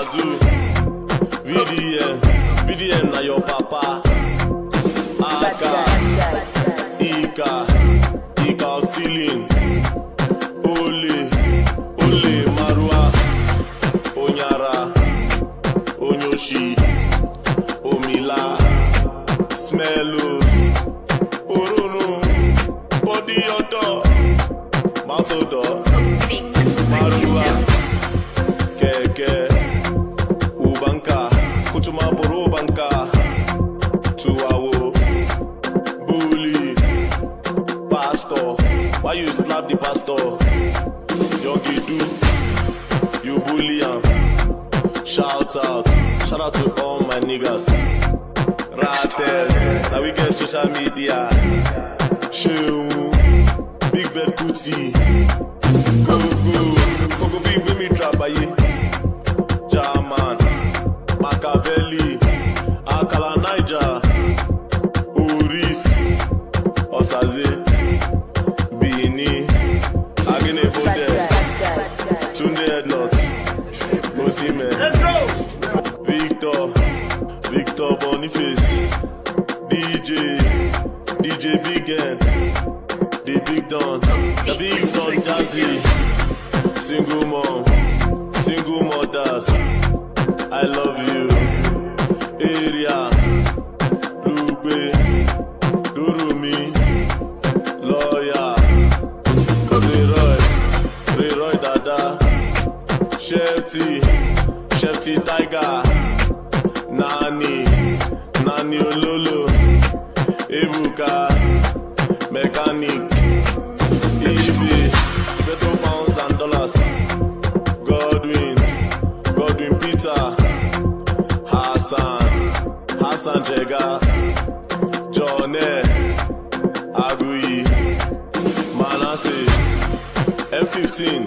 Yazoo, VDM na your papa. Aka, Ika of stealing. Ole, Marua, Onyara, Onyoshi, Omila, Smellos, Orono, Body Odo, Matodo, Marua, Keke, Ubanka, Kutuma Boro Banka, Tuawo, Bully, Pastor. Why you slap the pastor? Yogi do, you bully him. Shout out to all my niggas. Ratters, now we get social media. Shew, Big Bed Kuti, Go Big Baby Trabaye, German, Machiavelli, Akala Niger, Uris, Osaze, Bini, Agene Bode, Tunde Headnut, Osime, Victor Boniface, DJ Big N, the Big Don Jazzy, single mom, single mothers, I love you, Area, Lugbe, Durumi, Lawyer, Leroy Dada, Shefty Tiger, Nani Ololo, Ebuka, Mechanic, EB, Petro Pounds and Dollars, Godwin Peter, Hassan Jega, Johnny, Agui, Manasseh, M15,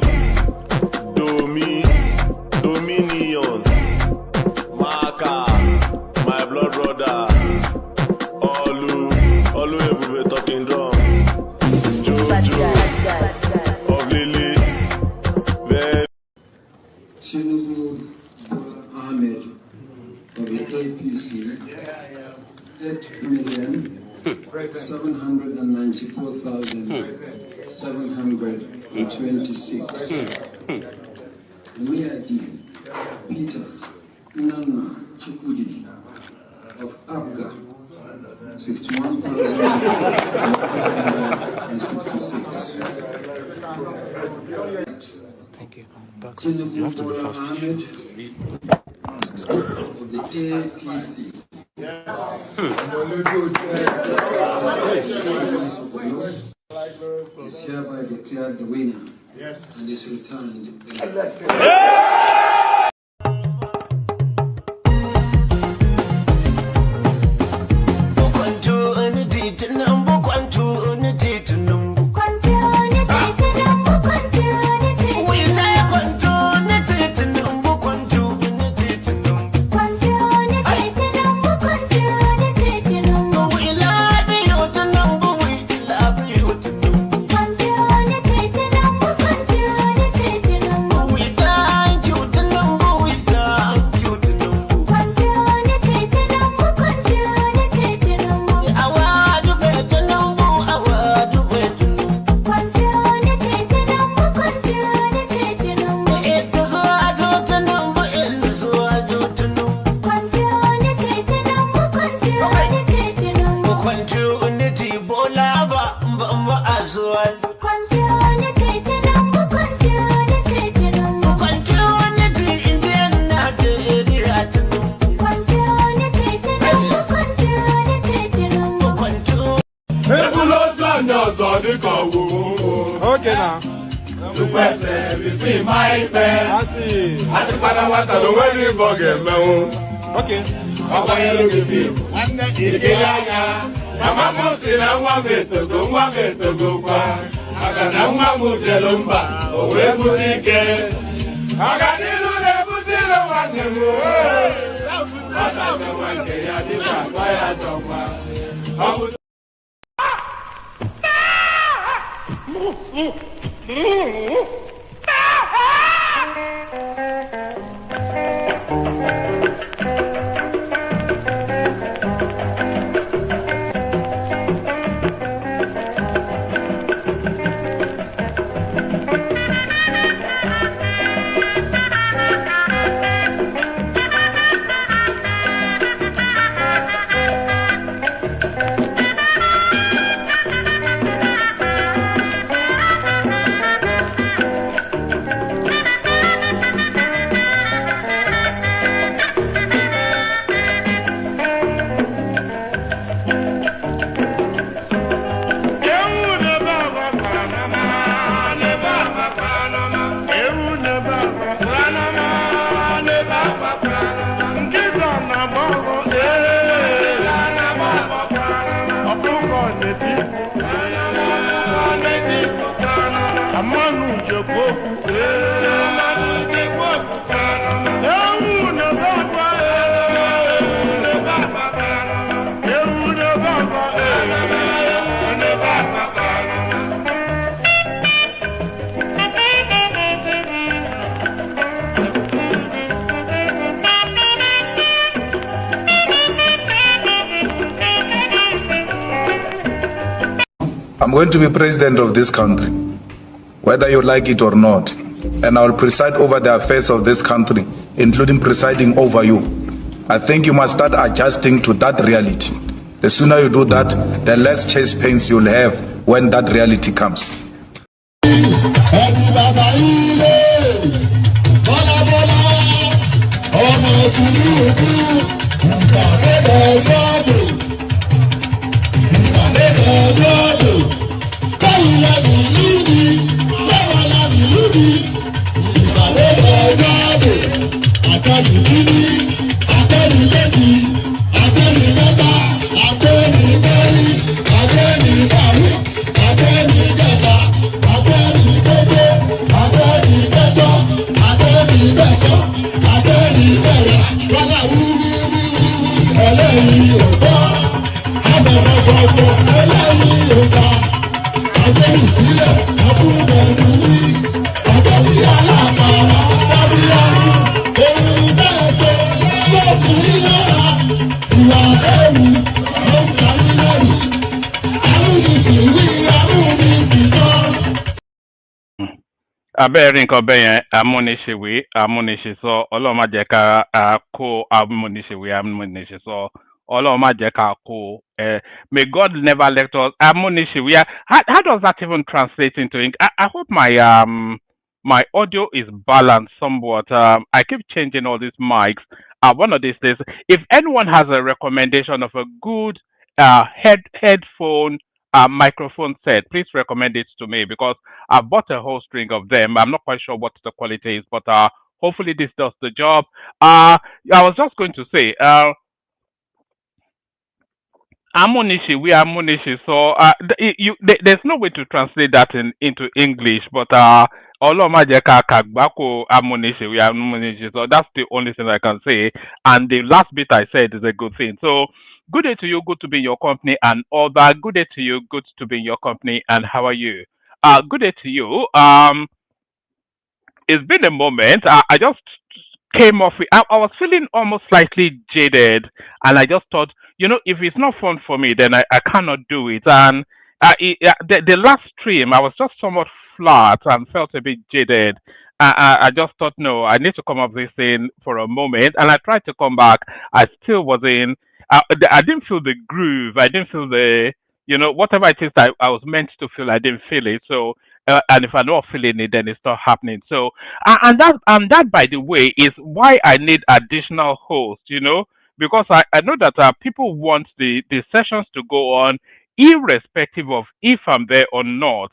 Dominion, Maka, my blood brother, Olu Ebube talking drum, Jojo, of Lily, Tinubu Ahmed of the APC, 8,794,726. Miadi Peter Nana Chukwudi of Abga, 61,166. Thank you. Tinubu Ahmed of the APC. Is hereby declared the winner and is returned. Okay now. To person between my pen. I see. I see what the wedding forget me. Okay. Papa you look at you. One day you get ya. Mama say na wa me to go kwa. Aga na wa mu jelomba. O we budike. Aga ni lu ne budilo wa ne mo. Ata ga wa ke ya di pa ya jomba. I'm going to be president of this country, whether you like it or not, and I will preside over the affairs of this country, including presiding over you. I think you must start adjusting to that reality. The sooner you do that, the less chest pains you'll have when that reality comes. Abẹ́rẹ́ nǹkan bẹ́ẹ̀ yẹn amúniṣèwé amúniṣèsọ ọlọ́run má jẹ́ ká kó amúniṣèwé amúniṣèsọ ọlọ́run má jẹ́ ká kó may God never let us amúniṣèwé. How does that even translate into English? I hope my audio is balanced somewhat. I keep changing all these mics. One of these days, if anyone has a recommendation of a good headphone microphone set, please recommend it to me, because I bought a whole string of them. I'm not quite sure what the quality is, but hopefully this does the job. I was just going to say, Amunishi, we are Munishi. So there's no way to translate that into English, but Olomajeka Kagbako Amunishi, we are Munishi. So that's the only thing I can say. And the last bit I said is a good thing. So good day to you, good to be in your company and all that. Good day to you, good to be in your company, and how are you? Good day to you. It's been a moment. I just came off. I was feeling almost slightly jaded, and I just thought, if it's not fun for me, then I cannot do it. And the last stream, I was just somewhat flat and felt a bit jaded. I just thought, no, I need to come up with this thing for a moment. And I tried to come back. I still wasn't. I didn't feel the groove. I didn't feel the, whatever it is that I was meant to feel, I didn't feel it. So, and if I'm not feeling it, then it's not happening. So, and that, by the way, is why I need additional hosts, because I know that people want the sessions to go on irrespective of if I'm there or not.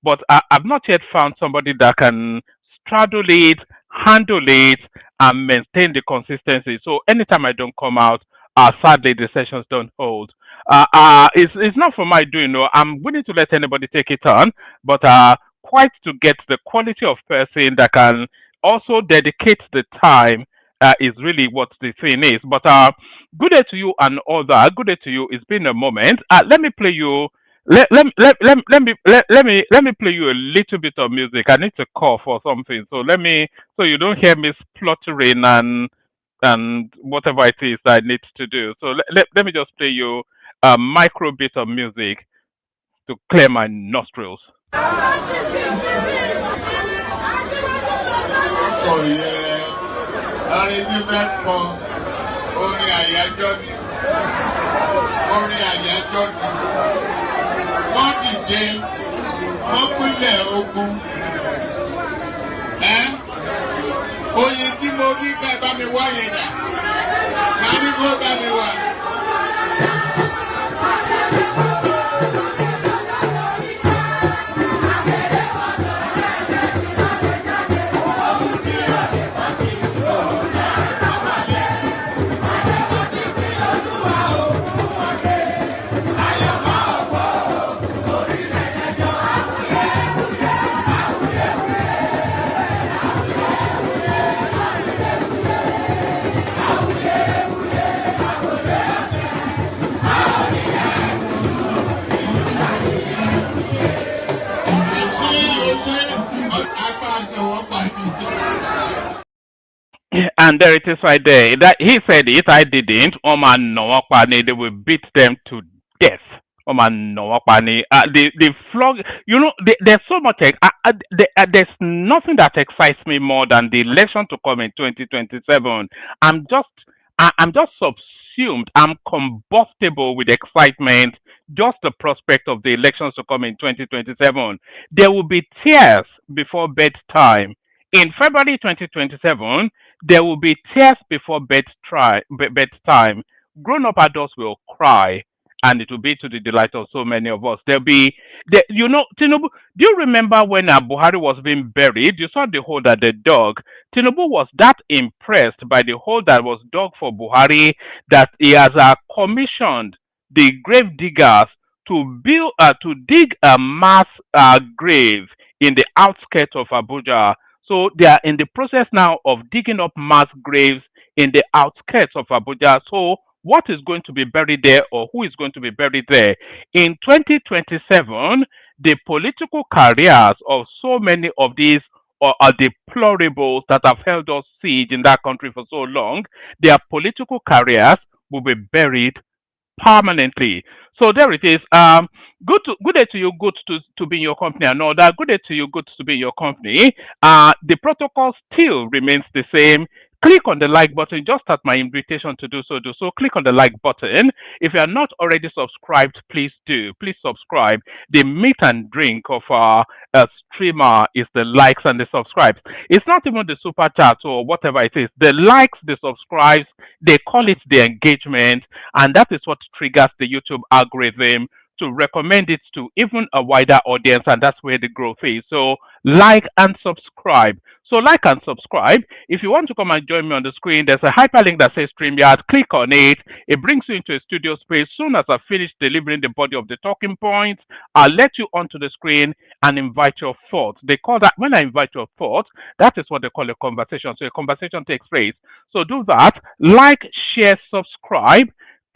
But I've not yet found somebody that can straddle it, handle it, and maintain the consistency. So anytime I don't come out, sadly, the sessions don't hold. It's not for my doing. No, I'm willing to let anybody take it on, but quite to get the quality of person that can also dedicate the time is really what the thing is. But good day to you and all that. Good day to you. It's been a moment. Let me play you. Let me play you a little bit of music. I need to cough or something. So so you don't hear me spluttering and whatever it is I need to do. So let me just play you a micro bit of music to clear my nostrils. Oh yeah, wọ́n dìde wọ́n pínlẹ̀ ogun oyin tí mo rí ká bá mi wá yẹn dà ká ní kó bá mi wá. And there it is right there. That he said it, I didn't. Oman no Pani, they will beat them to death. Oman no Pani. The flog. You know, there's so much. There's nothing that excites me more than the election to come in 2027. I'm just, I'm just subsumed. I'm combustible with excitement. Just the prospect of the elections to come in 2027. There will be tears before bedtime. In February 2027, there will be tears before bedtime. Grown up adults will cry, and it will be to the delight of so many of us. There'll be, you know, Tinubu, do you remember when Buhari was being buried? You saw the hole that they dug. Tinubu was that impressed by the hole that was dug for Buhari that he has commissioned the grave diggers to dig a mass grave in the outskirts of Abuja. So they are in the process now of digging up mass graves in the outskirts of Abuja. So what is going to be buried there, or who is going to be buried there? In 2027, the political careers of so many of these are deplorables that have held us siege in that country for so long. Their political careers will be buried permanently. So there it is. Good day to you. Good to be in your company and all that. Good day to you. Good to be in your company. The protocol still remains the same. Click on the like button. Just at my invitation to do so. Do so. Click on the like button. If you are not already subscribed, please do. Please subscribe. The meat and drink of our streamer is the likes and the subscribes. It's not even the super chat or whatever it is. The likes, the subscribes, they call it the engagement, and that is what triggers the YouTube algorithm to recommend it to even a wider audience, and that's where the growth is. So like and subscribe. So like and subscribe. If you want to come and join me on the screen, there's a hyperlink that says StreamYard. Click on it. It brings you into a studio space. Soon as I finish delivering the body of the talking points, I'll let you onto the screen and invite your thoughts. They call that, when I invite your thoughts, that is what they call a conversation. So a conversation takes place. So do that. Like, share, subscribe.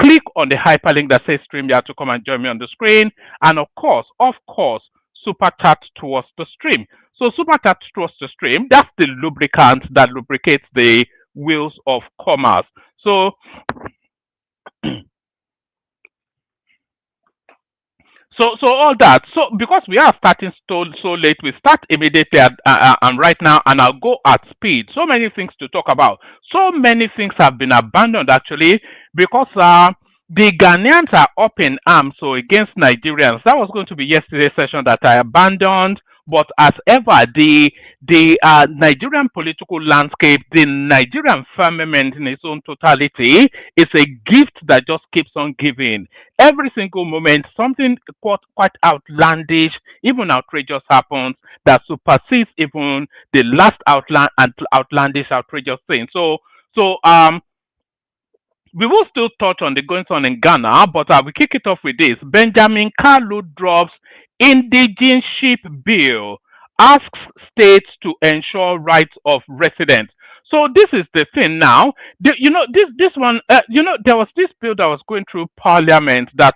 Click on the hyperlink that says StreamYard to come and join me on the screen. And of course, super chat towards the stream. So super chat towards the stream, that's the lubricant that lubricates the wheels of commerce. So So all that. So because we are starting so late, we start immediately and right now, and I'll go at speed. So many things to talk about. So many things have been abandoned actually because the Ghanaians are up in arms so against Nigerians. That was going to be yesterday's session that I abandoned. But as ever, the Nigerian political landscape, the Nigerian firmament in its own totality, is a gift that just keeps on giving. Every single moment, something quite outlandish, even outrageous happens that supersedes even the last outlandish, outrageous thing. So we will still touch on the goings on in Ghana, but I will kick it off with this. Benjamin Kalu drops indigenship bill, asks states to ensure rights of residents. So this is the thing now. This one, there was this bill that was going through Parliament that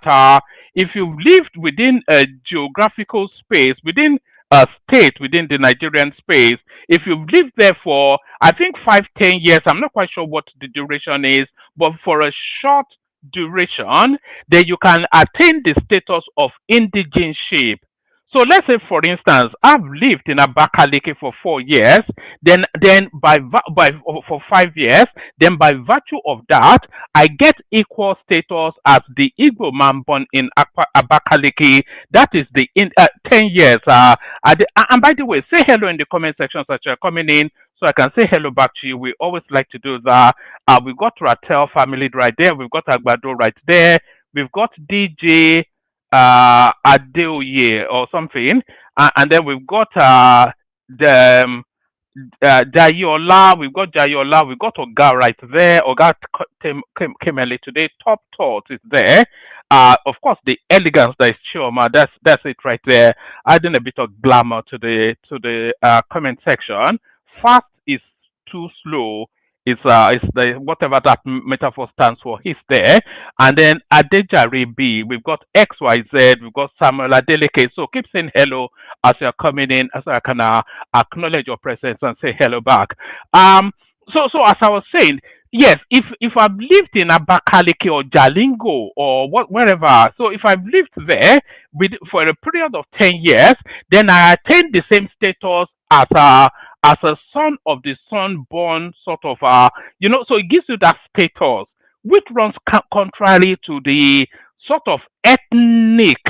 if you've lived within a geographical space, within a state, within the Nigerian space, if you've lived there for, I think, 5-10 years, I'm not quite sure what the duration is, but for a short duration, then you can attain the status of indigenship. So let's say, for instance, I've lived in Abakaliki for 4 years, then for 5 years, then by virtue of that, I get equal status as the Igbo man born in Abakaliki. That is the 10 years. And by the way, say hello in the comment section as you're coming in, so I can say hello back to you. We always like to do that. We've got Ratel family right there. We've got Agbado right there. We've got DJ Adeoye or something, and then we've got the Jayola. We've got Jayola. We've got Oga right there. Oga came early today. Top Thought is there. Of course, the elegance that is Chioma. That's it right there. Adding a bit of glamour to the comment section. Fast is too slow. It's the whatever that metaphor stands for. He's there, and then Adejare B. We've got XYZ. We've got Samuel Adeleke. So keep saying hello as you're coming in, as I can acknowledge your presence and say hello back. So as I was saying, yes, if I've lived in Abakaliki or Jalingo or wherever, so if I've lived there for a period of 10 years, then I attain the same status as a son of the son born sort of so it gives you that status, which runs contrary to the sort of ethnic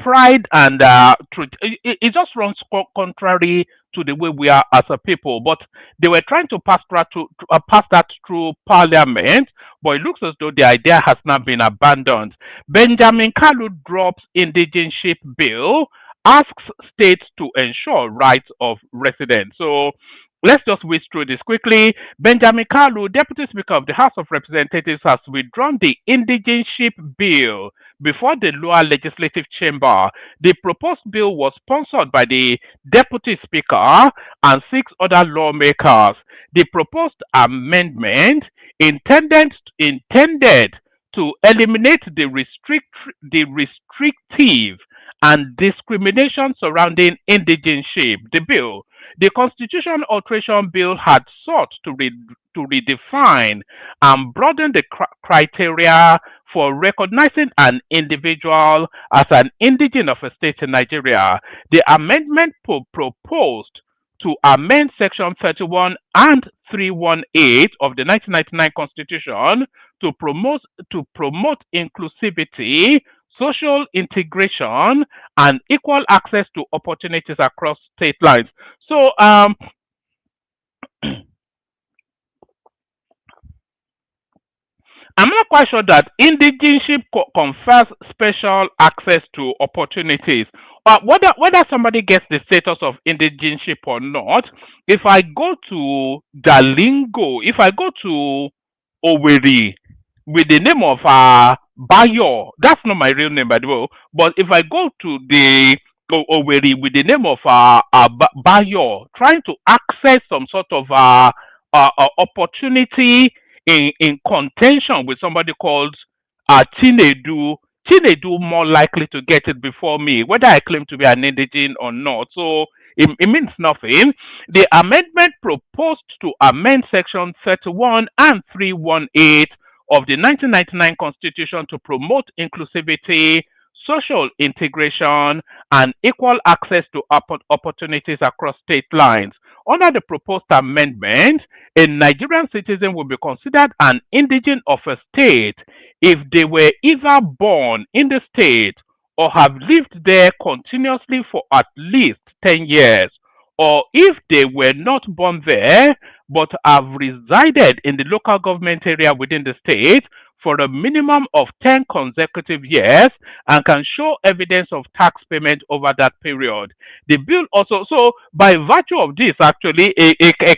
pride and it just runs contrary to the way we are as a people. But they were trying to pass that through parliament, but it looks as though the idea has now been abandoned. Benjamin Kalu drops indigenship bill, asks states to ensure rights of residents. So let's just whiz through this quickly. Benjamin Kalu, Deputy Speaker of the House of Representatives, has withdrawn the indigenship bill before the lower legislative chamber. The proposed bill was sponsored by the Deputy Speaker and six other lawmakers. The proposed amendment intended to eliminate the restrictive and discrimination surrounding indigenship. The Constitution Alteration Bill had sought to redefine and broaden the criteria for recognizing an individual as an indigene of a state in Nigeria. The amendment proposed to amend Section 31 and 318 of the 1999 Constitution to promote inclusivity, social integration, and equal access to opportunities across state lines. So I'm not quite sure that indigenship confers special access to opportunities. Whether somebody gets the status of indigenship or not, if I go to Dalingo, if I go to Oweri with the name of Bayo, that's not my real name by the way, but if I go to the Oweri with the name of Bayo, trying to access some sort of opportunity in contention with somebody called Chinedu. Chinedu more likely to get it before me, whether I claim to be an indigene or not. So it means nothing. The amendment proposed to amend Section 31 and 318 of the 1999 Constitution to promote inclusivity, social integration, and equal access to opportunities across state lines. Under the proposed amendment, a Nigerian citizen will be considered an indigene of a state if they were either born in the state or have lived there continuously for at least 10 years, or if they were not born there but have resided in the local government area within the state for a minimum of 10 consecutive years and can show evidence of tax payment over that period. The bill also, so by virtue of this, actually, a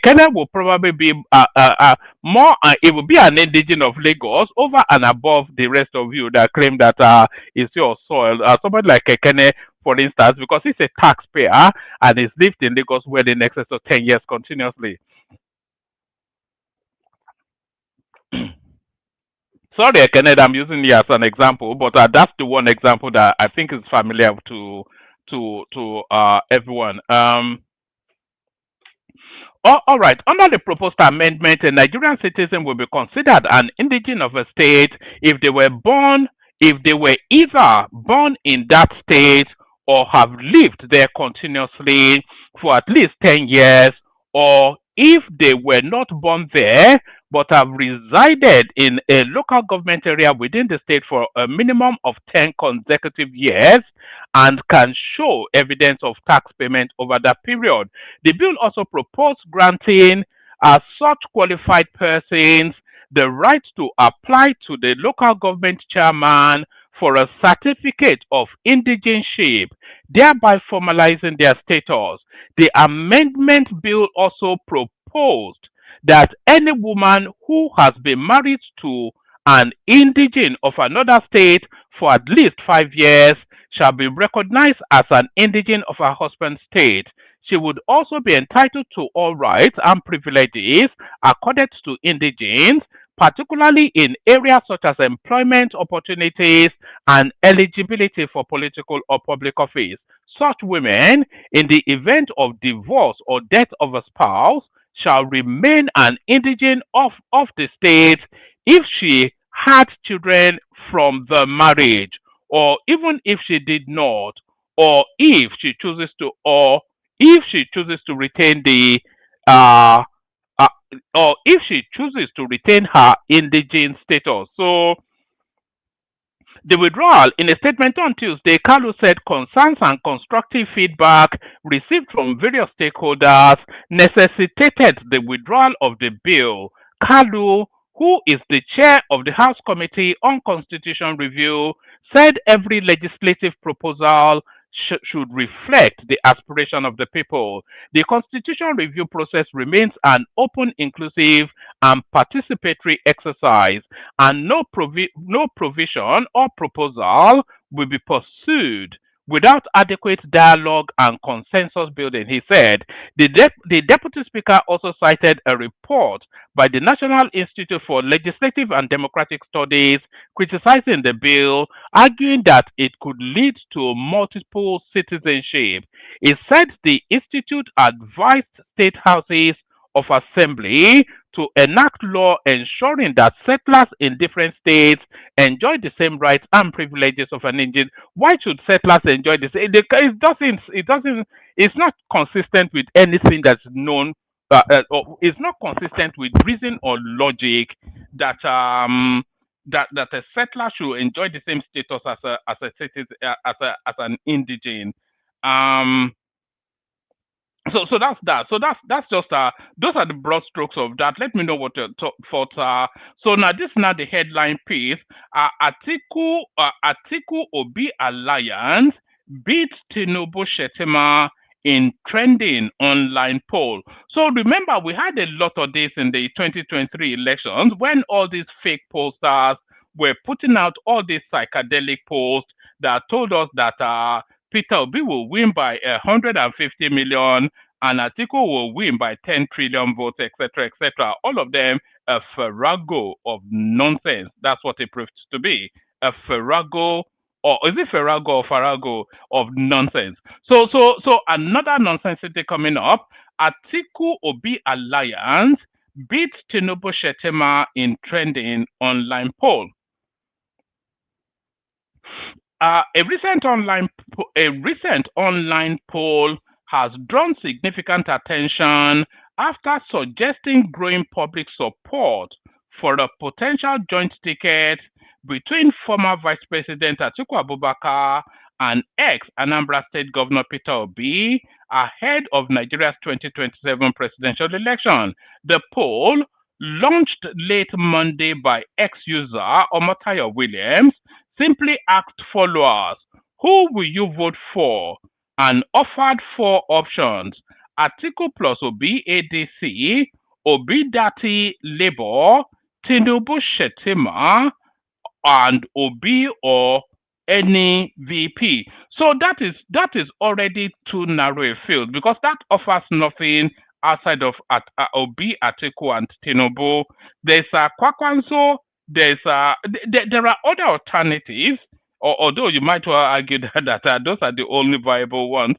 Kenyan will probably be it will be an indigene of Lagos over and above the rest of you that claim that it's your soil. Somebody like a Kenyan, for instance, because he's a taxpayer and he's lived in Lagos well in excess of 10 years continuously. Sorry, Kenneth, I'm using you as an example, but that's the one example that I think is familiar to everyone. All right. Under the proposed amendment, a Nigerian citizen will be considered an indigene of a state if they were either born in that state or have lived there continuously for at least 10 years, or if they were not born there but have resided in a local government area within the state for a minimum of 10 consecutive years and can show evidence of tax payment over that period. The bill also proposed granting such qualified persons the right to apply to the local government chairman for a certificate of indigenship, thereby formalizing their status. The amendment bill also proposed that any woman who has been married to an indigene of another state for at least 5 years shall be recognized as an indigene of her husband's state. She would also be entitled to all rights and privileges accorded to indigenes, particularly in areas such as employment opportunities and eligibility for political or public office. Such women, in the event of divorce or death of a spouse, shall remain an indigene of the state if she had children from the marriage, or even if she did not, or if she chooses to, retain the uh, uh, or if she chooses to retain her indigene status. So the withdrawal, in a statement on Tuesday, Kalu said concerns and constructive feedback received from various stakeholders necessitated the withdrawal of the bill. Kalu, who is the chair of the House Committee on Constitution Review, said every legislative proposal should reflect the aspiration of the people. The constitution review process remains an open, inclusive, and participatory exercise, and no provision or proposal will be pursued without adequate dialogue and consensus building, he said. The Deputy Speaker also cited a report by the National Institute for Legislative and Democratic Studies criticizing the bill, arguing that it could lead to multiple citizenship. He said the institute advised state houses of assembly to enact law ensuring that settlers in different states enjoy the same rights and privileges of an Indian. Why should settlers enjoy this? It's not consistent with anything that's known. Or it's not consistent with reason or logic that that a settler should enjoy the same status as a citizen, as an indigene. Um, so that's that. So that's just those are the broad strokes of that. Let me know what your thoughts are. So now this is now the headline piece. Atiku Obi alliance beats Tinubu Shettima in trending online poll. So remember, we had a lot of this in the 2023 elections when all these fake pollsters were putting out all these psychedelic polls that told us that Peter Obi will win by 150 million and Atiku will win by 10 trillion votes, etc., etc. All of them a farrago of nonsense. That's what it proves to be. A farrago, or is it farrago or farrago of nonsense? So another nonsensity coming up. Atiku Obi alliance beats Tinubu Shettima in trending online poll. A recent online poll has drawn significant attention after suggesting growing public support for a potential joint ticket between former Vice President Atiku Abubakar and ex-Anambra State Governor Peter Obi ahead of Nigeria's 2027 presidential election. The poll, launched late Monday by ex-user Omotayo Williams, simply asked followers, who will you vote for? And offered four options: Atiku plus Obi ADC, Obi Dati Labour, Tinubu Shettima, and Obi or any VP. So that is already too narrow a field because that offers nothing outside of Obi, Atiku, and Tinubu. There's a Kwakwanso. There are other alternatives. Although you might well argue that those are the only viable ones.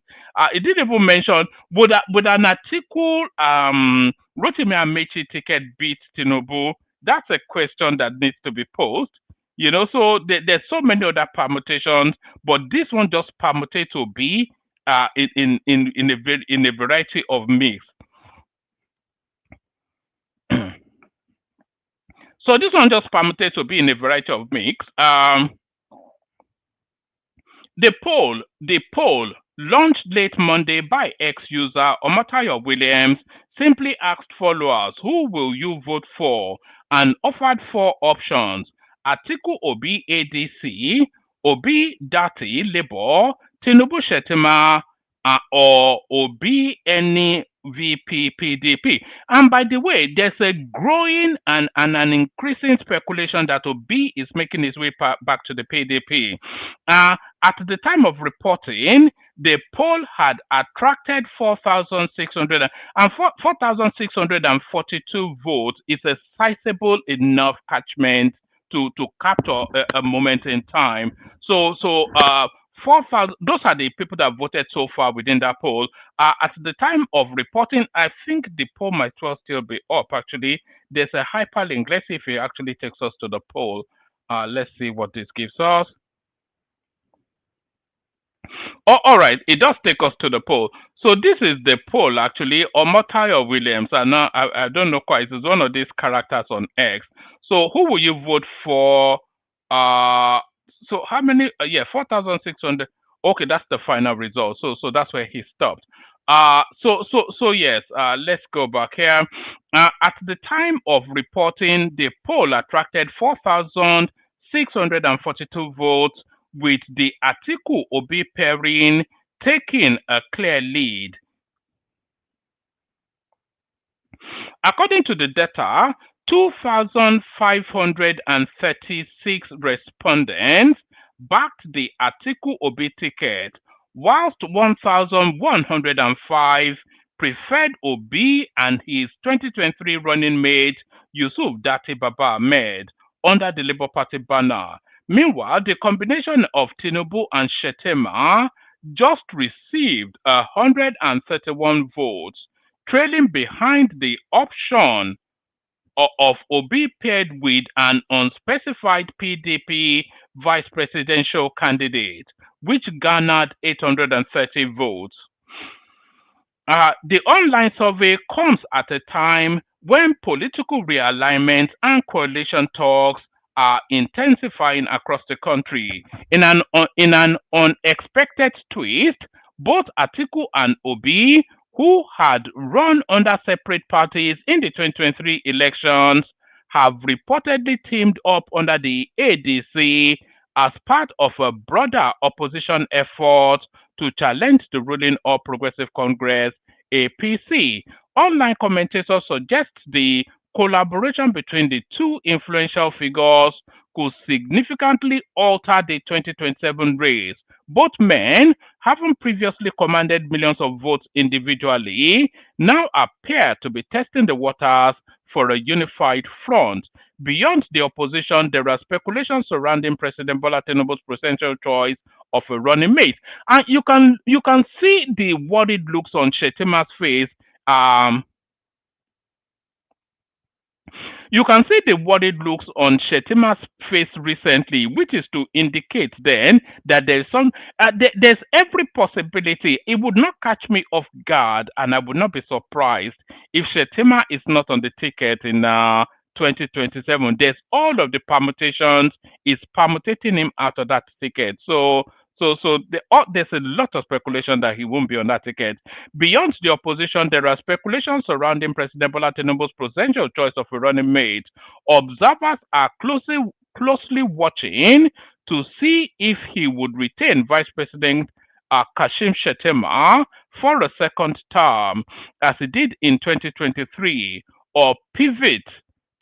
It didn't even mention would an Atiku Rotimi Amechi ticket beat Tinubu? That's a question that needs to be posed. You know, so there's so many other permutations, but this one just permutates to be in a variety of mix. So this one just permutates to be in a variety of mix. The poll, launched late Monday by ex-user Omotayo Williams, simply asked followers, who will you vote for? And offered four options: Atiku Obi ADC, Obi Dati Labour, Tinubu Shettima, or Obi any VP PDP. And by the way, there's a growing and an increasing speculation that Obi is making his way back to the PDP. At the time of reporting, the poll had attracted 4,642 votes. It's a sizable enough catchment to capture a moment in time. So 4,000. Those are the people that voted so far within that poll. At the time of reporting, I think the poll might well still be up. Actually, there's a hyperlink. Let's see if it actually takes us to the poll. Let's see what this gives us. Oh, all right, it does take us to the poll. So this is the poll actually. Omotayo Williams, and now I don't know quite. It's one of these characters on X. So who will you vote for? So how many? Yeah, 4,600. Okay, that's the final result. So that's where he stopped. So yes. Let's go back here. At the time of reporting, the poll attracted 4,642 votes, with the Atiku Obi pairing taking a clear lead. According to the data, 2,536 respondents backed the Atiku Obi ticket, whilst 1,105 preferred Obi and his 2023 running mate Yusuf Dati Baba Ahmed under the Labour Party banner. Meanwhile, the combination of Tinubu and Shettima just received 131 votes, trailing behind the option of Obi paired with an unspecified PDP vice presidential candidate, which garnered 830 votes. The online survey comes at a time when political realignment and coalition talks are intensifying across the country. In an unexpected twist, both Atiku and Obi, who had run under separate parties in the 2023 elections, have reportedly teamed up under the ADC as part of a broader opposition effort to challenge the ruling All Progressive Congress APC. Online commentators suggest the collaboration between the two influential figures could significantly alter the 2027 race. Both men, having previously commanded millions of votes individually, now appear to be testing the waters for a unified front. Beyond the opposition, there are speculations surrounding President Bola Tinubu's presidential choice of a running mate, and you can see the worried looks on Shettima's face. You can see the worried looks on Shettima's face recently, which is to indicate then that there's there's every possibility. It would not catch me off guard, and I would not be surprised if Shettima is not on the ticket in 2027. There's all of the permutations is permutating him out of that ticket. So there's a lot of speculation that he won't be on that ticket. Beyond the opposition, there are speculations surrounding President Bola Tinubu's presidential choice of a running mate. Observers are closely watching to see if he would retain Vice President Kashim Shettima for a second term, as he did in 2023, or pivot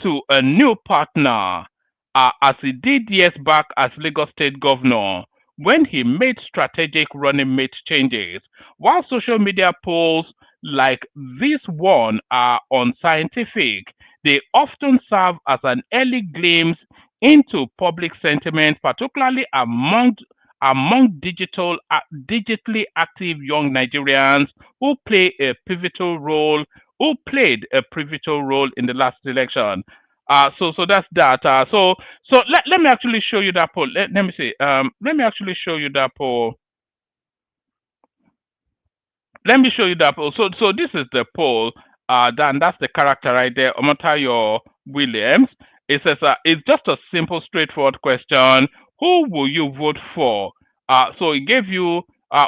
to a new partner, as he did years back as Lagos State Governor, when he made strategic running mate changes. While social media polls like this one are unscientific, they often serve as an early glimpse into public sentiment, particularly among digitally active young Nigerians who played a pivotal role in the last election. So that's that. So let me actually show you that poll. Let me see. Let me actually show you that poll. Let me show you that poll. So this is the poll. That's the character right there, Omotayo Williams. It says it's just a simple, straightforward question. Who will you vote for? So it gave you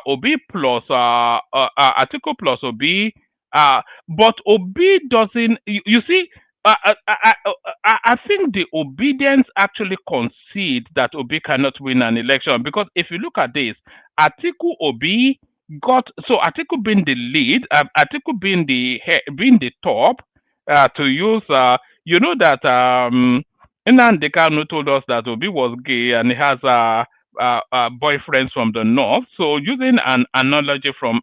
Obi plus Atiku plus Obi. But Obi doesn't. You see. I think the obedience actually concede that Obi cannot win an election, because if you look at this, Atiku Obi Atiku being the lead, Atiku being the top, to use you know that Nnamdi Kanu told us that Obi was gay and he has boyfriends from the north. So using an analogy from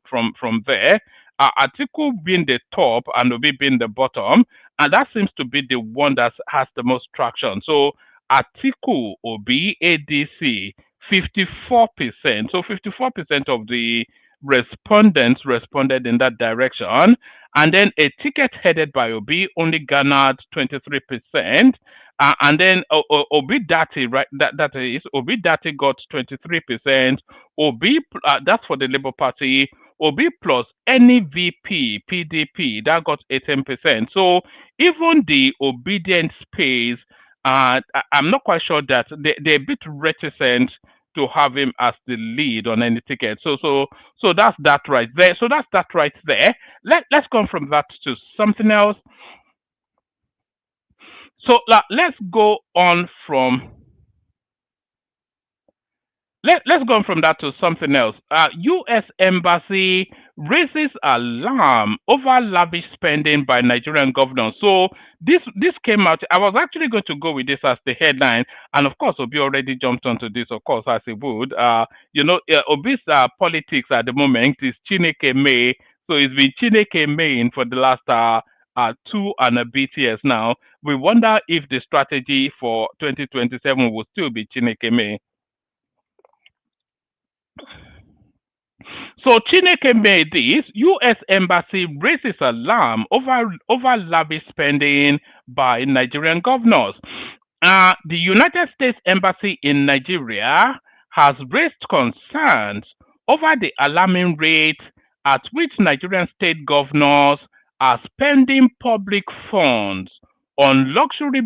there, Atiku being the top and Obi being the bottom, and that seems to be the one that has the most traction. So Atiku Obi ADC 54%. So 54% of the respondents responded in that direction. And then a ticket headed by Obi only garnered 23%. And then Obi Dati, right? That is Obi Dati got 23%. Obi, that's for the Labour Party. Obi plus any VP, PDP, that got 18%. So even the obedient space, I'm not quite sure that they're a bit reticent to have him as the lead on any ticket. So that's that right there. So that's that right there. Let's go from that to something else. So let's go on from let's go on from that to something else. U.S. Embassy raises alarm over lavish spending by Nigerian governors. So this came out. I was actually going to go with this as the headline, and of course, Obi already jumped onto this, of course, as he would. Obi's politics at the moment is Chineke May. So it's been Chineke May for the last 2 and a bit years now. We wonder if the strategy for 2027 will still be Chineke May. So Chineke made this. U.S. Embassy raises alarm over lavish spending by Nigerian governors. The United States Embassy in Nigeria has raised concerns over the alarming rate at which Nigerian state governors are spending public funds on luxury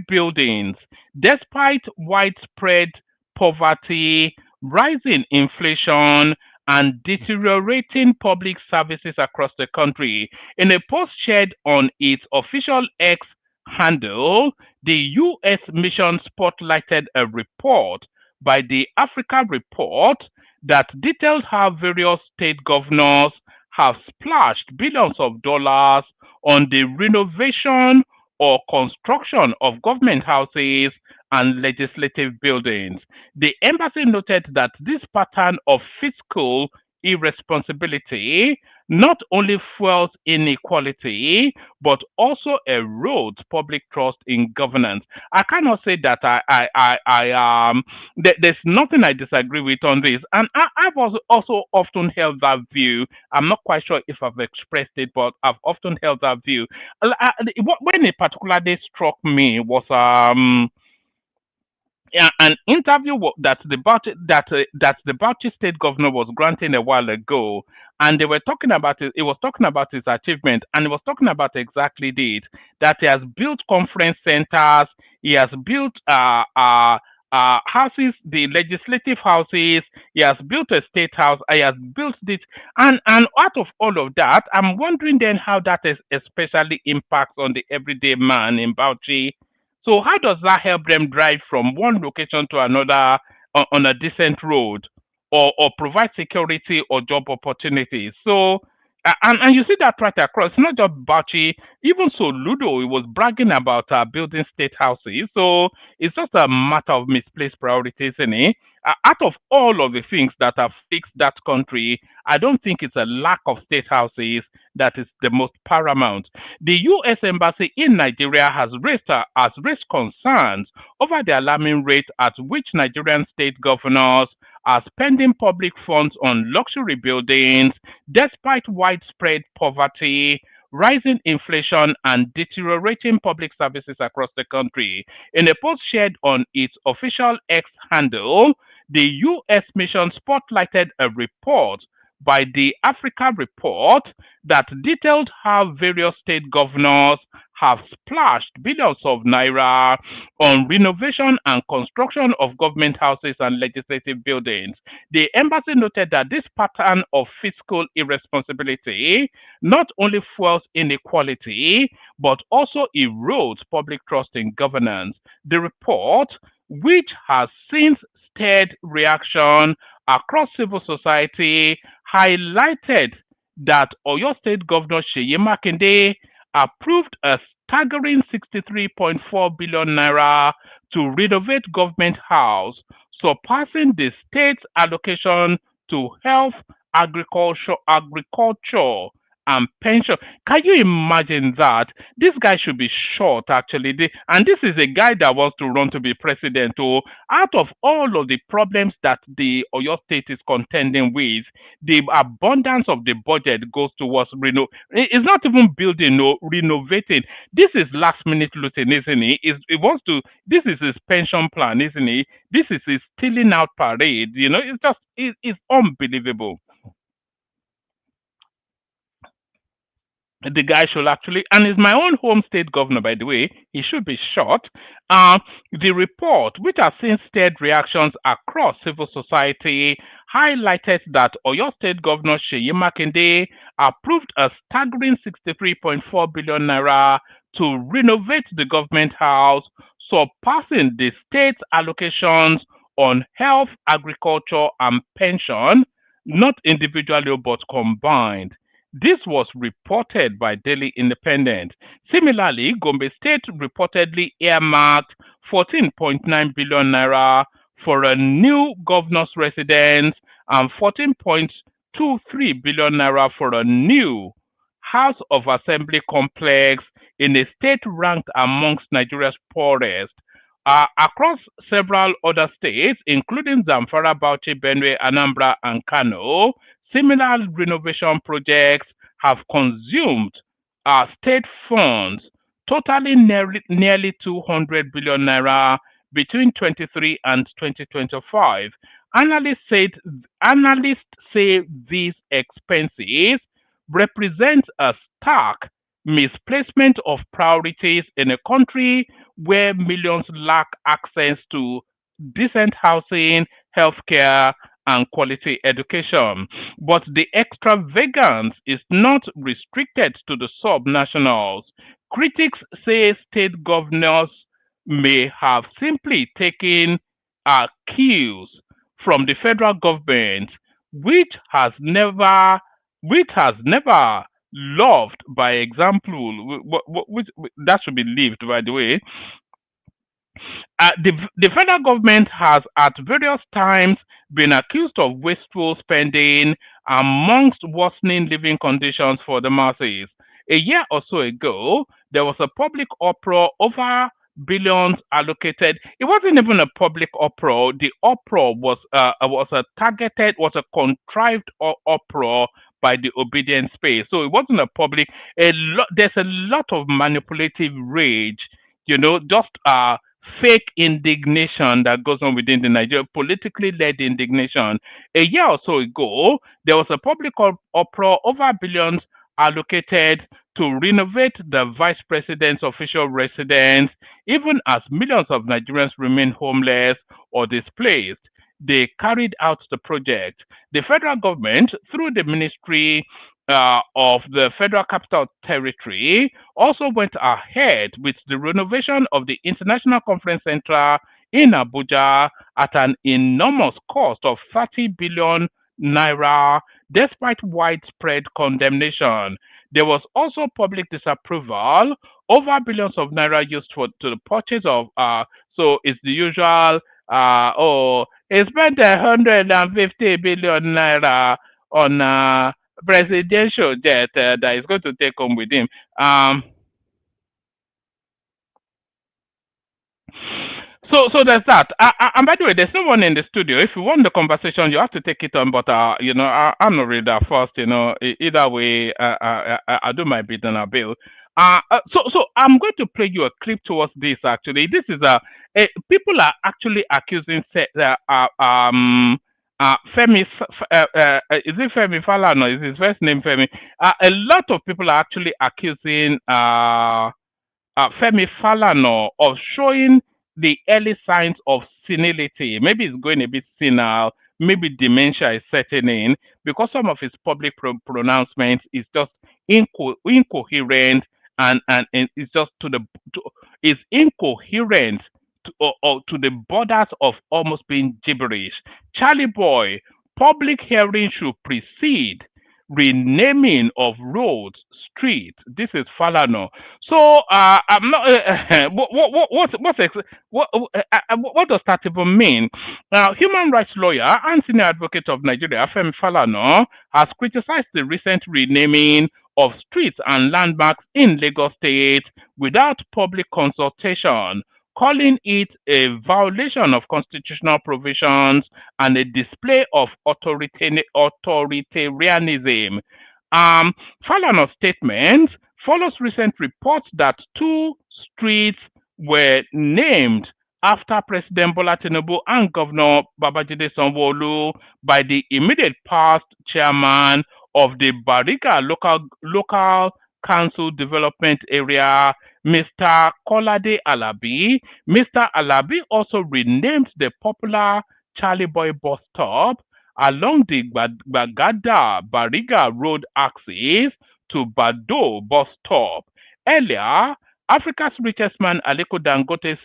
buildings, despite widespread poverty, rising inflation, and deteriorating public services across the country. In a post shared on its official X handle, the U.S. mission spotlighted a report by the Africa Report that detailed how various state governors have splashed billions of dollars on the renovation or construction of government houses and legislative buildings. The embassy noted that this pattern of fiscal irresponsibility not only fuels inequality but also erodes public trust in governance. I cannot say that there's nothing I disagree with on this, and I've also often held that view. I'm not quite sure if I've expressed it, but I've often held that view. When it particularly struck me was an interview that the Bauchi state governor was granting a while ago, and they were talking about it. It was talking about his achievement, and it was talking about exactly this: that he has built conference centers, he has built houses, the legislative houses, he has built a state house, he has built this, and out of all of that, I'm wondering then how that is especially impacts on the everyday man in Bauchi. So how does that help them drive from one location to another on a decent road, or provide security or job opportunities? So and you see that right across, not just Bachi, even so Ludo, he was bragging about building state houses. So it's just a matter of misplaced priorities, isn't it? Out of all of the things that have fixed that country, I don't think it's a lack of state houses that is the most paramount. The U.S. Embassy in Nigeria has raised concerns over the alarming rate at which Nigerian state governors are spending public funds on luxury buildings despite widespread poverty, rising inflation, and deteriorating public services across the country. In a post shared on its official X handle, the U.S. mission spotlighted a report by the Africa Report that detailed how various state governors have splashed billions of naira on renovation and construction of government houses and legislative buildings. The embassy noted that this pattern of fiscal irresponsibility not only fuels inequality but also erodes public trust in governance. The report, which has since stirred reaction across civil society, highlighted that Oyo State Governor Seyi Makinde approved a staggering 63.4 billion naira to renovate government house, surpassing the state's allocation to health, agriculture, and pension. Can you imagine that? This guy should be shot, actually. And this is a guy that wants to run to be president. Oh, out of all of the problems that the Oyo State is contending with, the abundance of the budget goes towards it's not even building or renovating. This is last minute looting, isn't it? It wants to. This is his pension plan, isn't it? This is his stealing out parade. It's just it's unbelievable. The guy should actually, and is my own home state governor, by the way, he should be shot. The report, which has since stirred reactions across civil society, highlighted that Oyo State Governor Seyi Makinde approved a staggering 63.4 billion naira to renovate the government house, surpassing the state's allocations on health, agriculture, and pension, not individually but combined. This was reported by Daily Independent. Similarly, Gombe State reportedly earmarked 14.9 billion naira for a new governor's residence and 14.23 billion naira for a new House of Assembly complex in a state ranked amongst Nigeria's poorest. Across several other states, including Zamfara, Bauchi, Benue, Anambra, and Kano, similar renovation projects have consumed state funds totaling nearly 200 billion naira between 23 and 2025. Analysts say these expenses represent a stark misplacement of priorities in a country where millions lack access to decent housing, healthcare, and quality education. But the extravagance is not restricted to the sub-nationals. Critics say state governors may have simply taken cues from the federal government, which has never loved by example, which that should be lived, by the way. The federal government has at various times been accused of wasteful spending amongst worsening living conditions for the masses. A year or so ago, there was a public uproar over billions allocated. It wasn't even a public uproar. The uproar was a contrived uproar by the obedient space. So it wasn't a public. There's a lot of manipulative rage, just fake indignation that goes on within the Nigeria, politically led indignation. A year or so ago, there was a public uproar over billions allocated to renovate the vice president's official residence, even as millions of Nigerians remain homeless or displaced. They carried out the project. The federal government, through the Ministry of the Federal Capital Territory, also went ahead with the renovation of the International Conference Center in Abuja at an enormous cost of 30 billion naira, despite widespread condemnation. There was also public disapproval over billions of naira used to the purchase of, so it's the usual, he spent 150 billion naira on presidential jet that is going to take home with him. So there's that. And by the way, there's no one in the studio. If you want the conversation, you have to take it on. But I'm not really that first. Either way, I do my bit and I bill. So I'm going to play you a clip towards this. Actually, this is people are actually accusing Femi. Is it Femi Falana? Is his first name Femi? A lot of people are actually accusing Femi Falana of showing the early signs of senility. Maybe he's going a bit senile. Maybe dementia is setting in because some of his public pronouncements is just incoherent and it's just is incoherent to the borders of almost being gibberish. Charlie Boy, public hearing should precede renaming of roads, streets. This is Falano. So I'm not. What does that even mean? Human rights lawyer and senior advocate of Nigeria, Femi Falana, has criticized the recent renaming of streets and landmarks in Lagos State without public consultation, calling it a violation of constitutional provisions and a display of authoritarianism. Falana's statement follows recent reports that two streets were named after President Bola Tinubu and Governor Babajide Sanwo-Olu by the immediate past chairman of the Bariga local council development area, Mr. Kolade Alabi. Mr. Alabi also renamed the popular Charlie Boy bus stop along the Bagada Bariga road axis to Bado bus stop. Earlier, Africa's richest man Aliko Dangote's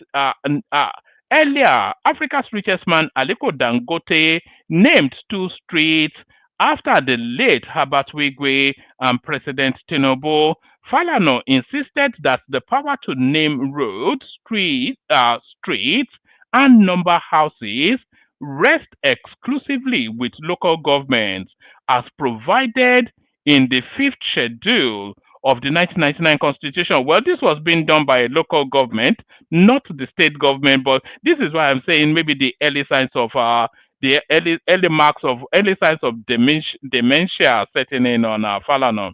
Africa's richest man Aliko Dangote named two streets after the late Herbert Wigwe and President Tinubu. Falana insisted that the power to name roads, streets, and number houses rest exclusively with local governments, as provided in the fifth schedule of the 1999 Constitution. Well, this was being done by a local government, not the state government. But this is why I'm saying maybe the early signs of early signs of dementia setting in on Falana.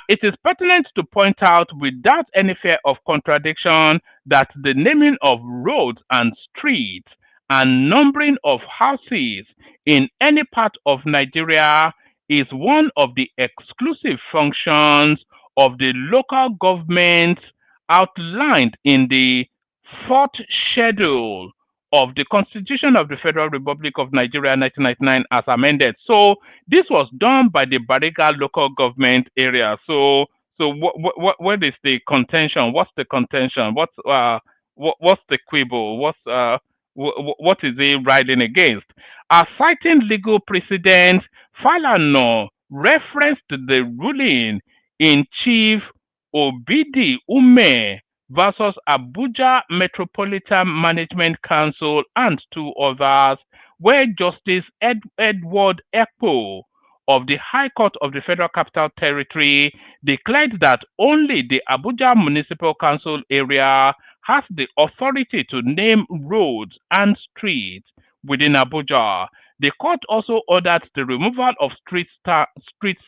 It is pertinent to point out, without any fear of contradiction, that the naming of roads and streets and numbering of houses in any part of Nigeria is one of the exclusive functions of the local government outlined in the fourth schedule of the Constitution of the Federal Republic of Nigeria 1999 as amended. So this was done by the Bariga local government area. So what is the contention? What's the contention? What's the quibble? What is he riding against? Citing legal precedent, Falana referenced the ruling in Chief Obidi Ume versus Abuja Metropolitan Management Council and two others, where Justice Edward Ekpo of the High Court of the Federal Capital Territory declared that only the Abuja Municipal Council area has the authority to name roads and streets within Abuja. The court also ordered the removal of street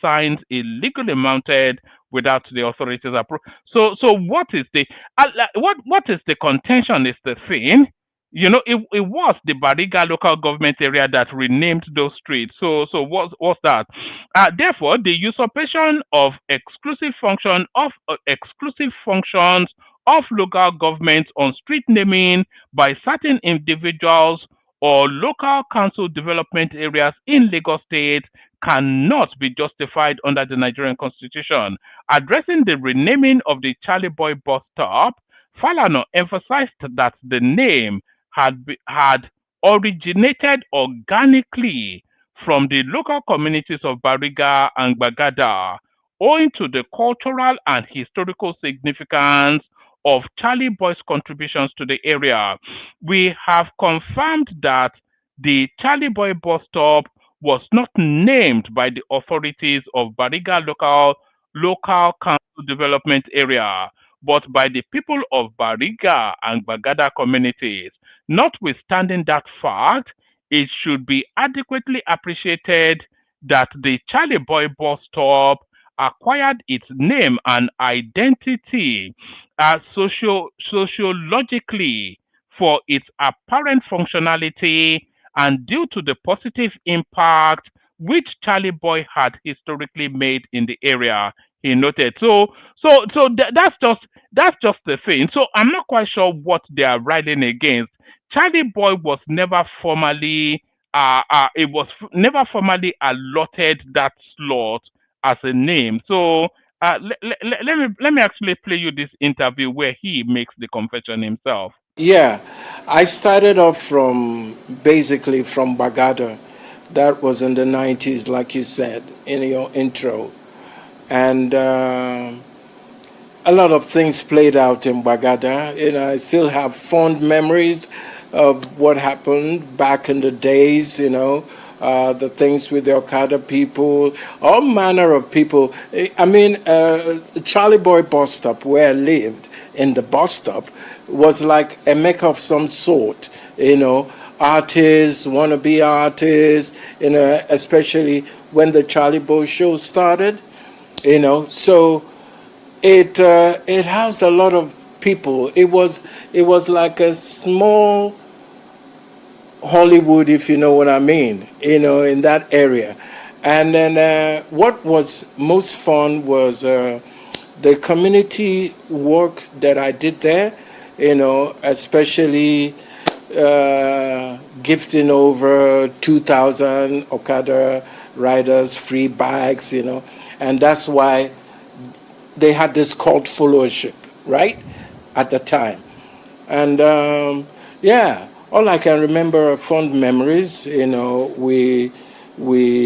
signs illegally mounted without the authorities' approval. So what is the what is the contention? Is the thing, it was the Bariga local government area that renamed those streets. So what's that? Therefore, the usurpation of exclusive functions of local governments on street naming by certain individuals or local council development areas in Lagos State cannot be justified under the Nigerian Constitution. Addressing the renaming of the Charlie Boy bus stop, Falana emphasized that the name had originated organically from the local communities of Bariga and Bagada, owing to the cultural and historical significance of Charlie Boy's contributions to the area. We have confirmed that the Charlie Boy bus stop was not named by the authorities of Bariga local council development area, but by the people of Bariga and Bagada communities. Notwithstanding that fact, it should be adequately appreciated that the Charlie Boy bus stop acquired its name and identity sociologically for its apparent functionality and due to the positive impact which Charlie Boy had historically made in the area, he noted. That's just the thing. So I'm not quite sure what they are riding against. Charlie Boy was never formally allotted that slot as a name. So let me actually play you this interview where he makes the confession himself. Yeah, I started off basically from Bagada. That was in the 90s, like you said in your intro. And a lot of things played out in Bagada. I still have fond memories of what happened back in the days, the things with the Okada people, all manner of people. I mean, Charlie Boy bus stop where I lived, in the bus stop, was like a mecca of some sort, you know, artists, wannabe artists, you know, especially when the Charlie Boy show started, you know. So it housed a lot of people. It was like a small Hollywood, if you know what I mean, you know, in that area. And then what was most fun was the community work that I did there, you know, especially gifting over 2,000 Okada riders free bags, you know, and that's why they had this cult followership, right, at the time. And yeah, all I can remember are fond memories. You know, we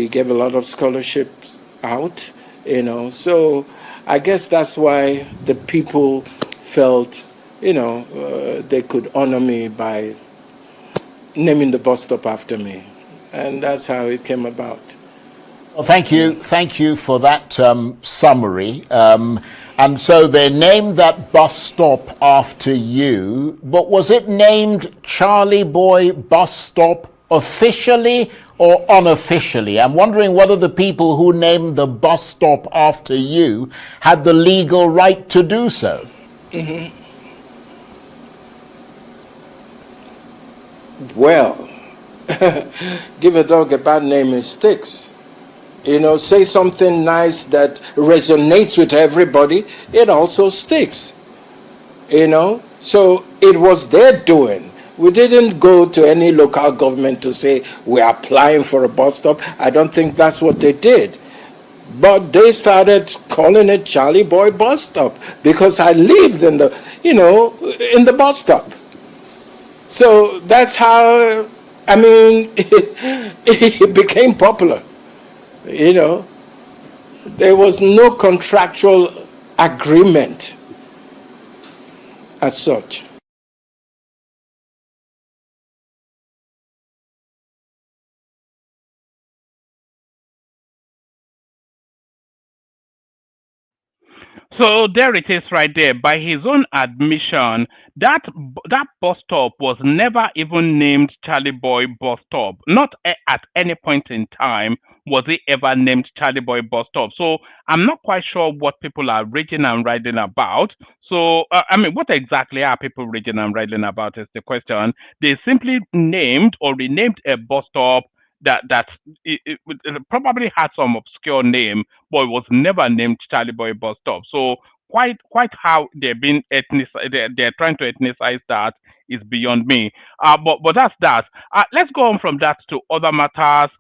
gave a lot of scholarships out, you know, so I guess that's why the people felt, you know, they could honor me by naming the bus stop after me. And that's how it came about. Well, thank you for that summary. And so they named that bus stop after you, but was it named Charlie Boy Bus Stop officially or unofficially? I'm wondering whether the people who named the bus stop after you had the legal right to do so. Mm-hmm. Well, give a dog a bad name, it sticks. You know, say something nice that resonates with everybody, it also sticks. You know, so it was their doing. We didn't go to any local government to say we're applying for a bus stop. I don't think that's what they did. But they started calling it Charlie Boy Bus Stop because I lived in the, you know, in the bus stop. So that's how, I mean, it became popular. You know, there was no contractual agreement as such. So there it is right there. By his own admission, that bus stop was never even named Charlie Boy Bus Stop. Not at any point in time was it ever named Charlie Boy Bus Stop. So I'm not quite sure what people are raging and writing about. So, I mean, what exactly are people raging and writing about is the question. They simply named or renamed a bus stop that it probably had some obscure name, but it was never named Charlie Boy Bus Stop. So quite how they're being they're trying to ethnicize that is beyond me. But that's that. Let's go on from that to other matters.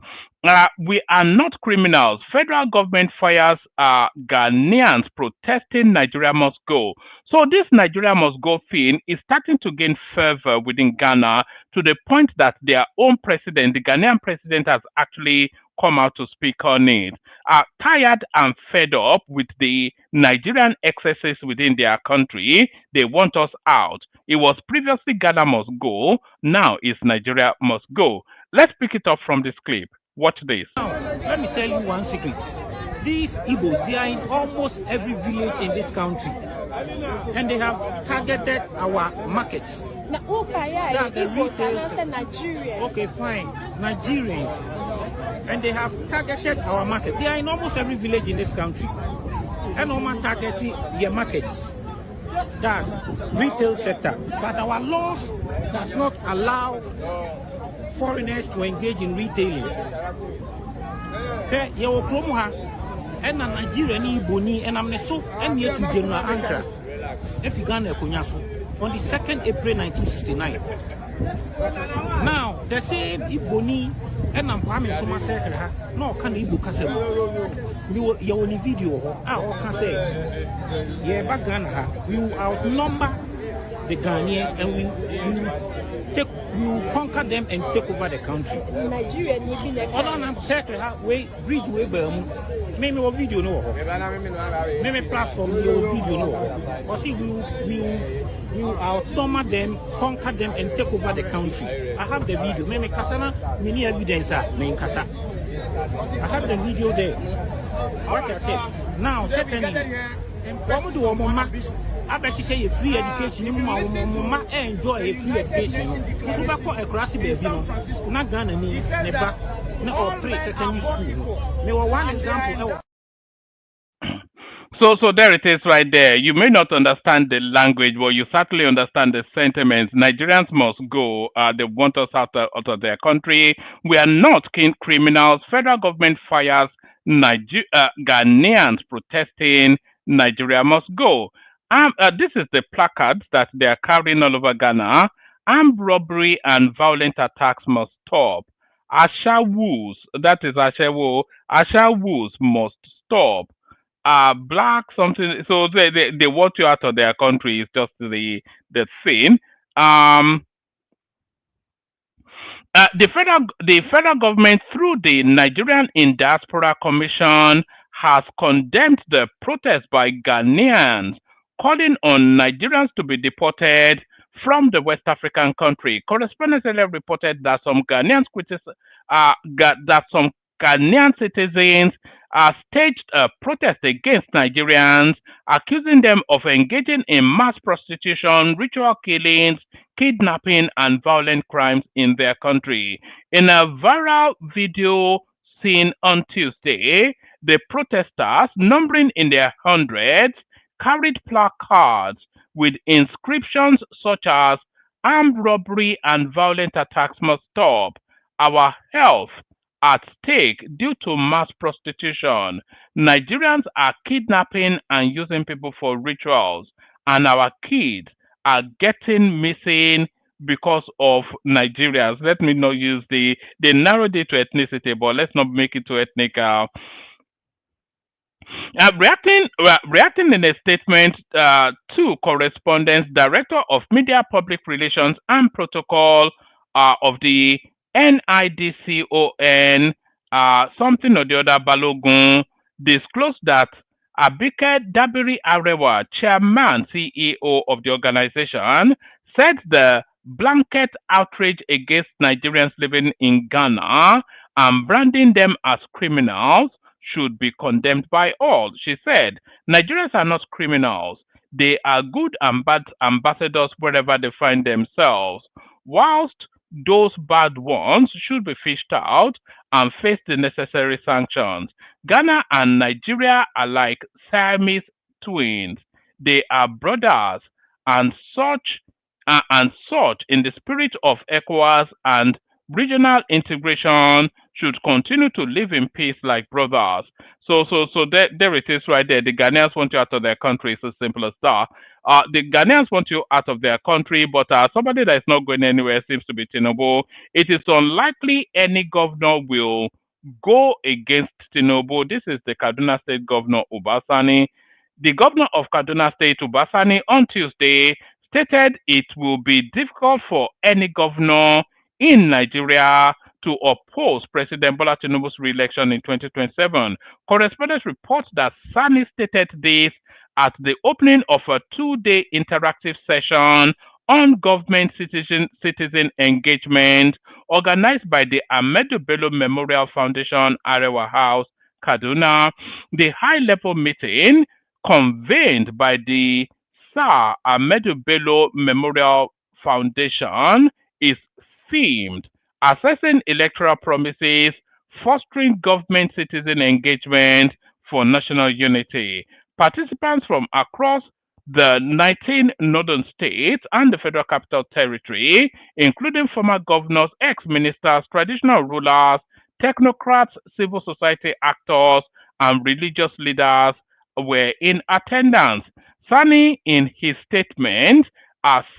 We are not criminals. Federal government fires Ghanaians protesting Nigeria must go. So this Nigeria must go thing is starting to gain fervor within Ghana to the point that their own president, the Ghanaian president, has actually come out to speak on it. Tired and fed up with the Nigerian excesses within their country, they want us out. It was previously Ghana must go, now it's Nigeria must go. Let's pick it up from this clip. Watch this. Now, let me tell you one secret. These Igbos, they are in almost every village in this country. And they have targeted our markets. That's the retail. Okay, fine. Nigerians. And they have targeted our market. They are in almost every village in this country. And Oma targeting their markets. That's retail sector. But our laws does not allow foreigners to engage in retailing. Hey, you promo ha, and a Nigerian boni, and I'm so and yet to General Ankara. If you Ghana Konyaso on the 2nd April 1969. Now the same Iboni and I'm coming to my second half. No, can you book us? You only video. I can say, yeah, back Ghana, we will outnumber the Ghanaians and we will conquer them and take over the country. Nigeria will be like I'm second way bridge way maybe a video no maybe platform your video no or see we will I'll trauma them, conquer them, and take over the country. I have the video. Me kasana, many evidence me kasa. I have the video there. What I said. Now, secondly, what do mama? I bet she say a free education. Mama enjoy a free education. This is back for a classy baby. Not Ghana, never. No, pray secondary school. Me one example. So there it is right there. You may not understand the language, but you certainly understand the sentiments. Nigerians must go. They want us out of their country. We are not criminals. Federal government fires Ghanaians protesting. Nigeria must go. This is the placards that they are carrying all over Ghana. Armed robbery and violent attacks must stop. Ashawus, that is Ashawo. Ashawus must stop. Black something, so they want you out of their country is just the thing. The federal government through the Nigerian in Diaspora Commission has condemned the protest by Ghanaians calling on Nigerians to be deported from the West African country. Correspondents earlier reported that some Ghanaian citizens staged a protest against Nigerians, accusing them of engaging in mass prostitution, ritual killings, kidnapping, and violent crimes in their country. In a viral video seen on Tuesday, the protesters, numbering in their hundreds, carried placards with inscriptions such as "Armed robbery and violent attacks must stop," "Our health at stake due to mass prostitution," "Nigerians are kidnapping and using people for rituals," and "Our kids are getting missing because of Nigerians." Let me not use they narrowed it to ethnicity, but let's not make it to ethnic. Reacting in a statement to correspondence, Director of Media Public Relations and Protocol of the NIDCON, something or the other, Balogun, disclosed that Abike Dabiri Arewa, Chairman, CEO of the organization, said the blanket outrage against Nigerians living in Ghana and branding them as criminals should be condemned by all. She said, "Nigerians are not criminals. They are good and bad ambassadors wherever they find themselves. Whilst those bad ones should be fished out and face the necessary sanctions. Ghana and Nigeria are like Siamese twins. They are brothers and such in the spirit of ECOWAS and regional integration should continue to live in peace like brothers." So there it is right there. The Ghanaians want you out of their country. It's as simple as that. The Ghanaians want you out of their country, but somebody that is not going anywhere seems to be Tinubu. It is unlikely any governor will go against Tinubu. This is the Kaduna State Governor Ubasani. The governor of Kaduna State, Ubasani, on Tuesday stated it will be difficult for any governor in Nigeria to oppose President Bola Tinubu's re-election in 2027. Correspondents report that Sani stated this at the opening of a two-day interactive session on government citizen engagement organized by the Ahmedu Bello Memorial Foundation, Arewa House, Kaduna. The high-level meeting convened by the Sir Ahmedu Bello Memorial Foundation is themed "Assessing Electoral Promises, Fostering Government Citizen Engagement for National Unity." Participants from across the 19 northern states and the Federal Capital Territory, including former governors, ex-ministers, traditional rulers, technocrats, civil society actors, and religious leaders, were in attendance. Sani, in his statement,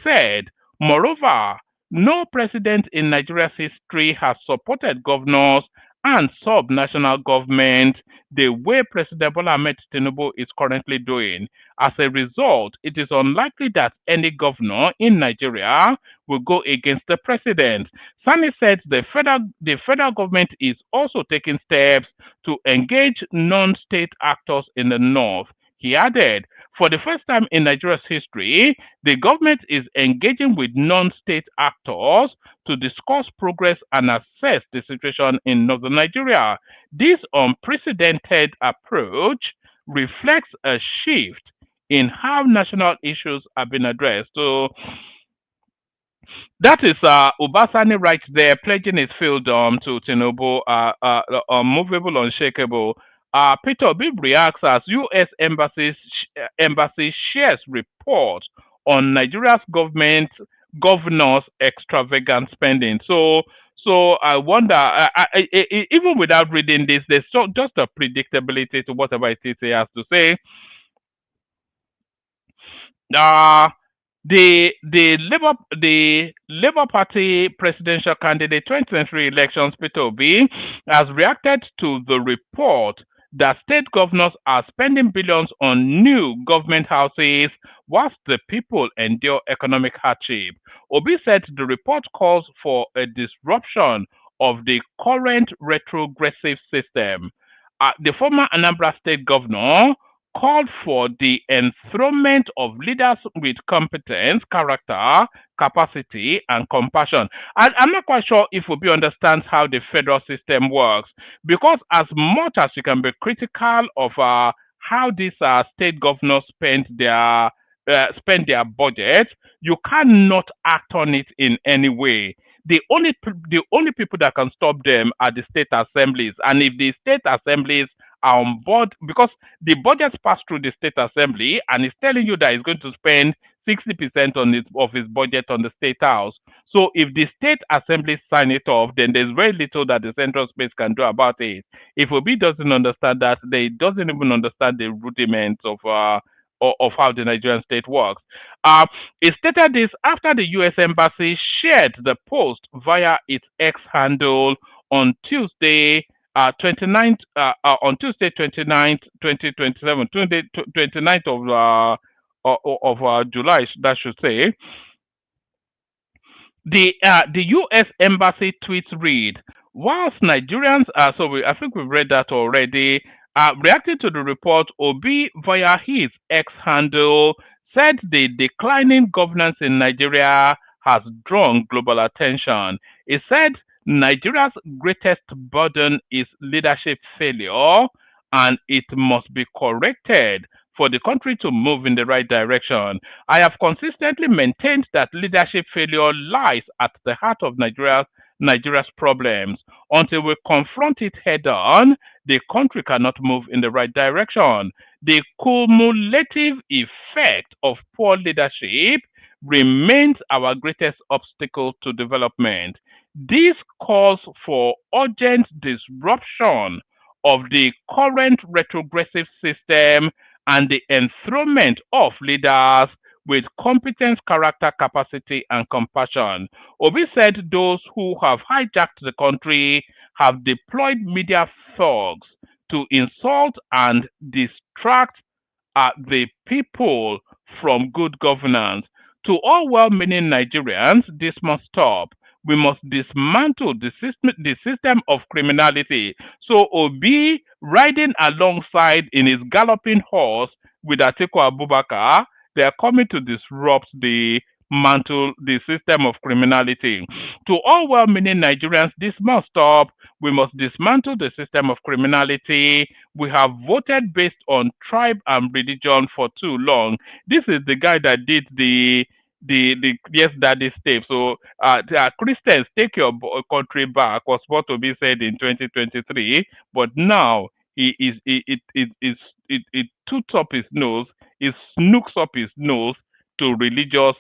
said, "Moreover, no president in Nigeria's history has supported governors and sub-national government the way President Bola Ahmed Tinubu is currently doing. As a result, it is unlikely that any governor in Nigeria will go against the president." Sani said the federal government is also taking steps to engage non-state actors in the north. He added, For the first time in Nigeria's history, the government is engaging with non-state actors to discuss progress and assess the situation in northern Nigeria. This unprecedented approach reflects a shift in how national issues have been addressed. So that is Ubasani right there, pledging his freedom to Tinubu, unmovable, unshakable. Peter Obi reacts as U.S. embassy shares report on Nigeria's governor's extravagant spending. So I wonder, even without reading this, there's just a predictability to whatever it is he has to say. The Labour Party presidential candidate 2023 elections, Peter Obi, has reacted to the report that state governors are spending billions on new government houses whilst the people endure economic hardship. Obi said the report calls for a disruption of the current retrogressive system. The former Anambra State governor called for the enthronement of leaders with competence, character, capacity, and compassion. I'm not quite sure if Obi understands how the federal system works, because as much as you can be critical of how these state governors spend their budget, you cannot act on it in any way. The only people that can stop them are the state assemblies, and if the state assemblies are on board, because the budgets pass through the state assembly and it's telling you that it's going to spend 60% of his budget on the state house. So if the state assembly sign it off, then there's very little that the central space can do about it. If Obi doesn't understand that, they doesn't even understand the rudiments of how the Nigerian state works. It stated this after the U.S. Embassy shared the post via its X handle on Tuesday, 29th, on Tuesday, 29th, 2027, 29th of July, that should say. The U.S. Embassy tweets read, whilst Nigerians, I think we've read that already, reacting to the report, Obi via his X handle said the declining governance in Nigeria has drawn global attention. He said Nigeria's greatest burden is leadership failure, and it must be corrected for the country to move in the right direction. I have consistently maintained that leadership failure lies at the heart of Nigeria's problems. Until we confront it head on, the country cannot move in the right direction. The cumulative effect of poor leadership remains our greatest obstacle to development. This calls for urgent disruption of the current retrogressive system and the enthronement of leaders with competence, character, capacity, and compassion. Obi said those who have hijacked the country have deployed media thugs to insult and distract the people from good governance. To all well-meaning Nigerians, this must stop. We must dismantle the system of criminality. So Obi, riding alongside in his galloping horse with Atiku Abubakar, they are coming to disrupt the system of criminality. To all well-meaning Nigerians, this must stop. We must dismantle the system of criminality. We have voted based on tribe and religion for too long. This is the guy that did the Yes Daddy tape. So Christians, take your country back was what Obi said in 2023, but now he toots up his nose, he snooks up his nose to religious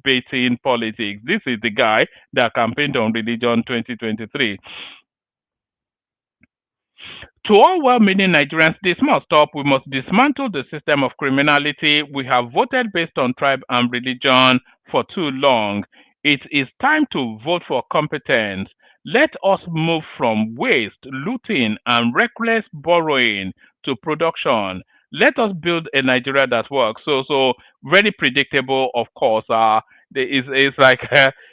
baiting politics. This is the guy that campaigned on religion 2023. To all well-meaning Nigerians, this must stop. We must dismantle the system of criminality. We have voted based on tribe and religion for too long. It is time to vote for competence. Let us move from waste, looting, and reckless borrowing to production. Let us build a Nigeria that works. So very predictable, of course. It's like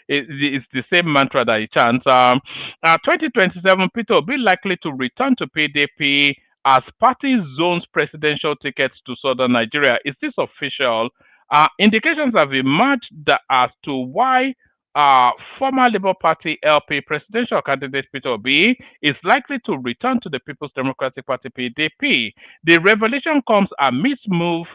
it's the same mantra that he chants. 2027, Peter will be likely to return to PDP as party zones presidential tickets to southern Nigeria. Is this official? Indications have emerged as to why former Labour Party LP presidential candidate Peter Obi is likely to return to the People's Democratic Party PDP. The revelation comes amidst moves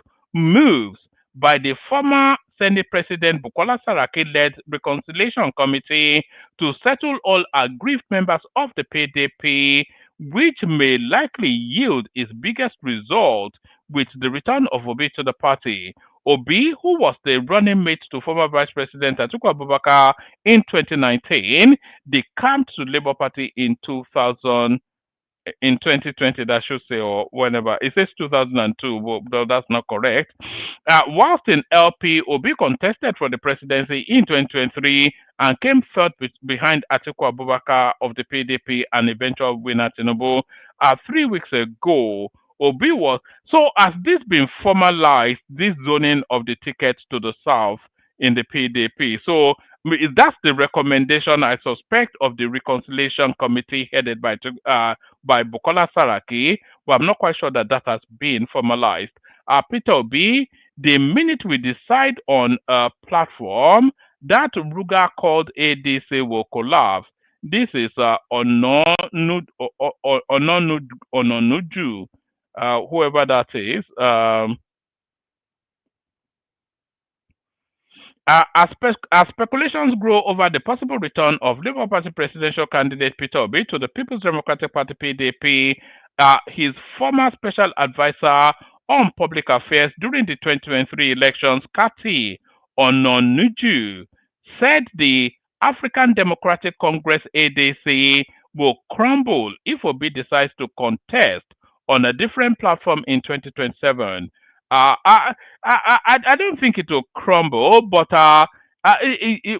by the former Senate President Bukola Saraki-led Reconciliation Committee to settle all aggrieved members of the PDP, which may likely yield its biggest result with the return of Obi to the party. Obi, who was the running mate to former Vice President Atiku Abubakar in 2019, decamped to Labour Party in 2020, that should say, or whenever. It says 2002, but that's not correct. Whilst in LP, Obi contested for the presidency in 2023 and came third behind Atiku Abubakar of the PDP and eventual winner Tinubu. 3 weeks ago, Obi was... So has this been formalized, this zoning of the tickets to the south in the PDP? So that's the recommendation, I suspect, of the Reconciliation Committee headed by Bukola Saraki, but I'm not quite sure that has been formalized. Peter Obi, the minute we decide on a platform, that Ruga called ADC will collapse. This is Ononuju, whoever that is. As speculations grow over the possible return of Labour Party presidential candidate Peter Obi to the People's Democratic Party PDP, his former special advisor on public affairs during the 2023 elections, Kati Ononuju, said the African Democratic Congress ADC will crumble if Obi decides to contest on a different platform in 2027. I don't think it will crumble, but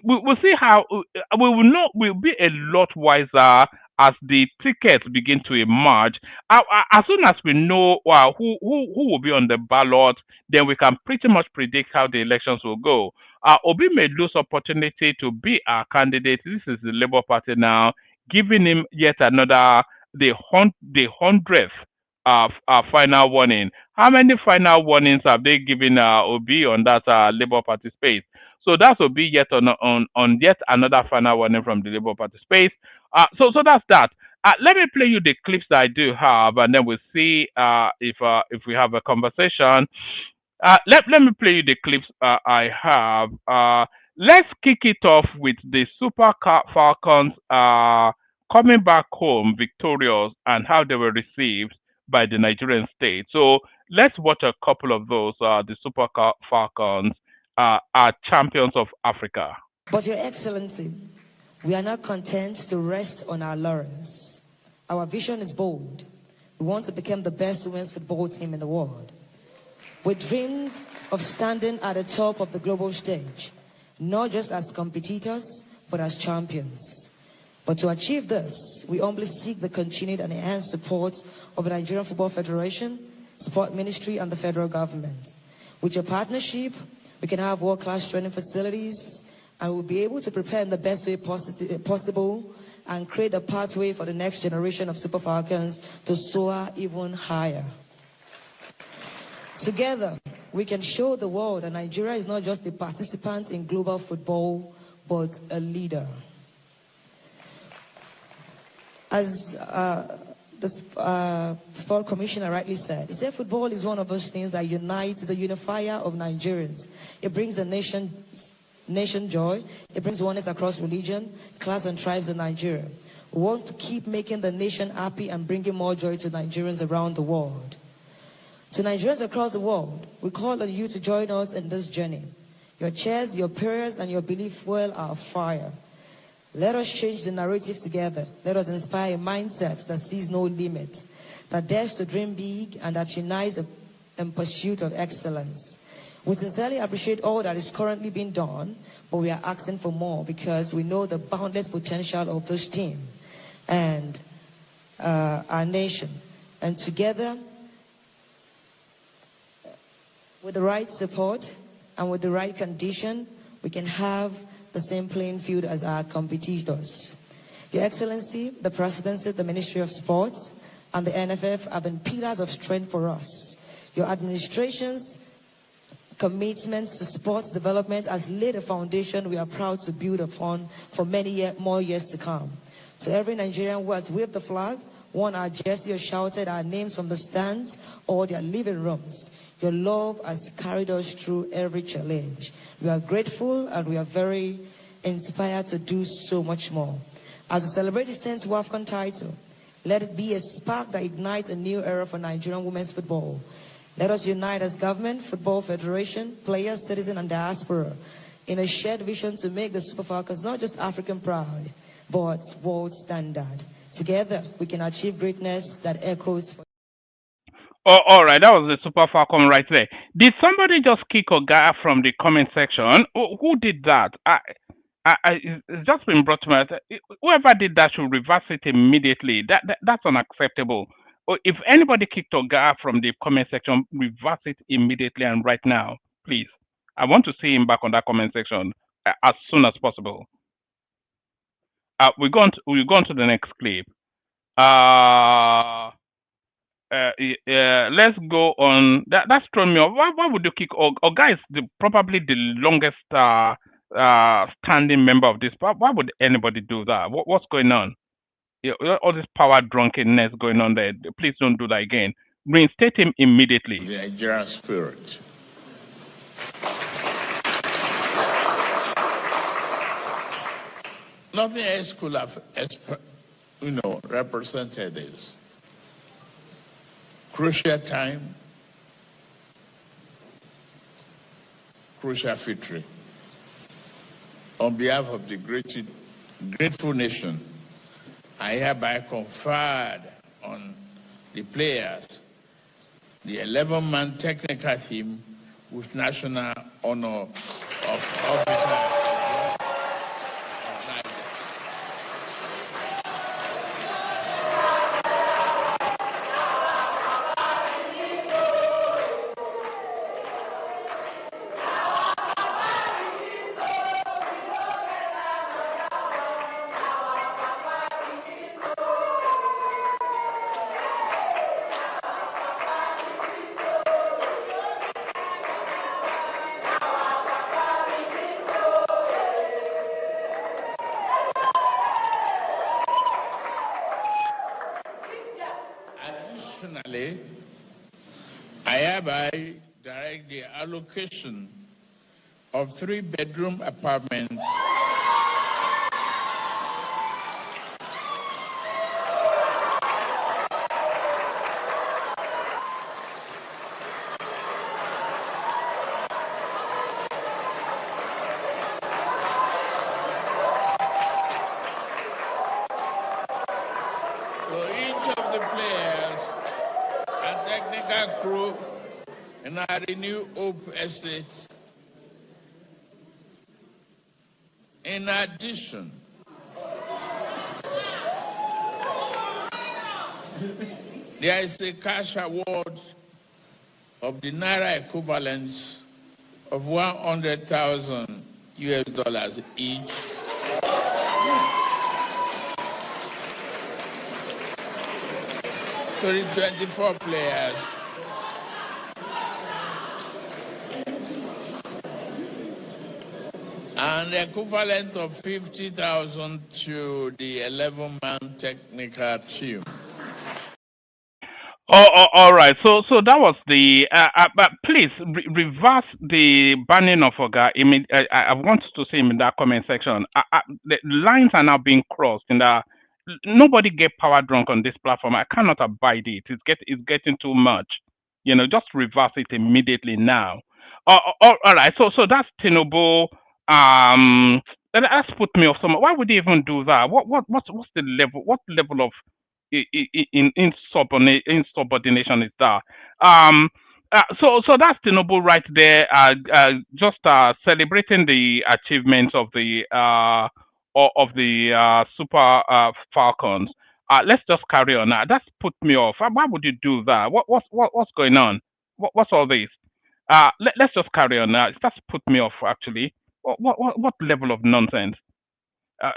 we'll see how. We will know. We'll be a lot wiser as the tickets begin to emerge. As soon as we know who will be on the ballot, then we can pretty much predict how the elections will go. Obi may lose opportunity to be our candidate. This is the Labour Party now, giving him yet another the 100th final warning. How many final warnings have they given Obi on that Labour Party space? So that will be yet on yet another final warning from the Labour Party space. So that's that. Let me play you the clips that I do have, and then we'll see if we have a conversation. Let me play you the clips I have. Let's kick it off with the Super Falcons coming back home victorious and how they were received by the Nigerian state. So let's watch a couple of those. The Super Falcons are champions of Africa. But Your Excellency, we are not content to rest on our laurels. Our vision is bold. We want to become the best women's football team in the world. We dreamed of standing at the top of the global stage, not just as competitors, but as champions. But to achieve this, we humbly seek the continued and enhanced support of the Nigerian Football Federation, Sport Ministry, and the federal government. With your partnership, we can have world-class training facilities, and we'll be able to prepare in the best way possible and create a pathway for the next generation of Super Falcons to soar even higher. Together, we can show the world that Nigeria is not just a participant in global football, but a leader. As the Sport Commissioner rightly said, he said football is one of those things that unites, is a unifier of Nigerians. It brings the nation joy. It brings oneness across religion, class, and tribes in Nigeria. We want to keep making the nation happy and bringing more joy to Nigerians around the world. To Nigerians across the world, we call on you to join us in this journey. Your cheers, your prayers, and your belief fuel our fire. Let us change the narrative together. Let us inspire a mindset that sees no limit, that dares to dream big, and that unites in pursuit of excellence. We sincerely appreciate all that is currently being done, but we are asking for more because we know the boundless potential of this team and our nation. And together, with the right support and with the right condition, we can have the same playing field as our competitors. Your Excellency, the Presidency, the Ministry of Sports, and the NFF have been pillars of strength for us. Your administration's commitments to sports development has laid a foundation we are proud to build upon for many more years to come. To every Nigerian who has waved the flag, worn our jersey or shouted our names from the stands or their living rooms, your love has carried us through every challenge. We are grateful and we are very inspired to do so much more. As we celebrate this 10th WAFCON title, let it be a spark that ignites a new era for Nigerian women's football. Let us unite as government, football federation, players, citizens, and diaspora in a shared vision to make the Super Falcons not just African proud, but world standard. Together, we can achieve greatness that echoes. Oh, all right, that was the Super Falcon right there. Did somebody just kick Oga from the comment section? Who did that? It's just been brought to my attention. Whoever did that should reverse it immediately. That's unacceptable. If anybody kicked Oga from the comment section, reverse it immediately and right now, please. I want to see him back on that comment section as soon as possible. We're going to the next clip. Let's go on. That's thrown me off. Why would you kick Oga is probably the longest standing member of this. Why would anybody do that? What's going on? All this power drunkenness going on there. Please don't do that again. Reinstate him immediately. The Nigerian spirit. Nothing else could have, represented this crucial time, crucial victory. On behalf of the grateful nation, I hereby conferred on the players the 11-man technical team with national honor of officer. Additionally, I hereby direct the allocation of 3-bedroom apartments to each of the players and technical crew in our Renew Hope Estate. In addition, there is a cash award of the Naira equivalent of 100,000 US dollars each to the 24 players and the equivalent of 50,000 to the 11-man technical team. All right. So that was the. But please reverse the banning of Oga. I want to see him in that comment section. The lines are now being crossed. Nobody get power drunk on this platform. I cannot abide it. It's getting too much. Just reverse it immediately now. All right. So that's Tinubu. That's put me off. Why would he even do that? What's the level? What level of insubordination is that? So that's Tinubu right there. Just celebrating the achievements of the Super Falcons. Let's just carry on. That's put me off. Why would you do that? What's going on? What's all this? Let's just carry on. That's put me off actually. What level of nonsense?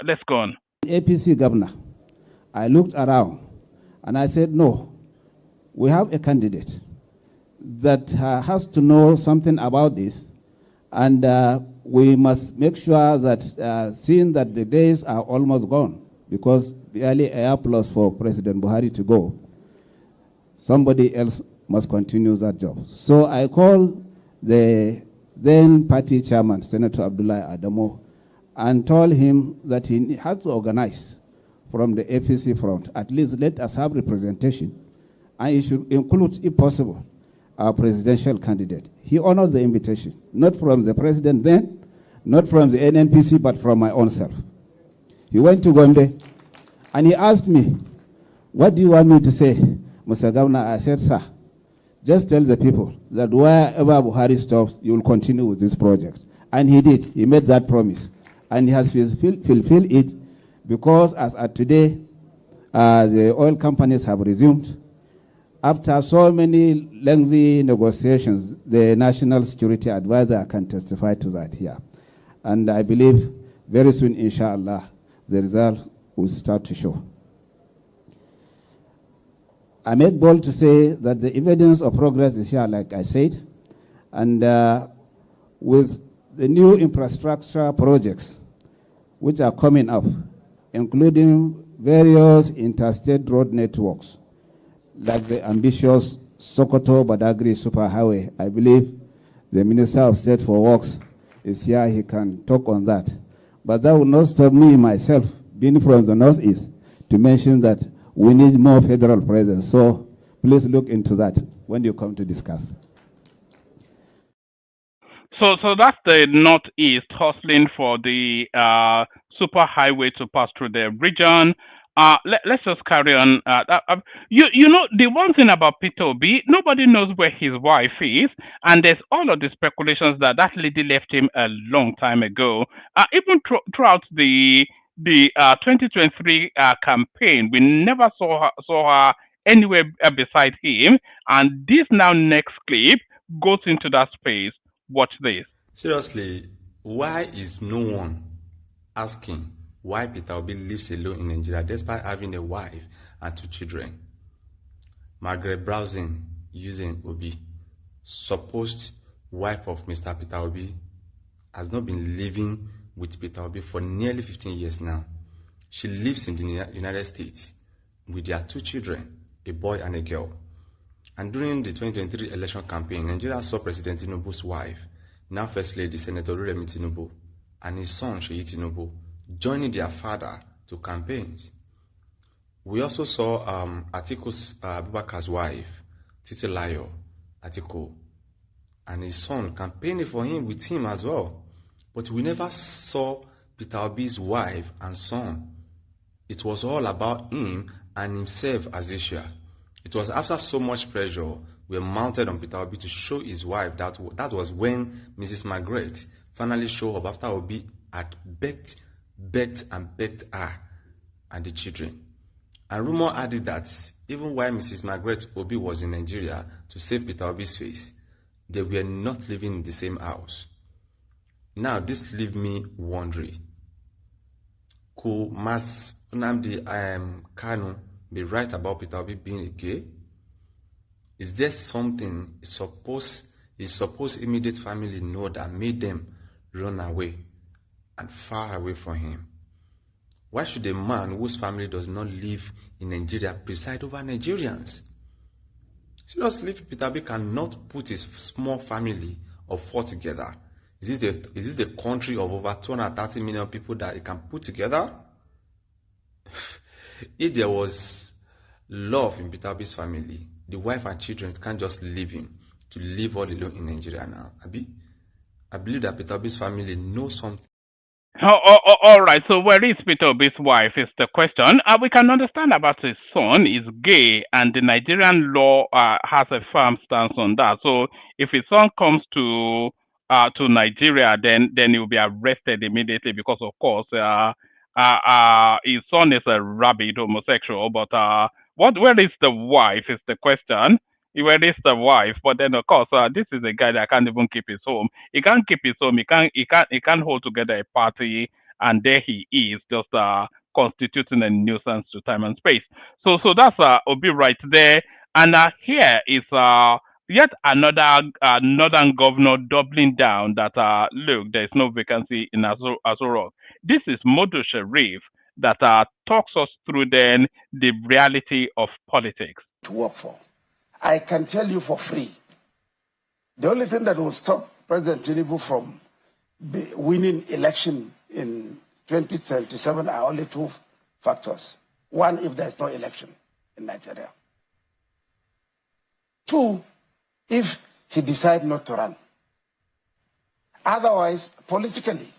Let's go on. APC governor, I looked around And I said, no, we have a candidate that has to know something about this. And we must make sure that, seeing that the days are almost gone, because barely a year plus for President Buhari to go, somebody else must continue that job. So I called the then party chairman, Senator Abdullah Adamo, and told him that he had to organize from the APC front. At least let us have representation, and it should include, if possible, our presidential candidate. He honored the invitation, not from the president then, not from the NNPC, but from my own self. He went to Gombe, and he asked me, what do you want me to say, Mr. Governor? I said, sir, just tell the people that wherever Buhari stops, you will continue with this project. And he did. He made that promise. And he has fulfilled it, because as at today, the oil companies have resumed. After so many lengthy negotiations, the National Security Advisor can testify to that here. And I believe very soon, inshallah, the result will start to show. I made bold to say that the evidence of progress is here, like I said, and with the new infrastructure projects which are coming up, including various interstate road networks, like the ambitious Sokoto-Badagry superhighway. I believe the Minister of State for Works is here. He can talk on that. But that will not stop me, myself, being from the Northeast, to mention that we need more federal presence. So please look into that when you come to discuss. So that's the Northeast hustling for the superhighway to pass through the region. Let's just carry on. You know, the one thing about Peter Obi, nobody knows where his wife is, and there's all of the speculations that that lady left him a long time ago. Even throughout the 2023 campaign, we never saw her anywhere beside him, and this now next clip goes into that space. Watch this. Seriously, why is no one asking why Peter Obi lives alone in Nigeria despite having a wife and 2 children? Margaret Browsing using Obi, supposed wife of Mr. Peter Obi, has not been living with Peter Obi for nearly 15 years now. She lives in the United States with their 2 children, a boy and a girl. And during the 2023 election campaign, Nigeria saw President Tinubu's wife, now First Lady Senator Remi Tinubu, and his son Sheyi Tinubu joining their father to campaigns. We also saw Atiku's Abubakar's wife, Titilayo Atiku, and his son campaigning for him with him as well. But we never saw Peter Obi's wife and son. It was all about him and himself as usual. It was after so much pressure were mounted on Peter Obi to show his wife. That was when Mrs. Margaret finally showed up after Obi had begged her and the children. And rumor added that even while Mrs. Margaret Obi was in Nigeria to save Peter Obi's face, they were not living in the same house. Now this leaves me wondering, could Mas Nnamdi Kanu be right about Peter Obi being a gay? Is there something his supposed immediate family know that made them run away and far away from him? Why should a man whose family does not live in Nigeria preside over Nigerians? Seriously, if Peter Obi cannot put his small family of 4 together, is this the country of over 230 million people that he can put together? If there was love in Peter Obi's family, the wife and children can't just leave him to live all alone in Nigeria now. I believe that Peter Obi's family knows something. All right, so where is Peter Obi's wife is the question. We can understand about his son is gay, and the Nigerian law has a firm stance on that. So if his son comes to Nigeria, then he will be arrested immediately because, of course, his son is a rabid homosexual. But where is the wife is the question. Where is the wife? But then, of course, this is a guy that can't even keep his home. He can't keep his home. He can't hold together a party, and there he is, just constituting a nuisance to time and space. So that's Obi right there. And here is yet another northern governor doubling down that look, there is no vacancy in Aso Rock. This is Modu Sharif that talks us through then the reality of politics. To work for. I can tell you for free. The only thing that will stop President Tinubu from winning election in 2027 are only two factors. One, if there's no election in Nigeria. Two, if he decides not to run. Otherwise, politically,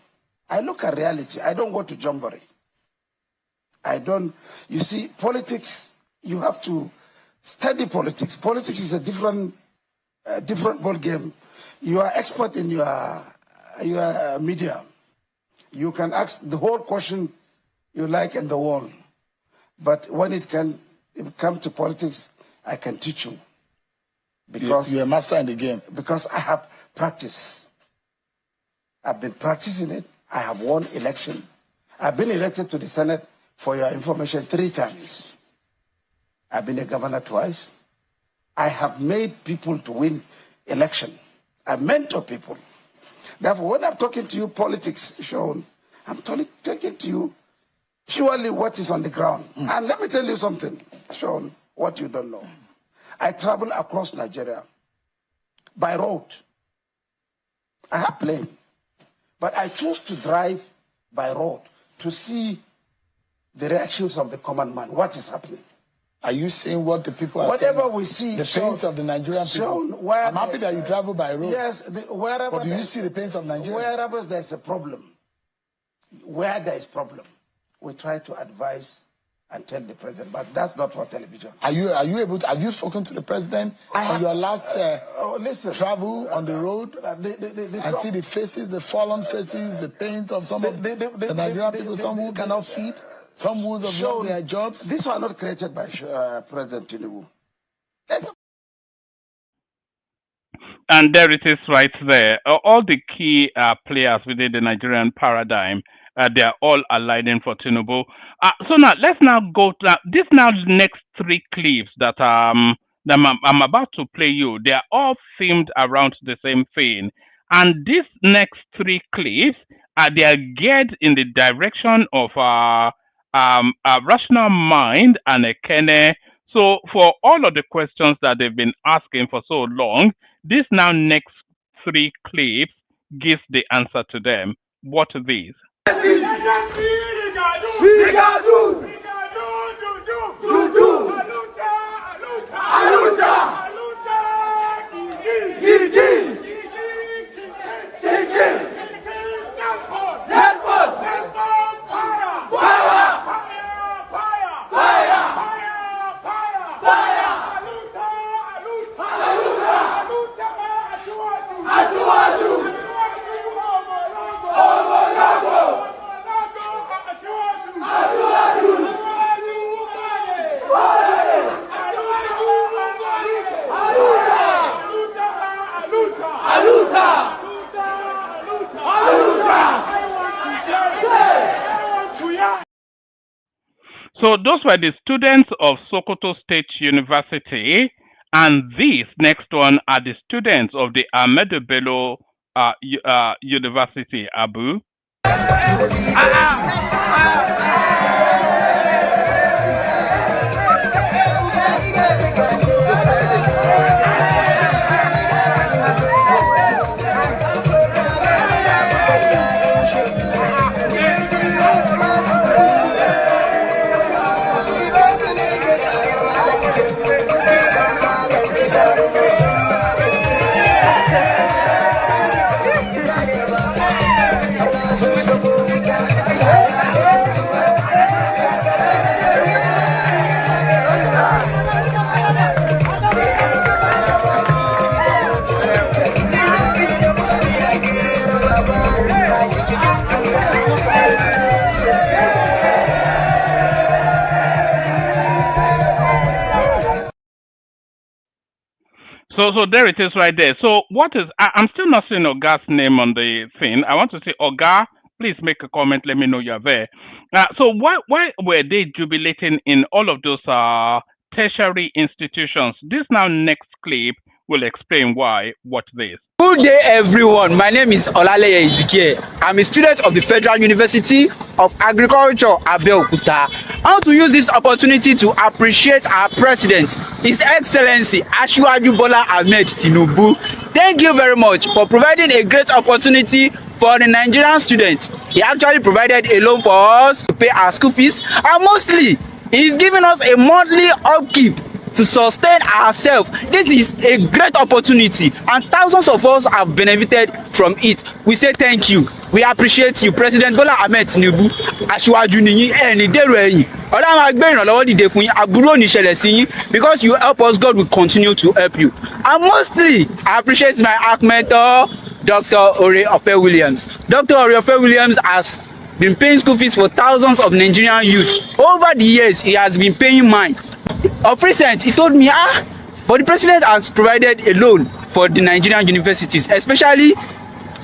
I look at reality. I don't go to Jamboree. You see, politics, you have to study politics. Politics is a different ball game. You are expert in your media. You can ask the whole question you like in the world. But when it comes to politics, I can teach you. Because you're a master in the game. Because I have practice. I've been practicing it. I have won election. I've been elected to the Senate, for your information, 3 times. I've been a governor twice. I have made people to win election. I mentor people. Therefore, when I'm talking to you politics, Sean, I'm talking to you purely what is on the ground. And let me tell you something, Sean, what you don't know. I travel across Nigeria by road. I have plane, but I choose to drive by road to see the reactions of the common man. What is happening? Are you seeing what the people are Whatever saying? we see, the pains of the Nigerian people. I'm happy that you travel by road. Yes, wherever. But do you see the pains of Nigeria? Wherever there's a problem, where there is problem, we try to advise and tell the president. But that's not for television. Are you able to? Have you spoken to the president on your last travel on the road and see the faces, the fallen faces, the pains of some of the Nigerian people, some who cannot feed? Some who have lost their jobs. These were not created by President Tinubu. And there it is right there. All the key players within the Nigerian paradigm, they are all aligning for Tinubu. So now, let's now go to this next 3 clips that I'm about to play you. They are all themed around the same thing. And these next 3 clips, they are geared in the direction of a rational mind and a kene. So for all of the questions that they've been asking for so long, this now next 3 clips gives the answer to them. What are these? So those were the students of Sokoto State University, and these next one are the students of the Ahmadu Bello University, Abu. So there it is right there. So what is, I'm still not seeing Oga's name on the thing. I want to say Oga, Please make a comment. Let me know you're there. So why were they jubilating in all of those tertiary institutions? This now next clip will explain why. Watch this. Good day, everyone. My name is Olaleye Ezekiel. I'm a student of the Federal University of Agriculture, Abeokuta. I want to use this opportunity to appreciate our president, His Excellency Asiwaju Bola Ahmed Tinubu. Thank you very much for providing a great opportunity for the Nigerian students. He actually provided a loan for us to pay our school fees, and mostly, he's giving us a monthly upkeep to sustain ourselves. This is a great opportunity, and thousands of us have benefited from it. We say thank you. We appreciate you, President Bola Ahmed Tinubu. Asiwaju niyin ẹni dèrò ẹ̀yìn. Ọlọ́run á gbé ìrànlọ́wọ́ dìde fún yín. Àbúrò ní ṣẹlẹ̀ sí yín. Because you help us, God will continue to help you. And mostly, I appreciate my ARC mentor, Dr. Ore-Ofe Williams. Dr. Ore-Ofe Williams has been paying school fees for thousands of Nigerian youths. Over the years, he has been paying mine. Of recent, he told me, but the president has provided a loan for the Nigerian universities, especially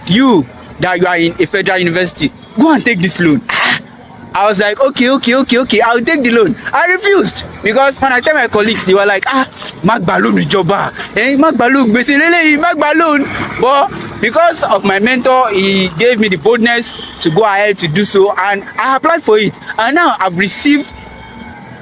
you that you are in a federal university. Go and take this loan. I was like, okay, I'll take the loan. I refused because when I tell my colleagues, they were like, Magbalun Ijoba, Magbalun, Magbalun. But because of my mentor, he gave me the boldness to go ahead to do so, and I applied for it, and now I've received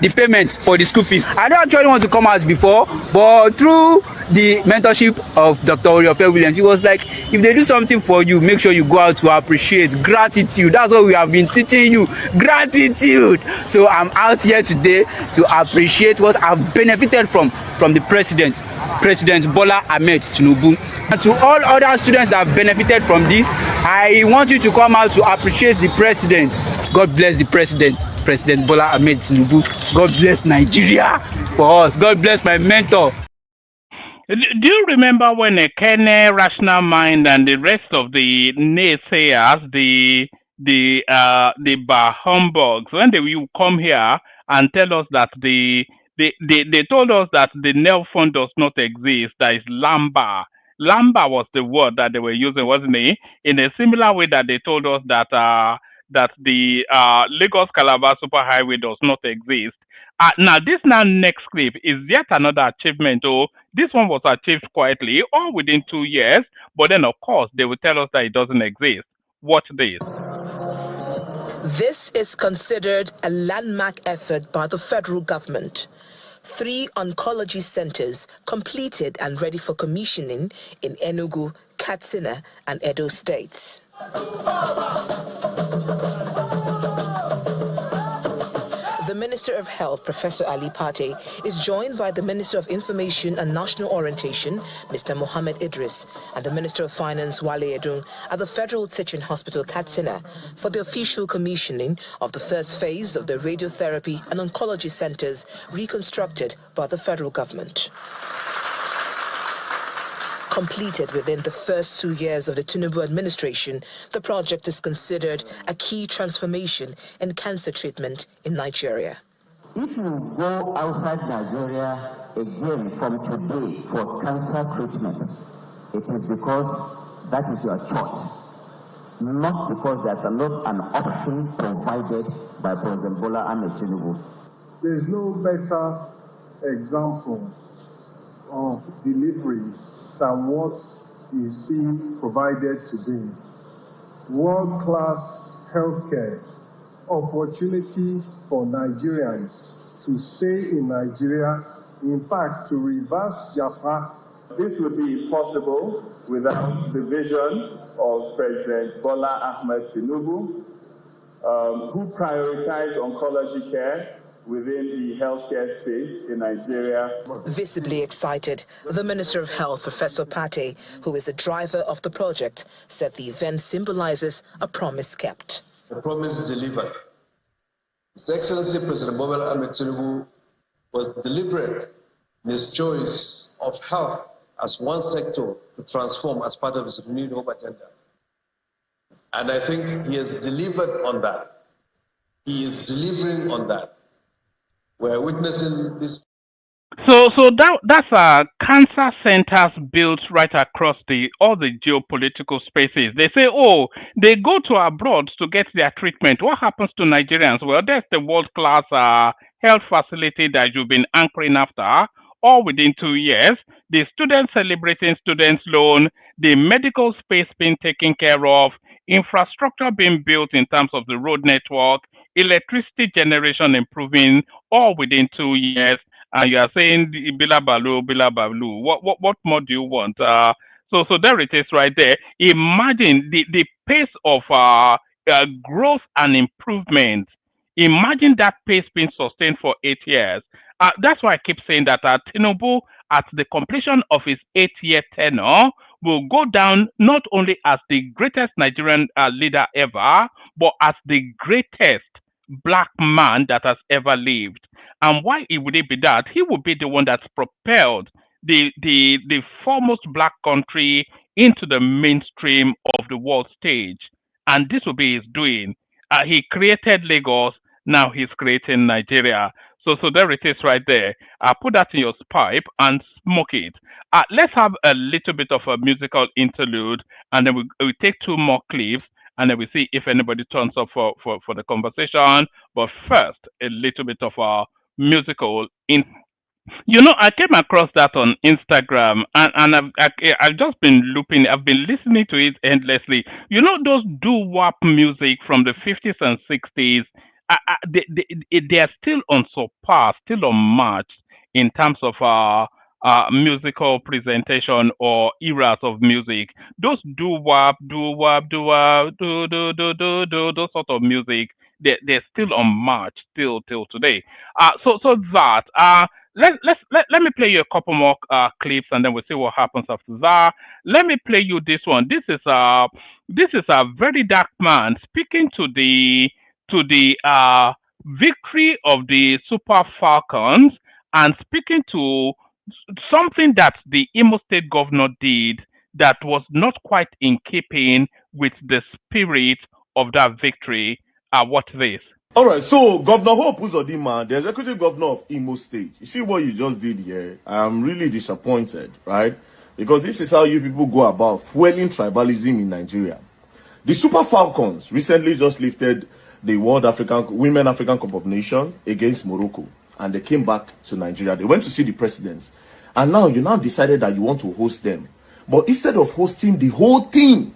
the payment for the school fees. I don't actually want to come out before, but through the mentorship of Dr. Ore-Ofe Williams, he was like, if they do something for you, make sure you go out to appreciate. Gratitude. That's what we have been teaching you. Gratitude. So I'm out here today to appreciate what I've benefited from the President Bola Ahmed Tinubu. And to all other students that have benefited from this, I want you to come out to appreciate the President. God bless the President, President Bola Ahmed Tinubu. God bless Nigeria for us. God bless my mentor. Do you remember when Ekene, Rational Mind, and the rest of the naysayers, the humbugs, when they will come here and tell us that they told us that the NEL fund does not exist, that is Lamba. Lamba was the word that they were using, wasn't it? In a similar way that they told us that the Lagos-Calabar Superhighway does not exist. Now, this next clip is yet another achievement. Oh, this one was achieved quietly, all within 2 years, but then, of course, they will tell us that it doesn't exist. Watch this. This is considered a landmark effort by the federal government. 3 oncology centers completed and ready for commissioning in Enugu, Katsina, and Edo states. The Minister of Health, Professor Ali Pate, is joined by the Minister of Information and National Orientation, Mr. Mohammed Idris, and the Minister of Finance, Wale Edun, at the Federal Teaching Hospital, Katsina, for the official commissioning of the first phase of the radiotherapy and oncology centers reconstructed by the federal government. Completed within the first 2 years of the Tinubu administration, the project is considered a key transformation in cancer treatment in Nigeria. If you go outside Nigeria again from today for cancer treatment, it is because that is your choice, not because there's not an option provided by President Bola Ahmed Tinubu. There is no better example of delivery than what is being provided today. World-class healthcare, opportunity for Nigerians to stay in Nigeria, in fact, to reverse their path. This would be possible without the vision of President Bola Ahmed Tinubu, who prioritized oncology care within the healthcare space in Nigeria. Visibly excited, the Minister of Health, Professor Pate, who is the driver of the project, said the event symbolizes a promise kept. The promise is delivered. His Excellency President Bola Ahmed Tinubu was deliberate in his choice of health as one sector to transform as part of his renewed hope agenda. And I think he has delivered on that. He is delivering on that. We're witnessing this. So that's cancer centers built right across all the geopolitical spaces. They say, oh, they go to abroad to get their treatment. What happens to Nigerians? Well, there's the world class health facility that you've been anchoring after. All within 2 years, the students celebrating students' loan, the medical space being taken care of, infrastructure being built in terms of the road network, electricity generation improving, all within 2 years, and you are saying Bila Balu. What more do you want? So there it is right there. Imagine the pace of growth and improvement. Imagine that pace being sustained for 8 years. That's why I keep saying that Tinubu, at the completion of his 8-year tenure, will go down not only as the greatest Nigerian leader ever, but as the greatest black man that has ever lived. And why would it be that? He would be the one that's propelled the foremost black country into the mainstream of the world stage. And this will be his doing. He created Lagos, now he's creating Nigeria. So there it is right there. Put that in your pipe and smoke it. Let's have a little bit of a musical interlude, and then we'll take 2 more clips, and then we see if anybody turns up for the conversation. But first, a little bit of a musical in. I came across that on Instagram, and I've just been looping. I've been listening to it endlessly. Those doo-wop music from the 50s and 60s. They are still unsurpassed, still unmatched in terms of musical presentation or eras of music. Those doo-wop, doo-wop, doo-wop, do, those sort of music, they're still unmatched till today. So that let me play you a couple more clips, and then we'll see what happens after that. Let me play you this one. This is a very dark man speaking to the victory of the Super Falcons, and speaking to something that the Imo State governor did that was not quite in keeping with the spirit of that victory. What's this? All right, so Governor Hope Uzodinma, the executive governor of Imo State, you see what you just did here? I'm really disappointed, right? Because this is how you people go about fueling tribalism in Nigeria. The Super Falcons recently just lifted the Women African Cup of Nations against Morocco, and they came back to Nigeria. They went to see the president, and now you decided that you want to host them. But instead of hosting the whole team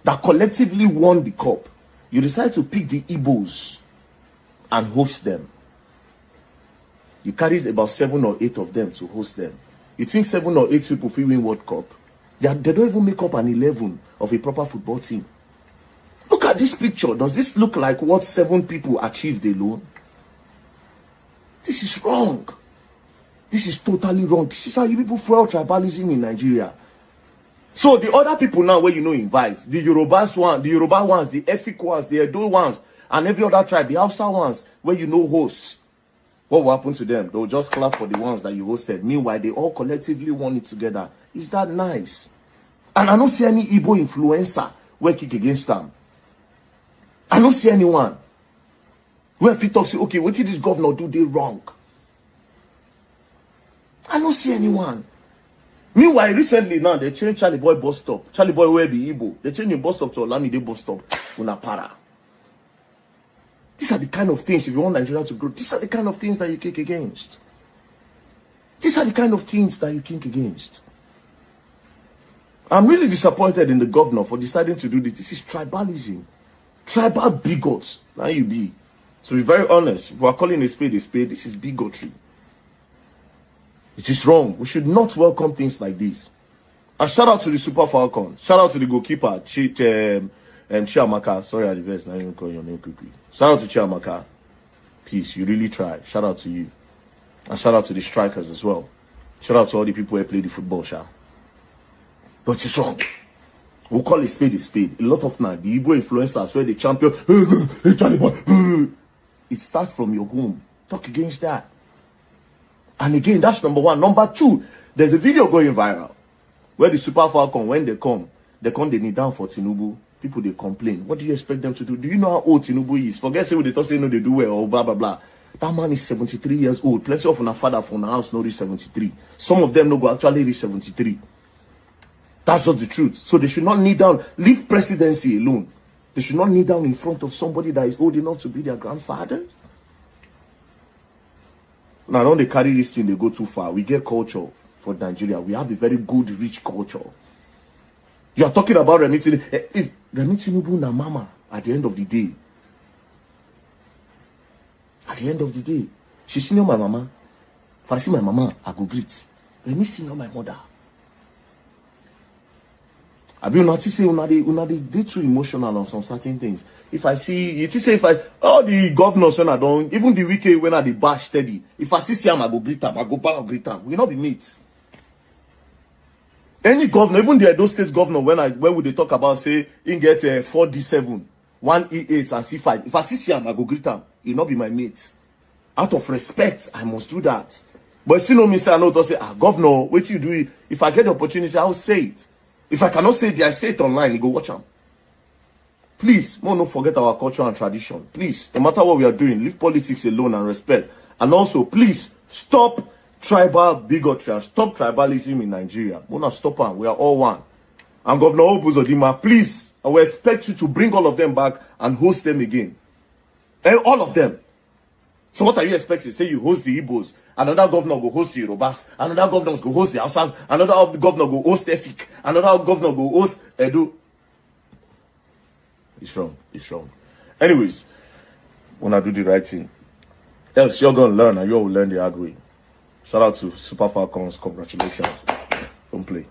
that collectively won the cup, you decide to pick the Igbos and host them. You carried about 7 or 8 of them to host them. You think 7 or 8 people will win World Cup? They don't even make up an 11 of a proper football team. Look at this picture. Does this look like what 7 people achieved alone? This is wrong. This is totally wrong. This is how you people fuel tribalism in Nigeria. So the other people now where invite, the Yoruba ones, the Efik ones, the Edo ones, and every other tribe, the Hausa ones, where hosts. What will happen to them? They'll just clap for the ones that you hosted. Meanwhile, they all collectively won it together. Is that nice? And I don't see any Igbo influencer where kick against them. I don't see anyone where if he talks, okay, what did this governor do? They wrong. I don't see anyone. Meanwhile, recently now they changed Charlie Boy bus stop. Charlie Boy will be Igbo. They changed the bus stop to Olamide bus stop. Unapara. These are the kind of things, if you want Nigeria to grow, these are the kind of things that you kick against. These are the kind of things that you kick against. I'm really disappointed in the governor for deciding to do this. This is tribalism. Tribal bigots. Now you be. To be very honest, if we are calling a spade, this is bigotry. It is wrong. We should not welcome things like this. And shout out to the Super Falcons. Shout out to the goalkeeper, Chiamaka. Sorry, I reversed. Now you call your name quickly. Shout out to Chiamaka. Peace. You really tried. Shout out to you. And shout out to the strikers as well. Shout out to all the people who play the football, Sha. But it's wrong. We'll call a spade a spade. A lot of now, the Igbo influencers where the champion, hey, Charlie Boy, it starts from your home. Talk against that. And again, that's number 1. Number 2, there's a video going viral where the Super Falcon, when they come, they kneel down for Tinubu. People, they complain. What do you expect them to do? Do you know how old Tinubu is? Forget say they talk say no, they do well or blah, blah, blah. That man is 73 years old. Plenty of our father from the house no reach 73. Some of them no go actually reach 73. That's just the truth. So they should not kneel down. Leave presidency alone. They should not kneel down in front of somebody that is old enough to be their grandfather. Now, don't they carry this thing, they go too far. We get culture for Nigeria. We have a very good, rich culture. You are talking about Remi Tinubu. Is Remi Tinubu na mama at the end of the day? At the end of the day, she senior my mama. If I see my mama, I go greet. Remi senior my mother. I be not say they too emotional on some certain things. If I see you say if I all the governors when I don't even the weekend when I the bash steady. If I see him, I go greet him. I go back and greet him. We not be mates. Any governor, even the Edo State governor, when would they talk about say he get 4D7, 1E8 and C5. If I see him, I go greet him. He not be my mate. Out of respect, I must do that. But still no me say I know to say, governor, what you do? If I get the opportunity, I'll say it. If I cannot say it, I say it online. You go watch them. Please, don't forget our culture and tradition. Please, no matter what we are doing, leave politics alone and respect. And also, please stop tribal bigotry and stop tribalism in Nigeria. We're not stop them. We are all one. And Governor Obuzodima, please, I will expect you to bring all of them back and host them again. And all of them. So what are you expecting? Say you host the Igbos, another governor will host the Yorubas, another governor will host the Hausas, another governor will host Efik, another governor will host Edo. It's wrong. It's wrong. Anyways, when I do the right thing, else you're gonna learn and you will learn the hard way. Shout out to Super Falcons. Congratulations. Don't play.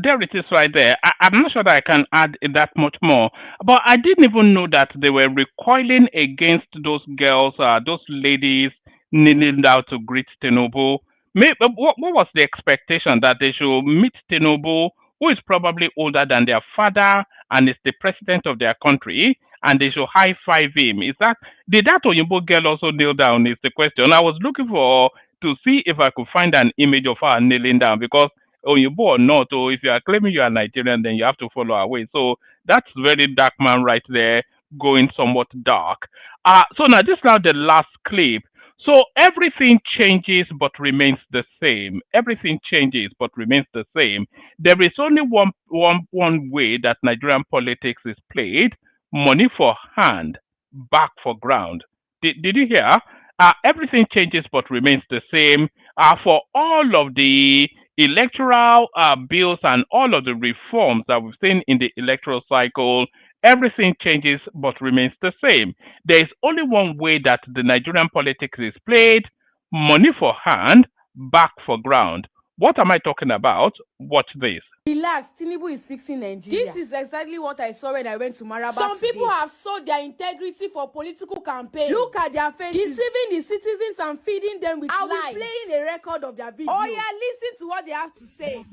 There it is right there. I'm not sure that I can add that much more, but I didn't even know that they were recoiling against those girls, those ladies kneeling down to greet Tinubu. What was the expectation that they should meet Tinubu, who is probably older than their father and is the president of their country, and they should high five him? Did that Oyinbo girl also kneel down? Is the question. I was looking to see if I could find an image of her kneeling down, because Oyinbo or not, or if you are claiming you are Nigerian, then you have to follow our way. So that's very dark man right there, going somewhat dark. So now this is now the last clip. So everything changes but remains the same. Everything changes but remains the same. There is only one way that Nigerian politics is played: money for hand, back for ground. Did you hear? Everything changes but remains the same. For all of the electoral bills and all of the reforms that we've seen in the electoral cycle, everything changes but remains the same. There is only one way that the Nigerian politics is played: money for hand, back for ground. What am I talking about? Watch this. Relax, Tinubu is fixing Nigeria. This is exactly what I saw when I went to Maraba. Some people have sold their integrity for political campaign. Look at their faces. Deceiving the citizens and feeding them with lies. I'll be playing a record of their video. Oh yeah, listen to what they have to say.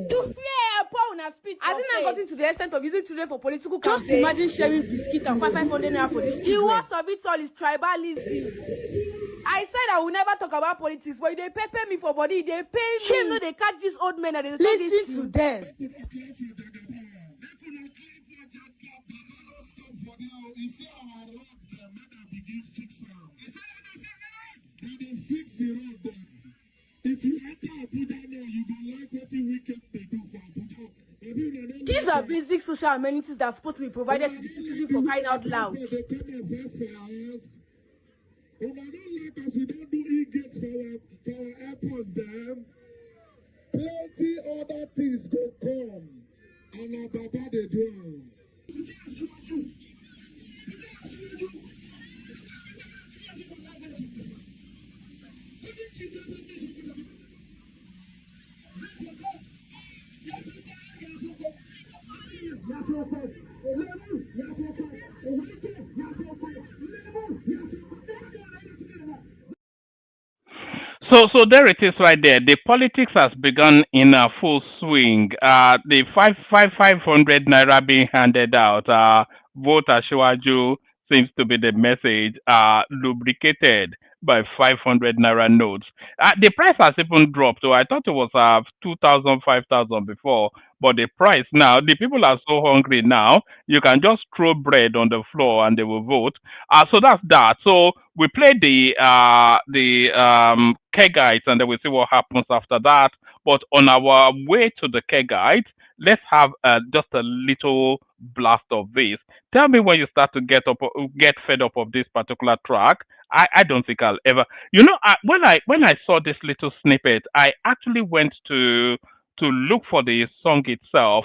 To fear upon a speech. Has it not gotten to the extent of using children for political campaign? Just imagine sharing biscuit and 500 naira for this. The worst of it all is tribalism. I said I will never talk about politics, but they pay me for body, they pay me. Shame no, they catch these old men and they listen to them. These are basic social amenities that are supposed to be provided to the citizens for crying out loud. Plenty other things go come, and our Baba they do. So there it is right there. The politics has begun in full swing. The 500 naira being handed out. Vote Ashwaju seems to be the message. Lubricated by 500 naira notes. The price has even dropped. So I thought it was 2,000, 5,000 before, but the price now, the people are so hungry now. You can just throw bread on the floor and they will vote. So that's that. So we play the kegites and then we see what happens after that. But on our way to the kegites, let's have just a little blast of this. Tell me when you start to get fed up of this particular track. I don't think I'll ever. You know, when I saw this little snippet, I actually went to look for the song itself.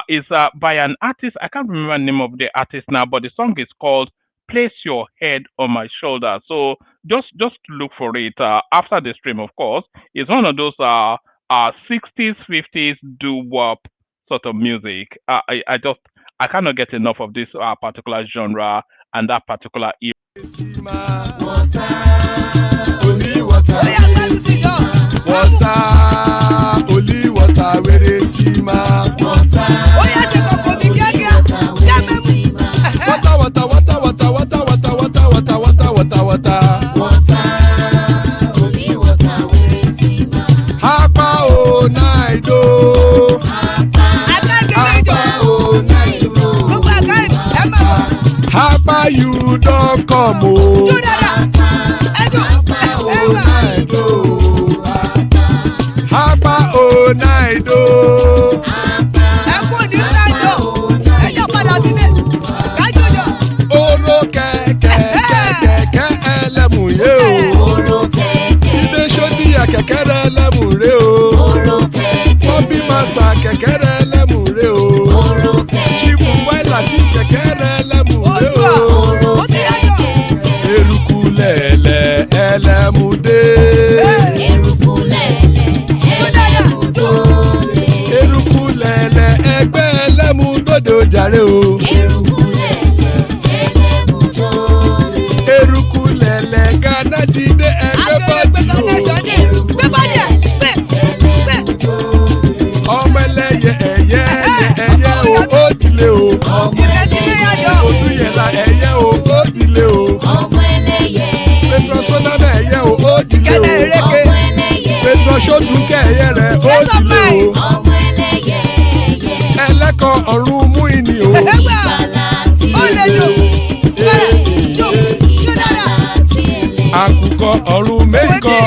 Is by an artist. I can't remember the name of the artist now, but the song is called "Place Your Head on My Shoulder." So just look for it after the stream. Of course, it's one of those 60s, 50s doo-wop sort of music. I cannot get enough of this particular genre and that particular era. Only water, where they see ma. Water, only water, where they see ma. Hapa o naido. Hapa o naido. Hapa you don't come o. Hapa o naido. Oro kẹ̀kẹ́ ẹlẹ́mù yé o. Ilé sọ́díyà kẹ̀kẹ́ rẹ̀ ẹlẹ́mù rẹ̀ o. Bobby Master kẹ̀kẹ́ rẹ̀ ẹlẹ́mù rẹ̀ o. Chief Failati kẹ̀kẹ́ rẹ̀ ẹlẹ́mù rẹ̀ o. Eruku lẹ̀lẹ̀ ẹlẹ́mù dé. Eruku lẹ̀lẹ̀ ẹgbẹ́ ẹlẹ́mù dòde ojàre o. Eruku lẹ̀lẹ̀ Ghana ti dé ẹgbẹ́ bọ́dì o. Ọmọ ẹlẹ́yẹ ẹyẹ o ó dilé o. Odúyẹ̀lá ẹyẹ o ó dilé o. Petrosoname ẹyẹ o ó dilé o. Petrosodunke ẹyẹ rẹ̀ ó dilé o. Ẹlẹ́kọ̀ ọ̀run mú ìní o. Àkùkọ ọ̀run mẹ́kọ̀.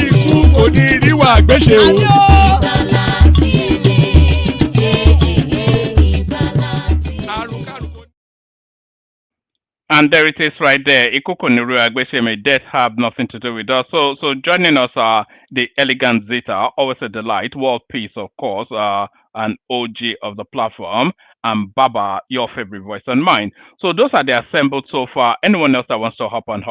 Ikú kò ní ríwà gbéṣe o. And there it is right there. Ikuko Niru Agbesheme, death have nothing to do with us. So joining us are the elegant Zita, always a delight, world peace, of course, an OG of the platform, and Baba, your favorite voice and mine. So those are the assembled so far. Anyone else that wants to hop on?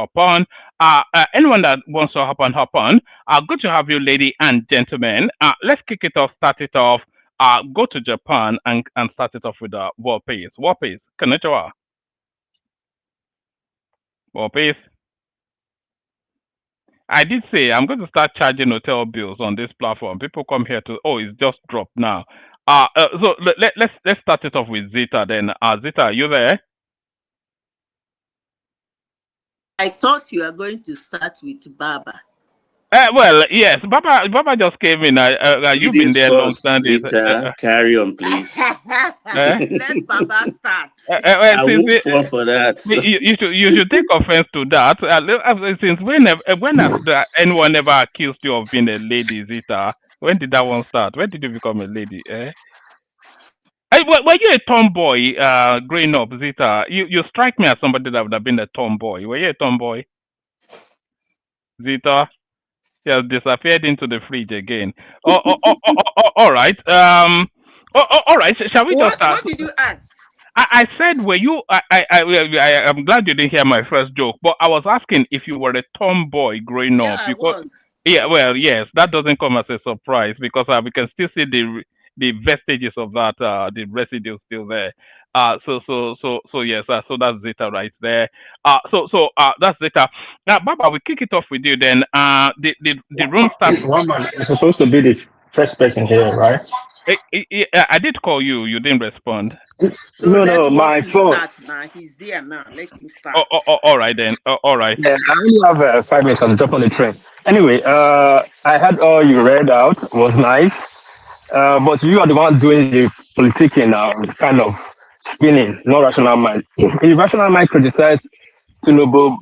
Anyone that wants to hop on, good to have you, lady and gentlemen. Let's kick it off, start it off, go to Japan and start it off with world peace. World peace, konnichiwa. Well, please. I did say I'm going to start charging hotel bills on this platform. People come here to it's just dropped now. So let's start it off with Zita then. Zita, are you there? I thought you were going to start with Baba. Well, yes, Baba just came in. You've been there long standing. Carry on, please. Let Baba start. I won't fall for that. You should take offense to that. Since when has anyone ever accused you of being a lady, Zita? When did that one start? When did you become a lady? Were you a tomboy growing up, Zita? You strike me as somebody that would have been a tomboy. Were you a tomboy, Zita? He has disappeared into the fridge again. All right. All right. Shall we just start? What did you ask? I said, were you? I'm glad you didn't hear my first joke, but I was asking if you were a tomboy growing up. I was. Yeah. Well, yes. That doesn't come as a surprise because we can still see the vestiges of that, the residue still there. So yes, so that's data right there. That's data. Now, Baba, we kick it off with you then. The room starts. One man is supposed to be the first person here, right? I did call you. You didn't respond. So No, let no, my Walkie phone. start now. He's there now. Let him start. All right then. All right. Yeah, I only have 5 minutes on the top on the train. Anyway, I had all you read out. Was nice. But you are the one doing the politicking now, kind of spinning, no rational mind. If rational mind criticize Tinubu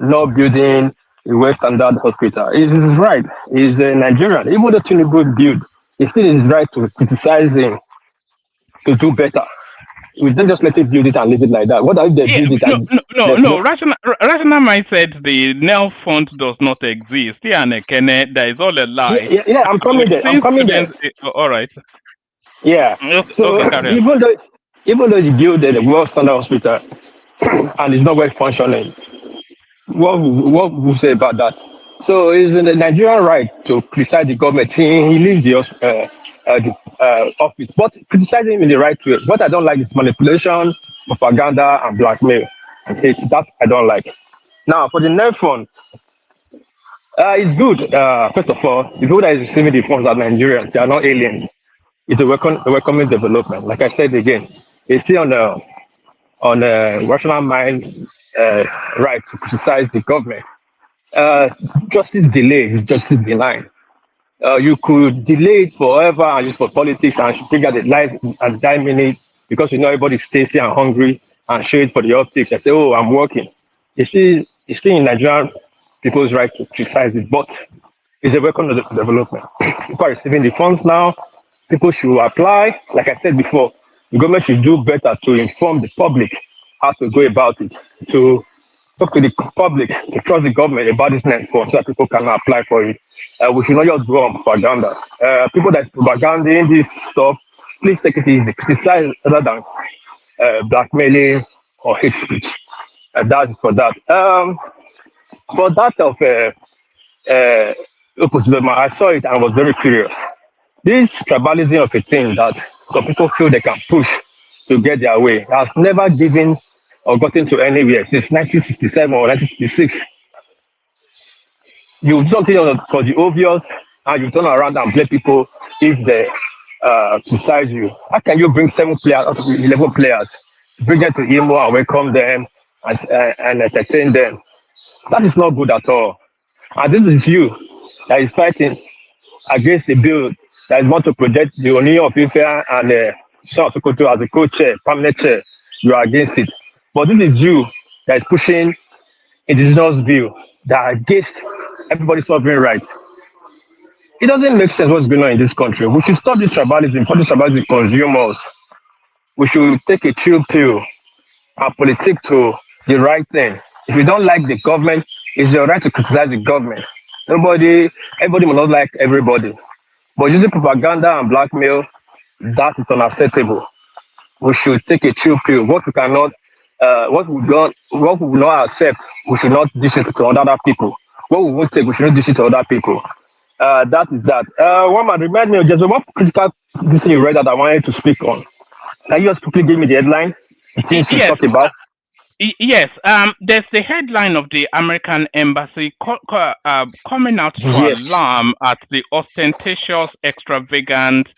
not building a West Standard hospital, it is right. He's a Nigerian. Even though Tinubu built, it still is right to criticize him to do better. We don't just let it build it and leave it like that. What if they Yeah, build it and there's no. no. Rational mind said the NEL fund does not exist. Yeah, and that is all a lie. I'm coming there. I'm Since coming there. students, all right. Yeah. So Okay, carry on. even though you build a world standard hospital and it's not well functioning, what would you say about that? So is the Nigerian right to criticize the government? He leaves the office, but criticizing him in the right way. What I don't like is manipulation, propaganda, and blackmail. I hate that. I don't like. Now for the NEL fund, it's good. First of all, the people that is receiving the funds are Nigerians. They are not aliens. It's a welcoming development. Like I said again, it's still on a rational mind right to criticize the government. Uh, justice delay is justice denied. You could delay it forever and use for politics and figure the lies and dime in it because you know everybody's tasty and hungry and show it for the optics and say, "Oh, I'm working." It's still in Nigerian people's right to criticize it, but it's a welcome development. People are receiving the funds now. People should apply. Like I said before, the government should do better to inform the public how to go about it, to talk to the public, to trust the government about this net form so that people can apply for it. We should not just go on propaganda. People that propaganding this stuff, please take it easy. Criticize rather than blackmailing or hate speech. That is for that. For that of Opposite, I saw it and was very curious. This tribalism of a thing that some people feel they can push to get their way has never given or gotten to anywhere since 1967 or 1966. You do something for the obvious and you turn around and blame people if they criticize you. How can you bring 7 players out of 11 players, bring them to Imo and welcome them and entertain them? That is not good at all. And this is you that is fighting against the bill that is want to project the Union of Ife and Sean Sokoto as a co-chair, permanent chair. You are against it. But this is you that is pushing indigenous bill that are against everybody's sovereign rights. It doesn't make sense what's going on in this country. We should stop this tribalism, for this tribalism consume us. We should take a chill pill and politic to the right thing. If you don't like the government, it's your right to criticize the government. Everybody will not like everybody. But using propaganda and blackmail, that is unacceptable. We should take a chill pill. What we will not accept, we should not dish it to other people. What we won't take, we should not dish it to other people. That is that. One man, remind me of just one critical this thing you read that I wanted to speak on. Can you just quickly give me the headline? It seems to Yes. talk about. Yes, there's the headline of the American embassy coming out to Yes. alarm at the ostentatious, extravagant,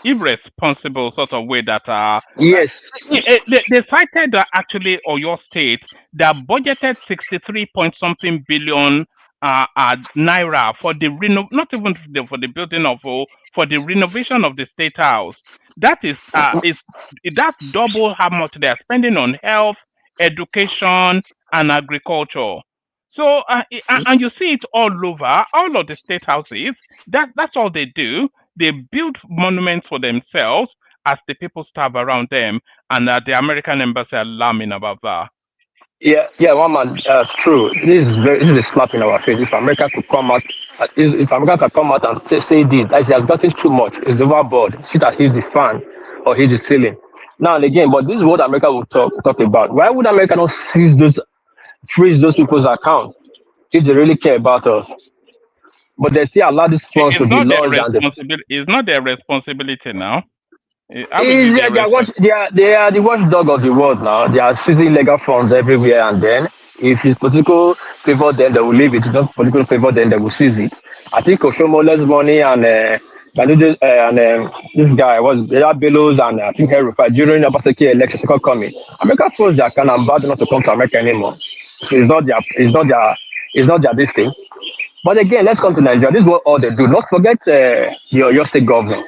irresponsible sort of way that Yes. they cited actually Oyo State that budgeted 63 point something billion naira for the not even for the building of for the renovation of the state house. That is that's double how much they are spending on health, education, and agriculture. So and you see it all over, all of the state houses. That's all they do. They build monuments for themselves as the people starve around them, and the American embassy are alarming about that. Yeah, one man. It's true. This is a slap in our face. If America could come out, if America could come out and say this, that it has gotten too much. It's overboard. Shit has hit the fan or hit the ceiling. Now and again, but this is what America will talk about. Why would America not freeze those people's accounts if they really care about us? but they still allow these funds to It's be not their launched and the responsibility. It's not their responsibility now. How is is it their responsibility? they are the watchdog of the world now. They are seizing illegal funds everywhere, and then if it's political favor, then they will leave it. If not political favor, then they will seize it. I think Oshomole's money and this guy was Bela Bellows and I think Herufa during the Obaseki election second coming. America forced their can and bad not to come to America anymore. So it's not their this thing. But again, let's come to Nigeria. This is what all they do. Not forget your state governor.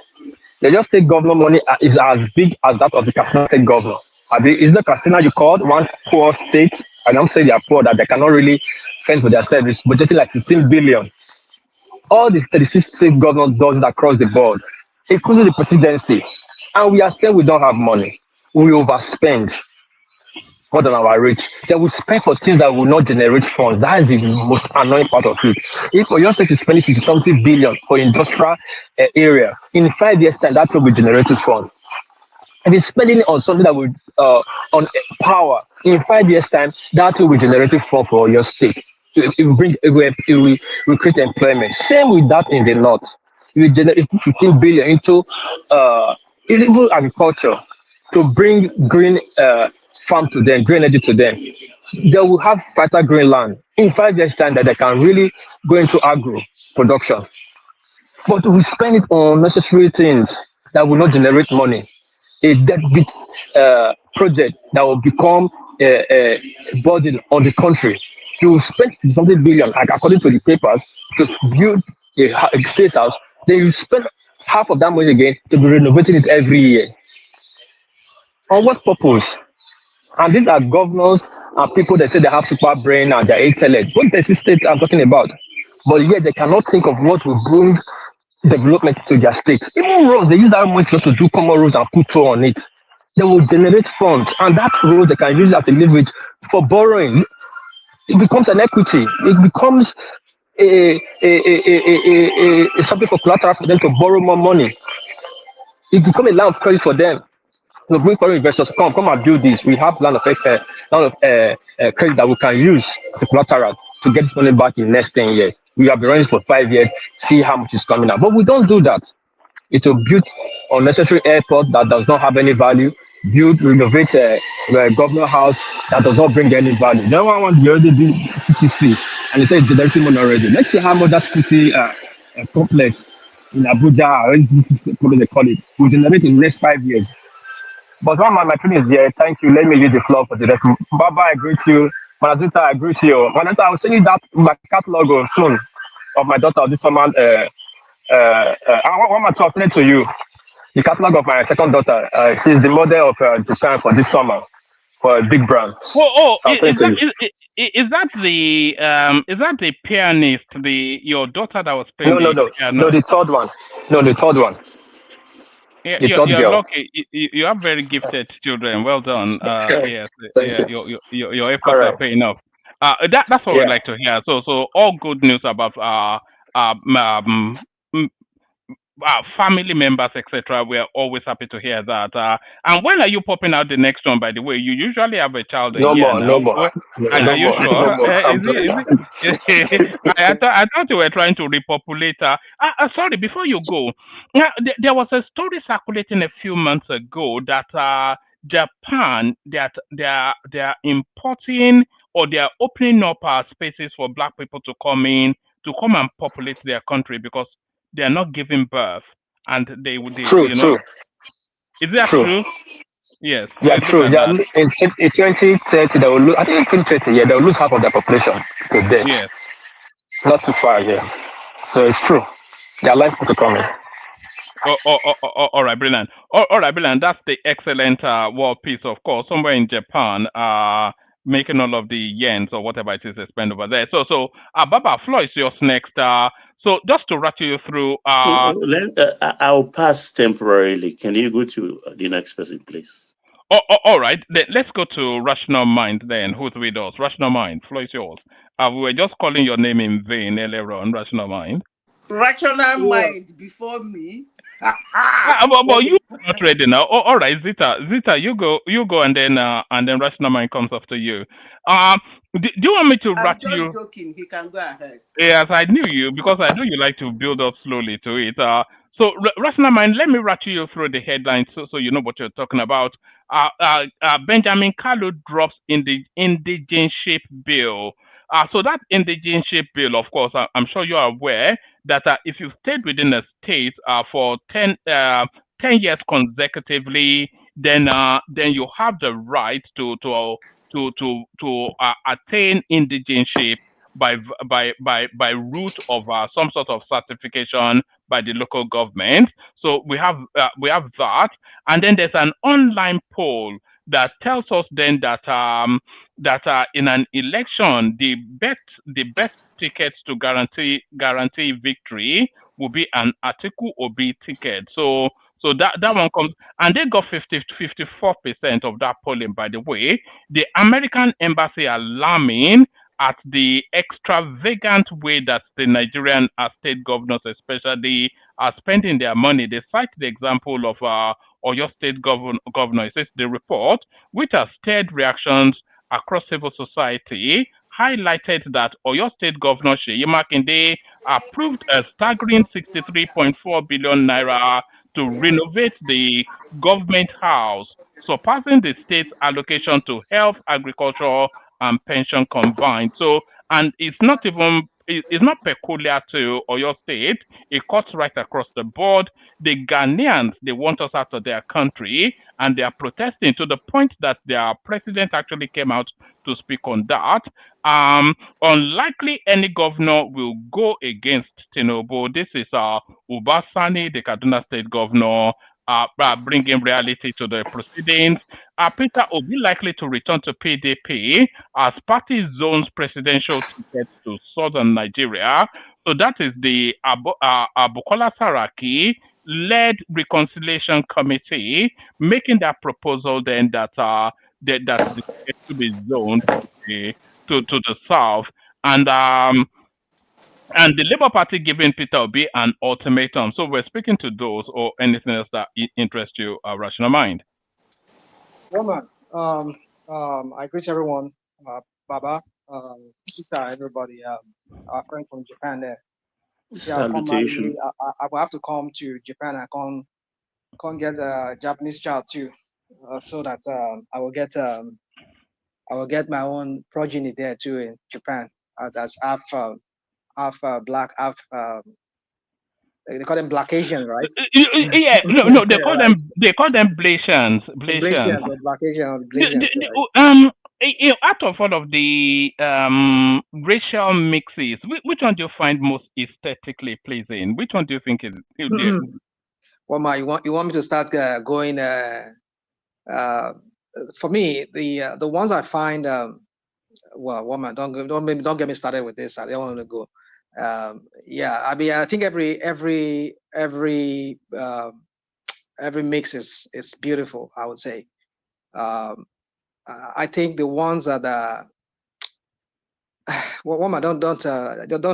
The just state governor money is as big as that of the Katsina state governor. Is the Katsina you called one poor state? I don't say they are poor, that they cannot really fend for their service, budgeting like 15 billion. All the 36 state governors does it across the board, including the presidency. And we are saying we don't have money. We overspend more than our rate. They will spend for things that will not generate funds. That is the most annoying part of it. If your state is spending 50 something billion for industrial area, in 5 years' time, that will be generated funds. If it's spending it on something that will on power, in 5 years' time, that will be generated for your state. It will create employment. Same with that in the north. You generate 15 billion into even agriculture to bring green farm to them, green energy to them. They will have fertile green land in 5 years' time that they can really go into agro production. But we spend it on necessary things that will not generate money. A deadbeat project that will become a burden on the country. You will spend something billion, like according to the papers, to build a state house. Then you spend half of that money again to be renovating it every year. On what purpose? And these are governors and people that say they have super brain and they're excellent. What the state I'm talking about? But yet they cannot think of what will bring development to their state. Even roads, they use that money just to do common roads and put toll on it. They will generate funds, and that road they can use as a leverage for borrowing. It becomes an equity. It becomes something for collateral for them to borrow more money. It becomes a line of credit for them. So bring foreign investors, come and build this. We have credit that we can use as a collateral to get this money back in the next 10 years. We have been running for 5 years, see how much is coming out. But we don't do that. It's to build unnecessary airport that does not have any value, renovate a governor house that does not bring any value. No one wants to already do CTC, and they say it's generating money already. Let's see how much that CTC complex in Abuja, or what they call it, will generate in the next 5 years. But one my friend is here. Thank you. Let me use the floor for the rest. Baba, I greet you. Manazita, I greet you. Manazita, I will send you that my catalog soon of my daughter this summer. I want to send it to you. The catalog of my second daughter. She's the model of Japan for this summer for a big brand. Is that the pianist, your daughter that was playing? No, the third one. No, the third one. Yeah, you're lucky. You have very gifted children. Well done. Yes, your efforts are paying off. That's what we like to hear. So all good news about family members, etc. We are always happy to hear that. And when are you popping out the next one? By the way, you usually have a child a year now. No more. Are you sure? I thought you were trying to repopulate. Sorry, before you go, there was a story circulating a few months ago that Japan they are importing or they are opening up spaces for black people to come and populate their country because they are not giving birth, and they would. True. Is that true? Yes. Yeah, true. In 2030, they will lose. I think in 2030, they will lose half of their population to death. Yes. Not too far, So it's true. They are likely to come in. All right, brilliant. All right, brilliant. That's the excellent war piece, of course, somewhere in Japan, making all of the yens or whatever it is they spend over there. So, Baba, Floyd is yours next. So just to rattle you through, I'll pass temporarily. Can you go to the next person, please? All right. Let's go to Rational Mind then. Who's with us? Rational Mind. Floyd is yours. We were just calling your name in vain earlier on, Rational Mind. Rational mind before me. But you are not ready now. Oh, all right, Zita, you go, and then rational mind comes after you. Do you want me to I'm rattle just you? joking. He can go ahead. Yes, I knew you because I know you like to build up slowly to it. Rational mind, let me rattle you through the headlines so you know what you're talking about. Benjamin Kalu drops in the indigenship bill. So that indigenship bill, of course, I'm sure you are aware that if you stayed within a state for 10 years consecutively, then you have the right to attain indigenship by route of some sort of certification by the local government. So we have that, and then there's an online poll that tells us then that in an election the best tickets to guarantee victory will be an Atiku Obi ticket. So that one comes, and they got 54% of that polling. By the way, the American embassy alarming at the extravagant way that the Nigerian state governors, especially, are spending their money. They cite the example of Oyo State governor. It says the report, which has stirred reactions across civil society, highlighted that Oyo State Governor Seyi Makinde approved a staggering 63.4 billion naira to renovate the government house, surpassing the state's allocation to health, agriculture, and pension combined. So, and it's not peculiar to Oyo State. It cuts right across the board. The Ghanaians, they want us out of their country, and they are protesting to the point that their president actually came out to speak on that. Unlikely any governor will go against Tinubu. This is Uba Sani, the Kaduna State governor, bringing reality to the proceedings. Peter Obi likely to return to PDP as party zones presidential tickets to southern Nigeria. So that is the Bukola Saraki led reconciliation committee making that proposal then that the ticket to be zoned to the south, and the Labour Party giving Peter Obi an ultimatum. So we're speaking to those or anything else that interests you, Rational Mind. Woman, I greet everyone, Baba, sister, everybody, our friend from Japan there. Salutation. I will have to come to Japan. I can't get a Japanese child too, so that I will get my own progeny there too in Japan. That's half black, half they call them black Asian, right? Yeah, no, they call them Blasians. Blasians or black Asian or Blasians, right? Out of all of the racial mixes, which one do you find most aesthetically pleasing? Which one do you think is? Well, you want me to start going? For me, the ones I find, well, woman, don't get me started with this. I don't want to go. Yeah, I mean, I think every mix is beautiful, I would say. I think the ones that well, woman, don't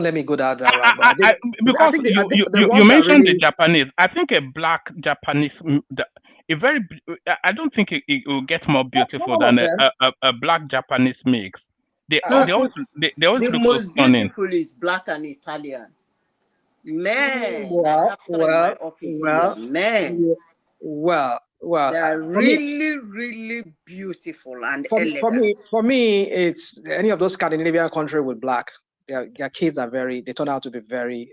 let me go that route. Because you mentioned the Japanese. I think a black Japanese, I don't think it will get more beautiful than a black Japanese mix. They always the look most so stunning. beautiful is black and Italian. Man, they're really beautiful and elegant. For me, it's any of those Scandinavian countries with black. Their kids are they turn out to be very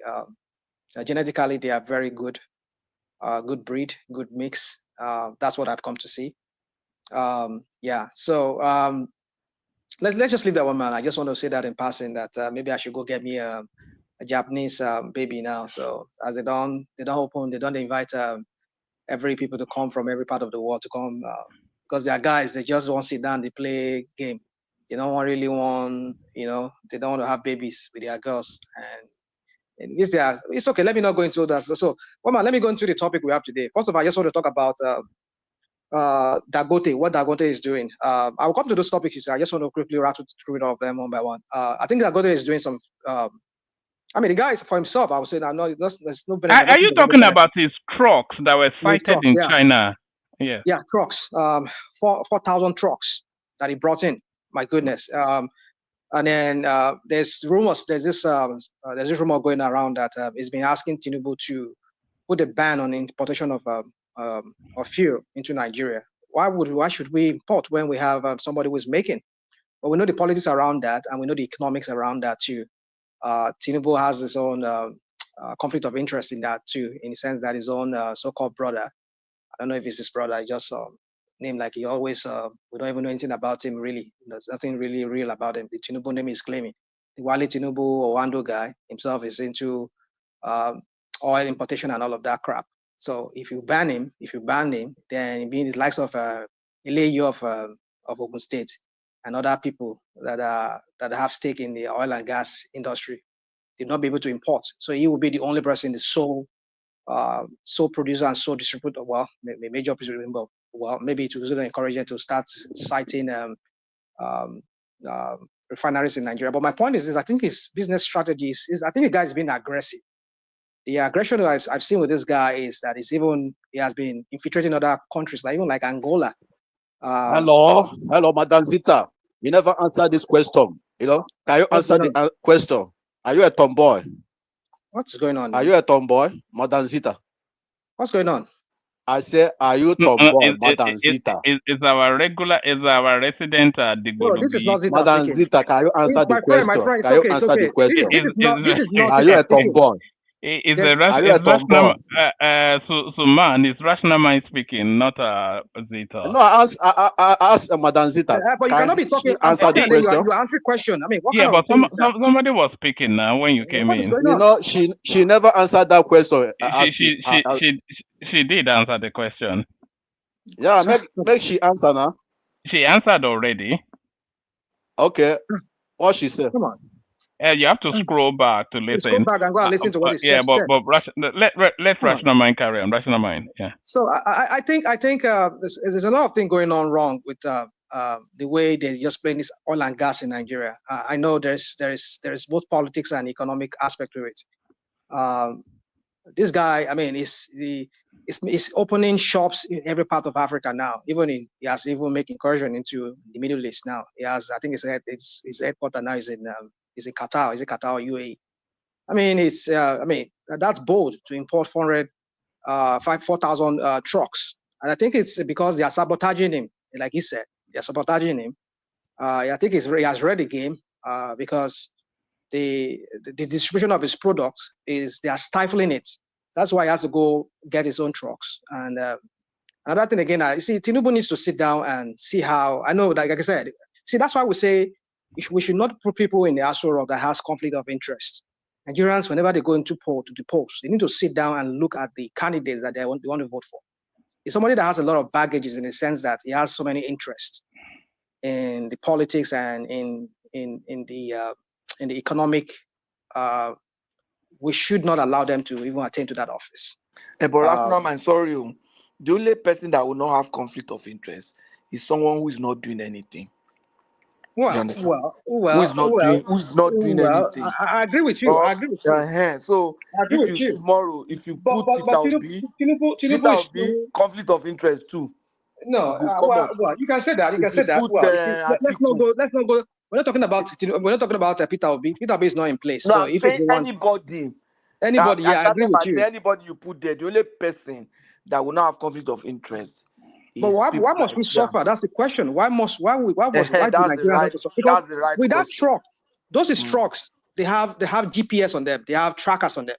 genetically they are very good, good breed, good mix. That's what I've come to see. Yeah, so let's just leave that one, man. I just want to say that in passing that maybe I should go get me a Japanese baby now. So as they don't invite every people to come from every part of the world to come because they are guys. They just want to sit down, they play game. They don't really want, they don't want to have babies with their girls. And this it's okay. Let me not go into that. So, man, let me go into the topic we have today. First of all, I just want to talk about Dangote, what Dangote is doing. I'll come to those topics. I just want to quickly rattle through it all of them one by one. I think Dangote is doing some I mean, the guy is for himself. I would say that no, there's no benefit. Are you talking about his trucks that were sighted trucks, in yeah. China? Yeah. Yeah, trucks. 4,000 trucks that he brought in. My goodness. And then there's rumors. There's this rumor going around that he's been asking Tinubu to put a ban on importation of fuel into Nigeria. Why should we import when we have somebody who's making? But we know the politics around that, and we know the economics around that too. Tinubu has his own conflict of interest in that too, in the sense that his own so-called brother. I don't know if it's his brother. I just name like he always. We don't even know anything about him really. There's nothing really real about him. The Tinubu name is claiming. The Wale Tinubu Owando guy himself is into oil importation and all of that crap. So if you ban him, then being the likes of Eleyu of Ogun State and other people that have stake in the oil and gas industry, they'll not be able to import. So he will be the only person, the sole producer and sole distributor. Well, major producer. Well, maybe to encourage them to start citing refineries in Nigeria. But my point is I think his business strategy is I think the guy is being aggressive. The aggression I've seen with this guy is that he has been infiltrating other countries, like even like Angola. Hello, Madam Zita. You never answered this question. Can you answer the question? Are you a tomboy? What's going on? Are you a tomboy, Madam Zita? What's going on? I say, are you tomboy, Madam Zita? Is our resident Digbodobi. This is not Zita Madam speaking. Zita, can you answer the question? Can you answer the question? This is not Are you a tomboy? Is man, is rational mind speaking, not Zita. No, I asked Madam Zita. But you cannot be talking. Answer the question. You answer question. I mean, what yeah, kind but of somebody was speaking now when you came in. She never answered that question. She did answer the question. Yeah, make she answer now. She answered already. Okay, what she said. Come on. You have to scroll back to listen. Scroll back and go and listen to what he said. Yeah, but let rational mind carry on. Rational mind, yeah. So I think there's a lot of things going on wrong with the way they're just playing this oil and gas in Nigeria. I know there's both politics and economic aspect to it. This guy, I mean, is opening shops in every part of Africa now. He has even made incursion into the Middle East now. He has, I think his headquarters now is in Qatar. Is it Qatar or UAE? I mean, that's bold to import 4,000 trucks. And I think it's because they are sabotaging him. Like he said, they're sabotaging him. I think he has read the game because the distribution of his products they are stifling it. That's why he has to go get his own trucks. And another thing again, you see, Tinubu needs to sit down and see how. I know, like I said, see, that's why we say we should not put people in the Aso Rock that has conflict of interest. Nigerians, whenever they go into the polls, they need to sit down and look at the candidates that they want to vote for. It's somebody that has a lot of baggages in the sense that he has so many interests in the politics and in the economic. We should not allow them to even attain to that office. But Rational mind, sorry, the only person that will not have conflict of interest is someone who is not doing anything. Who is not doing anything. I agree with you. I agree with you. So tomorrow, if you put Peter Obi, conflict of interest too. No, you can say that. You can say that. Let's not go. We're not talking about Peter Obi. Peter Obi is not in place. No, so if it's anybody, yeah, I agree with you. Anybody you put there, the only person that will not have conflict of interest. But why must we suffer? That's the question. Why do Nigerians have to suffer? Because with that truck, those trucks, they have GPS on them, they have trackers on them.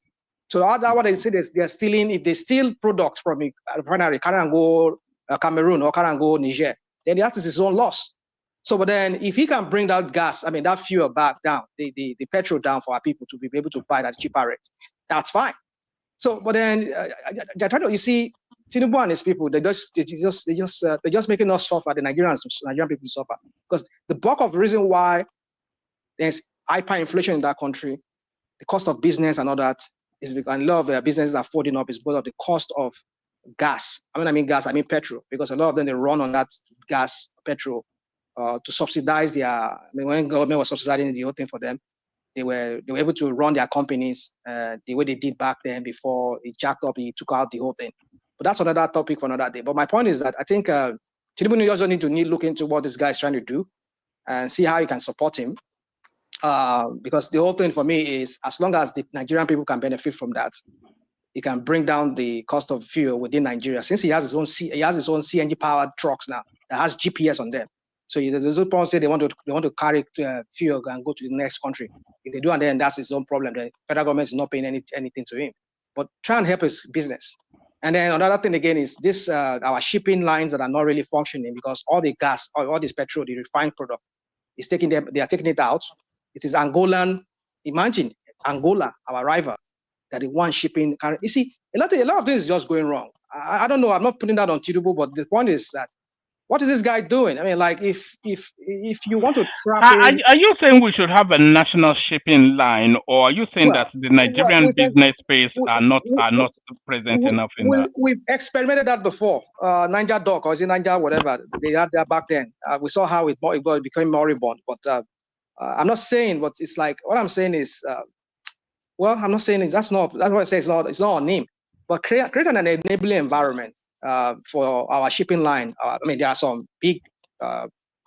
So what they say is they're stealing. If they steal products from a refinery, can go Cameroon or can go Niger, then that is his own loss. So, but then if he can bring that gas, I mean that fuel back down, the petrol down for our people to be able to buy that cheaper rate, that's fine. So, but then you see, Tinubu and his people, they're just making us suffer. The Nigerian people suffer because the bulk of the reason why there's hyperinflation in that country, the cost of business and all that is because a lot of businesses are folding up is because of the cost of gas. I mean petrol, because a lot of them they run on that gas, petrol, to subsidize their. I mean, when government was subsidizing the whole thing for them, they were able to run their companies the way they did back then before it jacked up, he took out the whole thing. But that's another topic for another day. But my point is that I think Tinubu also need to look into what this guy is trying to do and see how you can support him. Because the whole thing for me is, as long as the Nigerian people can benefit from that, he can bring down the cost of fuel within Nigeria. Since he has his own CNG powered trucks now that has GPS on them. So there's no point say they want to carry fuel and go to the next country. If they do, and then that's his own problem. The federal government is not paying anything to him. But try and help his business. And then another thing again is this: our shipping lines that are not really functioning because all the gas, all this petrol, the refined product, is taking them. They are taking it out. It is Angolan. Imagine Angola, our rival, that the one shipping. You see, a lot of things is just going wrong. I don't know. I'm not putting that on Tinubu, but the point is that what is this guy doing? I mean, like if you want to trap him, Are you saying we should have a national shipping line, or are you saying that the Nigerian business space are not present enough in that? We've experimented that before. Niger Dock, or is it Niger, whatever they had that back then. We saw how it became moribund. But I'm not saying. But it's like what I'm saying is, well, I'm not saying is that's what I say. It's not on him. But create an enabling environment for our shipping line. I mean, there are some big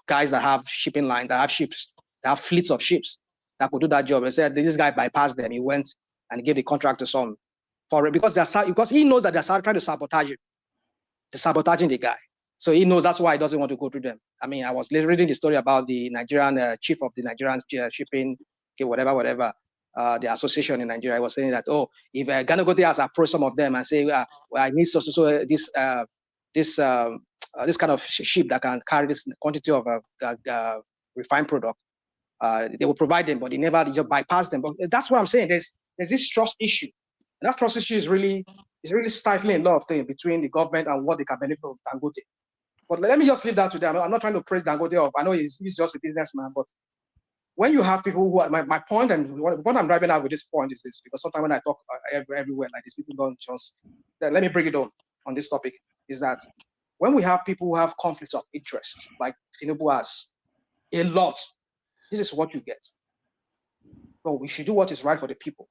guys that have shipping line, that have ships, that have fleets of ships that could do that job. They said this guy bypassed them. He went and gave the contract to some foreign because he knows that they're trying to sabotage him. They're sabotaging the guy. So he knows that's why he doesn't want to go through them. I mean, I was reading the story about the Nigerian chief of the Nigerian shipping, whatever. The association in Nigeria. I was saying that, if Ghana Gote has approached some of them and say, I need this kind of ship that can carry this quantity of refined product, they will provide them, but they never just bypass them. But that's what I'm saying. There's this trust issue, and that trust issue is really stifling a lot of things between the government and what they can benefit from Dangote. But let me just leave that to them. I'm not trying to praise Dangote. I know he's just a businessman, but when you have people who are my point, and what I'm driving out with this point is this, because sometimes when I talk everywhere like this, people don't just let me bring it on this topic, is that when we have people who have conflicts of interest, like Tinubu has a lot, this is what you get. So we should do what is right for the people.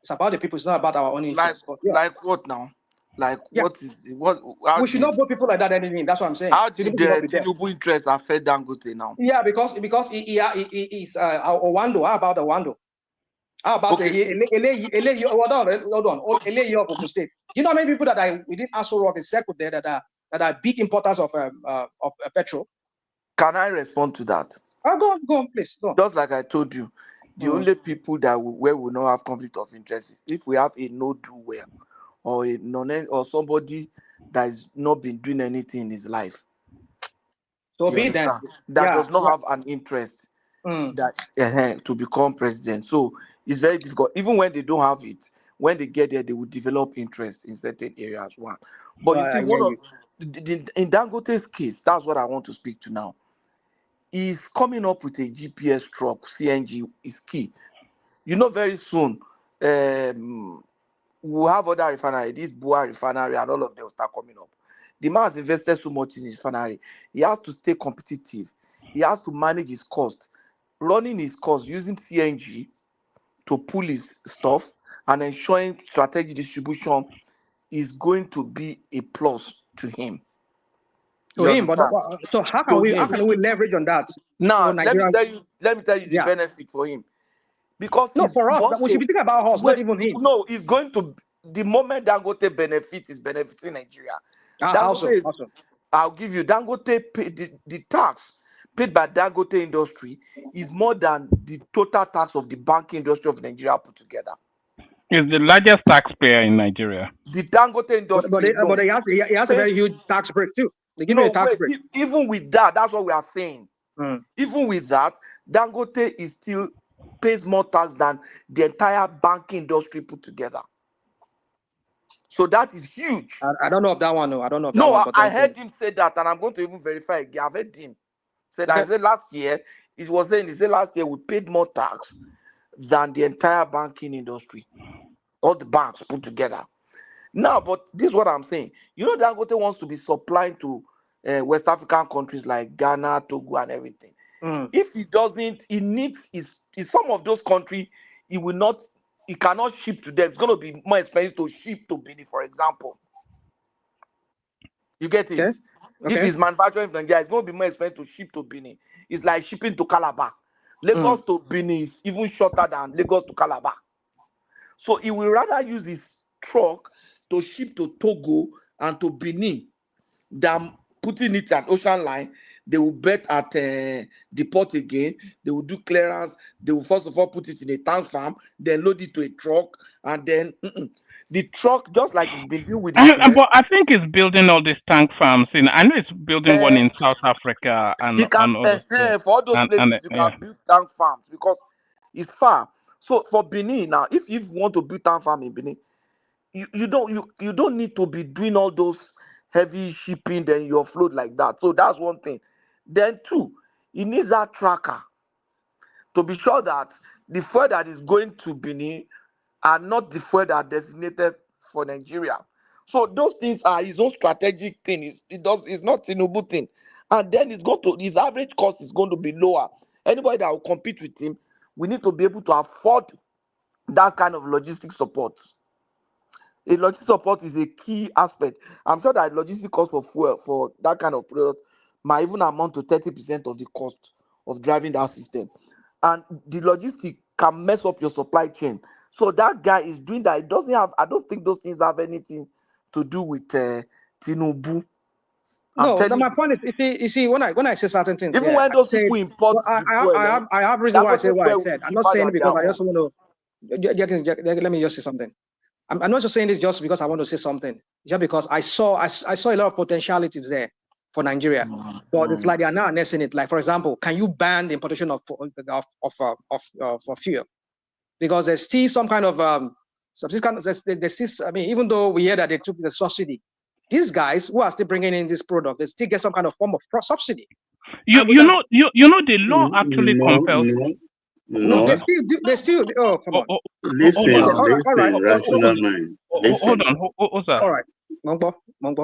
It's about the people, it's not about our own interests. Like what now? Like what is what? We should not put people like that anything. That's what I'm saying. How did the Tinubu interest affect Dangote now? Yeah, because he's Owando. How about Owando? How about hold on, Ogun State? Do you know how many people that are within Aso Rock and Circle there that are big importers of petrol? Can I respond to that? Go on, please. Go on. Just like I told you, the only people that where we not have conflict of interest is if we have a no do well, or a or somebody that has not been doing anything in his life. So be that does not have an interest that to become president. So it's very difficult. Even when they don't have it, when they get there, they will develop interest in certain areas. One, but you see, in Dangote's case, that's what I want to speak to now. Is coming up with a GPS truck, CNG is key. You know, very soon, we'll have other refinery, this Bua refinery, and all of them will start coming up. The man has invested so much in his refinery. He has to stay competitive. He has to manage his cost. Running his cost using CNG to pull his stuff and ensuring strategic distribution is going to be a plus to him. So how can we leverage on that? Now, let me tell you the benefit for him. Because for us, we should be thinking about us, not even him. No, it's going to, the moment Dangote is benefiting Nigeria. Awesome. I'll give you, Dangote, the tax paid by Dangote industry is more than the total tax of the banking industry of Nigeria put together. Is the largest taxpayer in Nigeria. The Dangote industry. But he has a very huge tax break too. They give a tax break. Even with that, that's what we are saying. Even with that, Dangote is still pays more tax than the entire banking industry put together. So that is huge. I don't know of that one. No, I don't know. I heard him say that, and I'm going to even verify again. I've heard him say that. I said last year, he said last year we paid more tax than the entire banking industry, all the banks put together. Now, but this is what I'm saying. You know, Dangote wants to be supplying to West African countries like Ghana, Togo, and everything. If he doesn't, he needs his in some of those countries, it cannot ship to them. It's going to be more expensive to ship to Benin, for example. You get it? Okay. If Okay. it's manufacturing from Nigeria, it's going to be more expensive to ship to Benin. It's like shipping to Calabar. Lagos to Benin is even shorter than Lagos to Calabar. So he will rather use his truck to ship to Togo and to Benin than putting it at ocean line. They will bet at the port again. They will do clearance. They will first of all put it in a tank farm, then load it to a truck, and then the truck, just like it's been doing with the cement. But I think it's building all these tank farms in. I know it's building one in South Africa and You can other for all those places you yeah. can build tank farms because it's far. So for Benin now, if you want to build tank farm in Benin, you don't need to be doing all those heavy shipping, then you offload like that. So that's one thing. Then two, it needs that tracker to be sure that the fuel that is going to Benin are not the fuel that are designated for Nigeria. So those things are his own strategic thing. It's not Tinubu thing. And then his average cost is going to be lower. Anybody that will compete with him, we need to be able to afford that kind of logistic support. A logistic support is a key aspect. I'm sure that logistic cost for fuel for that kind of product might even amount to 30% of the cost of driving that system. And the logistic can mess up your supply chain. So that guy is doing that. It doesn't have, I don't think those things have anything to do with Tinubu. I'm No, telling my you. point is, you see, when I say certain things, Even yeah, when I those say, people import well, the fuel, I have reason that why I say what I fuel will said. be I'm not cheaper saying than it their because I own. just want to. Let me just say something. I'm not just saying this just because I want to say something. Just because I saw a lot of potentialities there for Nigeria, but it's like they are now announcing it. Like, for example, can you ban the importation of fuel? Because there's still some kind of there's still, I mean, even though we hear that they took the subsidy, these guys who are still bringing in this product, they still get some kind of form of subsidy. You know the law actually compels. No, they still. Oh, come on. Listen, Okay, all right. rational mind. Hold on. Who's that? All right.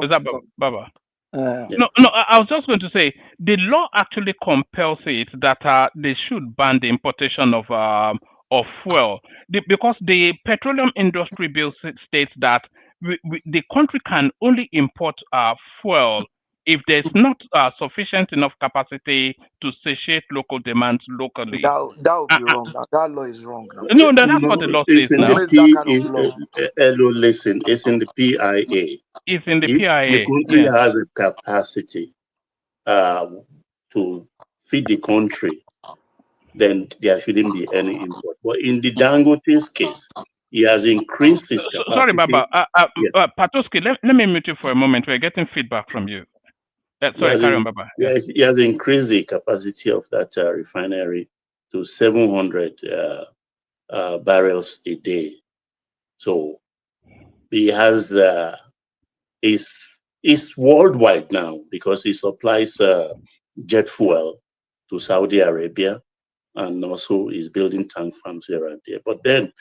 Is that Baba? Yeah. No, I was just going to say the law actually compels it that they should ban the importation of fuel because the petroleum industry bill states that the country can only import fuel if there's not sufficient enough capacity to satiate local demands locally. That would be wrong. That law is wrong now. No, that's what the law says It's in now. listen, it's in the PIA. It's in the If PIA. the country has a capacity to feed the country, then there shouldn't be any import. But in the Dangote's case, he has increased his capacity. Sorry, Baba. Patoski, let me mute you for a moment. We're getting feedback from you. Sorry, carry on, Baba. Yes, he has increased the capacity of that refinery to 700 barrels a day. So he has is worldwide now because he supplies jet fuel to Saudi Arabia and also is building tank farms here and there. But then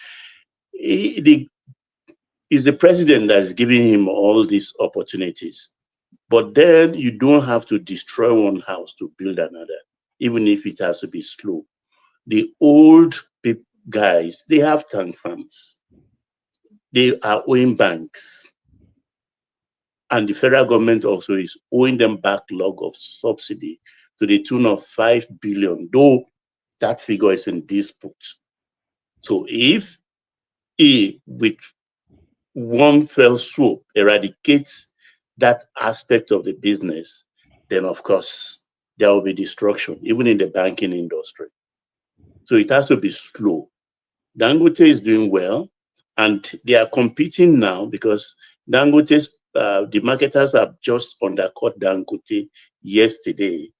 it's the president that's giving him all these opportunities. But then you don't have to destroy one house to build another, even if it has to be slow. The old guys, they have tank farms. They are owing banks. And the federal government also is owing them backlog of subsidy to the tune of 5 billion, though that figure is in dispute. So if he, with one fell swoop, eradicates that aspect of the business, then of course there will be destruction, even in the banking industry. So it has to be slow. Dangote is doing well, and they are competing now because Dangote's the marketers have just undercut Dangote yesterday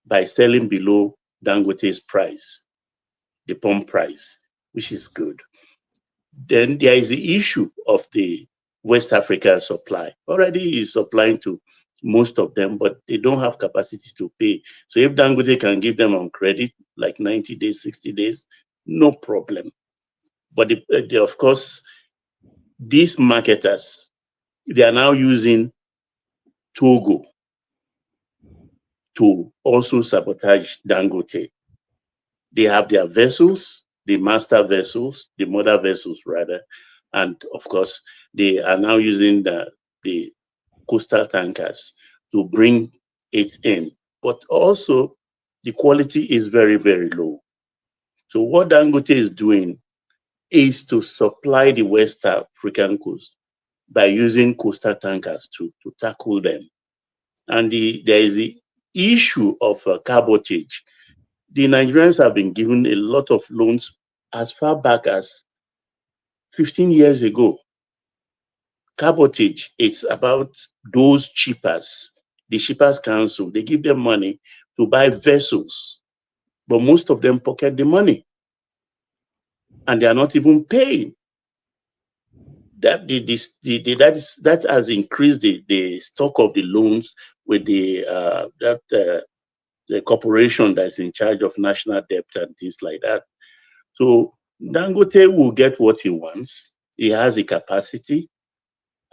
by selling below Dangote's price, the pump price, which is good. Then there is the issue of the West Africa supply. Already he's supplying to most of them, but they don't have capacity to pay. So if Dangote can give them on credit, like 90 days, 60 days, no problem. But of course, these marketers, they are now using Togo to also sabotage Dangote. They have their vessels, the master vessels, the mother vessels rather, and of course they are now using the coastal tankers to bring it in. But also the quality is very, very low. So what Dangote is doing is to supply the West African coast by using coastal tankers to tackle them. And there is the issue of cabotage. The Nigerians have been given a lot of loans as far back as 15 years ago. Cabotage is about those shippers, the Shippers Council. They give them money to buy vessels, but most of them pocket the money and they are not even paying. That has increased the stock of the loans with the corporation that's in charge of national debt and things like that. So Dangote will get what he wants. He has the capacity,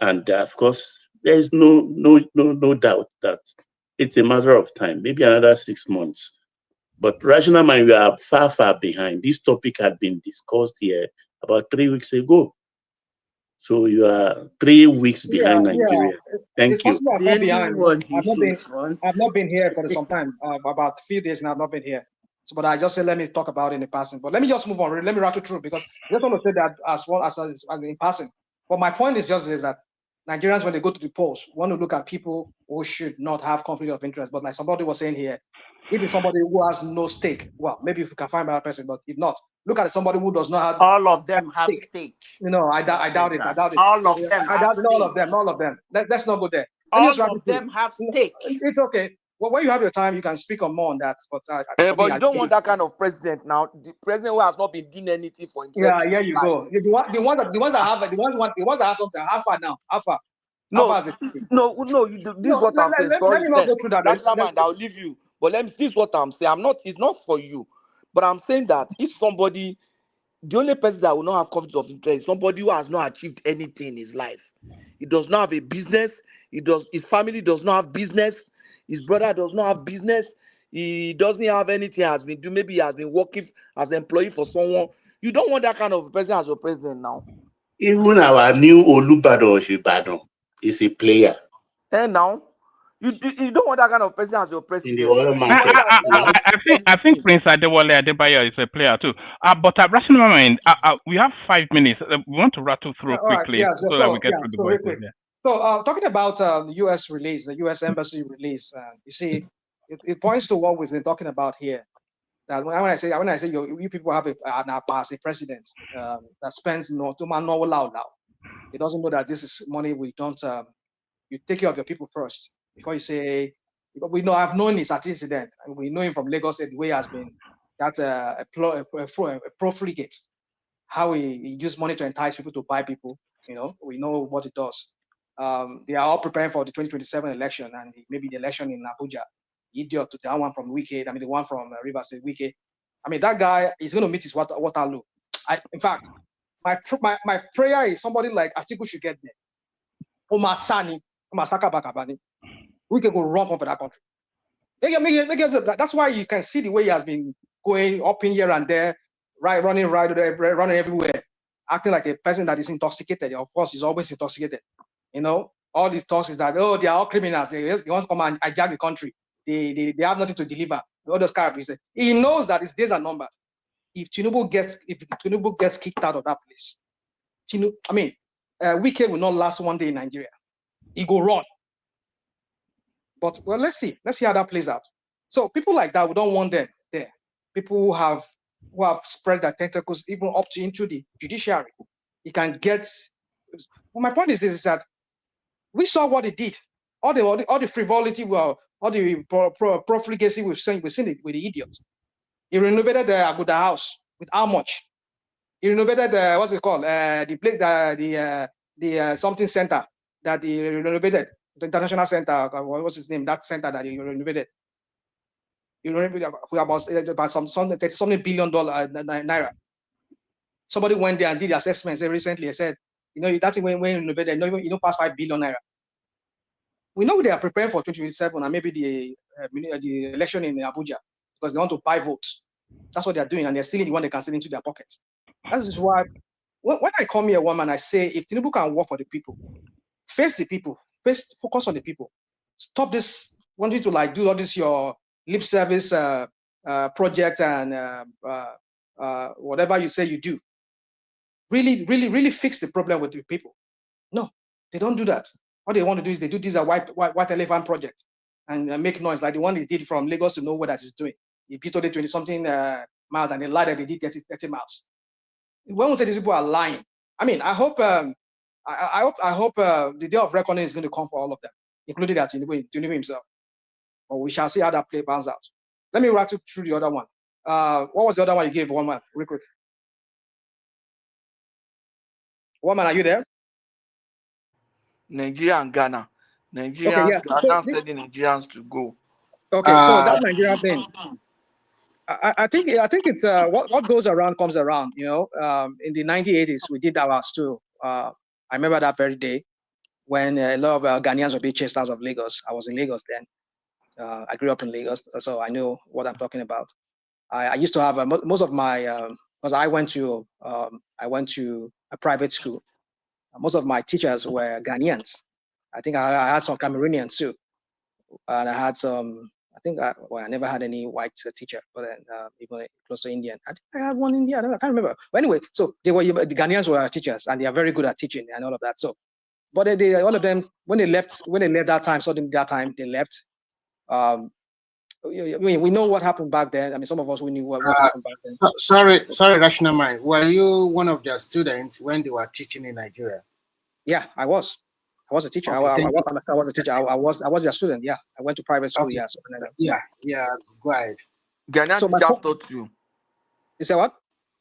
and of course, there is no doubt that it's a matter of time, maybe another 6 months. But rational mind, we are far behind. This topic had been discussed here about 3 weeks ago. So you are 3 weeks behind Nigeria. It's Thank you. possible I've not behind. he's in front. I've not been here for some time, about a few days now. I've not been here. So, but I just said let me talk about it in the passing. But let me just move on. Let me rattle through because I just want to say that as well as in passing. But my point is just is that Nigerians, when they go to the polls, want to look at people who should not have conflict of interest. But like somebody was saying here, if it's somebody who has no stake, well, maybe if you can find another person, but if not, look at somebody who does not have All of them have stake. You know, I doubt it. I doubt it. All of them I have doubt it. All of stake. them. All of them. Let's not go there. All of them have stake. It's okay. Well, when you have your time, you can speak on more on that. But But you don't want that kind of president now. The president who has not been doing anything for himself. Yeah, here you go. The ones that have something. How far now? How far? No, this is what I'm saying. Sorry, let me not go through that. Rational mind, I'll leave you. But this is what I'm saying. It's not for you. But I'm saying that if somebody, the only person that will not have conflict of interest is somebody who has not achieved anything in his life. He does not have a business. His family does not have business. His brother does not have business. He doesn't have anything has been doing. Maybe he has been working as an employee for someone. You don't want that kind of person as your president now. Even our new Olubado Oshibado is a player. And now, you don't want that kind of person as your president. In the oil market. I think Prince Adewale Adebayo is a player too. But rational mind, we have 5 minutes. We want to rattle through quickly so that we get through the voices. So talking about the U.S. release, the U.S. Embassy release, you see, it points to what we've been talking about here. That when I say you people have a president that spends no loud. He doesn't know that this is money we don't. You take care of your people first before you say. We know I've known his incident, and we know him from Lagos State. The way he has been, that's a profligate. How he used money to entice people to buy people. You know, we know what it does. They are all preparing for the 2027 election and maybe the election in Abuja. Idiot to that one from Wike. I mean, the one from Rivers State, Wike. I mean, that guy is going to meet his Waterloo. In fact, my prayer is somebody like Atiku should get there. Omar Saka Bakabani. We can go run for that country. That's why you can see the way he has been going up in here and there, running everywhere, acting like a person that is intoxicated. Of course, he's always intoxicated. You know, all these talks is that, they are all criminals. They want to come and hijack the country. They have nothing to deliver. All those characters. He knows that his days are numbered. If Tinubu gets kicked out of that place, Wike will not last one day in Nigeria. He go run. But well, let's see how that plays out. So people like that, we don't want them there. People who have spread their tentacles even up into the judiciary. He can get. Well, my point is this: is that we saw what he did. All the frivolity, all the profligacy we've seen it with the idiots. He renovated the Aguda house with how much? He renovated what's it called? The place, the something center that he renovated, the international center. What's his name? That center that he renovated. He renovated about something billion naira. Somebody went there and did the assessments recently. They said, that's when renovated, past 5 billion naira. We know they are preparing for 2027 and maybe the election in Abuja because they want to buy votes. That's what they're doing, and they're stealing the one they can steal into their pockets. That is why when I come here, woman, I say if Tinubu can work for the people, face the people, focus on the people. Stop this wanting to like do all this your lip service project and whatever you say you do. Really fix the problem with the people. No, they don't do that. What they want to do is they do this a white elephant project and make noise like the one they did from Lagos to nowhere that is doing. He beat all the 20-something miles and they lied that they did 30 miles. When we say these people are lying, I mean, I hope I hope the day of reckoning is going to come for all of them, including that Tinubu himself. But we shall see how that play pans out. Let me rattle through the other one. What was the other one you gave? One man, real quick. One man, are you there? Nigeria and Ghana. Nigerians, Okay, yeah. Ghana telling Nigerians to go. Okay, so that Nigerian thing. I think it's what goes around comes around. You know, in the 1980s we did our stew. I remember that very day when a lot of Ghanaians were being chased out of Lagos. I was in Lagos then. I grew up in Lagos, so I know what I'm talking about. I used to have most of my because I went to a private school. Most of my teachers were Ghanaians. I think I had some Cameroonians too, and I had some. I never had any white teacher, but then even close to Indian. I think I had one Indian. I can't remember. But anyway, so the Ghanaians were teachers, and they are very good at teaching and all of that. So, but all of them when they left that time, they left. We know what happened back then. I mean, some of us we knew what happened back then. Sorry, Rational Mind. Were you one of their students when they were teaching in Nigeria? Yeah, I was. I was a teacher. Okay, I was a teacher. I was a student. Yeah, I went to private school. Okay. Yeah. So, yeah. Go ahead. Ghanaian teacher taught you. You say what?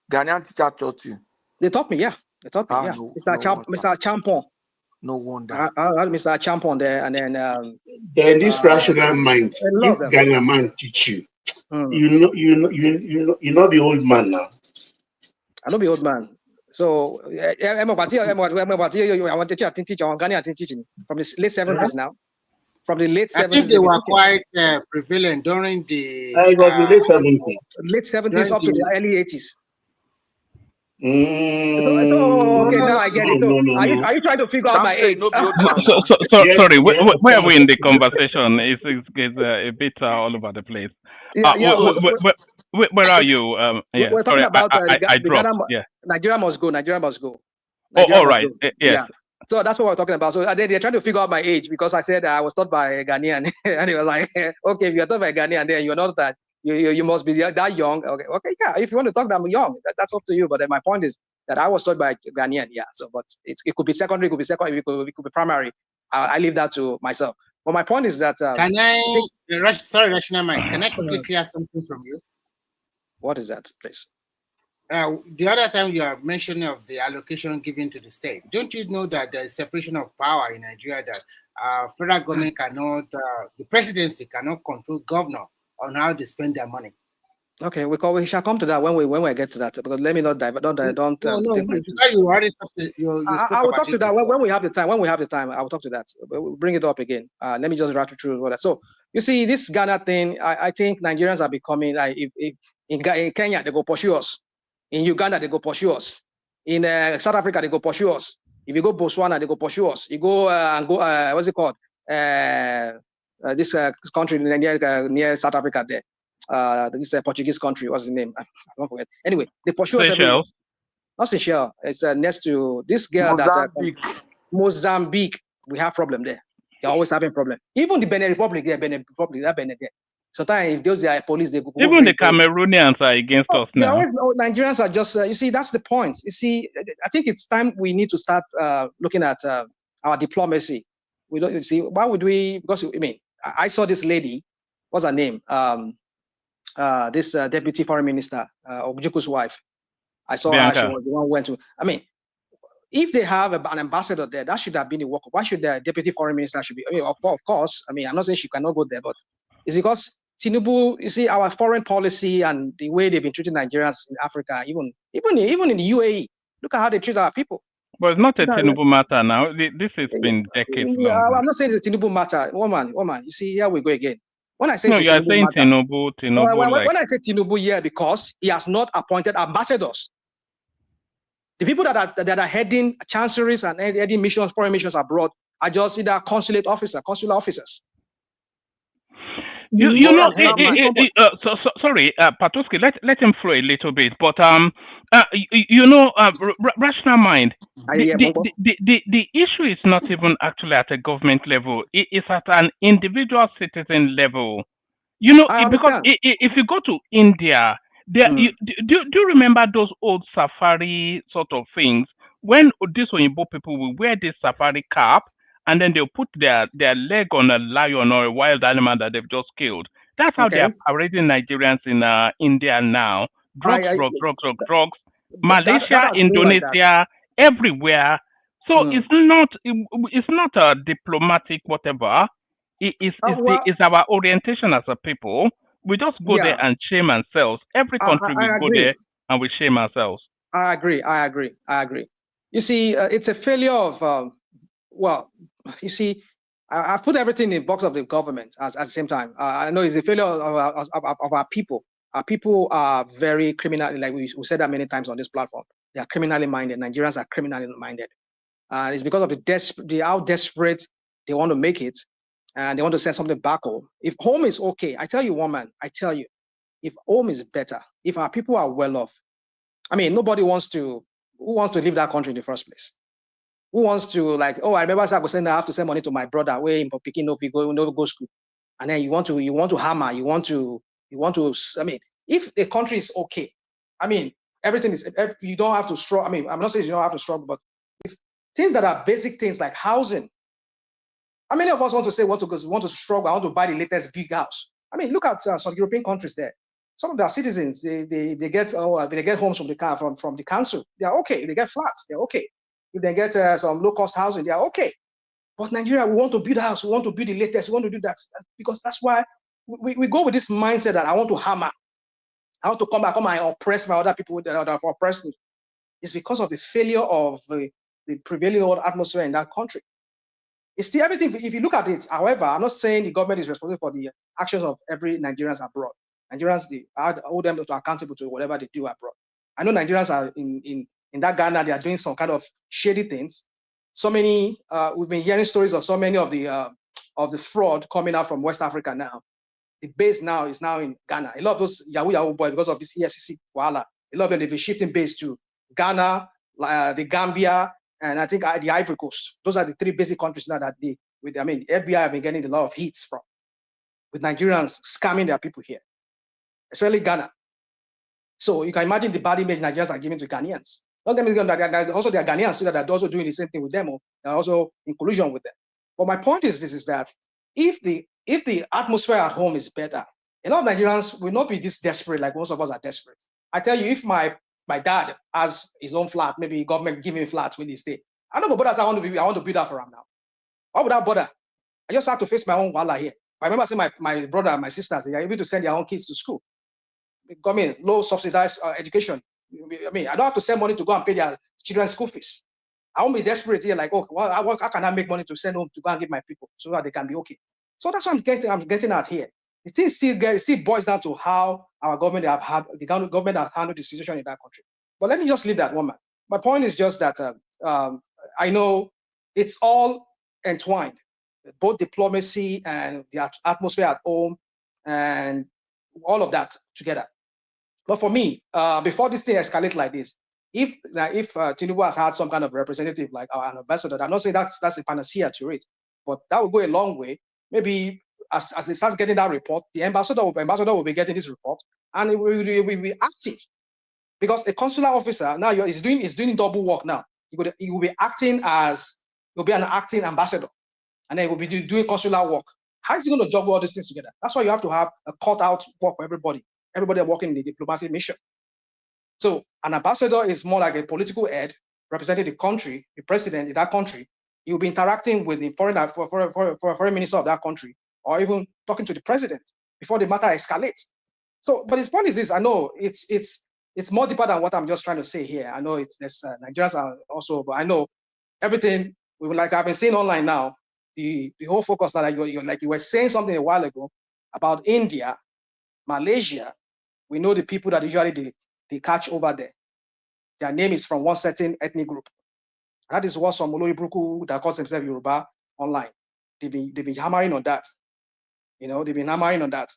Ghanaian teacher taught you. They taught me. Yeah, they taught me. Yeah, no, Mr. Champon. No wonder. I had Mr. Champon there, and then. Then this rational mind, if Ghanaian man teach you, you're not the old man now. I don't be old man. So I want to teach on Ghanaian teaching from the late 70s now. From the late 70s. I think they were quite prevalent during the. It was the late 70s. Late 70s up to the early 80s. Okay, now I get it. Are you trying to figure out my age? Sorry, where are we in the conversation? It's a bit all over the place. Where are you? We're talking about I dropped. Nigeria must go. Nigeria must go. All right. Yes. Yeah. So that's what we're talking about. So they're trying to figure out my age because I said I was taught by a Ghanaian, and he was like, "Okay, if you're taught by a Ghanaian, then you're not that. You must be that young." Okay, yeah. If you want to talk that I'm young, that's up to you. But then my point is that I was taught by a Ghanaian. Yeah. So, but it could be secondary, it could be primary. I leave that to myself. But my point is that. Can I? Sorry, Rational Mind. Can I quickly clear something from you? What is that, please? The other time you are mentioning of the allocation given to the state, don't you know that there is separation of power in Nigeria, that federal government cannot, the presidency cannot control governor on how they spend their money? Okay, we shall come to that when we get to that. Because let me not dive. Don't. I will talk to that when we have the time. When we have the time, I will talk to that. We'll bring it up again. Let me just rattle through all that. So you see, this Ghana thing, I think Nigerians are becoming like if in Kenya they go pursue us. In Uganda, they go pursue us. In South Africa, they go pursue us. If you go Botswana, they go pursue us. You go what's it called? This country near South Africa there. This Portuguese country. What's the name? I don't forget. Anyway, they pursue us. Not Seychelles. It's next to this girl Mozambique. We have problem there. They're always having problem. Even the Benin Republic, Benin there. Sometimes if those are police, they go. Even the Cameroonians are against us now. Nigerians are just, you see, that's the point. You see, I think it's time we need to start looking at our diplomacy. We don't see why would we? Because I mean, I saw this lady. What's her name? This deputy foreign minister, Obujuku's wife. I saw her. She was the one who went to. I mean, if they have an ambassador there, that should have been a work. Why should the deputy foreign minister should be? I mean, of course. I mean, I'm not saying she cannot go there, but it's because Tinubu, you see, our foreign policy and the way they've been treating Nigerians in Africa, even in the UAE, look at how they treat our people. But it's not a Tinubu matter now. This has been decades long. I'm not saying it's a Tinubu matter. Woman, you see, here we go again. When I say No, it's you are Tinubu saying matter, Tinubu, like when I say Tinubu, yeah, because he has not appointed ambassadors. The people that are heading chancelleries and heading missions, foreign missions abroad, are just either consular officers. You know, sorry, Patoski, let him flow a little bit, but rational mind. The issue is not even actually at a government level; it is at an individual citizen level. You know, because if you go to India, there do you remember those old safari sort of things when these Oyinbo people will wear this safari cap and then they'll put their leg on a lion or a wild animal that they've just killed. That's how they are parading Nigerians in India now. Drugs. Malaysia, Indonesia, everywhere. So it's not a diplomatic whatever. It's our orientation as a people. We just go there and shame ourselves. Every country we go there and we shame ourselves. I agree. You see, it's a failure of, you see, I put everything in the box of the government at the same time. I know it's a failure of our people. Our people are very criminal, like we said that many times on this platform. They are criminally minded. Nigerians are criminally minded. It's because of how desperate they want to make it, and they want to send something back home. If home is okay, I tell you, woman, if home is better, if our people are well off, I mean, who wants to leave that country in the first place? Who wants to, like, oh, I remember I have to send money to my brother where in picking no go school, and then you want to hammer, you want to. I mean, if the country is okay, I mean, everything is. You don't have to struggle. I mean, I'm not saying you don't have to struggle, but if things that are basic things like housing. How many of us want to struggle? I want to buy the latest big house. I mean, look at some European countries there. Some of their citizens, they get homes from the council. They are okay. They get flats. They're okay. If they get some low cost housing, they are okay. But Nigeria, we want to build a house. We want to build the latest. We want to do that because that's why we go with this mindset that I want to hammer. I want to come and oppress my other people that have oppressed me. It's because of the failure of the prevailing world atmosphere in that country. It's still everything. If you look at it, however, I'm not saying the government is responsible for the actions of every Nigerians abroad. Nigerians, I hold them accountable to whatever they do abroad. I know Nigerians are in that Ghana, they are doing some kind of shady things. So many, we've been hearing stories of so many of the fraud coming out from West Africa now. The base now is in Ghana. A lot of those Yahoo boys, because of this EFCC voila, a lot of them they've been shifting base to Ghana, the Gambia, and I think the Ivory Coast. Those are the three basic countries now that the FBI have been getting a lot of hits from, with Nigerians scamming their people here, especially Ghana. So you can imagine the bad image Nigerians are giving to Ghanaians. Don't get me wrong, also there are Ghanaians that are also doing the same thing with them, or they're also in collusion with them. But my point is this: is that if the atmosphere at home is better, a lot of Nigerians will not be this desperate like most of us are desperate. I tell you, if my dad has his own flat, maybe government give him flats when he stay. I don't go bother. I want to build that for him now. Why would I bother? I just have to face my own wala here. I remember saying my brother and my sisters, they are able to send their own kids to school. I mean, low subsidized education. I mean, I don't have to send money to go and pay their children's school fees. I won't be desperate here, like, oh, well, how can I make money to send home to go and give my people so that they can be okay? So that's what I'm getting at here. It still boils down to how our government the government has handled the situation in that country. But let me just leave that one. My point is just that I know it's all entwined, both diplomacy and the atmosphere at home and all of that together. But for me, before this thing escalates like this, if Tinubu has had some kind of representative like an ambassador, I'm not saying that's a panacea to it, but that will go a long way. Maybe as they start getting that report, the ambassador will be getting this report, and it will be active, because a consular officer now is doing double work now. He will be acting as an acting ambassador, and then he will be doing consular work. How is he going to juggle all these things together? That's why you have to have a cut out work for everybody. Everybody working in the diplomatic mission. So an ambassador is more like a political head representing the country, the president in that country. He will be interacting with the foreign minister of that country, or even talking to the president before the matter escalates. So, but his point is this: I know it's more deeper than what I'm just trying to say here. I know there's Nigerians are also, but I know everything. Like I've been seeing online now, the whole focus now, like you were saying something a while ago. About India, Malaysia, we know the people that usually they catch over there. Their name is from one certain ethnic group. That is what some Olori Bruku that calls themselves Yoruba online. They've been hammering on that. You know, they've been hammering on that.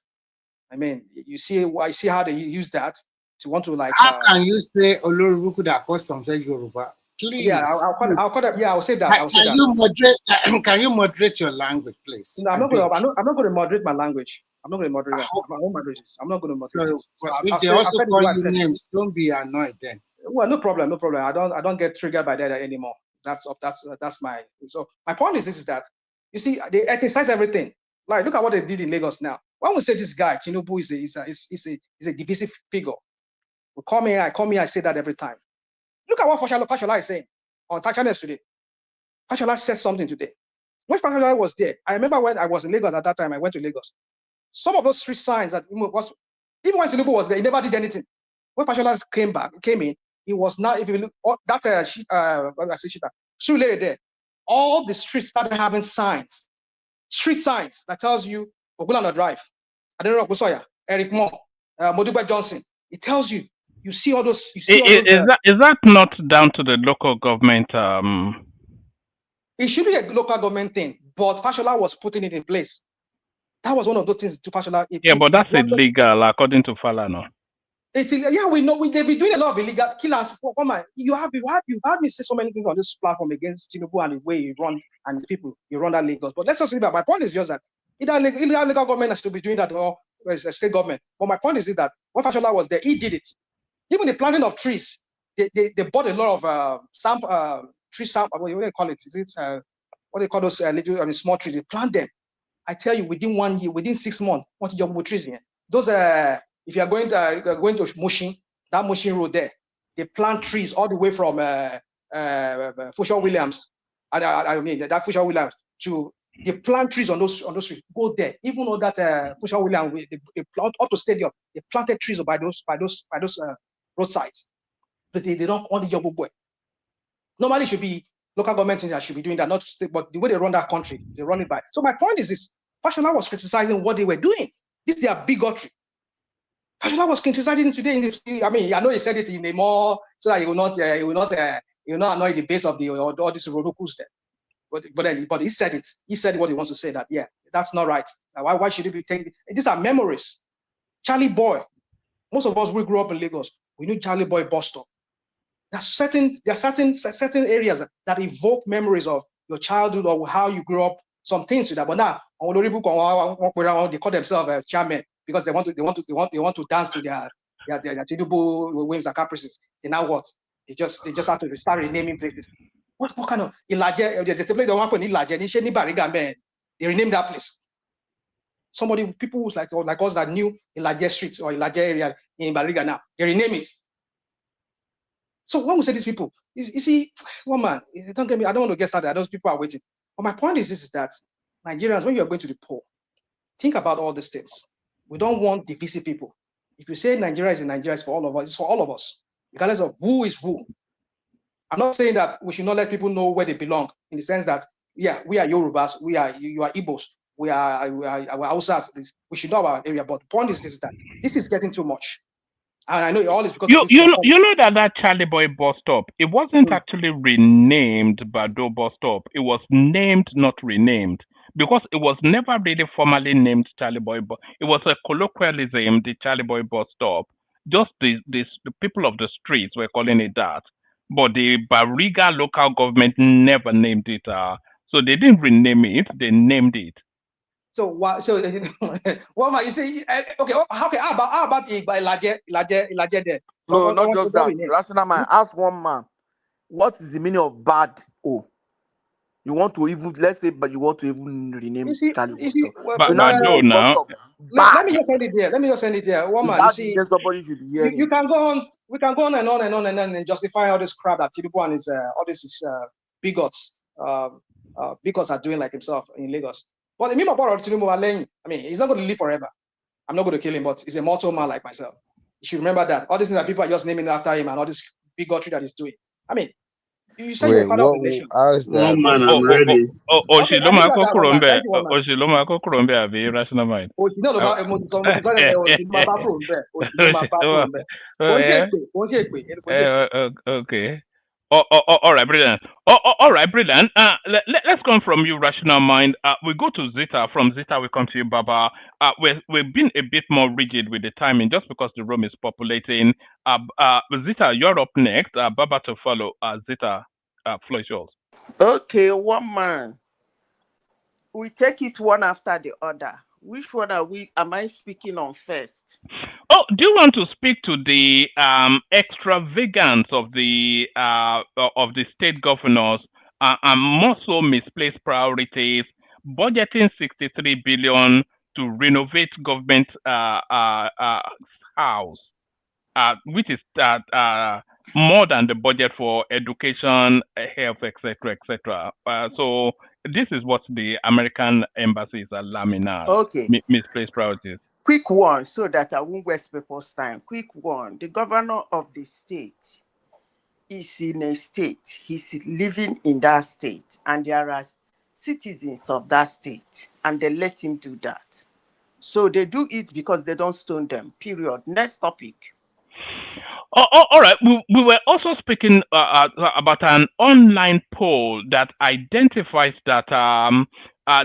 I mean, you see how they use that to want to like. How can you say Olorubuku that calls themselves Yoruba? Please. Yeah, I'll call that. Yeah, I'll say that. I'll say Can that. you moderate? Can you moderate your language, please? No, I'm not going to moderate my language. I'm not going to moderate my own languages. I'm not going to moderate it. So if they also call you names, don't be annoyed then. Well, no problem, no problem. I don't get triggered by that anymore. That's my. So my point is this: is that you see they ethnicize everything. Like look at what they did in Lagos now. When we say this guy Tinubu is a divisive figure, we come here, I say that every time. Look at what Fashola is saying on channels today. Fashola said something today. When Fashola was there, I remember when I was in Lagos at that time. I went to Lagos. Some of those street signs that was even when Tinubu was there, he never did anything. When Fashola came in, it was not. If you look that street lady there, all the streets started having signs, street signs that tells you Ogulano Drive, Adeniro Kusoya, Eric Moore, Modugba Johnson. It tells you. You see all those. You see all those. Is that not down to the local government? It should be a local government thing, but Fashola was putting it in place. That was one of those things to Fashola. Yeah, but that's illegal according to Falana. It's yeah, we know they've been doing a lot of illegal killers. You have me say so many things on this platform against Tinubu and the way he run and his people, you run that Lagos. But let's just leave that. My point is just that either illegal government has to be doing that or state government. But my point is that when Fashola was there, he did it. Even the planting of trees, they bought a lot of tree sample. What do they call it? Is it what they call those small trees? They plant them. I tell you, within 1 year, within 6 months, what you with trees here? Those if you are going to Mushin, that Mushin road there, they plant trees all the way from Fushon Williams, I mean that Fushon Williams to they plant trees on those streets. Go there, even though that Fushon Williams they plant up to stadium, they planted trees by those roadsides, but they don't want the young boy. Normally, it should be local government that should be doing that, not state, but the way they run that country, they run it by. So my point is this: Fashola was criticizing what they were doing. This is their bigotry. Fashola was criticizing today. I mean, I know he said it in a more so that he will not annoy the base of all these Rodokus there. But he said it. He said what he wants to say. That yeah, that's not right. Why should it be taken? These are memories. Charlie Boy. Most of us we grew up in Lagos. We knew Charlie Boy bus stop. There are certain areas that evoke memories of your childhood or how you grew up. Some things with that. But now, they call themselves chairman because they want to dance to their Tinubu whims and caprices. They now what? They just have to start renaming places. What kind of Ilaje? There's a place they want to Ilaje. They renamed that place. People who's like us that knew Ilaje Street or Ilaje area in Bariga now, they rename it. So when we say these people, you see, one man, don't get me, I don't want to get started. Those people are waiting. But my point is this: is that Nigerians, when you are going to the poll, think about all the states. We don't want divisive people. If you say Nigeria is in Nigeria, it's for all of us. It's for all of us, regardless of who is who. I'm not saying that we should not let people know where they belong, in the sense that yeah, we are Yorubas, you are Igbos, we are Hausas. We should know our area. But the point is this: is that this is getting too much. And I know all is because you know that Charlie Boy bus stop, it wasn't actually renamed Bado bus stop. It was named, not renamed, because it was never really formally named Charlie Boy. It was a colloquialism, the Charlie Boy bus stop. Just the people of the streets were calling it that, but the Bariga local government never named it. So they didn't rename it; they named it. So what? So what might you say? Okay, how about Ilaje there? No, not just that. Rational man, ask one man, what is the meaning of bad O? You want to even but you want to even rename Charlie Bado now. Let me just send it there. One man, you see, somebody should be hearing. You can go on. We can go on and on and on and on and justify all this crap that Tinubu and his all these bigots are doing like himself in Lagos. But the meaning about Tinubu, I mean, he's not going to live forever. I'm not going to kill him, but he's a mortal man like myself. You should remember that. All these things that people are just naming after him and all this bigotry that he's doing. I mean, You say you're a father of a nation. How is that? One man, I'm ready. Okay, I think that's one man. Thank you, one man. Oshiloma Kokurombe have rational mind. No, about Okay. All right, brilliant. All right, brilliant. Let's come from you, rational mind. We go to Zita. From Zita, we come to you, Baba. We've been a bit more rigid with the timing just because the room is populating. Zita, you're up next. Baba to follow. Zita, floor is yours. Okay, one man. We take it one after the other. Which one am I speaking on first? Oh, do you want to speak to the extravagance of the state governors and more so misplaced priorities, budgeting 63 billion to renovate government house, which is more than the budget for education, health, etc., etc. So this is what the American embassies are laminar. Okay. Misplaced priorities. Quick one, so that I won't waste people's time. Quick one. The governor of the state is in a state. He's living in that state. And there are citizens of that state. And they let him do that. So they do it because they don't stone them. Period. Next topic. All right. We were also speaking about an online poll that identifies that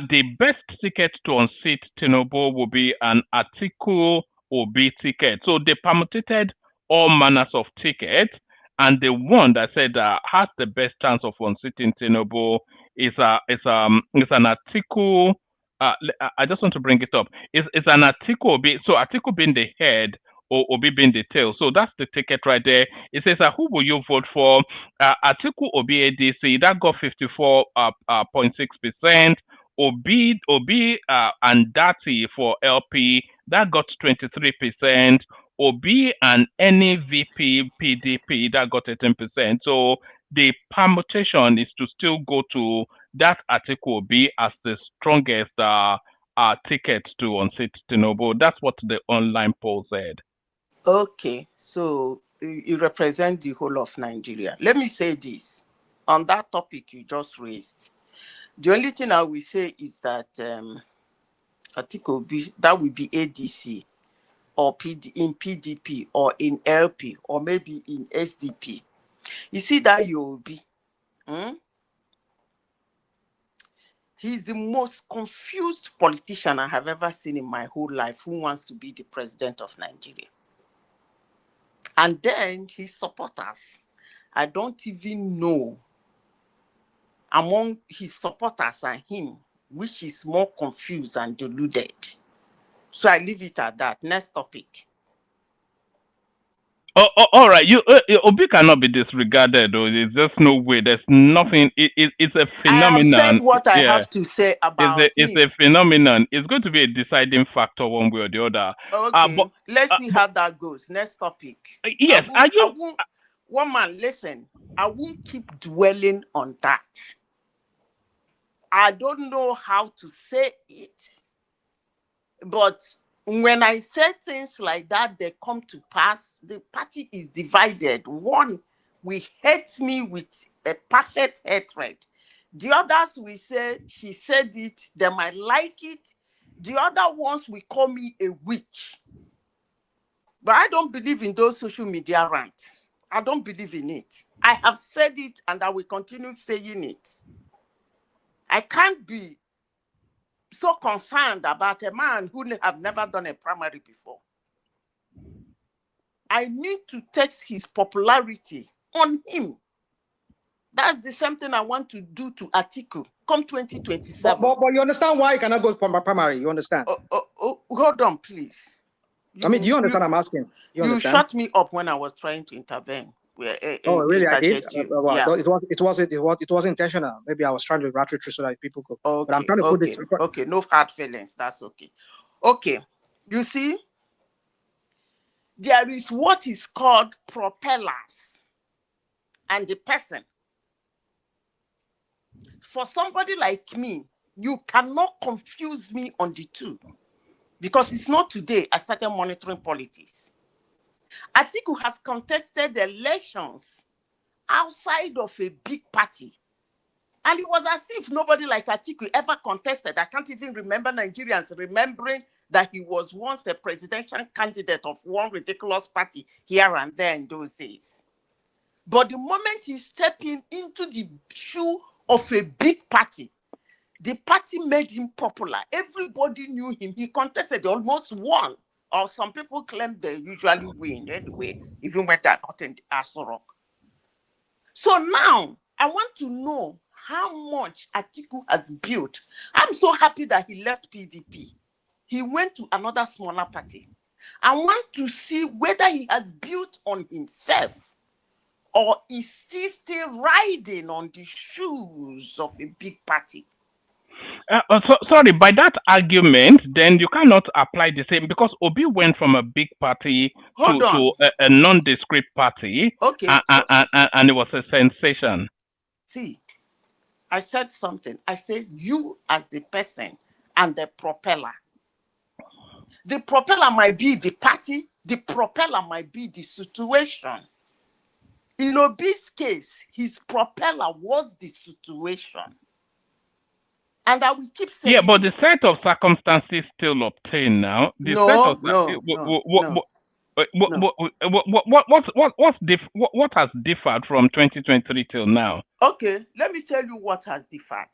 the best ticket to unseat Tinubu will be an Atiku Obi ticket. So they permutated all manners of tickets, and the one that said has the best chance of unseating Tinubu is an Atiku. I just want to bring it up. It's an Atiku Obi. So Atiku being the head, or Obi being the tail. So that's the ticket right there. It says, who will you vote for? Atiku Obi ADC, that got 54.6%. Obi and Dati for LP, that got 23%. Obi and any VP PDP, that got 18%. So the permutation is to still go to that Atiku Obi as the strongest ticket to unseat Tinubu. That's what the online poll said. Okay, so you represent the whole of Nigeria. Let me say this on that topic you just raised. The only thing I will say is that Atiku, that will be ADC or in PDP or in LP or maybe in SDP. You see that Yobi, he's the most confused politician I have ever seen in my whole life who wants to be the president of Nigeria. And then his supporters, I don't even know among his supporters and him, which is more confused and deluded. So I leave it at that. Next topic. All right. Obi cannot be disregarded, though. There's just no way. There's nothing. It's a phenomenon. I have said what I have to say about it's a phenomenon. It's going to be a deciding factor one way or the other. Okay, but let's see how that goes. Next topic. Yes. One man, listen. I won't keep dwelling on that. I don't know how to say it, but when I say things like that, they come to pass. The party is divided. One will hate me with a perfect hatred. The others will say, he said it, they might like it. The other ones will call me a witch. But I don't believe in those social media rants. I don't believe in it. I have said it and I will continue saying it. I can't be so concerned about a man who have never done a primary before. I need to test his popularity on him. That's the same thing I want to do to Atiku come 2027. But you understand why he cannot go from primary? You understand? Hold on, please. Do you understand? I'm asking. You shut me up when I was trying to intervene. Really? I did. Yeah. It was intentional. Maybe I was trying to rattle through so that people could. Okay. But I'm trying to put this. Okay. No hard feelings. That's okay. Okay. You see, there is what is called propellers, and the person. For somebody like me, you cannot confuse me on the two, because it's not today I started monitoring politics. Atiku has contested elections outside of a big party. And it was as if nobody like Atiku ever contested. I can't even remember Nigerians remembering that he was once a presidential candidate of one ridiculous party here and there in those days. But the moment he stepped into the shoe of a big party, the party made him popular. Everybody knew him. He contested, almost won. Or some people claim they usually win anyway, even when they're not in the Aso Rock. So now, I want to know how much Atiku has built. I'm so happy that he left PDP. He went to another smaller party. I want to see whether he has built on himself or is he still riding on the shoes of a big party. Sorry, by that argument, then you cannot apply the same because Obi went from a big party to a nondescript party, okay, and it was a sensation. See, I said something. I said you as the person and the propeller. The propeller might be the party. The propeller might be the situation. In Obi's case, his propeller was the situation. And I will keep saying. Yeah, but the set of circumstances still obtain now. The what has differed from 2023 till now? Okay, let me tell you what has differed.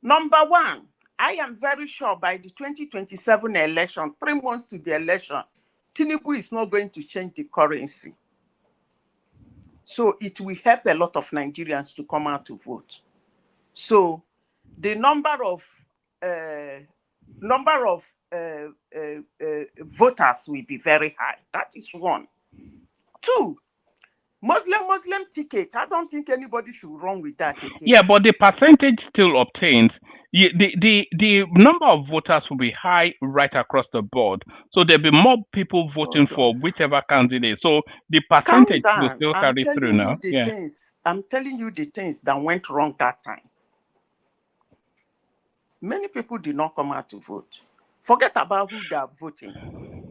Number one, I am very sure by the 2027 election, 3 months to the election, Tinubu is not going to change the currency. So it will help a lot of Nigerians to come out to vote. So the number of voters will be very high. That is one. Two, Muslim ticket. I don't think anybody should run with that again. Yeah, but the percentage still obtains. The number of voters will be high right across the board. So there'll be more people voting for whichever candidate. So the percentage will still carry through now. Yeah. I'm telling you the things that went wrong that time. Many people did not come out to vote. Forget about who they are voting.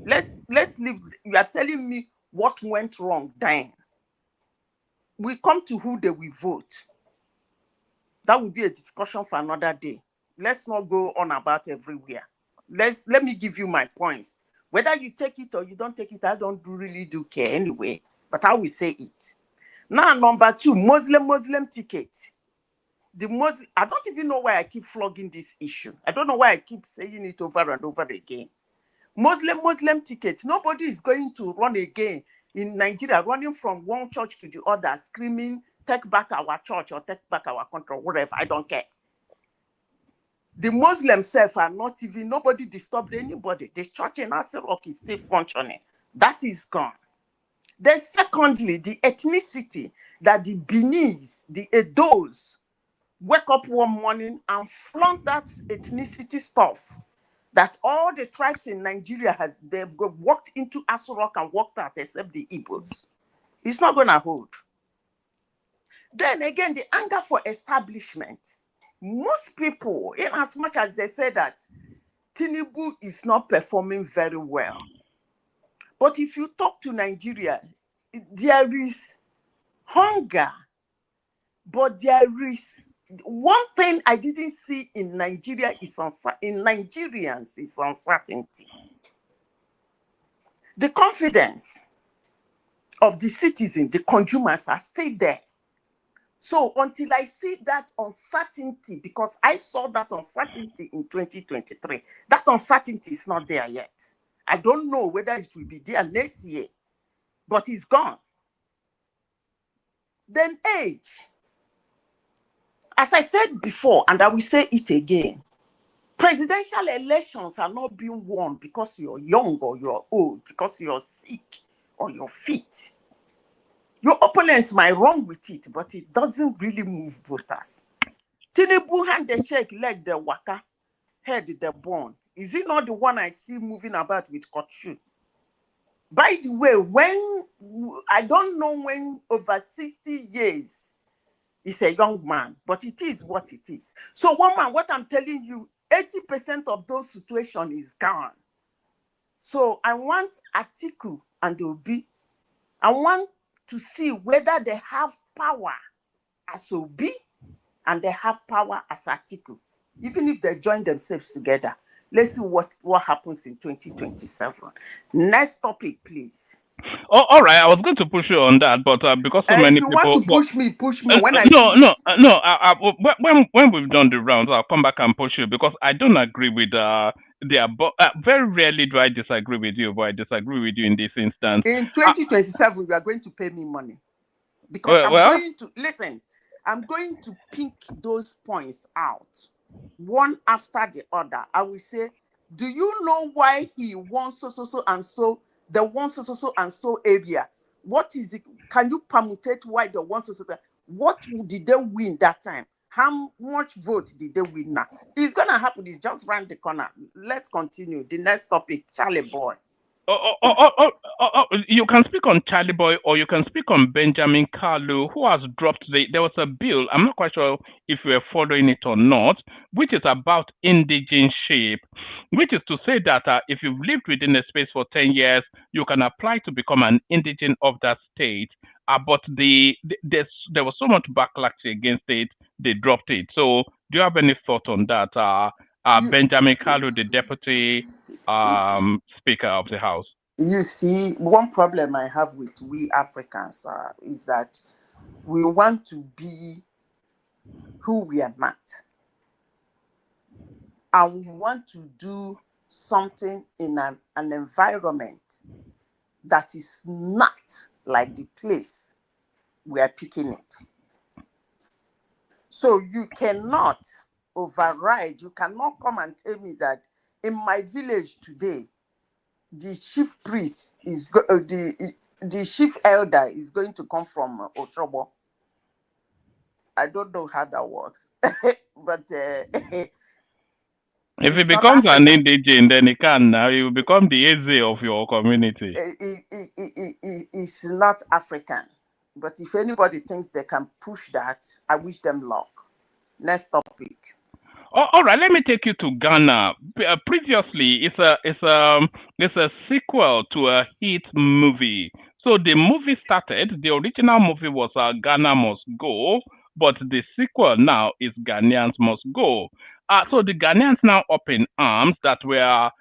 Let's leave. You are telling me what went wrong then. We come to who they will vote. That will be a discussion for another day. Let's not go on about everywhere. Let me give you my points. Whether you take it or you don't take it, I don't really do care anyway. But I will say it. Now, number two, Muslim ticket. I don't even know why I keep flogging this issue. I don't know why I keep saying it over and over again. Muslim ticket. Nobody is going to run again in Nigeria, running from one church to the other, screaming, take back our church or take back our country, or whatever. I don't care. The Muslims self are not even, nobody disturbed anybody. The church in Aso Rock is still functioning. That is gone. Then secondly, the ethnicity that the Benis, the Edos, wake up one morning and flaunt that ethnicity stuff that all the tribes in Nigeria they've walked into Aso Rock and walked out except the Igbos. It's not going to hold. Then again, the anger for establishment. Most people, in as much as they say that Tinubu is not performing very well, but if you talk to Nigeria, there is hunger, but there is one thing I didn't see in Nigeria in Nigerians is uncertainty. The confidence of the citizens, the consumers are still there. So until I see that uncertainty, because I saw that uncertainty in 2023, that uncertainty is not there yet. I don't know whether it will be there next year, but it's gone. Then age. As I said before, and I will say it again, presidential elections are not being won because you're young or you're old, because you're sick or you're fit. Your opponents might run with it, but it doesn't really move voters. Tinubu hand the check, leg the waka, head the bone. Is it not the one I see moving about with Kochu? By the way, I don't know when over 60 years, he's a young man, but it is what it is. So one man, what I'm telling you, 80% of those situations is gone. So I want Atiku and Obi. I want to see whether they have power as Obi and they have power as Atiku. Even if they join themselves together, let's see what happens in 2027. Next topic, please. Oh, all right. I was going to push you on that, but because so many If you want people. to push me. When I No, finish. no. When we've done the rounds, I'll come back and push you because I don't agree with very rarely do I disagree with you, but I disagree with you in this instance. In 2027, you are going to pay me money because well, I'm going to pick those points out one after the other. I will say, do you know why he wants so and so? The one so and so area. What is it? Can you permutate why the one so? What did they win that time? How much vote did they win now? It's gonna happen. It's just round the corner. Let's continue. The next topic, Charlie boy. You can speak on Charlie Boy or you can speak on Benjamin Kalu, who has dropped there was a bill, I'm not quite sure if you are following it or not, which is about indigenship, which is to say that if you've lived within a space for 10 years, you can apply to become an indigene of that state. But there was so much backlash against it, they dropped it. So do you have any thought on that? Benjamin Kalu, the deputy Speaker of the House. You see, one problem I have with we Africans is that we want to be who we are not. And we want to do something in an environment that is not like the place we are picking it. So you cannot override, you cannot come and tell me that in my village today, the chief priest is the chief elder is going to come from Oshobo. I don't know how that works, but if he becomes an indigene, then he can now. He will become the Eze of your community. It's not African, but if anybody thinks they can push that, I wish them luck. Next topic. All right, let me take you to Ghana. Previously, it's a sequel to a hit movie. So the movie started. The original movie was Ghana Must Go, but the sequel now is Ghanaians Must Go. So the Ghanaians now up in arms that we are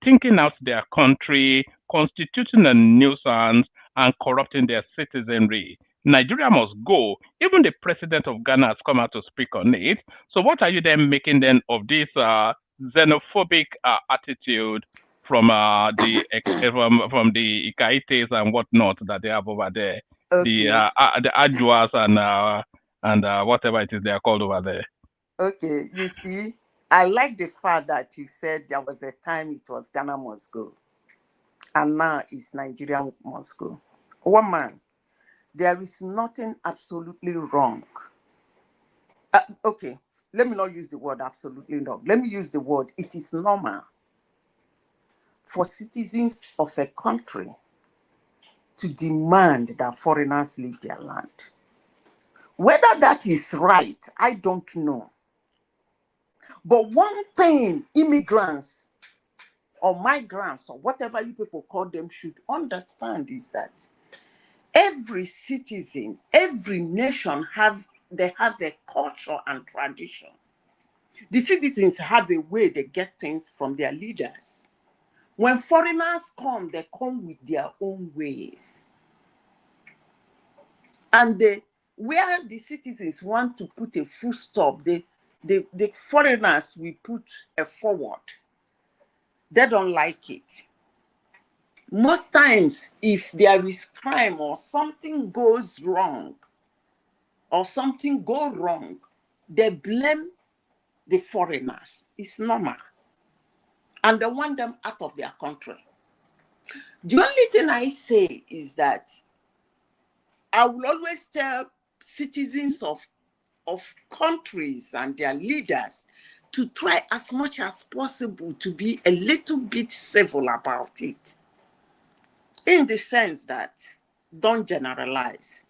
stinking out their country, constituting a nuisance, and corrupting their citizenry. Nigeria must go. Even the president of Ghana has come out to speak on it. So what are you then making then of this xenophobic attitude from the Ikaites and whatnot that they have over there? Okay. The Adjuas and whatever it is they are called over there. Okay, you see, I like the fact that you said there was a time it was Ghana must go, and now it's Nigeria must go. One man. There is nothing absolutely wrong. Okay, let me not use the word absolutely wrong. Let me use the word it is normal for citizens of a country to demand that foreigners leave their land. Whether that is right, I don't know. But one thing immigrants or migrants or whatever you people call them should understand is that every citizen, every nation have a culture and tradition. The citizens have a way they get things from their leaders. When foreigners come, they come with their own ways. And where the citizens want to put a full stop, the foreigners will put a forward. They don't like it. Most times, if there is crime or something goes wrong, they blame the foreigners. It's normal. And they want them out of their country. The only thing I say is that I will always tell citizens of countries and their leaders to try as much as possible to be a little bit civil about it. In the sense that, don't generalize.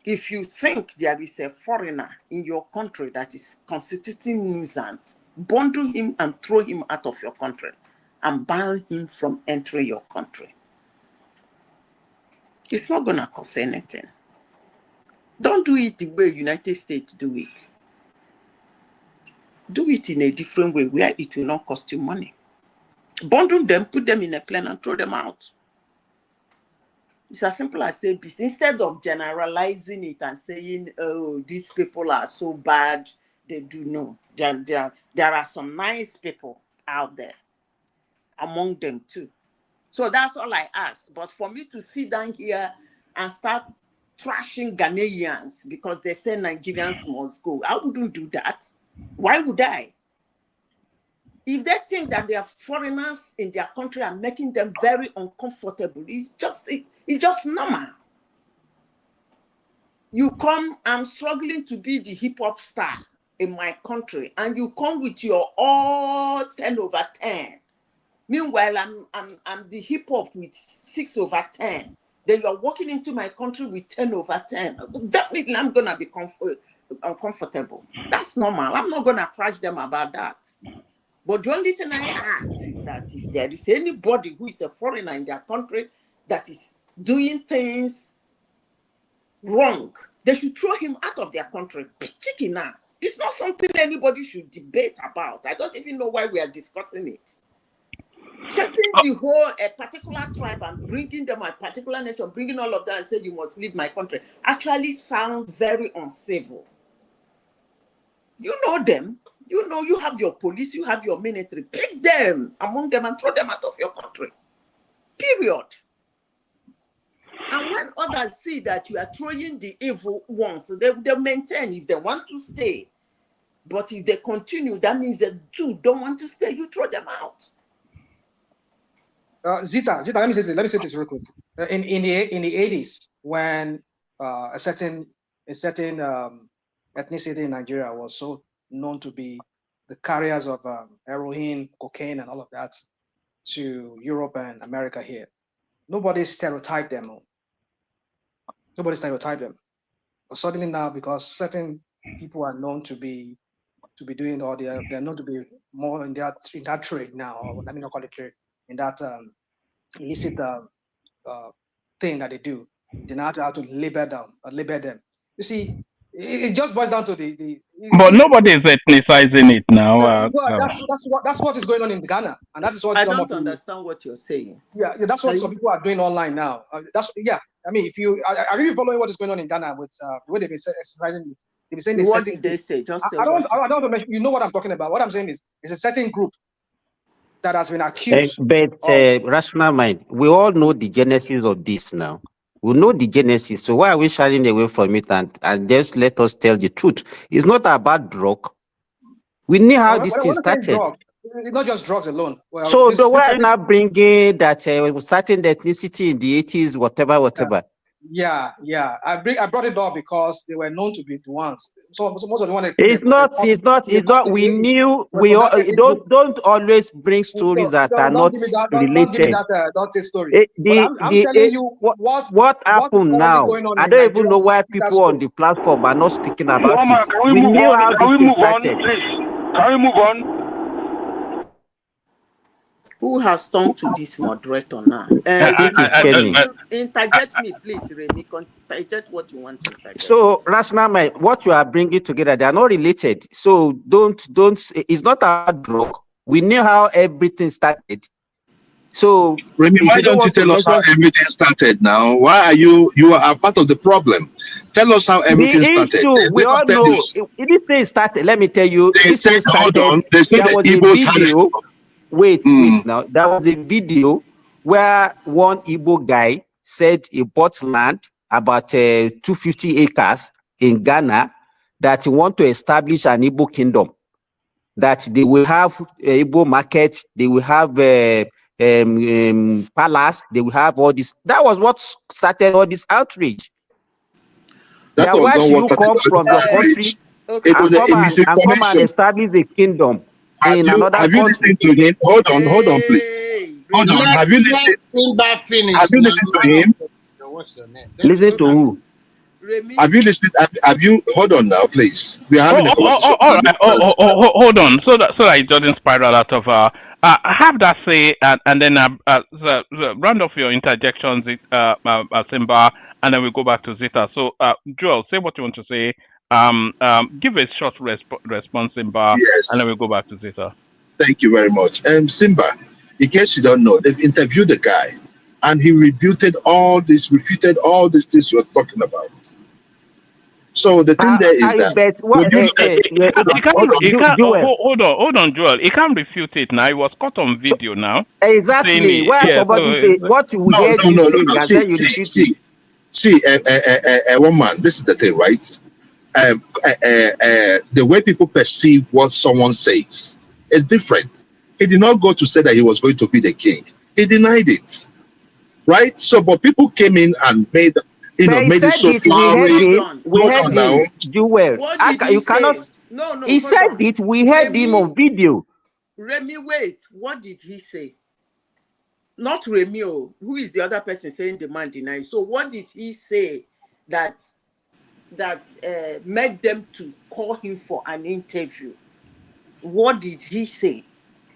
If you think there is a foreigner in your country that is constituting nuisance, bundle him and throw him out of your country and ban him from entering your country. It's not going to cost anything. Don't do it the way United States do it. Do it in a different way where it will not cost you money. Bundle them, put them in a plane and throw them out. It's as simple as ABC. Instead of generalizing it and saying, oh, these people are so bad, they do know. There are some nice people out there, among them too. So that's all I ask. But for me to sit down here and start trashing Ghanaians because they say Nigerians must go, I wouldn't do that. Why would I? If they think that they are foreigners in their country and making them very uncomfortable, it's just normal. You come, I'm struggling to be the hip hop star in my country, and you come with your all 10 over 10. Meanwhile, I'm the hip hop with 6 over 10. Then you're walking into my country with 10 over 10. Definitely, I'm gonna be uncomfortable. That's normal. I'm not gonna trash them about that. But the only thing I ask is that if there is anybody who is a foreigner in their country that is doing things wrong, they should throw him out of their country. Chicken now. It's not something anybody should debate about. I don't even know why we are discussing it. Chasing the whole a particular tribe and bringing them a particular nation, bringing all of them and say you must leave my country, actually sound very uncivil. You know them. You know you have your police, you have your military. Pick them among them and throw them out of your country. Period. And when others see that you are throwing the evil ones, they maintain if they want to stay. But if they continue, that means they too don't want to stay. You throw them out. Zita, let me say this real quick. In the 80s, when a certain ethnicity in Nigeria was so known to be the carriers of heroin, cocaine, and all of that to Europe and America here, nobody stereotyped them. Nobody stereotyped them. But suddenly now, because certain people are known to be doing, or they're known to be more in that trade now, or let me not call it trade, in that illicit thing that they do, they now have to label them. You see, it just boils down to But nobody is ethnicizing it now. that's what is going on in Ghana, and that is what I don't understand what you're saying. Yeah, that's what some people are doing online now. I mean, if you are you following what is going on in Ghana with the way they've been exercising it? They've been saying what did they say? Just say I don't mention. You know what I'm talking about. What I'm saying is, it's a certain group that has been accused. But rational mind, we all know the genesis of this now. We know the genesis. So why are we shying away from it and just let us tell the truth? It's not about drug. We knew how this thing started. It's not just drugs alone. Well, so why are you not bringing that certain ethnicity in the 80s, whatever? Yeah. I brought it up because they were known to be the ones. So most of the ones. It's not. We knew. We all don't always bring stories that are not related. Don't say stories. I'm telling you what happened now. I don't even know why people on the platform are not speaking about it. We knew how this thing started. Can we move on? Who has turned to this moderator now? Interject me, please, Remy. Interject what you want to interject. So, rational mind, what you are bringing together, they are not related. So, don't. It's not a drug. We knew how everything started. So, Remy, why don't you tell us how everything started now? Why are you are part of the problem? Tell us how everything started. We all know this thing started. Let me tell you, this thing started. Hold on. They said there was a video. Wait now. There was a video where one Igbo guy said he bought land about 250 acres in Ghana that he want to establish an Igbo kingdom. That they will have a Igbo market, they will have palace, they will have all this. That was what started all this outrage. That why should you come from your country and come and establish a kingdom in another country? Have you listened to him? Hold on, please. Hold on. Have you listened? Have you listened to him? What's your name? Listen to who? Have you listened? Have you? Hold on now, please. We are having a conversation. Hold on. So that it doesn't spiral out of I have that say, and then round off your interjections, Simba, and then we go back to Zita. So, Joel, say what you want to say. Give a short response, Simba, and then Yes. we go back to Zita. Thank you very much. Simba, in case you don't know, they've interviewed the guy and he refuted all these things you're talking about. So the thing there is I that bet when what you look at Joel. Hold on, Joel. He can't refute it now. It was caught on video now. Saying Exactly. Why yeah, somebody so say what you no, heard no, you no, no, saying no. and then you refute it? See, one man. This is the thing, right? The way people perceive what someone says is different. He did not go to say that he was going to be the king. He denied it, right? So, but people came in and made, But he made it said so it. We heard flowery. him. We Hold heard on now. him. Joel. What did he You cannot. say? No, He hold said on. it. We heard him on video. Remy, wait. What did he say? Not Remy, who is the other person saying the man denied? So what did he say that made them to call him for an interview? What did he say?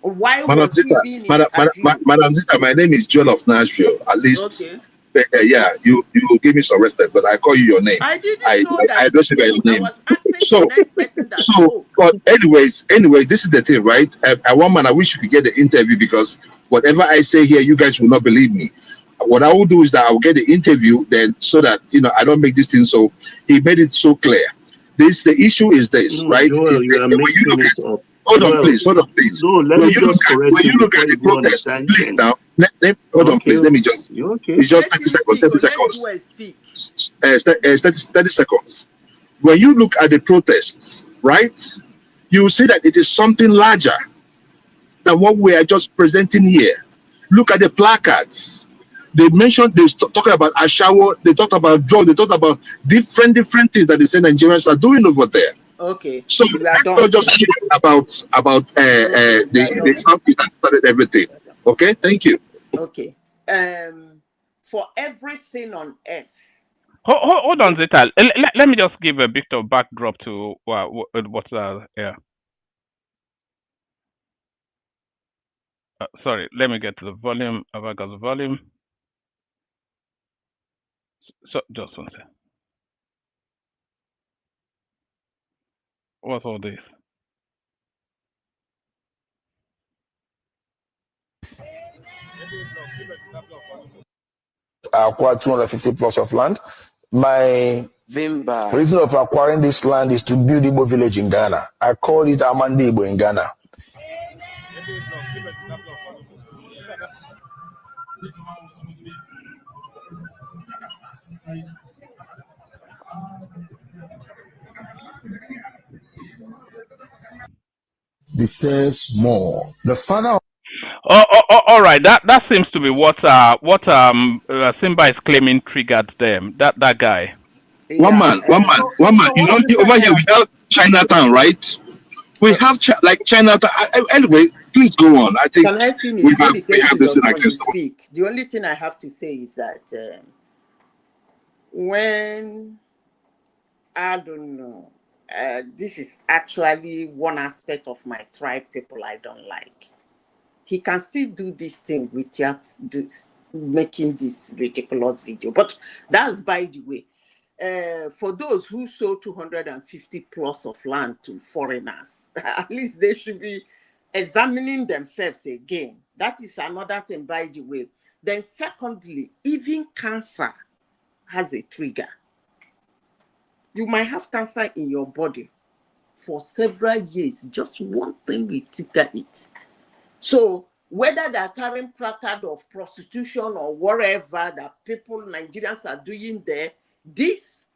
Why Madam was he Zita, being interviewed? Madam Zita, my name is Joel of Nashville. At least, Okay. yeah, you give me some respect, but I call you your name. I didn't know I that address you by you. your I name. was asking So, the next person that spoke. but anyway, this is the thing, right? One man, I wish you could get the interview because whatever I say here, you guys will not believe me. What I will do is that I will get the interview then, so that I don't make this thing. So he made it so clear. The issue is this, No, right? Joel, you are When you mixing look it at up. hold on, Joel, please. no, let When me you just correct you look at before the you go on a protest, please tangent. now. Hold on, please. Okay, Let me just. you okay? It's just Let 30 him seconds. speak 30 or let seconds. Joel speak. 30 seconds. When you look at the protests, right, you see that it is something larger than what we are just presenting here. Look at the placards. They talking about Ashawo, they talked about drug, they talked about different things that they say Nigerians are doing over there. Okay. So We are let's done. not just speak about the something that started everything. Okay, thank you. Okay. For everything on earth. Hold on, Zita. Let me just give a bit of backdrop to what's yeah. Sorry, let me get to the volume. Have I got the volume? So just one second. What's all this? Acquire 250 plots of land. My reason of acquiring this land is to build Igbo village in Ghana. I call it Amandi Igbo in Ghana. Deserves more. The father. All right. That seems to be what Simba is claiming triggered them. That guy. One man. You know, over here we have Chinatown, right? We have like Chinatown. Anyway, please go on. I think Can I finish? we Maybe have this thing I when can you speak. The only thing I have to say is that when I don't know, this is actually one aspect of my tribe people I don't like. He can still do this thing without making this ridiculous video. But that's by the way. For those who sold 250 plus of land to foreigners, at least they should be examining themselves again. That is another thing, by the way. Then secondly, even cancer has a trigger. You might have cancer in your body for several years. Just one thing will trigger it. So whether they're carrying placard of prostitution or whatever that people, Nigerians are doing there, this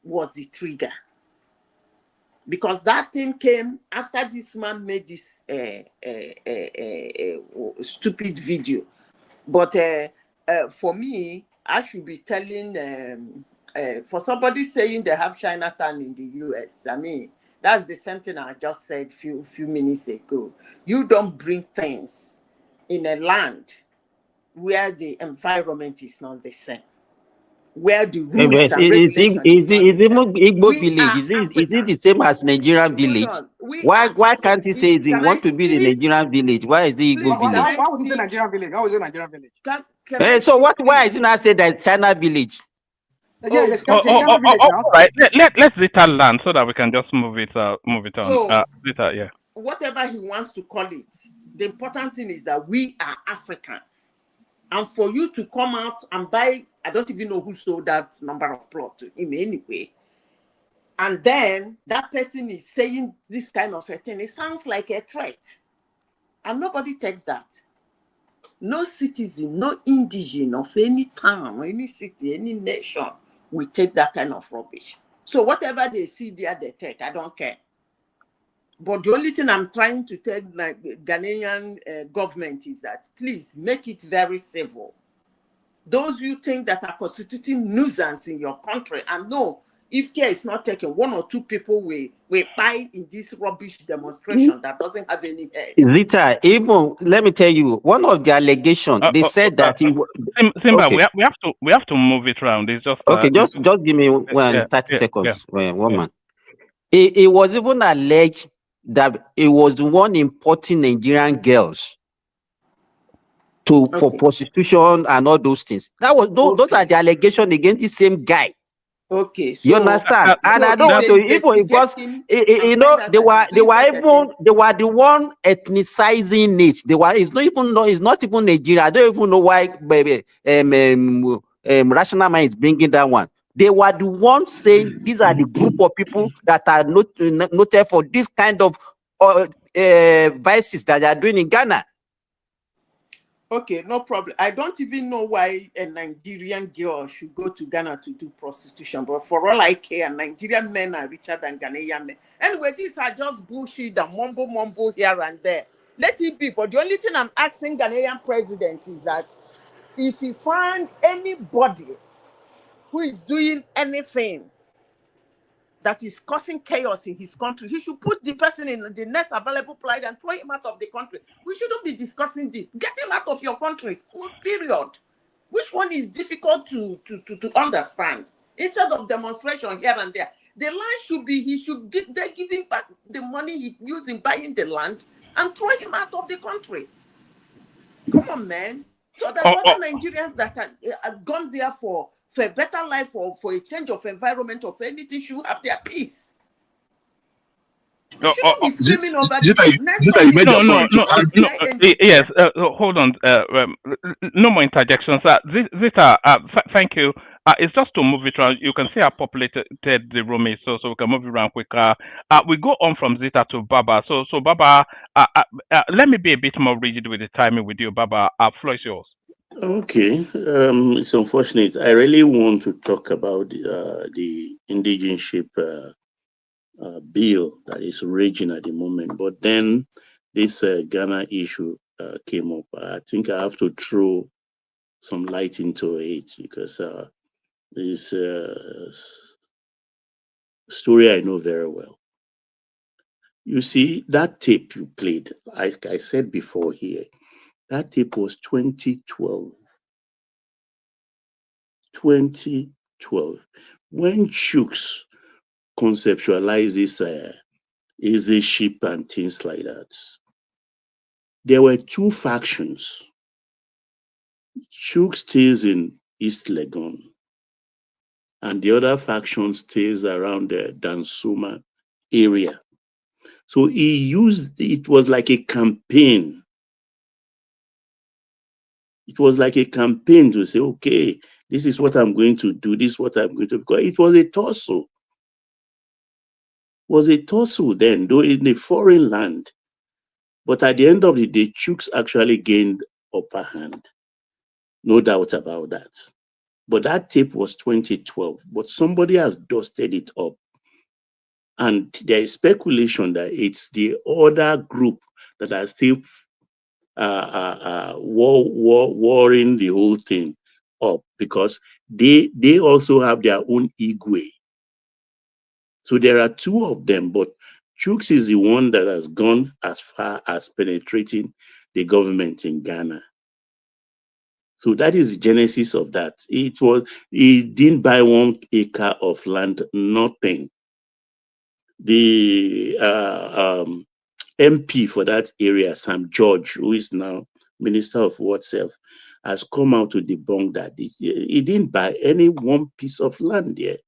was the trigger. Because that thing came after this man made this stupid video. But for me, I should be telling, for somebody saying they have Chinatown in the US, I mean, that's the same thing I just said few minutes ago. You don't bring things in a land where the environment is not the same. where the rules and It's regulation is not the same. even Igbo We village. are Is it the Africans. same as Nigerian Hold village? on. We Why are can't he say he Can I want to be the speak? Nigerian village? Why is the Igbo Please, village? Why would you say Nigerian village? Why would you say Nigerian village? Can I So speak, why please? is it not say that China village? Yeah, there's Ghana village now. All right. Let's Zita land so that we can just move it on. So, Zita, yeah. whatever he wants to call it, the important thing is that we are Africans. And for you to come out and buy, I don't even know who sold that number of plot to him anyway. And then that person is saying this kind of a thing. It sounds like a threat. And nobody takes that. No citizen, no indigene of any town, any city, any nation will take that kind of rubbish. So whatever they see there, they take. I don't care. But the only thing I'm trying to tell my Ghanaian government is that please make it very civil. Those you think that are constituting nuisance in your country, and no, if care is not taken, one or two people will buy in this rubbish demonstration that doesn't have any head. Zita, even let me tell you, one of the allegations they said that he. Simba, Okay. we have to move it around. It's just Okay, just give me 30 seconds. One man. It was even alleged that it was the one importing Nigerian girls for prostitution and all those things. That was those are the allegations against the same guy. Okay, so you understand? And I don't want to even because you know they were the one ethnicizing it. It's not even Nigeria. I don't even know why Rational Mind is bringing that one. They were the ones saying these are the group of people that are noted for this kind of vices that they are doing in Ghana. Okay, no problem. I don't even know why a Nigerian girl should go to Ghana to do prostitution, but for all I care, Nigerian men are richer than Ghanaian men. Anyway, these are just bullshit and mumbo here and there. Let it be. But the only thing I'm asking Ghanaian president is that if he find anybody who is doing anything that is causing chaos in his country, he should put the person in the next available plight and throw him out of the country. We shouldn't be discussing this. Get him out of your country, full period. Which one is difficult to understand? Instead of demonstration here and there, the land should be, they're giving back the money he used in buying the land and throw him out of the country. Come on, man. So that other Nigerians that have gone there for a better life or for a change of environment or for anything should have their peace. You shouldn't be screaming over this. Yes, hold on. No more interjections. Zita, thank you. It's just to move it around. You can see how populated the room is, so we can move it around quicker. We go on from Zita to Baba. So Baba, let me be a bit more rigid with the timing with you, Baba. Floor is yours. Okay, it's unfortunate. I really want to talk about the indigenship bill that is raging at the moment, but then this Ghana issue came up. I think I have to throw some light into it because this story I know very well. You see, that tape you played, like I said before here, that tape was 2012. 2012. When Chooks conceptualized this easy ship and things like that, there were two factions. Chooks stays in East Legon, and the other faction stays around the Dansuma area. So he used, it was like a campaign. It was like a campaign to say, okay, this is what I'm going to do, this is what I'm going to do. Because it was a tussle. Was a tussle then, though in a foreign land. But at the end of the day, Chooks actually gained upper hand. No doubt about that. But that tape was 2012. But somebody has dusted it up. And there is speculation that it's the other group that are still warring the whole thing up because they also have their own Igwe. So there are two of them, but Chooks is the one that has gone as far as penetrating the government in Ghana. So that is the genesis of that. He didn't buy 1 acre of land, nothing. The MP for that area, Sam George, who is now Minister of WhatsApp, has come out to debunk that. He didn't buy any 1 piece of land there.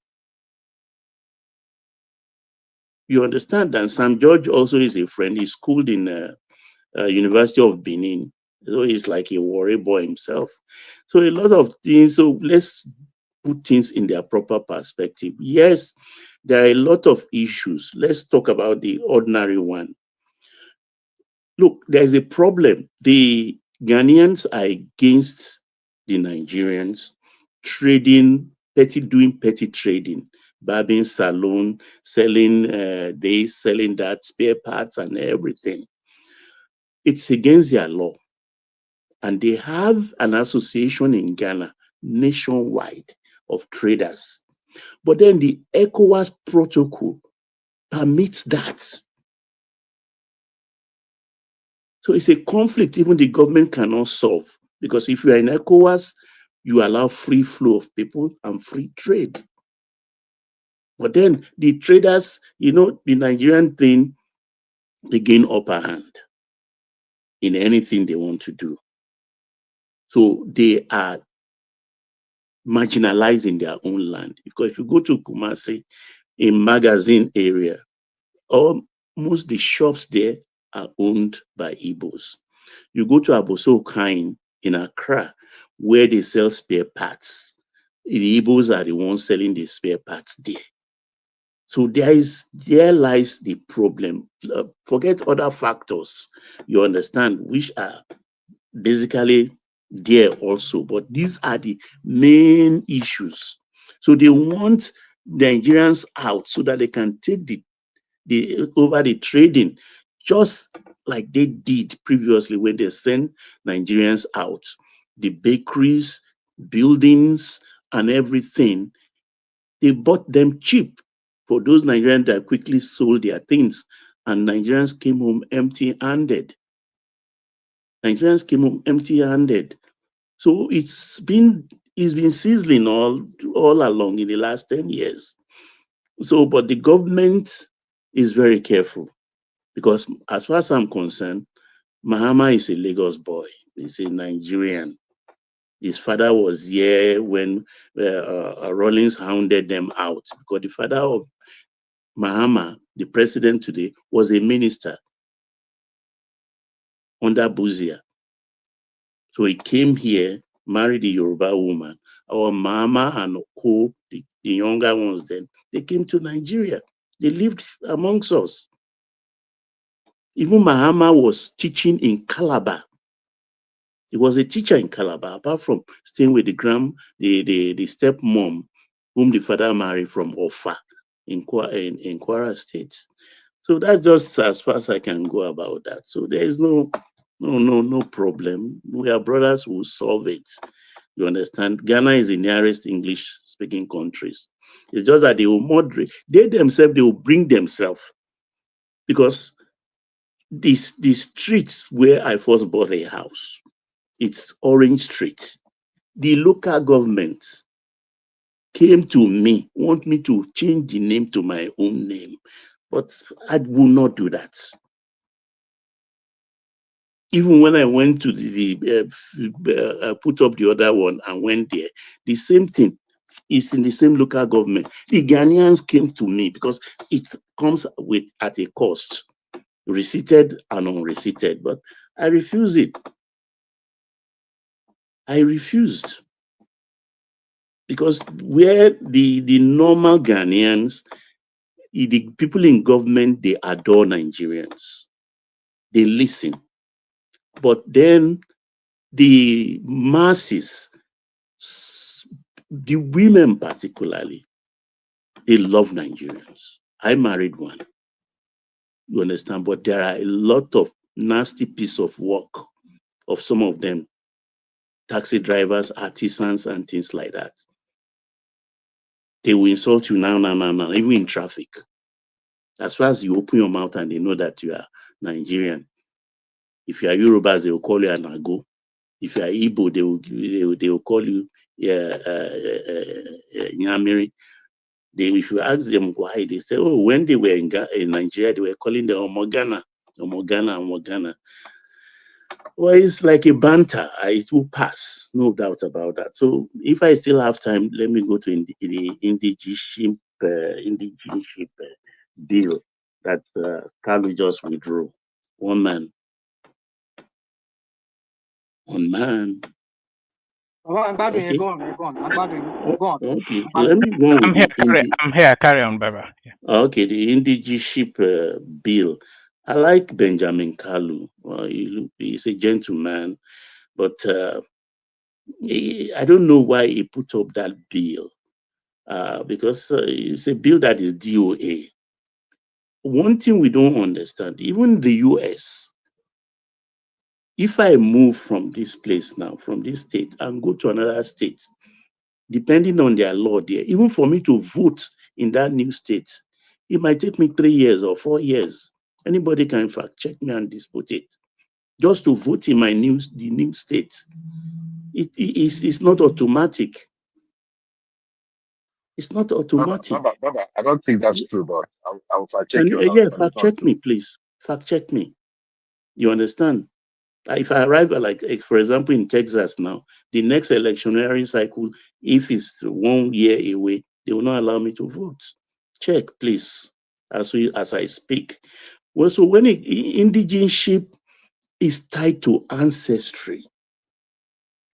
You understand? And Sam George also is a friend. He schooled in University of Benin. So he's like a warrior boy himself. So a lot of things. So let's put things in their proper perspective. Yes, there are a lot of issues. Let's talk about the ordinary one. Look, there's a problem. The Ghanaians are against the Nigerians doing petty trading, barbing salon, selling this, selling that, spare parts and everything. It's against their law. And they have an association in Ghana nationwide of traders. But then the ECOWAS protocol permits that. So it's a conflict even the government cannot solve. Because if you are in ECOWAS, you allow free flow of people and free trade. But then the traders, the Nigerian thing, they gain upper hand in anything they want to do. So they are marginalizing their own land. Because if you go to Kumasi, in Magazine area, almost the shops there are owned by Igbos. You go to Aboso Kain in Accra, where they sell spare parts. The Igbos are the ones selling the spare parts there. So there lies the problem. Forget other factors, you understand, which are basically there also, but these are the main issues. So they want Nigerians out so that they can take over the trading, just like they did previously when they sent Nigerians out. The bakeries, buildings, and everything, they bought them cheap for those Nigerians that quickly sold their things, and Nigerians came home empty-handed. So it's been sizzling all along in the last 10 years. So, but the government is very careful because as far as I'm concerned, Mahama is a Lagos boy. He's a Nigerian. His father was here when Rawlings hounded them out because the father of Mahama, the president today, was a minister under Buzia. So he came here, married a Yoruba woman. Our Mama and Oko, the younger ones then, they came to Nigeria. They lived amongst us. Even Mahama was teaching in Calabar. He was a teacher in Calabar, apart from staying with the stepmom, whom the father married from Ofa in Kwara State. So that's just as far as I can go about that. So there is no problem. We are brothers who solve it. You understand? Ghana is the nearest English-speaking countries. It's just that they will moderate. They themselves, they will bring themselves. Because the streets where I first bought a house, it's Orange Street. The local government came to me, want me to change the name to my own name. But I will not do that. Even when I went to put up the other one and went there, the same thing is in the same local government. The Ghanaians came to me because it comes at a cost, receipted and unreceipted, but I refused it. I refused because where the normal Ghanaians, the people in government, they adore Nigerians. They listen. But then the masses, the women particularly, they love Nigerians. I married one. You understand? But there are a lot of nasty piece of work of some of them, taxi drivers, artisans, and things like that. They will insult you now, even in traffic. As far as you open your mouth and they know that you are Nigerian. If you are Yorubas, they will call you an Ago. If you are Igbo, they will call you Nyamiri. If you ask them why, they say, oh, when they were in Nigeria, they were calling them Omogana, Omogana, Omogana. Well, it's like a banter. It will pass, no doubt about that. So if I still have time, let me go to the indigenship bill that Kalu just withdrew. One man. I'm bothering you. Okay. Go on. I'm bothering you. Go on. Okay. Let me go with I'm here. Carry on, Baba. Yeah. Okay, the indigenship bill. I like Benjamin Kalu. He's a gentleman, but I don't know why he put up that bill because it's a bill that is DOA. One thing we don't understand, even the US, if I move from this place now, from this state, and go to another state, depending on their law there, even for me to vote in that new state, it might take me 3 years or 4 years. Anybody can in fact check me and dispute it. Just to vote in the new state, it's not automatic. It's not automatic. Baba, I don't think that's true, but I'll fact check you. Yeah, fact check me, please. Fact check me. You understand? If I arrive like for example, in Texas now, the next electionary cycle, if it's 1 year away, they will not allow me to vote. Check, please, as I speak. Well, so when indigenship is tied to ancestry,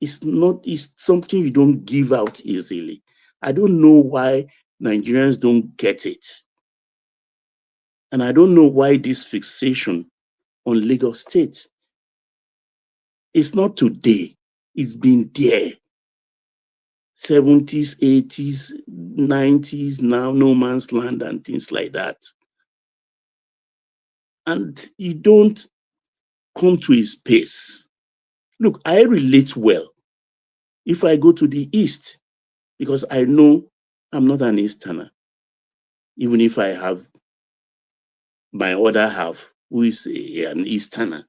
it's something you don't give out easily. I don't know why Nigerians don't get it. And I don't know why this fixation on Lagos State. It's not today. It's been there. 70s, 80s, 90s, now no man's land and things like that. And you don't come to a space. Look, I relate well if I go to the East because I know I'm not an Easterner, even if I have my other half who is an Easterner.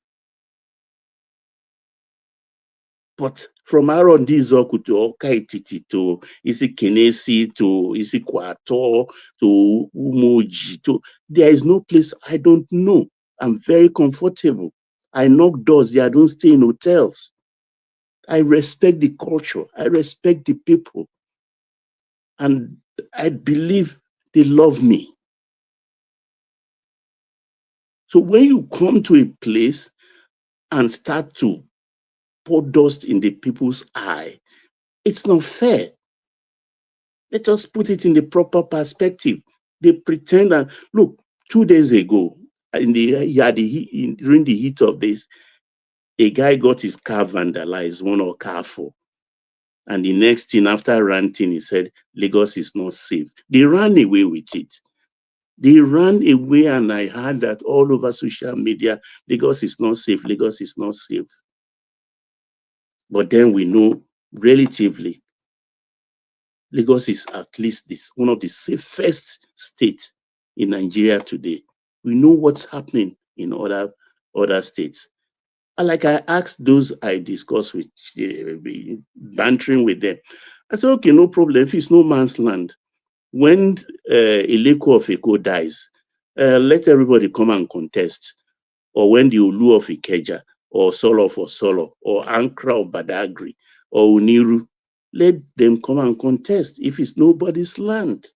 But from Aaron Dizoku to Okaititi to Isi Kenesi to Isi Kwato to Umoji to there is no place I don't know. I'm very comfortable. I knock doors there. I don't stay in hotels. I respect the culture. I respect the people. And I believe they love me. So when you come to a place and start to pour dust in the people's eye, it's not fair. Let us put it in the proper perspective. They pretend that, look, 2 days ago, during the heat of this, a guy got his car vandalized, one or Carrefour. And the next thing, after ranting, he said, Lagos is not safe. They ran away with it. They ran away, and I heard that all over social media, Lagos is not safe, Lagos is not safe. But then we know, relatively, Lagos is at least one of the safest states in Nigeria today. We know what's happening in other states. And like I asked those I discussed with, bantering with them, I said, okay, no problem. If it's no man's land, when Eleko of Eko dies, let everybody come and contest. Or when the Olu of Ikeja, or Solo for Solo, or Ankara of Badagry, or Uniru, let them come and contest if it's nobody's land.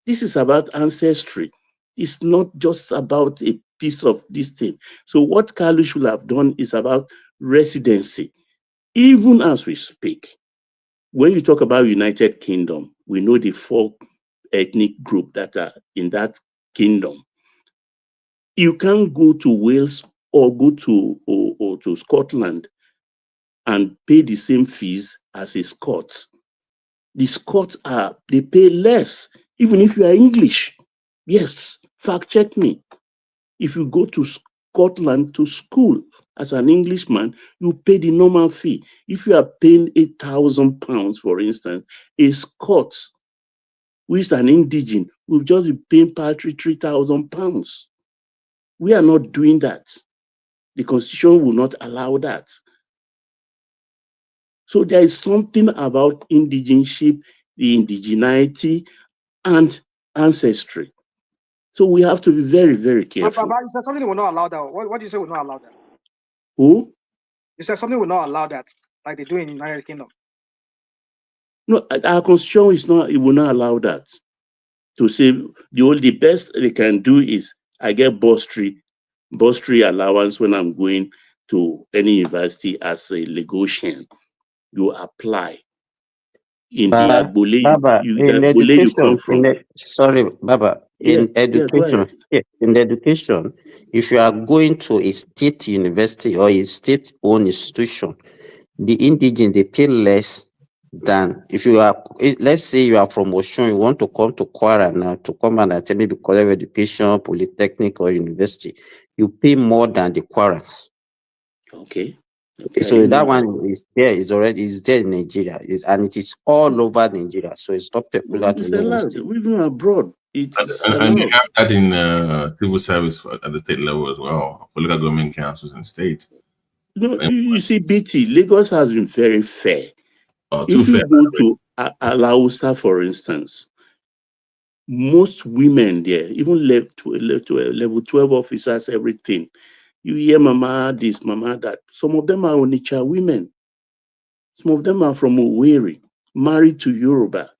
This is about ancestry. It's not just about a piece of this thing. So what Kalu should have done is about residency. Even as we speak, when you talk about United Kingdom, we know the 4 ethnic groups that are in that kingdom. You can't go to Wales or go to Scotland and pay the same fees as a Scot. The Scots they pay less, even if you are English. Yes, fact check me. If you go to Scotland to school as an Englishman, you pay the normal fee. If you are paying £8,000, for instance, a Scot who is an indigene will just be paying paltry £3,000. We are not doing that. The Constitution will not allow that. So there is something about indigenship, the indigeneity, and ancestry. So we have to be very, very careful. Baba, you said something will not allow that. What do you say will not allow that? Who? You said something will not allow that, like they do in the United Kingdom. No, our constitution is not, it will not allow that. To say the best they can do is I get bursary allowance when I'm going to any university as a Lagosian. You apply. In the Agbole, Baba, the in Agbole you come education, from. sorry, Baba, Yeah, in go education, ahead. in education, if you are going to a state university or a state-owned institution, the indigenous they pay less than if you are. Let's say you are from Oshun, you want to come to Kwara now to come and attend maybe college of education, polytechnic, or university, you pay more than the Kwarans. Okay. So that one is there, is there in Nigeria, and it is all over Nigeria. So it's not peculiar to It's Lagos allowed. State. Even abroad, it's And you allowed. have that in civil service at the state level as well, for local government councils and states. No, you see, BT, Lagos has been very fair. Too If you fair. go to Alausa, for instance, most women there, even level 12 officers, everything, you hear mama this, mama that. Some of them are Onitsha women. Some of them are from Owerri, married to Yoruba.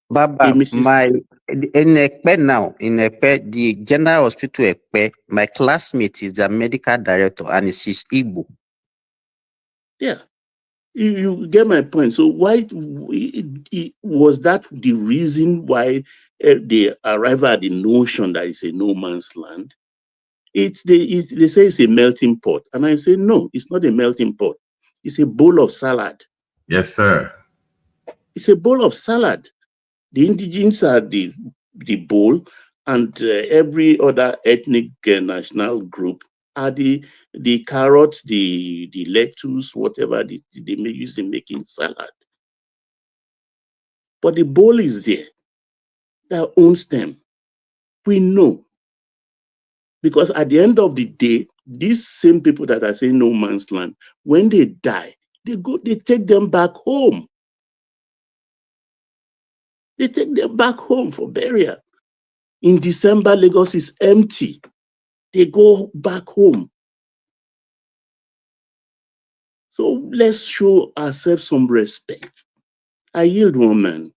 Baba, in Ekpe now, in Ekpe, the General Hospital Ekpe, my classmate is the medical director and she's Igbo. Yeah, you get my point. So why was that the reason why they arrive at the notion that it's a no man's land? They say it's a melting pot, and I say no, it's not a melting pot. It's a bowl of salad. Yes, sir. It's a bowl of salad. The indigenes are the bowl, and every other ethnic national group are the carrots, the lettuce, whatever they may use in making salad. But the bowl is there that owns them. We know. Because at the end of the day, these same people that are saying no man's land, when they die, they take them back home. They take them back home for burial. In December, Lagos is empty. They go back home. So let's show ourselves some respect. I yield, woman.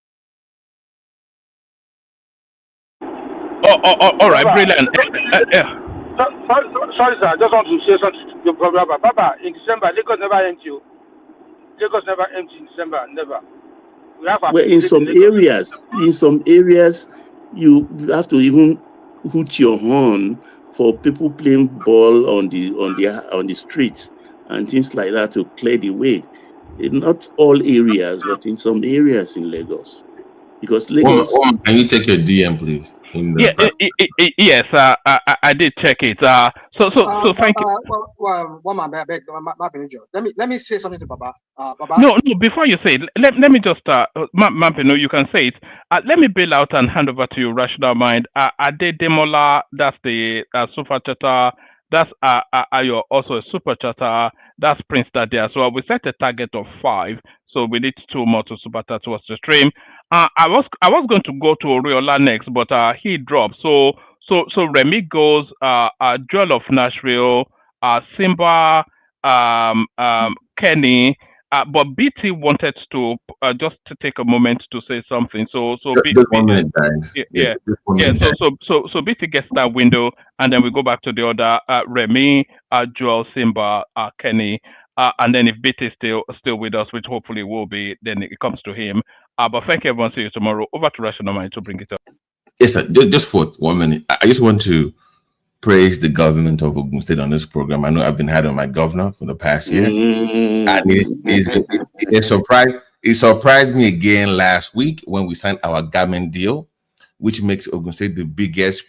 All right, brilliant. Sorry, sir. I just want to say something to your brother. Baba, in December, Lagos never empty. Lagos never empty in December. Never. We have our Well, in some areas, you have to even hoot your horn for people playing ball on the streets and things like that to clear the way. In not all areas, but in some areas in Lagos, because Lagos. Woman, can you check your DM, please? In the Yes, I did check it. So thank you. Let me say something to Baba. Baba. No, before you say it, let me just, Mampino, you can say it. Let me bail out and hand over to you, Rational Mind. Ade Demola, that's the super chatter. That's Ayo, also a super chatter. That's Prince Daddy as well. We set a target of 5, so we need 2 more to super chat towards the stream. I was going to go to Oriola next, but he dropped. So Remy goes, Joel of Nashville, Simba, Kenny. But BT wanted to just to take a moment to say something. So just 1 minute, guys. Yeah. So BT gets that window, and then we go back to the other Remy, Joel, Simba, Kenny, and then if BT is still with us, which hopefully will be, then it comes to him. But thank you, everyone. See you tomorrow. Over to Rational Mind to bring it up. Yes, sir. Just for 1 minute, I just want to praise the government of Ogun State on this program. I know I've been had on my governor for the past year, and it surprised me again last week when we signed our garment deal, which makes Ogun State the biggest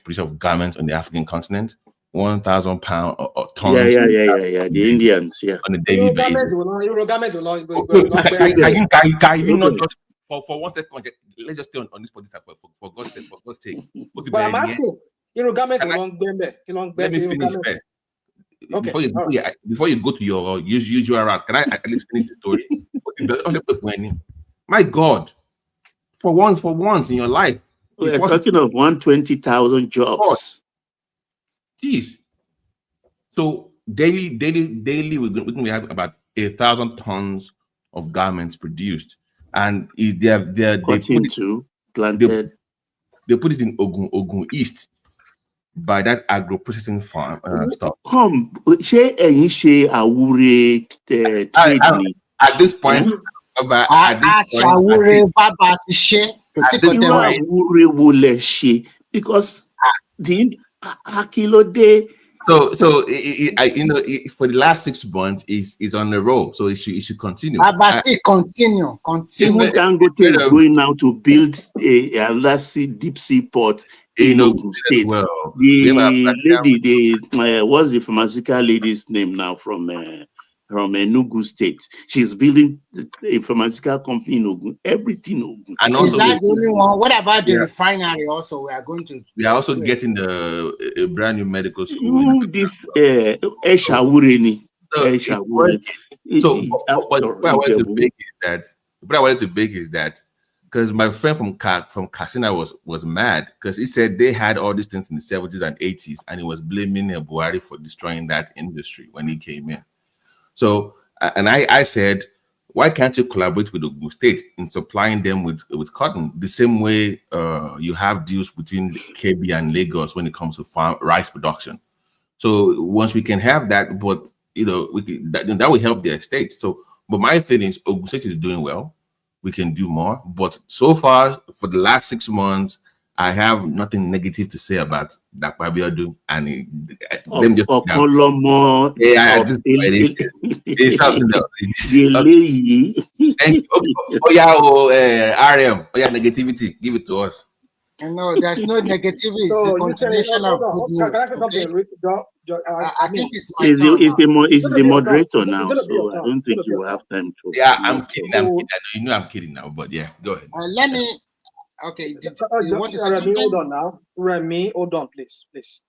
producer of garments on the African continent. 1,000 pounds or tons. Yeah. The Indians, yeah. On a daily basis. Can you not just for one second? Let's just stay on this political for God's sake. But I'm asking, let me finish first. Okay, before you go to your usual route, can I at least finish the story? My God, for once in your life, we're talking of 120,000 jobs. Jeez. So daily, we're going to have about 1,000 tons of garments produced, and they put it in Ogun East by that agro processing farm stuff. At this point, because the Akilode. So for the last 6 months, is on the roll. So it should continue. Continue. Even Dangote is going now to build a deep sea port in Ogun State. Well, the lady, what's the pharmaceutical lady's name now from Enugu State? She's building a pharmaceutical company in Ogun. Everything Ogun. And also, is that the only one? What about the refinery? Also, we are also getting a brand new medical school. So what I wanted to beg is that because my friend from Katsina was mad because he said they had all these things in the 70s and 80s, and he was blaming Buhari for destroying that industry when he came in. So, and I said, why can't you collaborate with Ogun State in supplying them with cotton the same way you have deals between KB and Lagos when it comes to rice production? So once we can have that, but that will help their state. So, but my thing is, Ogun State is doing well. We can do more, but so far for the last 6 months, I have nothing negative to say about that Abiodun and them just it's something else. Thank you. RM. Negativity. Give it to us. No, there's no negativity. It's a continuation of good news. I think it's my turn. It's the moderator now, so I don't think you will have time to. Yeah, I'm kidding. I'm kidding now, but yeah, go ahead. Let me. Okay. Remy, hold on now. Remy, hold on, please. It's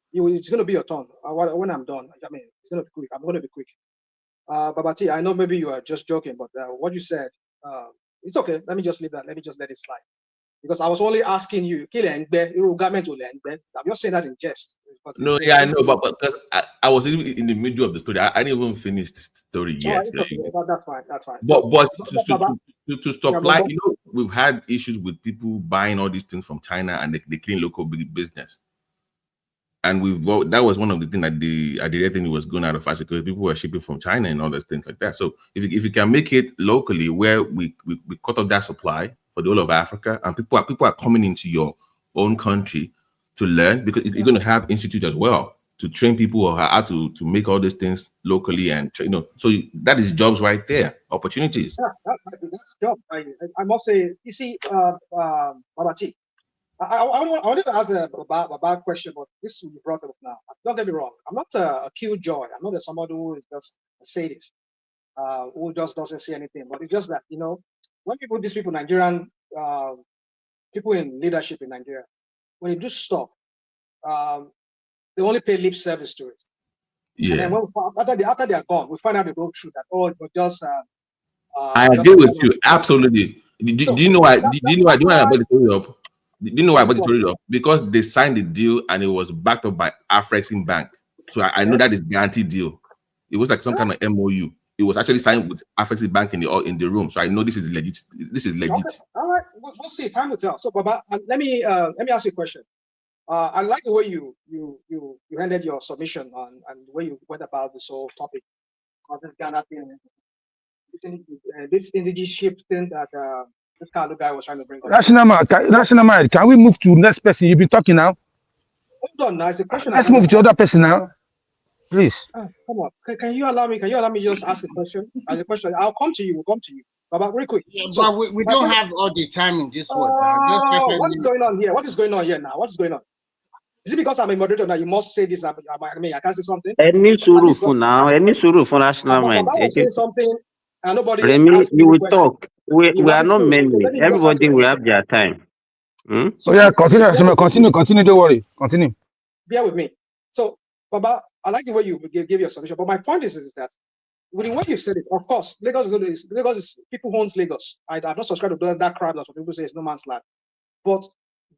going to be your turn. When I'm done, I mean, it's going to be quick. I'm going to be quick. Babati, I know maybe you are just joking, but what you said, it's okay. Let me just leave that. Let me just let it slide. Because I was only asking you, I'm just saying that in jest. No, yeah, I know, but because I was in the middle of the story. I didn't even finish the story yet. Okay. That's fine. But to stop, like, we've had issues with people buying all these things from China and they clean local big business. And that was one of the things that I didn't think it was going out of fashion because people were shipping from China and all those things like that. So if you can make it locally where we cut off that supply for the whole of Africa, and people are coming into your own country to learn, because you're going to have institutes as well to train people how to make all these things locally, and so that is jobs right there, opportunities. Yeah, that's job. I must say, you see, Babati, I wanted to ask a bad question, but this will be brought up now. Don't get me wrong. I'm not a killjoy. I'm not somebody who is just a sadist, who just doesn't see anything. But it's just that, when these people, Nigerian people in leadership in Nigeria, when you do stuff, they only pay lip service to it. Yeah. And then after they are gone, we find out they go through that. Oh, it was just. I agree with you absolutely. Do you know why? Do you know why I brought the story up? Do you know why I brought the story up? Because they signed the deal and it was backed up by Afrexim Bank. So I know that is guaranteed deal. It was like some kind of MOU. It was actually signed with Afrexim Bank in the room. So I know this is legit. This is legit. Okay. All right, we'll see. Time will tell. So, Baba, let me ask you a question. I like the way you ended your submission on and the way you went about this whole topic on this Ghana thing, this indigenous thing that this kind of guy was trying to bring up. National mind. Can we move to next person? You've been talking now. Hold on, now. It's the question. Let's move to the other person now, please. Come on. Can you allow me? Can you allow me to just ask a question? As a question, I'll come to you. We'll come to you. But real quick. Yeah, but we don't have all the time in this one. What is going on here? What is going on here now? What is going on? Is it because I'm a moderator now? You must say this. I mean, I can't say something. Any suru now? Any suru for national mind? I say something, and nobody. Remy, you will talk. We are not many. Everybody will have their time. So yeah, continue. Don't worry. Continue. Bear with me. So Baba, I like the way you give your submission, but my point is that with the way you said it, of course, Lagos is people owns Lagos. I'm not subscribed to that crowd that some people say it's no man's land. But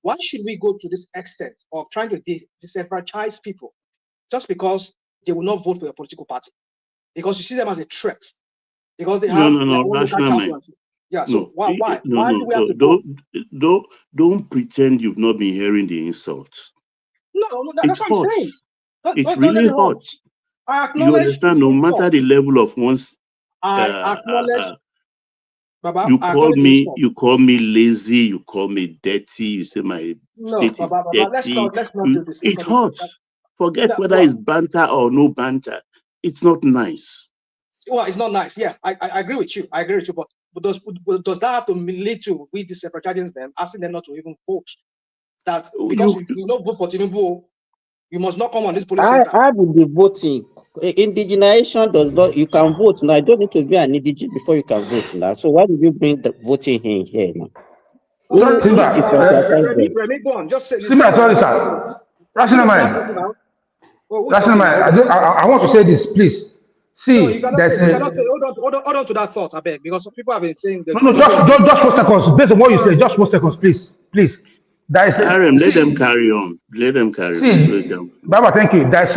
why should we go to this extent of trying to disenfranchise people just because they will not vote for your political party? Because you see them as a threat. Because they have their own local champions. Yeah, so why do we have to go? Don't pretend you've not been hearing the insults. No, that's what I'm saying. It really hurts. I acknowledge. You understand? No matter the level of one's, I acknowledge. Baba, you call me lazy. You call me dirty. You say my state is dirty. Let's not do this. It hurts. Forget whether it's banter or no banter. It's not nice. Well, it's not nice. Yeah, I agree with you. But does that have to lead to we disenfranchising them, asking them not to even vote? That because you don't vote for Tinubu, you must not come on this police center. I will be voting. Indigenization does not. You can vote now. You don't need to be an indigene before you can vote now. So why did you bring the voting in here now? Remy, go on. Just say. Sorry, sir. Rational mind. Rational mind. I want to say this, please. See, no, you cannot say, hold on to that thought, I beg, because some people have been saying that. No, just 4 seconds. Based on what you say, just 4 seconds, please. Let them carry on. Let them carry on. Baba, thank you. There's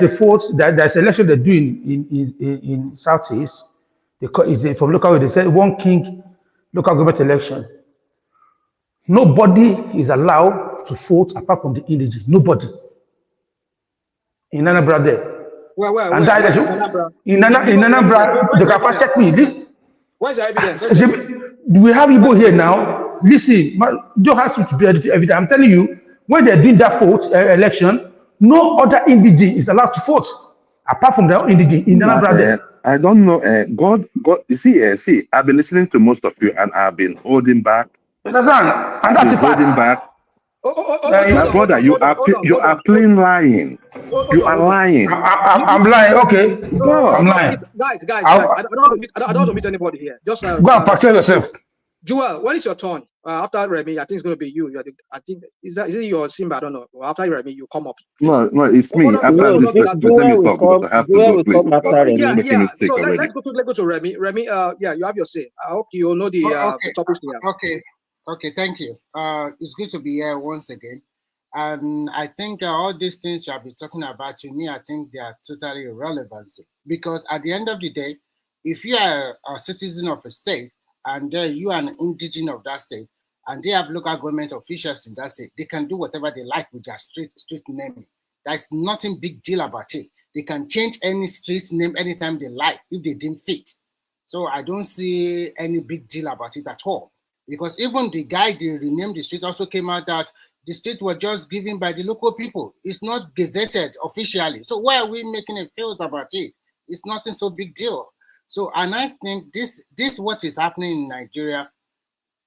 a force, there's an election they're doing in Southeast. It's from local, they said 1 king local government election. Nobody is allowed to vote apart from the indigene. Nobody. In Anambra there. In Anambra, they can check me. Where's the evidence? We have Igbo here now. Listen, you have to be evident. I'm telling you, when they're doing that vote election, no other indigene is allowed to vote apart from their own indigene in Anambra there. I don't know. God, you see, I've been listening to most of you, and I've been holding back. And that's the part. Holding back. My brother, you are plain lying. You are lying. I'm lying. Okay. I'm lying. Guys. I don't want to meet anybody here. Just go and protect yourself. Joel, when is your turn? After Remy, I think it's going to be you. I think is it your Simba? I don't know. After Remy, you come up. No, it's me. After this, let me talk because I have to go. Please, yeah. So let's go to Remy. Remy, you have your say. I hope you know the topics here. Okay, thank you. It's good to be here once again. And I think all these things you have been talking about, to me, I think they are totally irrelevant. Because at the end of the day, if you are a citizen of a state and you are an indigene of that state, and they have local government officials in that state, they can do whatever they like with their street name. There's nothing big deal about it. They can change any street name anytime they like if they didn't fit. So I don't see any big deal about it at all. Because even the guy they renamed the street also came out that the street was just given by the local people. It's not gazetted officially. So why are we making a fuss about it? It's nothing so big deal. So, and I think this what is happening in Nigeria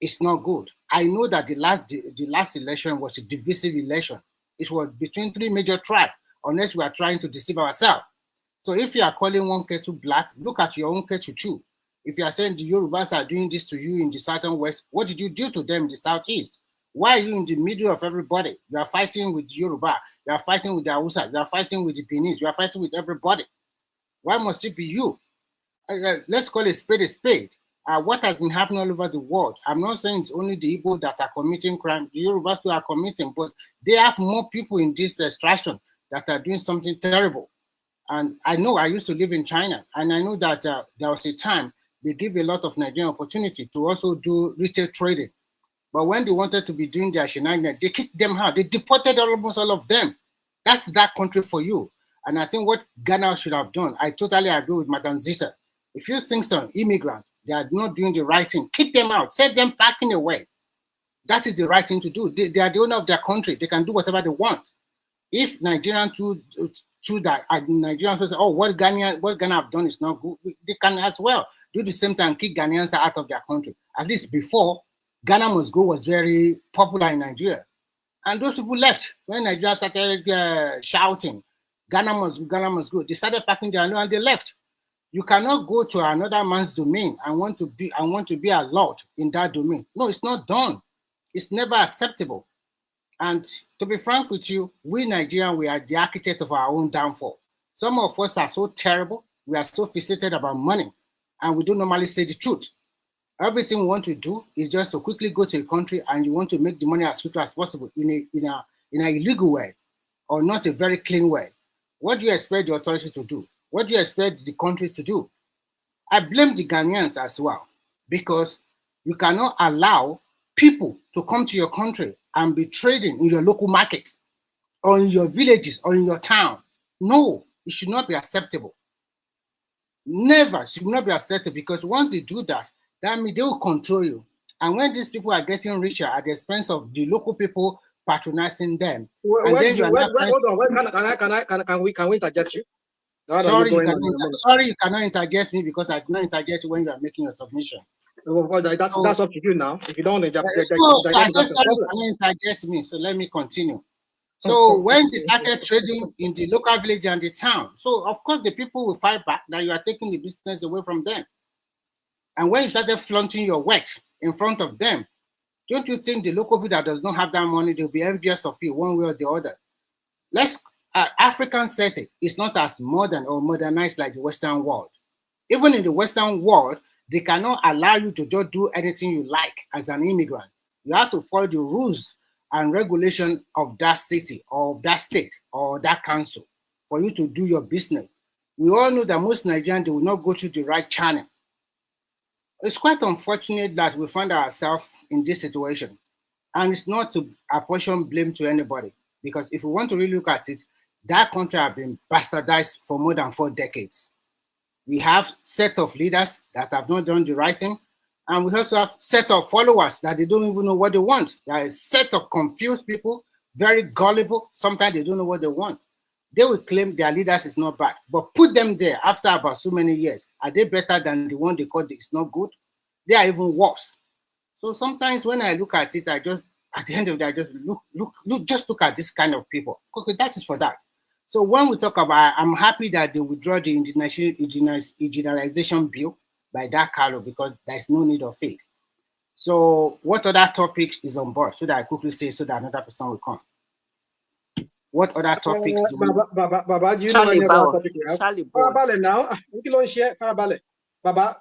is not good. I know that the last election was a divisive election. It was between 3 major tribes, unless we are trying to deceive ourselves. So if you are calling one kettle black, look at your own kettle too. If you are saying the Yorubas are doing this to you in the southern west, what did you do to them in the southeast? Why are you in the middle of everybody? You are fighting with Yoruba, you are fighting with the Hausa, you are fighting with the Benin, you are fighting with everybody. Why must it be you? Let's call a spade a spade. What has been happening all over the world? I'm not saying it's only the Igbo that are committing crime. The Yorubas too are committing, but they have more people in this extraction that are doing something terrible. And I know I used to live in China, and I know that there was a time they give a lot of Nigerian opportunity to also do retail trading. But when they wanted to be doing their shenanigans, they kicked them out. They deported almost all of them. That's that country for you. And I think what Ghana should have done, I totally agree with Madam Zita. If you think some immigrants, they are not doing the right thing, kick them out, set them packing away. That is the right thing to do. They are the owner of their country. They can do whatever they want. If Nigerians do that, Nigerians say, oh, what Ghana have done is not good, they can as well do the same thing and kick Ghanaians out of their country. At least before, Ghana Must Go was very popular in Nigeria. And those people left when Nigeria started shouting, Ghana must go. They started packing their load and they left. You cannot go to another man's domain and want to be a lord in that domain. No, it's not done. It's never acceptable. And to be frank with you, we Nigerians, we are the architect of our own downfall. Some of us are so terrible, we are so fixated about money, and we don't normally say the truth. Everything we want to do is just to quickly go to a country and you want to make the money as quickly as possible in a illegal way or not a very clean way. What do you expect the authorities to do? What do you expect the country to do? I blame the Ghanaians as well, because you cannot allow people to come to your country and be trading in your local market or in your villages or in your town. No, it should not be acceptable. Never should not be accepted, because once they do that, that means they will control you. And when these people are getting richer at the expense of the local people patronizing them, and then you are not hold on. Can we interject you? Sorry, you cannot interject me because I cannot interject you when you are making your submission. That's up to you now. If you don't interject, I said sorry, you cannot interject me. So let me continue. So when they started trading in the local village and the town, so of course the people will fight back that you are taking the business away from them. And when you started flaunting your wealth in front of them, don't you think the local people that does not have that money, they'll be envious of you one way or the other? African setting is not as modern or modernized like the Western world. Even in the Western world, they cannot allow you to just do anything you like as an immigrant. You have to follow the rules and regulation of that city or that state or that council for you to do your business. We all know that most Nigerians, they will not go through the right channel. It's quite unfortunate that we find ourselves in this situation. And it's not to apportion blame to anybody, because if we want to really look at it, that country has been bastardized for more than 4 decades. We have set of leaders that have not done the right thing, and we also have set of followers that they don't even know what they want. There are a set of confused people, very gullible. Sometimes they don't know what they want. They will claim their leaders is not bad, but put them there after about so many years. Are they better than the one they called it's not good? They are even worse. So sometimes when I look at it, I just, at the end of the day, I just look at this kind of people. Okay, that is for that. So when we talk about, I'm happy that they withdraw the indigenization bill by that Carlo, because there's no need of it. So what other topic is on board, so that I quickly say, so that another person will come? What other topics do we... Baba, do you know any other topic we have? Farabale now. We can share Farabale. Baba,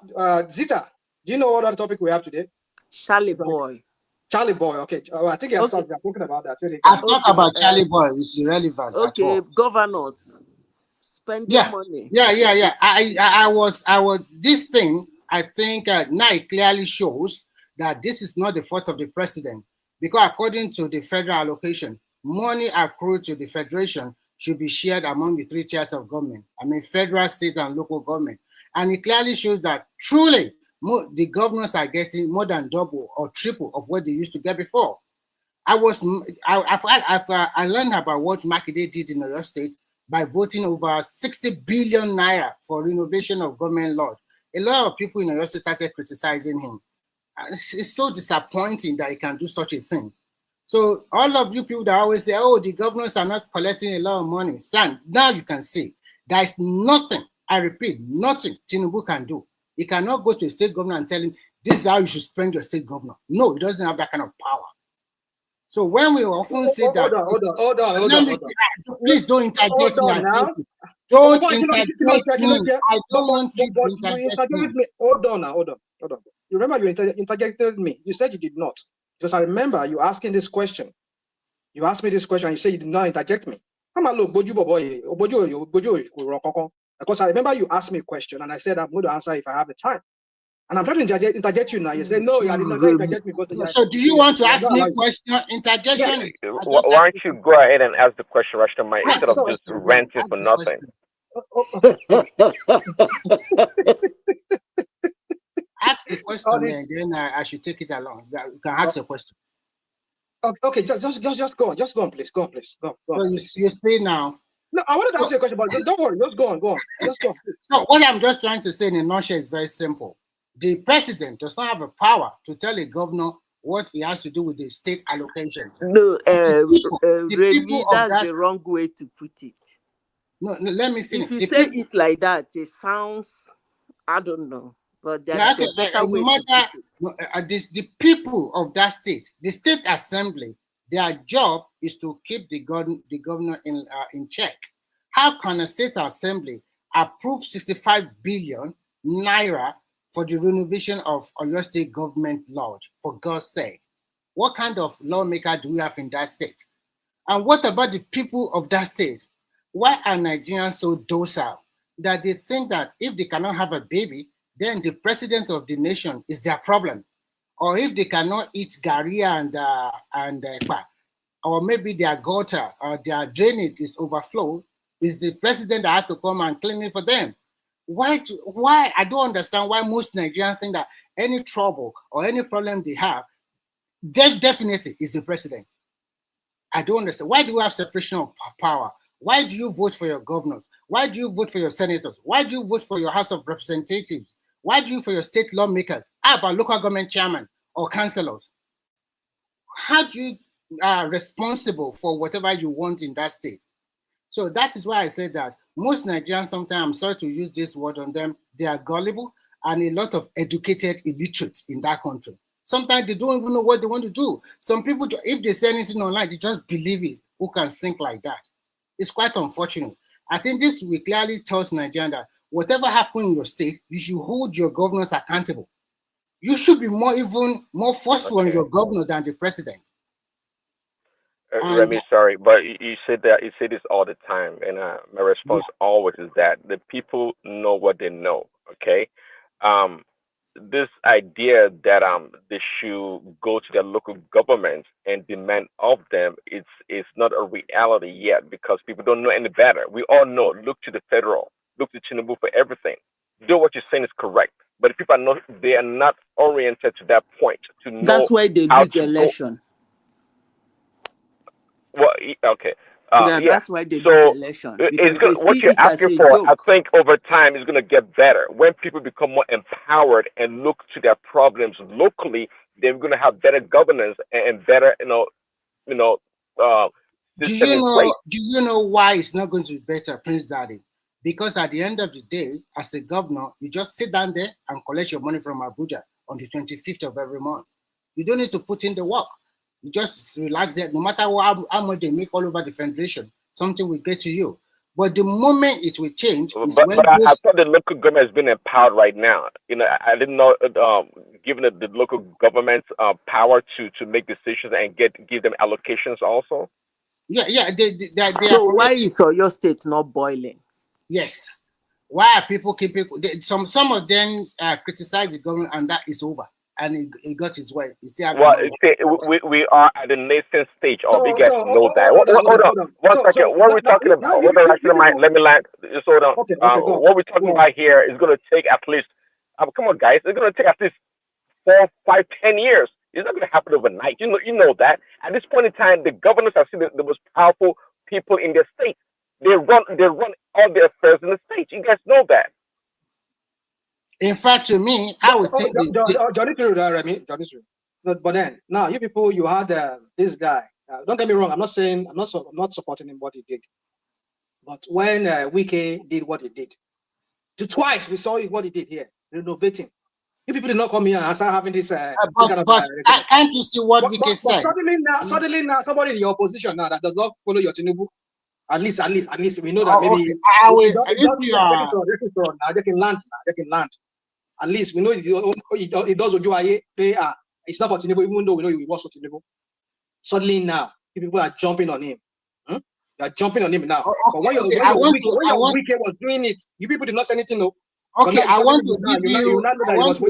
Zita, do you know what other topic we have today? Charlie Boy. Charlie Boy, okay. I think you're talking about that. I've talked about Charlie Boy, it's irrelevant. Okay, governors spending money. Yeah. I was this thing, I think now it clearly shows that this is not the fault of the president, because according to the federal allocation, money accrued to the federation should be shared among the 3 tiers of government. I mean, federal, state, and local government. And it clearly shows that truly the governors are getting more than double or triple of what they used to get before. I learned about what Makinde did in Oyo State by voting over 60 billion naira for renovation of government laws. A lot of people in Oyo State started criticizing him. It's so disappointing that he can do such a thing. So all of you people that always say, oh, the governors are not collecting a lot of money. Stand, now you can see there is nothing, I repeat, nothing Tinubu can do. He cannot go to a state governor and tell him, this is how you should spend your state governor. No, he doesn't have that kind of power. So when we often say that... Hold on. Please don't interject me. Don't interject me. I don't want you to interject me. Hold on. You remember you interjected me. You said you did not. Because I remember you asking this question. You asked me this question and you said you did not interject me. Because I remember you asked me a question and I said I'm going to answer if I have the time. And I'm trying to interject you now. You say no, you did not interject me. So do you want to ask me a question? Interjection? Yeah. Why don't you go ahead and ask the question, Rashtamai, instead of just ranting for nothing? Ask the question and then I should take it along. You can ask a question. Okay, just go on. Just go on, please. Go on. So you say now. No, I wanted to ask you a question, but don't worry. Just go on. Just go on, please. So what I'm just trying to say in a nutshell is very simple. The president does not have a power to tell a governor what he has to do with the state allocation. No, Remy, that's the wrong way to put it. No, let me finish. If you say it like that, it sounds, I don't know. But there's a better way to put it. The people of that state, the state assembly, Their job is to keep the governor in check. How can a state assembly approve 65 billion naira for the renovation of Oyo State Government Lodge, for God's sake? What kind of lawmaker do we have in that state? And what about the people of that state? Why are Nigerians so docile that they think that if they cannot have a baby, then the president of the nation is their problem? Or if they cannot eat gari and or maybe their gutter or their drainage is overflow, is the president that has to come and clean it for them? Why? I don't understand why most Nigerians think that any trouble or any problem they have, definitely is the president. I don't understand. Why do we have separation of power? Why do you vote for your governors? Why do you vote for your senators? Why do you vote for your House of Representatives? Why do you for your state lawmakers? How about local government chairman or councillors? How do you are responsible for whatever you want in that state? So that is why I said that most Nigerians, sometimes, I'm sorry to use this word on them, they are gullible and a lot of educated illiterates in that country. Sometimes they don't even know what they want to do. Some people, if they say anything online, they just believe it. Who can think like that? It's quite unfortunate. I think this will clearly tells Nigerians that whatever happened in your state, you should hold your governors accountable. You should be even more forceful on your governor than the president. Remy, sorry, but you said this all the time, and my response always is that the people know what they know. Okay, this idea that they should go to their local governments and demand of them, it's not a reality yet because people don't know any better. We all know. Look to the federal, look to Tinubu for everything. Do what you're saying is correct, but if people are not, they are not oriented to that point to know. That's why they lose the election. Well, okay. That's why they lose the election. Because what you're asking for, I think over time is going to get better. When people become more empowered and look to their problems locally, they're going to have better governance and better, do you know why it's not going to be better, Prince Daddy? Because at the end of the day, as a governor, you just sit down there and collect your money from Abuja on the 25th of every month. You don't need to put in the work. You just relax there. No matter how much they make all over the federation, something will get to you. But the moment it will change is when I thought the local government has been empowered right now. I didn't know giving the local government power to make decisions and give them allocations also. Yeah. So why is your state not boiling? Yes. Why are people keeping some of them criticize the government and that is over. And he got his way. We are at the nascent stage. You guys know that. Hold on. One second. What are we talking about? Let me land. Just hold on. Okay, what we're talking about here is going to take at least, come on, guys. It's going to take at least 4, 5, 10 years. It's not going to happen overnight. You know that. At this point in time, the governors are still the most powerful people in their state. They run all their affairs in the state. You guys know that. In fact, to me, I would think but then now you people, you had this guy. Don't get me wrong. I'm not saying I'm not supporting him what he did. But when Wike did what he did, twice we saw what he did here, renovating. You people did not come here and start having this. Can't you see what Wike said? Suddenly now, somebody in your opposition now that does not follow your Tinubu. At least we know that maybe they can land. At least we know it does Ojuaye. It's not for Tinubu, even though we know he was for Tinubu. Suddenly now, people are jumping on him. They are jumping on him now. But when your Wike was doing it, you people did not say anything. No. Okay, I want to give you.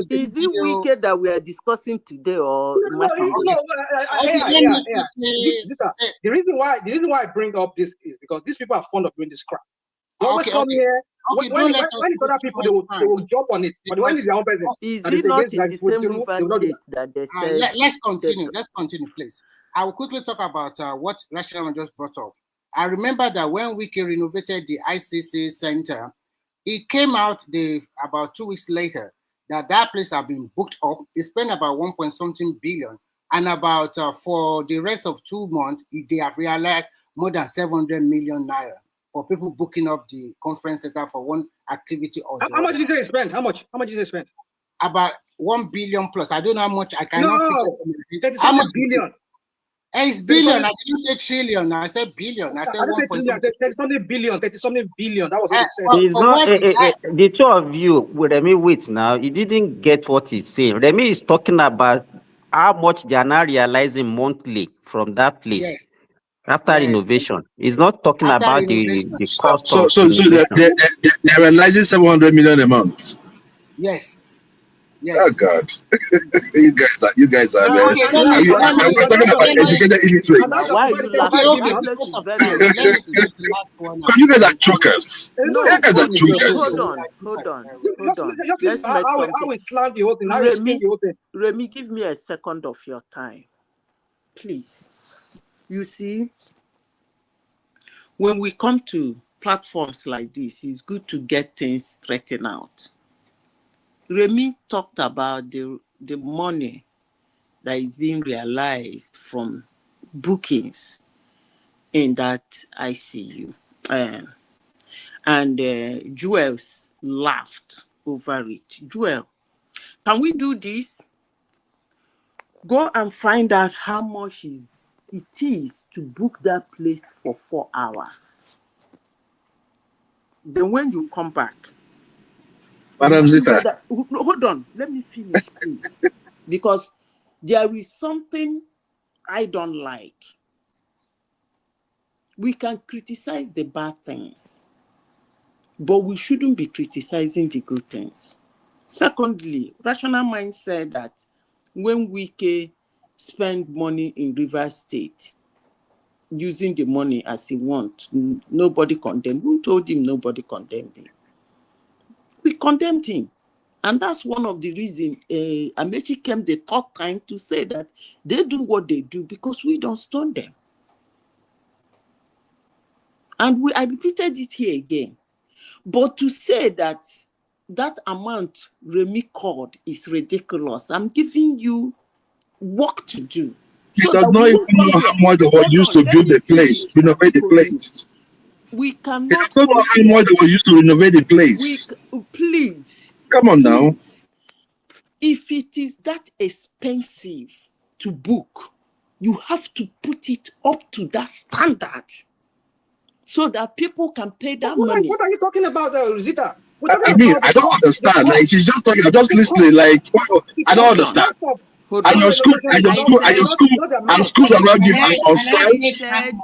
Is it Wike that we are discussing today, or the reason why I bring up this is because these people are fond of doing this crap. They always come here. When it's other people, they will jump on it. But when it's their own person, is it not in the same River State that they said? Let's continue. Let's continue, please. I will quickly talk about what Rashidam just brought up. I remember that when Wike renovated the ICC Center, it came out about 2 weeks later that place had been booked up. It spent about 1.something billion, and about for the rest of 2 months, they have realized more than 700 million naira for people booking up the conference center for one activity or the How much did they spend? How much did they spend? About 1 billion plus. I don't know how much. I cannot. No, 37 billion. It's billion. I didn't say trillion. I said billion. I said I didn't say 1. trillion. 30-something billion. 30-something billion. That was what he said. It's not the two of you. With Remy, wait now. You didn't get what he's saying. Remy is talking about how much they are now realizing monthly from that place Yes. after renovation. He's not talking After about renovation. the cost So of they're realizing 700 million a month. Yes. Yes. Oh God, you guys are Now, very. okay, Are we talking about educated illiterates? why are you laughing? My place is very Let me educated. say the last one. Because you guys are chokers. No, You guys are chokers. hold on. Let's make How something. we slam the whole thing? How we spin the whole thing? Remy, give me a second of your time, please. You see, when we come to platforms like this, it's good to get things straightened out. Remy talked about the money that is being realized from bookings in that ICU. And Joel's laughed over it. Joel, can we do this? Go and find out how much it is to book that place for 4 hours. Then when you come back, Madam Zita. hold on, let me finish, please. Because there is something I don't like. We can criticize the bad things, but we shouldn't be criticizing the good things. Secondly, rational mind said that when Wike spend money in Rivers State, using the money as he wants, nobody condemned. Who told him nobody condemned him? We condemned him. And that's one of the reasons Amechi came the third time to say that they do what they do because we don't stone them. And I repeated it here again. But to say that that amount Remy called is ridiculous, I'm giving you work to do. He does not even know how much they were used to build the place, renovate the place. We cannot. He does not know how much they were used to renovate the place. Please. Come on now. If it is that expensive to book, you have to put it up to that standard so that people can pay that money. What are you talking about, Zita? I mean, I don't understand. Like she's just talking, I'm just listening. Like I don't understand. And your school, and schools around you are on strike. Can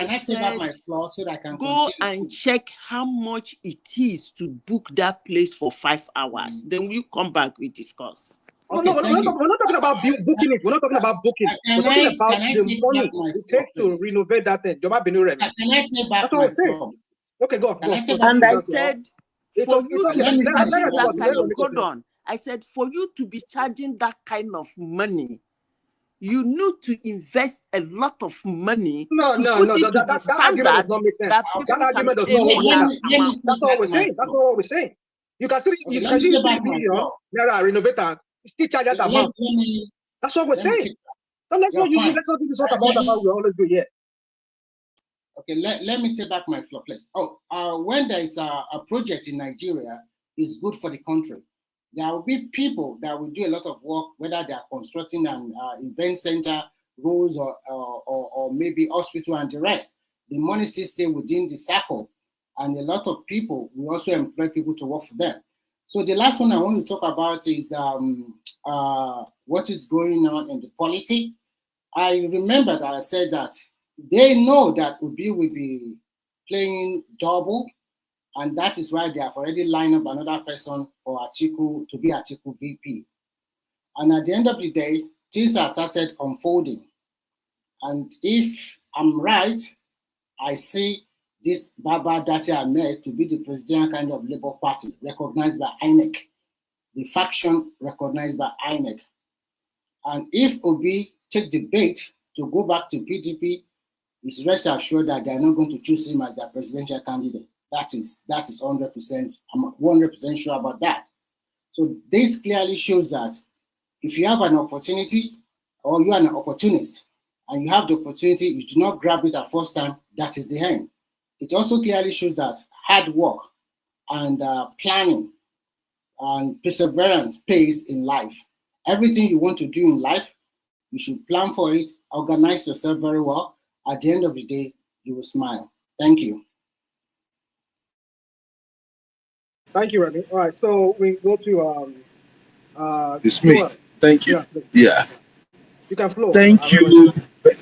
I take back my flaw so that I can go continue? and check how much it is to book that place for 5 hours. Then we come back, we discuss. Okay, we're not talking about booking it. We're not talking about booking. We're talking about the money it takes to renovate that thing. Can I take back my flaw? Okay, go. And I said, for you to be charging that kind of, hold on. I said, for you to be charging that kind of money, you need to invest a lot of money to put it to the standard that people can pay. That's what we're saying. That's not what we're saying. You can see 3 billion naira renovator, still charge that amount. That's what we're saying. So let's not do this about we always do here. Okay, let me take back my flaw, please. When there is a project in Nigeria, it's good for the country. There will be people that will do a lot of work, whether they are constructing an event center, roads, or maybe hospital and the rest. The money still stays within the circle, and a lot of people will also employ people to work for them. So the last one I want to talk about is what is going on in the politics. I remember that I said that they know that Obi will be playing double, and that is why they have already lined up another person for Atiku to be Atiku VP. And at the end of the day, things are started unfolding. And if I'm right, I see this Baba Dasi Ahmed to be the presidential kind of Labour Party recognized by INEC, the faction recognized by INEC. And if Obi take the bait to go back to PDP, it's rest assured that they are not going to choose him as their presidential candidate. That is 100%. I'm 100% sure about that. So this clearly shows that if you have an opportunity, or you are an opportunist, and you have the opportunity, you do not grab it at first time, that is the end. It also clearly shows that hard work and planning and perseverance pays in life. Everything you want to do in life, You should plan for it, organize yourself very well. At the end of the day, you will smile. Thank you. Thank you, Remy. All right, so we go to It's me. Joel. Thank you. Yeah, Yeah. you can flow. Thank you.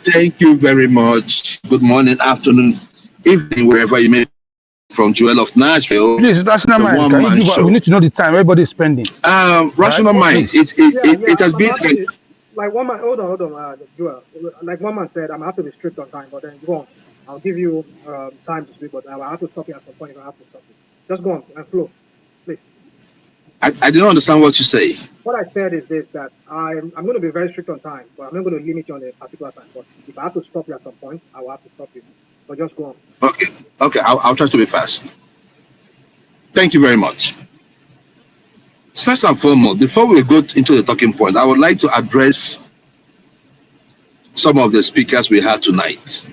Thank you very much. Good morning, afternoon, evening, wherever you may be from. Joel of Nashville. Please, rational The mind. one Can you man give? We show. need to know the time everybody is spending. Rational mind. It has I'm been happy to, like one man. Hold on, Joel. Like one man said, I'm happy to be strict on time, but then go on. I'll give you time to speak, but I will have to stop you at some point if I have to stop you. Just go on and flow, please. I didn't understand what you say. What I said is this: that I'm going to be very strict on time, but I'm not going to limit you on a particular time. But if I have to stop you at some point, I will have to stop you. But just go on. Okay. I'll try to be fast. Thank you very much. First and foremost, before we go into the talking point, I would like to address some of the speakers we had tonight.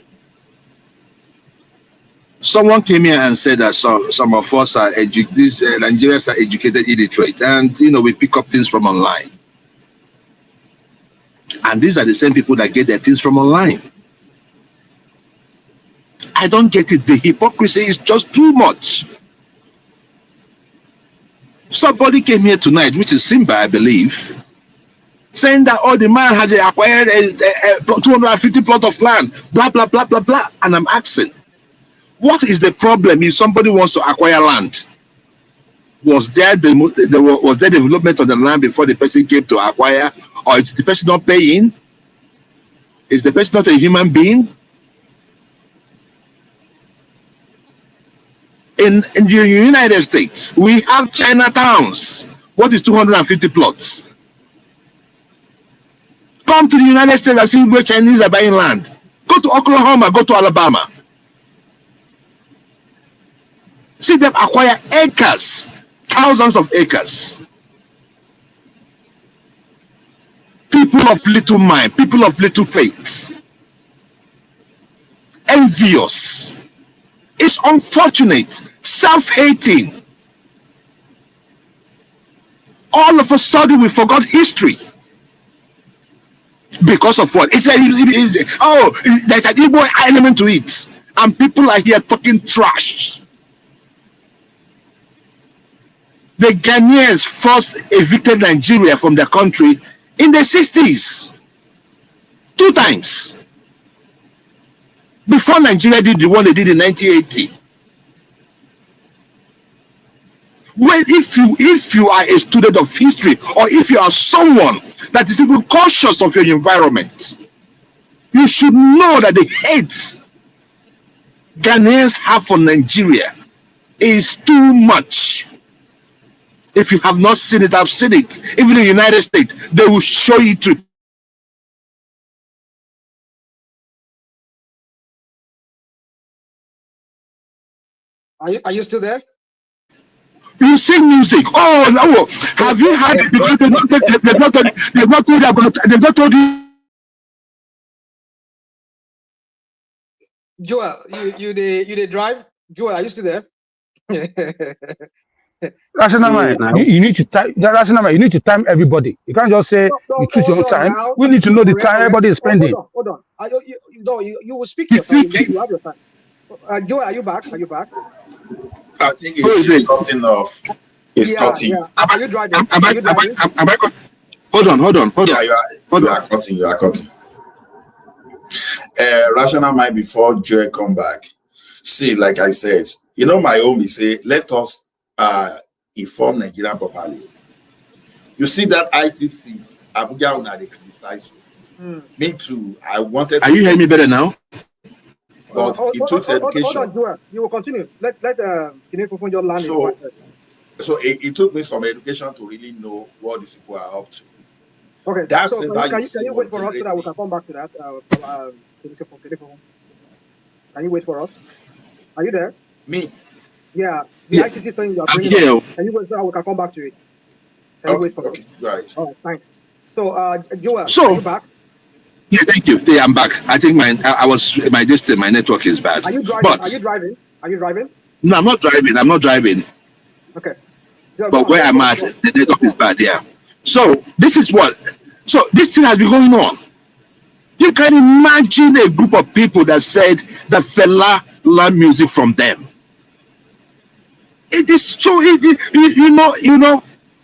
Someone came here and said that some of us are Nigerians are educated illiterate, and we pick up things from online. And these are the same people that get their things from online. I don't get it. The hypocrisy is just too much. Somebody came here tonight, which is Simba, I believe, saying that the man has acquired a 250 plot of land, blah, blah, blah, blah, blah. And I'm asking, what is the problem if somebody wants to acquire land? Was there development on the land before the person came to acquire? Or is the person not paying? Is the person not a human being? In the United States, we have Chinatowns. What is 250 plots? Come to the United States and see where Chinese are buying land. Go to Oklahoma, go to Alabama. See them acquire acres, thousands of acres. People of little mind, people of little faith. Envious. It's unfortunate, self-hating. All of a sudden we forgot history. Because of what? There's an Igbo element to it. And people are here talking trash. The Ghanaians first evicted Nigeria from their country in the 60s. 2 times. Before Nigeria did the one they did in 1980. Well, if you are a student of history, or if you are someone that is even conscious of your environment, you should know that the hate Ghanaians have for Nigeria is too much. If you have not seen it, I've seen it. Even in the United States, they will show it to. Are you still there? You sing music. Oh no! Have you had it? Because they've not told you. Joel, you drive? Joel, are you still there? Rational mind. You need to time. Rational mind. You need to time everybody. You can't just say you choose your own time. Now. We need to know the time everybody is spending. Hold on. You will speak your time. You have your time. Joel, are you back? Are you back? I think it's cutting off. It's cutting. Yeah. Are you driving? Hold on. Yeah, you are cutting. Rational mind before Joy come back. See, like I said, my own say, let us inform Nigeria properly. You see that ICC, Abuja una they criticize you. Me too. I wanted. Are you hearing me better now? But it took education. Hold on, Joel. You will continue. Let Tinubu your land. So it took me some education to really know what these people are up to. Okay. That's so can you wait for us so that we can come back to that? Can you wait for us? Are you there? Me? Yeah. The ICT thing you are bringing up. Can you wait so that we can come back to it? Can you wait for us? Right. All right. Thanks. So, Joel, are you back? Yeah, thank you. Yeah, I'm back. I think my network is bad. Are you driving? Are you driving? No, I'm not driving. Okay. But where I'm at, the network is bad. Yeah. So this is what. So this thing has been going on. You can imagine a group of people that said that Fela learned music from them. It is so easy, you know,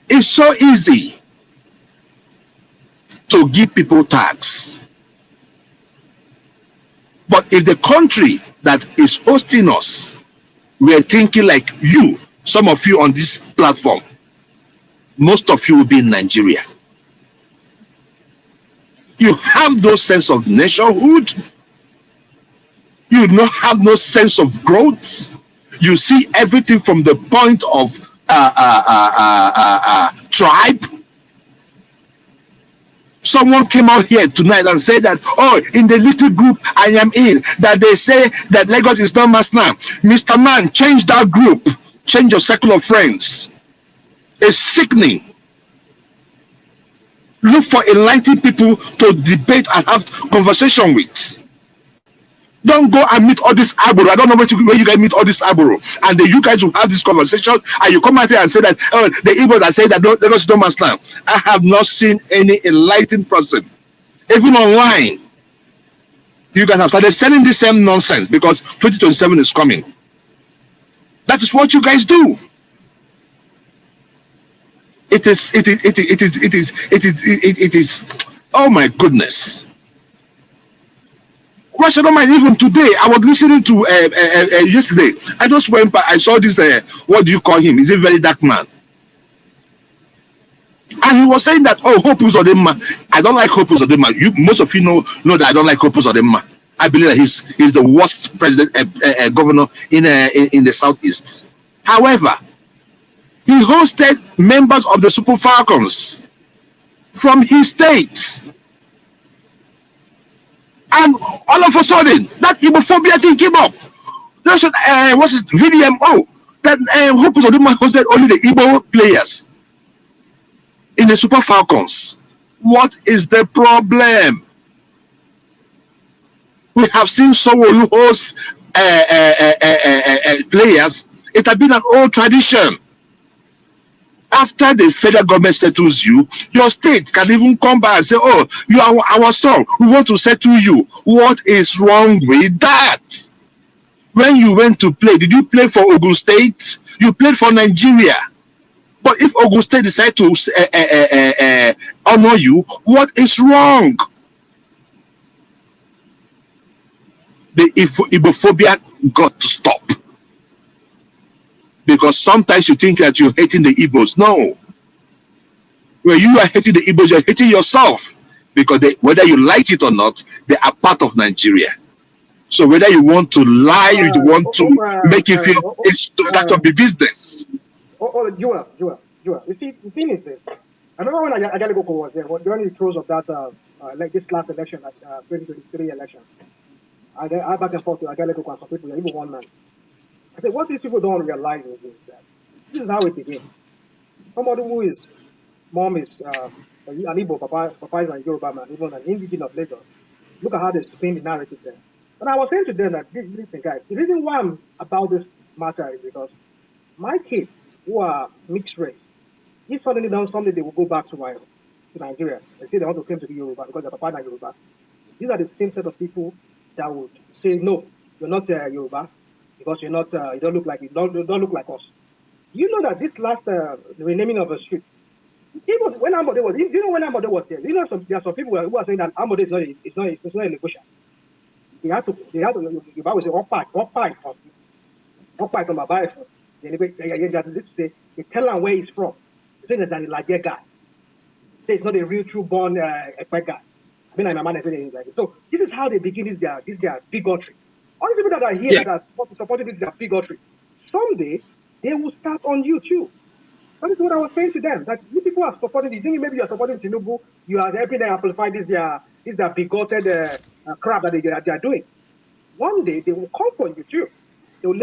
it's so easy to give people tax. But if the country that is hosting us were thinking like you, some of you on this platform, most of you will be in Nigeria. You have no sense of nationhood. You don't have no sense of growth. You see everything from the point of tribe. Someone came out here tonight and said that, oh, in the little group I am in, that they say that Lagos is not Masna. Mr. Man, change that group. Change your circle of friends. It's sickening. Look for enlightened people to debate and have conversation with. Don't go and meet all this Aboro. I don't know where you guys meet all this Aboro. And then you guys will have this conversation and you come out here and say that, oh, the Igbos are saying that Lagos is not man's land. I have not seen any enlightened person. Even online, you guys have started selling the same nonsense because 2027 is coming. That is what you guys do. It is, oh my goodness. Russia don't mind. Even today, I was listening to yesterday. I just went back. I saw this. What do you call him? He's a very dark man, and he was saying that, oh, Hope Uzodinma. I don't like Hope Uzodinma. Most of you know that I don't like Hope Uzodinma. I believe that he's the worst president, governor in the southeast. However, he hosted members of the Super Falcons from his state. And all of a sudden, that Ibophobia thing came up. That's what's his VDMO? That Hope Uzodinma hosted only the Igbo players in the Super Falcons. What is the problem? We have seen Sowolu host players. It has been an old tradition. After the federal government settles you, your state can even come back and say, oh, you are our son, we want to settle you. What is wrong with that? When you went to play, did you play for Ogun State? You played for Nigeria. But if Ogun State decide to honor you, what is wrong? The Ibophobia got to stop. Because sometimes you think that you're hating the Igbos. No. When you are hating the Igbos, you're hating yourself. Because whether you like it or not, they are part of Nigeria. So whether you want to lie, or you want to make it feel, that's not the business. Joel. You see, the thing is this. I remember when Ajaligoko was there, during the throes of that, like this last election, 2023 election. I back and forth to Ajaligoko and some people, even one man. I said, what these people don't realize is that this is how it begins. Somebody who is, mom is an Igbo, papa is a Yoruba man, even an indigenous of Lagos. Look at how they spin the narrative there. And I was saying to them that, listen, guys, the reason why I'm about this matter is because my kids who are mixed race, if suddenly down someday they will go back to Nigeria and say they want to claim to be Yoruba because their papa is Yoruba. These are the same set of people that would say, no, you're not Yoruba. Because you're not, you don't look like us. You know that this last renaming of a street, even when Ambode was, you know when Ambode was there, you know there are some people who are saying that Ambode is not a negotiation. They have to. You always say, what part from my bias. They tell them where he's from. They say that he's like their guy. Say it's not a real true born guy. I mean, I'm a man. So this is how they begin this their bigotry. All the people that are here that are supporting this bigotry, someday they will start on you too. That is what I was saying to them. That you people are supporting this. Maybe you are supporting Tinubu. You are helping them amplify this their bigoted crap that they are doing. One day they will come for you too. They will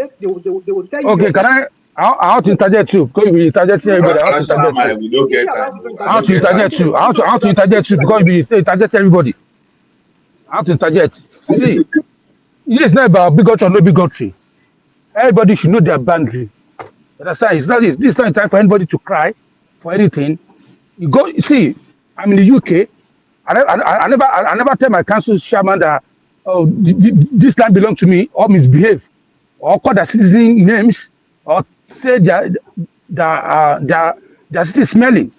tell you. Okay, can I want to interject too? Because we interject everybody. I want to interject We don't get time. I want to interject too. I want to interject too because we interject everybody. I want to interject. See. It's not about bigotry or no bigotry. Everybody should know their boundary. That's why this is not time for anybody to cry for anything. You see, I'm in the UK. I never tell my council chairman that oh this land belongs to me or misbehave or call the citizen names or say their city is smelling.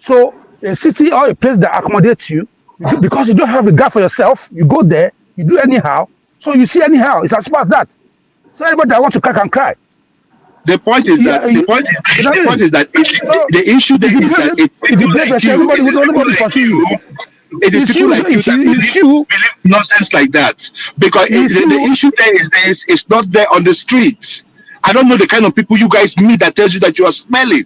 So a city or a place that accommodates you because you don't have a gap for yourself, you go there, you do anyhow. So you see anyhow. It's as simple as that. So anybody that wants to cry can cry. The point is that the point is that the issue there is that it's people like you. It is people like you that believe nonsense like that. Because the issue there is it's not there on the streets. I don't know the kind of people you guys meet that tells you that you are smelling.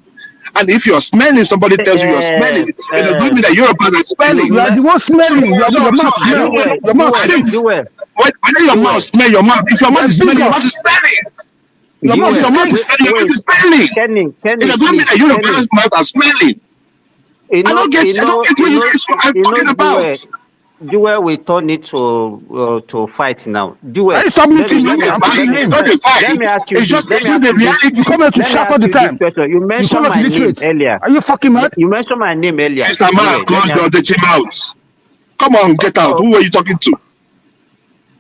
And if you're smelling, somebody tells you you're smelling. It doesn't mean that you're about to smelling. You are the one smelling. Your mouth smell. Your mouth smell. Whether your mouth smell, your mouth. If your mouth is smelling, your mouth is smelling. Your mouth is smelling, your mouth is smelling. It doesn't mean that your mouth are smelling. I don't get what you guys are talking about. Joel, we turn it to fight now. Joel, It's not a fight. Let me ask you. It's just the reality. You come here to shout all the time. You mentioned my name earlier. Are you fucking mad? You mentioned my name earlier. Mr. Man, close your dirty mouth. Come on, get out. Who are you talking to?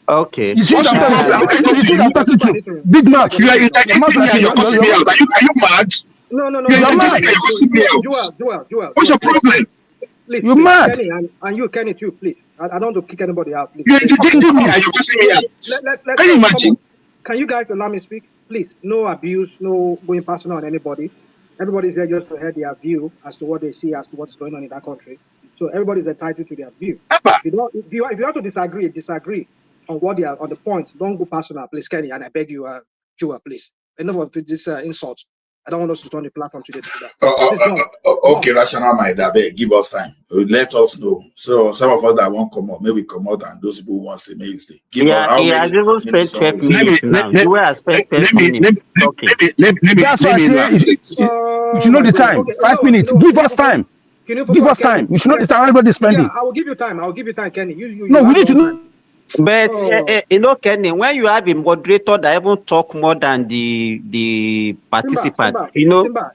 Okay. You see what I'm talking to? Big mouth. You are entertaining me and you're cussing me out. Are you mad? No. You're entertaining me and you're cussing me out. Joel. What's your problem? Please, you're mad. Kenny, and you, Kenny, too, please. I don't want to kick anybody out. Please. You're entertaining me and you're cussing me out. Can you imagine? Can you guys allow me to speak? Please, no abuse, no going personal on anybody. Everybody's there just to hear their view as to what they see, as to what's going on in that country. So everybody's entitled to their view. If you have to disagree on what they are on the point. Don't go personal, please, Kenny. And I beg you, Joel, please. Enough of this insult. I don't want us to turn the platform today to that. Okay, rational mind. Give us time. Let us know. So some of us that won't come out, maybe come out, and those people who want to stay, maybe stay. He has even spent 12 minutes now. You have spent 12 minutes. Okay. That's why I say you should know the time. 5 minutes. Give us time. Give us time. We should know the time everybody's spending. Yeah, I will give you time, Kenny. No, we need to know. But Kenny, when you have a moderator that even talk more than the participants, Simba,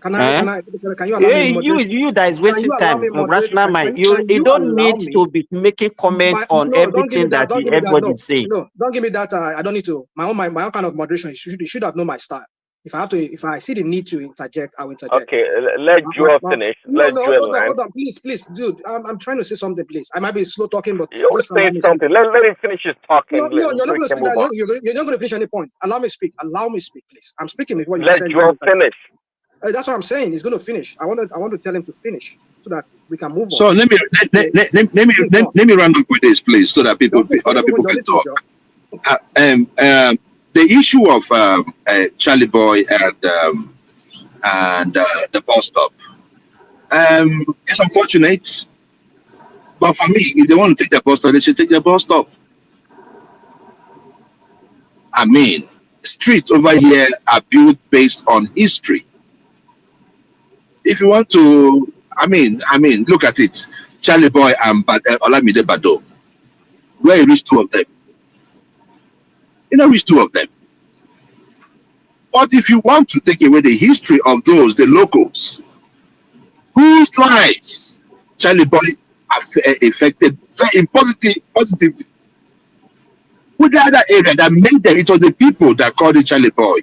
can you allow me you that is wasting time, rational mind. You don't need to be making comments on everything that everybody is saying. No, don't give me that. I don't need to. My own kind of moderation. You should have known my style. If I see the need to interject, I will interject. Okay, let Joel finish. Hold on, please, dude. I'm trying to say something, please. I might be slow talking, but you say something. Let him finish his talking. No, you're not going to speak. You're not going to finish any point. Allow me speak. Please. I'm speaking before you. Let Joel finish. That's what I'm saying. He's going to finish. I want to tell him to finish so that we can move on. So let me round up with this, please, so that other people can talk. The issue of Charlie Boy and the bus stop, it's unfortunate, but for me, if they want to take the bus stop, they should take the bus stop. I mean, streets over here are built based on history. If you want to, I mean, look at it. Charlie Boy and Olamide Bado, where you reach two of them. You know, reach two of them. But if you want to take away the history of those, the locals, whose lives Charlie Boy affected very positively, with the other area that made them, it was the people that called it Charlie Boy,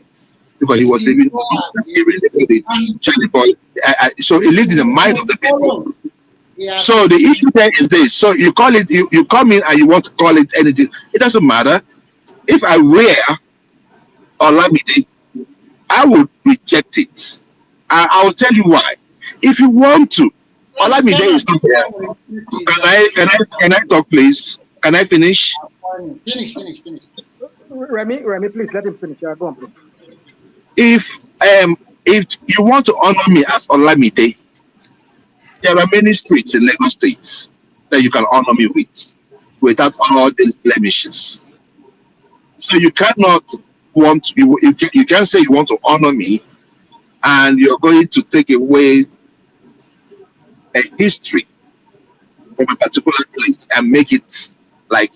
because he was living in Charlie Boy. So he lived in the mind of the people. Yeah. So the issue there is this. So you call it, you come in and you want to call it anything. It doesn't matter. If I wear Olamide, I would reject it. I will tell you why. If you want to, Olamide is not there. Can I talk, please? Can I finish? Finish. Remy, please let him finish. Yeah, go on, please. If you want to honor me as Olamide, there are many streets in Lagos State that you can honor me with, without all these blemishes. So you cannot you can't say you want to honor me and you're going to take away a history from a particular place and make it like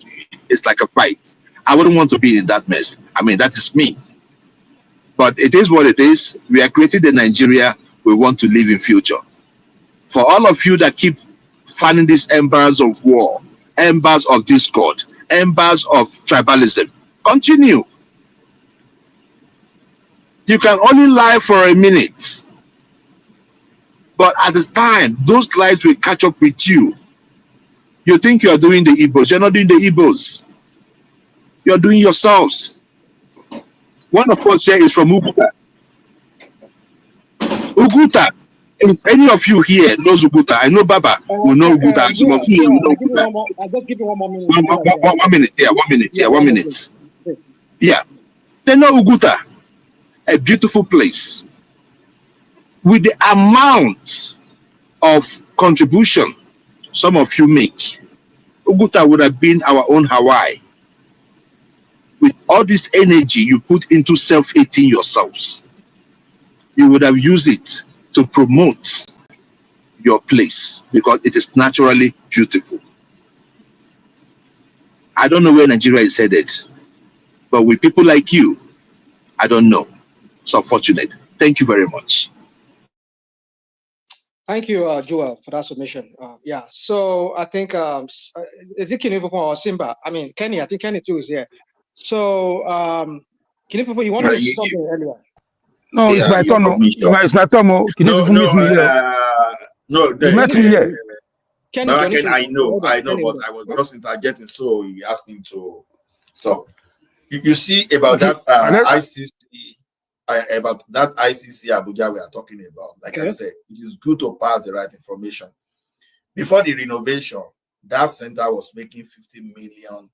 it's like a fight. I wouldn't want to be in that mess. I mean, that is me. But it is what it is. We are creating the Nigeria we want to live in future. For all of you that keep fanning these embers of war, embers of discord, embers of tribalism. Continue. You can only lie for a minute, but at the time, those lies will catch up with you. You think you are doing the Igbos. You're not doing the Igbos. You're doing yourselves. One of us here is from Uguta. Uguta. If any of you here knows Uguta, I know Baba will know Uguta. Some of you will know Uguta. I'll just give you one more minute. One minute. Yeah, 1 minute. Yeah, 1 minute. Yeah. They know Uguta, a beautiful place. With the amount of contribution some of you make, Uguta would have been our own Hawaii. With all this energy you put into self-hating yourselves, you would have used it to promote your place because it is naturally beautiful. I don't know where Nigeria is headed, but with people like you, I don't know. It's unfortunate. Thank you very much. Thank you, Joel, for that submission. Yeah, so I think is it Kinifufu or Simba? I mean, Kenny. I think Kenny too is here. So, Kinifufu, you wanted to say something earlier? No, it's my turn. It's my turn. I know, but I was just interjecting, so he asked me to stop. You see about that ICC. About that ICC Abuja we are talking about, like I said, it is good to pass the right information. Before the renovation, that center was making 50 million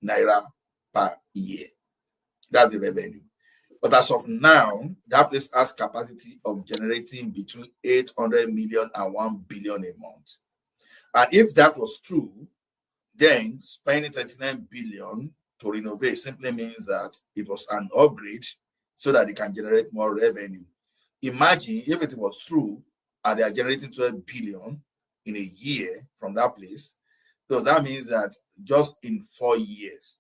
naira per year. That's the revenue. But as of now, that place has capacity of generating between 800 million and 1 billion a month. And if that was true, then spending 39 billion to renovate simply means that it was an upgrade so that they can generate more revenue. Imagine if it was true and they are generating 12 billion in a year from that place. So that means that just in 4 years,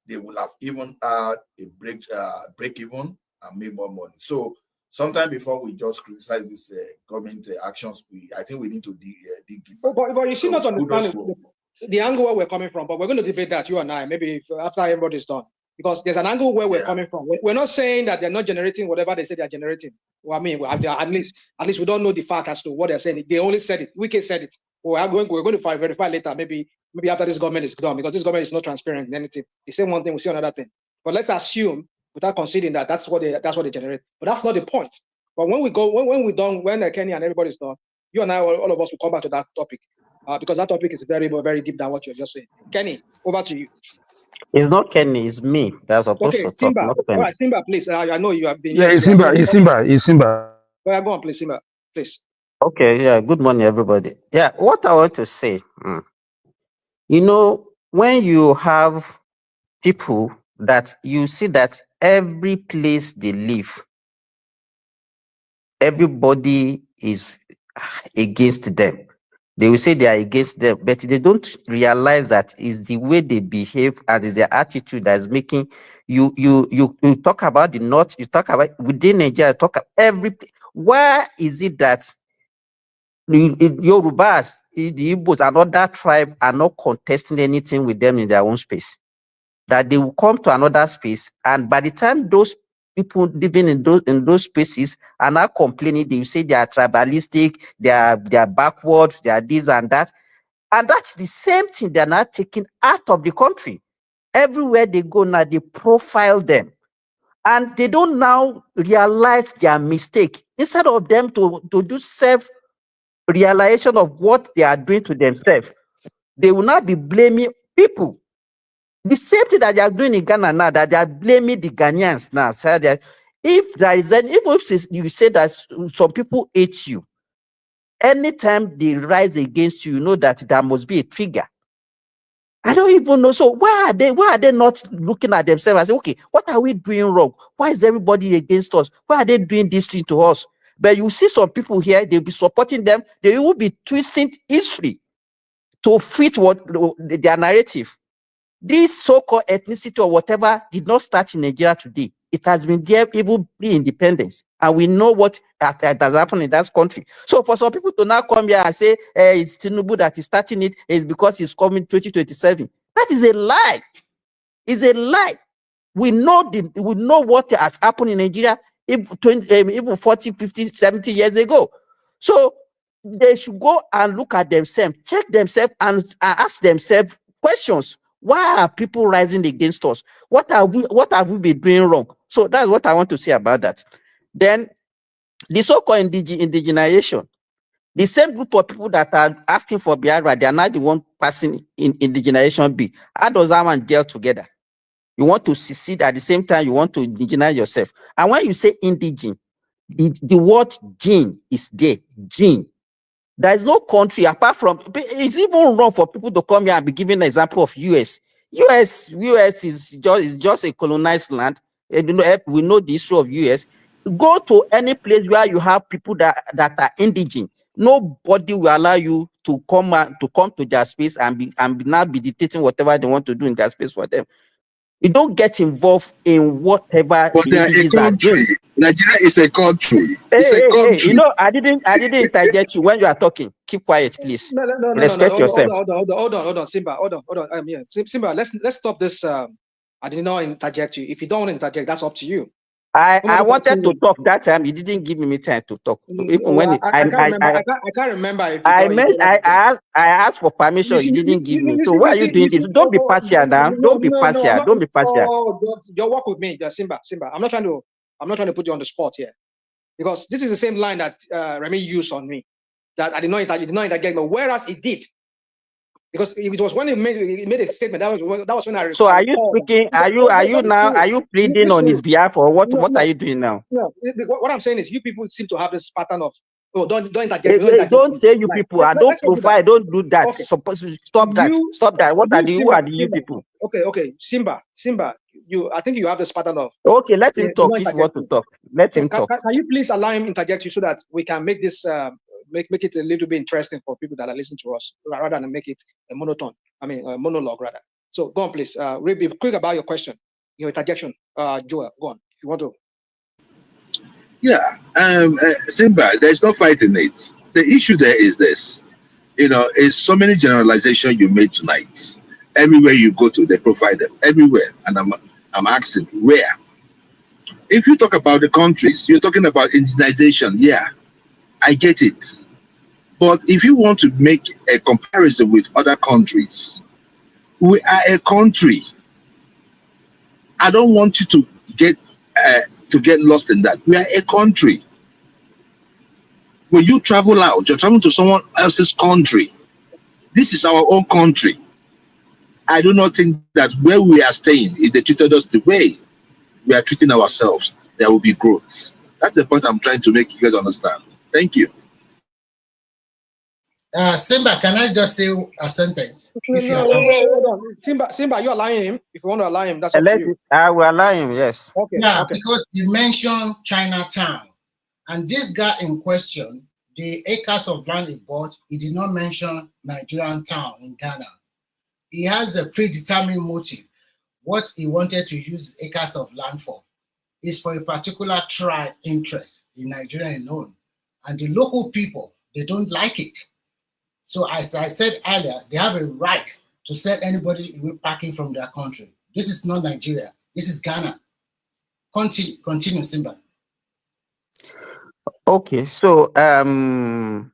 they will have even had a break even and made more money. So sometime before we just criticize this government actions, I think we need to dig deep. But you see, not understanding the angle where we're coming from, but we're going to debate that, you and I, maybe after everybody's done. Because there's an angle where we're coming from. We're not saying that they're not generating whatever they say they're generating. Well, I mean, at least we don't know the fact as to what they're saying. They only said it. Wike said it. We're going to verify later. Maybe after this government is done, because this government is not transparent in anything. They say one thing, we see another thing. But let's assume, without conceding that that's what they generate. But that's not the point. But when we're done, when Kenny and everybody's done, you and I, all of us will come back to that topic, because that topic is very, very deep than what you're just saying. Kenny, over to you. It's not Kenny, it's me that's supposed to Simba. talk. Not Kenny. All right, Simba, please. I know you have been. Yeah, it's Simba. It's Simba. Well, go on, please, Simba. Please. Okay, yeah, good morning, everybody. Yeah, what I want to say, you know, when you have people that you see that every place they live, everybody is against them. They will say they are against them, but they don't realize that it's the way they behave and it's their attitude that is making you talk about the North, you talk about within Nigeria, talk about every. Where is it that Yorubas, the Igbos, and other tribe are not contesting anything with them in their own space? That they will come to another space, and by the time those people living in those spaces are not complaining, they will say they are tribalistic, they are backward, they are this and that. And that's the same thing they're not taking out of the country. Everywhere they go now, they profile them. And they don't now realize their mistake. Instead of them to do self-realization of what they are doing to themselves, they will not be blaming people. The same thing that they are doing in Ghana now, that they are blaming the Ghanaians now. So that if there is if you say that some people hate you, anytime they rise against you, you know that there must be a trigger. I don't even know. So why are they not looking at themselves and say, okay, what are we doing wrong? Why is everybody against us? Why are they doing this thing to us? But you see some people here, they'll be supporting them. They will be twisting history to fit their narrative. This so-called ethnicity or whatever did not start in Nigeria today. It has been there even pre-independence, and we know what has happened in that country. So for some people to now come here and say it's Tinubu that is starting it, is because he's coming 2027. That is a lie. It's a lie. We know what has happened in Nigeria even 40, 50, 70 years ago. So they should go and look at themselves, check themselves, and ask themselves questions. Why are people rising against us? What have we been doing wrong? So that's what I want to say about that. Then the so-called indigenization, the same group of people that are asking for Biafra, they are not the one passing in indigenization bill. How does that one gel together? You want to secede at the same time you want to indigenize yourself. And when you say indigene, the word gene is there. Gene. There is no country apart from, it's even wrong for people to come here and be giving an example of US. US is just a colonized land. And we know the issue of US. Go to any place where you have people that are indigene. Nobody will allow you to come to their space and not be dictating whatever they want to do in their space for them. You don't get involved in whatever But the they are a indigenous are doing. country. Nigeria is a country. It's a Hey, country. you know, I didn't interject you when you are talking. Keep quiet, please. No. Respect yourself. Hold on, Simba. Hold on. Yeah, Simba. Let's stop this. I did not interject you. If you don't want to interject, that's up to you. I wanted to talk that time. You didn't give me time to talk. Even when I can't remember. If I asked for permission, you didn't give me. So why are you doing this? Don't be partial now. Don't be partial. Don't be partial. Your work with me, Simba. I'm not trying to put you on the spot here, because this is the same line that Remy used on me. That I did not interject, but whereas he did. Because it was when he made a statement that was when I. So are you speaking? Are you pleading on his behalf, or what? What are you doing now? No, what I'm saying is you people seem to have this pattern of don't interject. Don't say you people. I don't profile. Don't do that. Okay. Stop that. What are who are the you people? Okay. Simba. I think you have this pattern of. Okay, let him talk if you want to talk. Let him talk. Can you please allow him interject you so that we can make this make it a little bit interesting for people that are listening to us, rather than make it a monotone. I mean, a monologue rather. So go on, please. Be quick about your question, your interjection. Joel, go on if you want to. Yeah, Simba, there's no fight in it. The issue there is this. It's so many generalizations you made tonight. Everywhere you go to, they provide them everywhere, and I'm asking where. If you talk about the countries, you're talking about indigenization. Yeah, I get it. But if you want to make a comparison with other countries, we are a country. I don't want you to get lost in that. We are a country. When you travel out, you're traveling to someone else's country. This is our own country. I do not think that where we are staying, if they treated us the way we are treating ourselves, there will be growth. That's the point I'm trying to make you guys understand. Thank you. Simba, can I just say a sentence? Hold on. Simba, you allowing him? If you want to allow him, that's up to you. I will allow him, yes. Okay. Yeah, okay. Because you mentioned Chinatown, and this guy in question, the acres of land he bought, he did not mention Nigerian town in Ghana. He has a predetermined motive. What he wanted to use acres of land for is for a particular tribe interest in Nigeria alone. And the local people, they don't like it. So as I said earlier, they have a right to send anybody away packing from their country. This is not Nigeria. This is Ghana. Continue, Simba. Okay, so and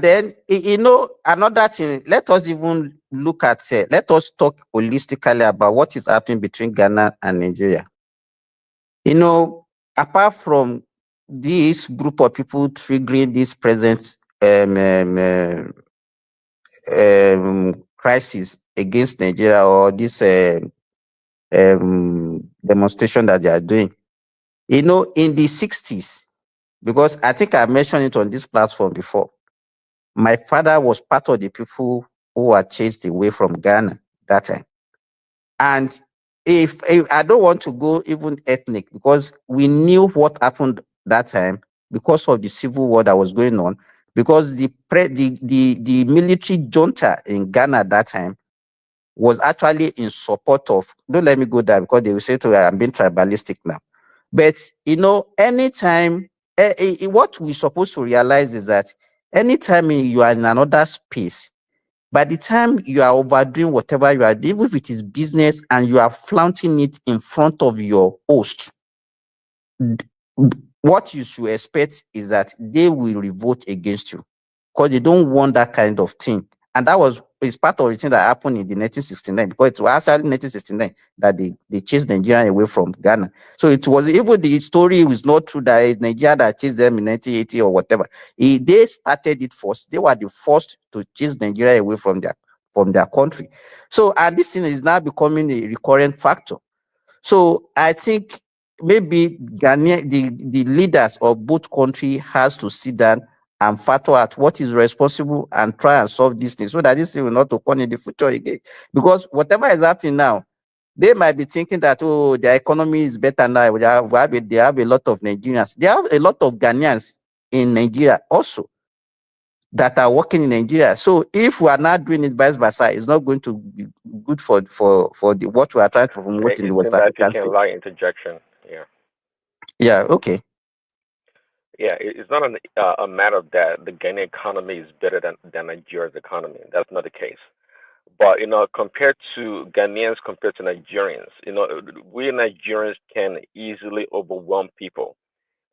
then another thing. Let us even look at. Let us talk holistically about what is happening between Ghana and Nigeria. Apart from this group of people triggering this present crisis against Nigeria, or this demonstration that they are doing, in the 60s, because I think I mentioned it on this platform before, my father was part of the people who were chased away from Ghana that time. And if I don't want to go even ethnic, because we knew what happened that time because of the civil war that was going on, because the military junta in Ghana at that time was actually in support of, don't let me go there because they will say to I'm being tribalistic now. But you know, anytime what we're supposed to realize is that anytime you are in another space, by the time you are overdoing whatever you are doing, even if it is business and you are flaunting it in front of your host, what you should expect is that they will revolt against you because they don't want that kind of thing. And that is part of the thing that happened in the 1969, because it was actually 1969 that they chased Nigeria away from Ghana. So it was, even the story was not true that it's Nigeria that chased them in 1980 or whatever. They started it first. They were the first to chase Nigeria away from their country. So, and this thing is now becoming a recurrent factor. So I think maybe Ghanaian, the leaders of both countries has to sit down and factor out what is responsible and try and solve this thing so that this thing will not occur in the future again. Because whatever is happening now, they might be thinking that, oh, their economy is better now. They have a lot of Nigerians. They have a lot of Ghanaians in Nigeria also that are working in Nigeria. So if we are not doing it vice versa, it's not going to be good for the what we are trying to promote in the West African Can states. lie interjection. Yeah. Yeah. Okay. Yeah, it's not a matter of that the Ghanaian economy is better than Nigeria's economy. That's not the case. But compared to Ghanaians, compared to Nigerians, we Nigerians can easily overwhelm people.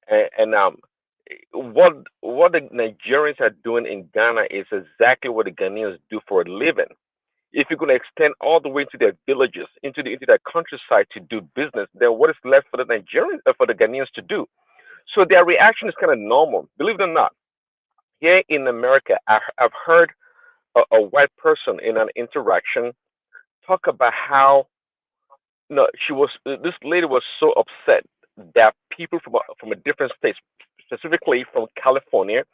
And what the Nigerians are doing in Ghana is exactly what the Ghanaians do for a living. If you're going to extend all the way into their villages, into their countryside to do business, then what is left for the Nigerians, for the Ghanaians to do? So their reaction is kind of normal, believe it or not. Here in America, I've heard a white person in an interaction talk about how this lady was so upset that people from a different state, specifically from California,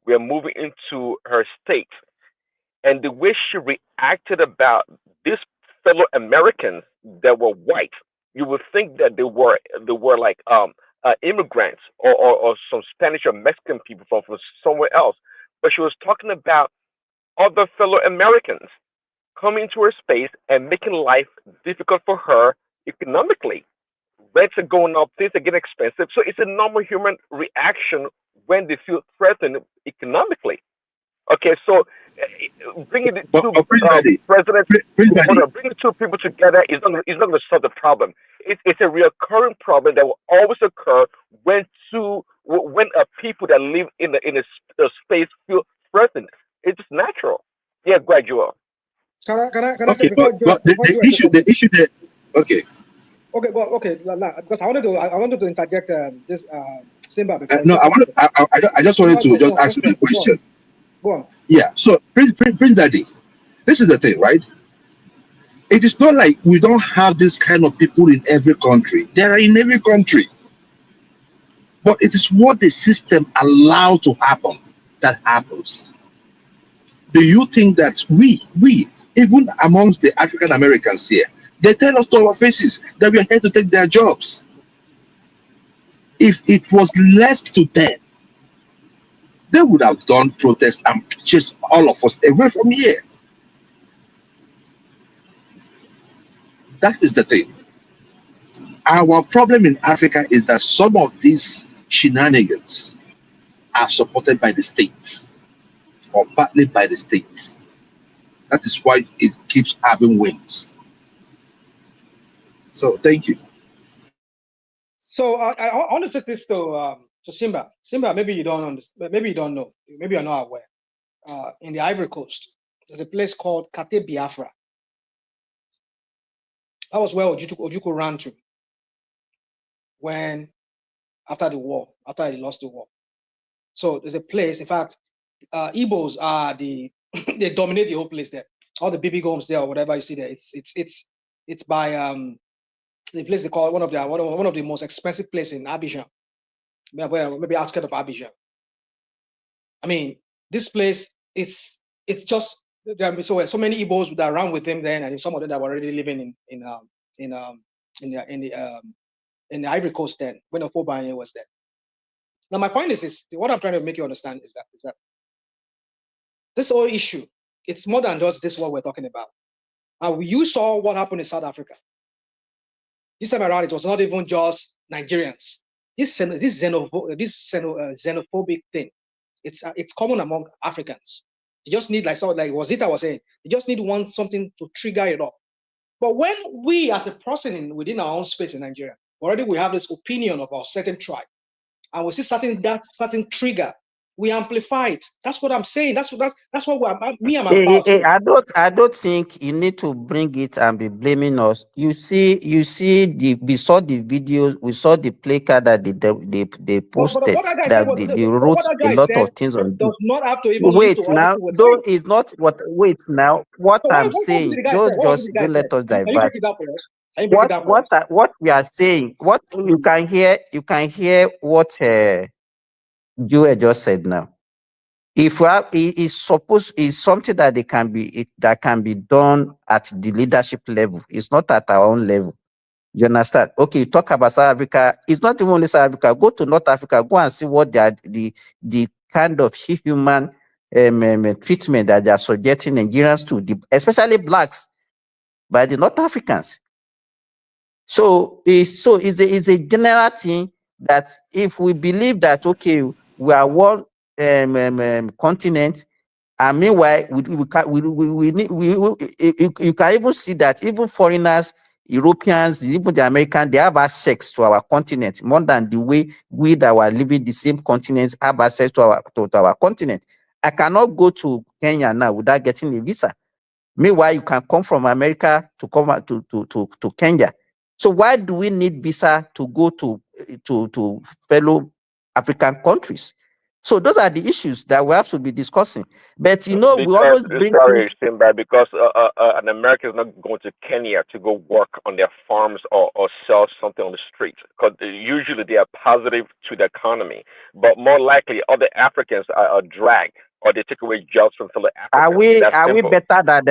were moving into her state, and the way she reacted about these fellow Americans that were white, you would think that they were like immigrants or some Spanish or Mexican people from somewhere else, but she was talking about other fellow Americans coming to her space and making life difficult for her economically. Rents are going up, things are getting expensive. So it's a normal human reaction when they feel threatened economically. Okay, so bringing the two presidents, bringing two people together is not going to solve the problem. It's a recurring problem that will always occur when people that live in a space feel threatened. It's just natural. Yeah, gradual. Can I Okay, say before the issue that okay. Okay, well, okay, because I wanted to interject this Simba before. No, I just wanted to just ask you a question. Go on. Yeah. So, Prince Daddy, this is the thing, right? It is not like we don't have this kind of people in every country. They are in every country. But it is what the system allows to happen that happens. Do you think that we, even amongst the African Americans here, they tell us to our faces that we are here to take their jobs? If it was left to them, they would have done protest and chased all of us away from here. That is the thing. Our problem in Africa is that some of these shenanigans are supported by the states or partly by the states. That is why it keeps having wings. So thank you. So I want to say this to Simba. Simba, maybe you don't understand. Maybe you don't know. Maybe you're not aware. In the Ivory Coast, there's a place called Kate Biafra. That was where Ojukwu ran to after he lost the war. So there's a place. In fact, Igbos are they dominate the whole place there. All the BB homes there or whatever you see there. It's by the place they call one of the most expensive place in Abidjan. Maybe outskirts of Abidjan. I mean, this place it's just there are so many Igbos that ran with him then, and some of them that were already living in the Ivory Coast then when Ofobanye was there. Now my point is what I'm trying to make you understand is that this whole issue, it's more than just this what we're talking about. You saw what happened in South Africa. This time around, it was not even just Nigerians. This xenophobic thing, it's common among Africans. You just need, like Wazita was saying, you just need something to trigger it up. But when we, as a person within our own space in Nigeria, already we have this opinion about certain tribe, and we see certain trigger, we amplify it. That's what I'm saying. That's what me and my spouse. I don't think you need to bring it and be blaming us. We saw the videos, we saw the placard that they posted, that they wrote a lot of things on it. Does not have to even lead to now, though is not what. Wait now, what I'm saying. Just don't let us divert. What we are saying. What you can hear what Joe just said now. If we have, it's something that can be done at the leadership level. It's not at our own level. You understand? Okay, you talk about South Africa. It's not even only South Africa. Go to North Africa. Go and see what the kind of human treatment that they are subjecting Nigerians to, especially blacks, by the North Africans. So it's a general thing that if we believe that, okay, we are one continent, and meanwhile you can even see that even foreigners, Europeans, even the Americans, they have access to our continent more than the way we that were living the same continents have access to our continent. I cannot go to Kenya now without getting a visa. Meanwhile, you can come from America to come to Kenya. So why do we need visa to go to fellow African countries? So those are the issues that we have to be discussing. But we always bring sorry, Simba, because an American is not going to Kenya to go work on their farms or sell something on the streets, because usually they are positive to the economy. But more likely, other Africans are dragged, or they take away jobs from fellow Africans. Are we better than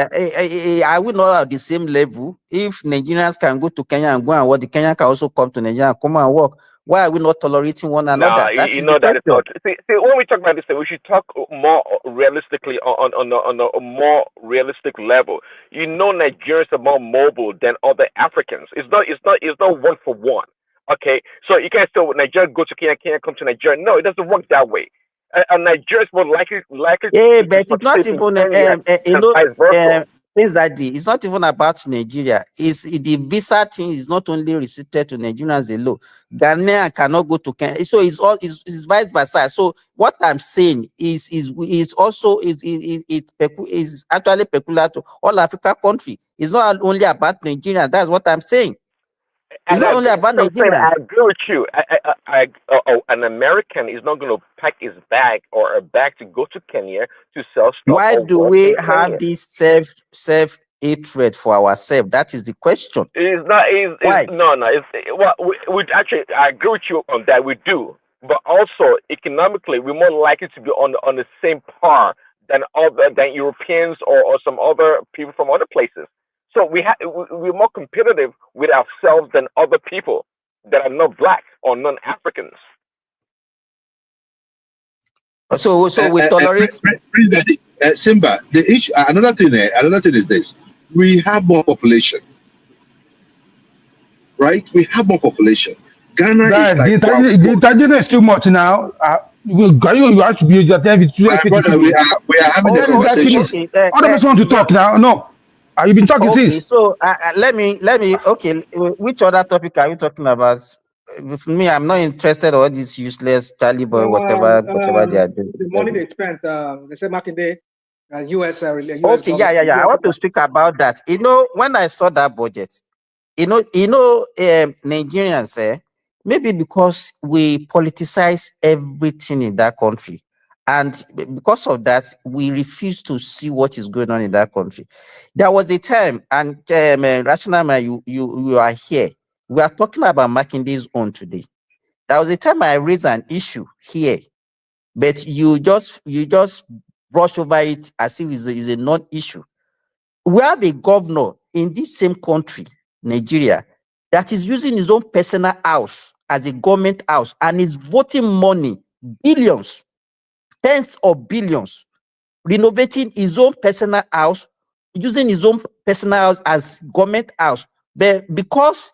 are we not at the same level? If Nigerians can go to Kenya and go and work, the Kenyan can also come to Nigeria and come and work. Why are we not tolerating one another? That is not. See, when we talk about this, we should talk more realistically on a more realistic level. Nigerians are more mobile than other Africans. It's not 1 for 1. Okay, so you can't say Nigeria go to Kenya, Kenya come to Nigeria. No, it doesn't work that way. And Nigeria is more likely. But it's not even exactly. It's not even about Nigeria. It's the visa thing is not only restricted to Nigerians alone. Ghanaian cannot go to Kenya. So it's vice versa. So what I'm saying is also actually peculiar to all African countries. It's not only about Nigeria. That's what I'm saying. It's not only about Nigerians. I agree with you. An American is not going to pack his bag or a bag to go to Kenya to sell stuff. Why do we have this self-hatred for ourselves? That is the question. Why? I agree with you on that. We do, but also economically, we're more likely to be on the same par than Europeans or some other people from other places. So we're more competitive with ourselves than other people that are not black or non-Africans. So we tolerate. Simba, the issue. Another thing is this: we have more population, right? We have more population. Ghana is like the intelligence is too much now. You have to be your brother, we are having a conversation. Other person want to talk now. No. You've been talking since. So let me. Okay, which other topic are we talking about? With me, I'm not interested in all this useless Charlie boy, whatever they are doing. The money they spent, they said Makinde, US. Okay, yeah. I want to speak about that. When I saw that budget, Nigerians, maybe because we politicize everything in that country. And because of that, we refuse to see what is going on in that country. There was a time, and Rachinama, you are here. We are talking about Makinde's own today. There was a time I raised an issue here, but you just brush over it as if it's a non-issue. We have a governor in this same country, Nigeria, that is using his own personal house as a government house and is voting money, billions, tens of billions, renovating his own personal house, using his own personal house as government house, but because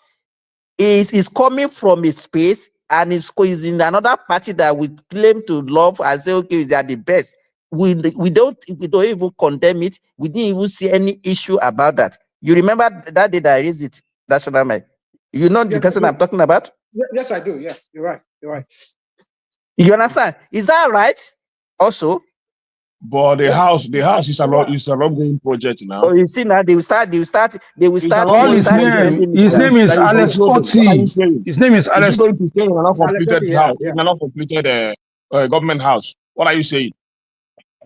it is coming from a space and is in another party that we claim to love and say, okay, they are the best. We don't even condemn it. We didn't even see any issue about that. You remember that day that I raised it? That's what I mean. You know the person I'm talking about? Yes, I do. Yeah, you're right. You're right. You understand? Is that right? Also, but the house is an ongoing project now. oh, you see now they will start. Call his name. His name is Alex Oti. His name is Alex. Is he going to stay in an uncompleted house? In an uncompleted government house? What are you saying?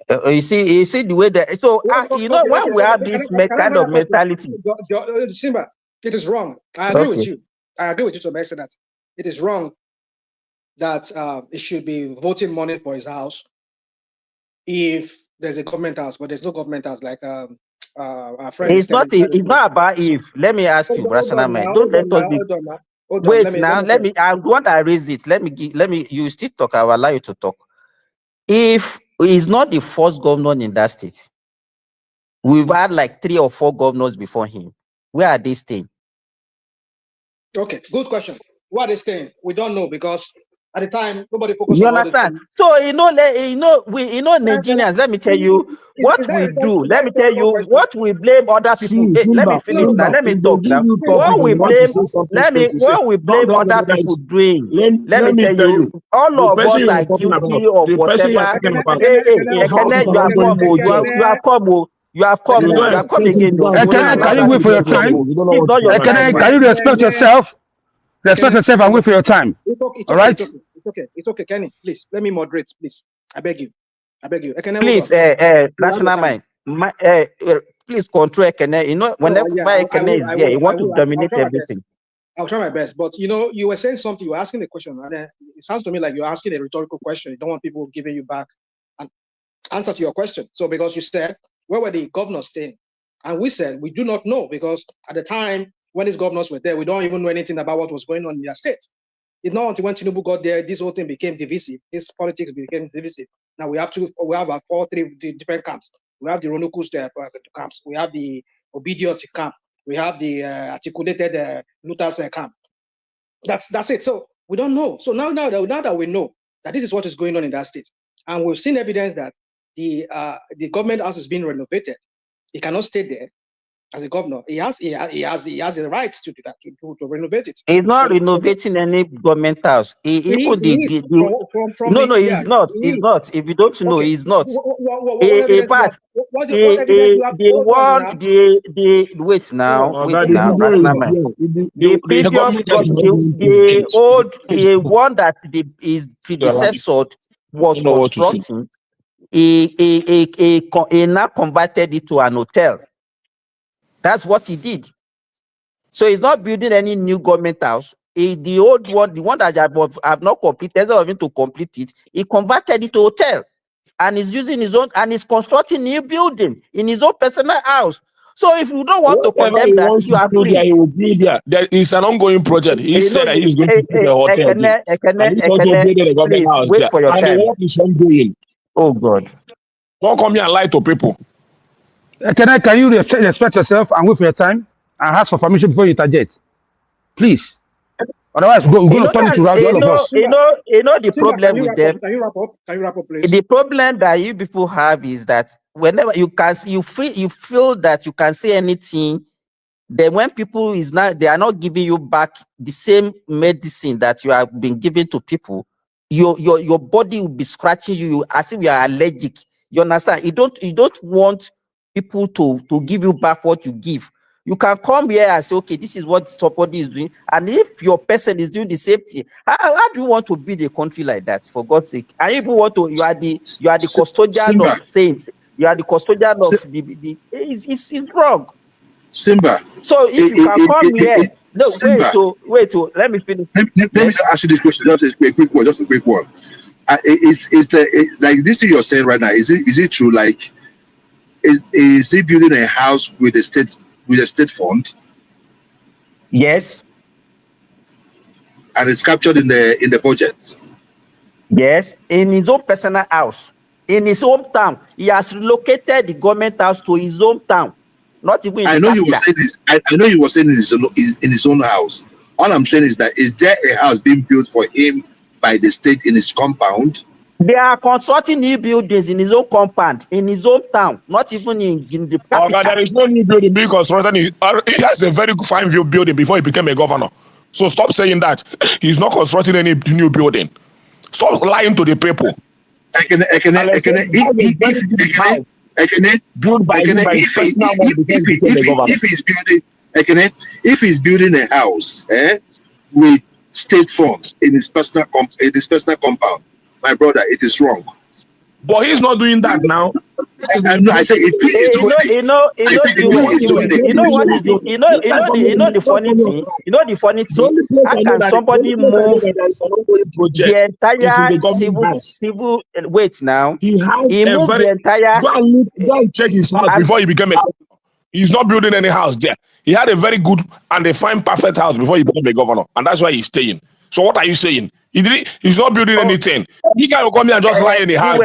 You see the way that you know when we have this kind of mentality. Simba, it is wrong. I agree with you. I agree with you to make that it is wrong that it should be voting money for his house if there's a government house, but there's no government house like our friend. It's not about if. Let me ask you, Brashanamai. Don't let us be. Wait now. Let me. I want to raise it. Let me. You still talk. I will allow you to talk. If he's not the first governor in that state, we've had like 3 or 4 governors before him. Where are they staying? Okay, good question. Where are they staying? We don't know because at the time nobody focused you on understand. So Nigerians. Let me tell you what we do. Let me tell you what we blame other people. Let me finish now. Let me talk now. What we blame. What we blame other people doing. Let me tell you. All of us are guilty of whatever. You have come again. Can you wait for your time? Can you respect yourself? Respect yourself and wait for your time. All right? It's okay. Kenny, please let me moderate, please. I beg you. Please, national mind. Please control Ekene. You know, whenever Ekene is there, you want to dominate everything. I'll try my best. But you were saying something, you were asking a question, and it sounds to me like you're asking a rhetorical question. You don't want people giving you back an answer to your question. So because you said, where were the governors staying? And we said we do not know because at the time when these governors were there, we don't even know anything about what was going on in their states. It's not until when Tinubu got there, this whole thing became divisive. This politics became divisive. Now we have 3 different camps. We have the Ronukus camps. We have the Obedience camp. We have the articulated Luther's camp. That's it. So we don't know. So now that we know that this is what is going on in that state, and we've seen evidence that the government house is being renovated, he cannot stay there as a governor. He has the right to do that, to renovate it. He's not renovating any government house. He's not. If you don't know, he's not. In fact, wait now. The one that his predecessor was constructing, he now converted it to an hotel. That's what he did. So he's not building any new government house. The old one, the one that have not completed, instead of him to complete it, he converted it to hotel. And he's using his own, and he's constructing new building in his own personal house. So if you don't want to condemn that, you are free. He will build there. There is an ongoing project. He said that he is going to build a hotel. And he's also building a government house there. And the work is ongoing. Oh God. Don't come here and lie to people. Can you respect yourself and wait for your time and ask for permission before you interject? Please. Otherwise, we're going to turn it around all of us. You know the problem with them. Can you wrap up, please? The problem that you people have is that whenever you feel that you can say anything, then when people they are not giving you back the same medicine that you have been giving to people, your body will be scratching you as if you are allergic. You understand? You don't want people to give you back what you give. You can come here and say, okay, this is what somebody is doing. And if your person is doing the same thing, how do you want to build a country like that, for God's sake? And if you want to, you are the custodian of saints. You are the custodian of it's wrong. Simba. So if you can come here, wait, let me finish. Let me ask you this question, just a quick one. Like this thing you're saying right now, is it true? Like, is he building a house with a state fund? Yes. And it's captured in the budget. Yes, in his own personal house, in his hometown. He has relocated the government house to his hometown. not even in I the know he capital. was saying this. I know he was saying in his own house. All I'm saying is that is there a house being built for him by the state in his compound? They are constructing new buildings in his own compound, in his own town, not even in the capital. There is no new building being constructed. He has a very fine view building before he became a governor. So stop saying that. He's not constructing any new building. Stop lying to the people. If he's building a house with state funds in his personal compound, my brother, it is wrong. But he's not doing that now. I say if he is doing it, the funny thing. You know the funny thing. How can somebody move the entire civil wait now? He moved the entire. Go and check his house before he became a governor. He's not building any house there. He had a very good and a fine, perfect house before he became a governor, and that's why he's staying. So what are you saying? He's not building anything. He can come here and just lie in the house.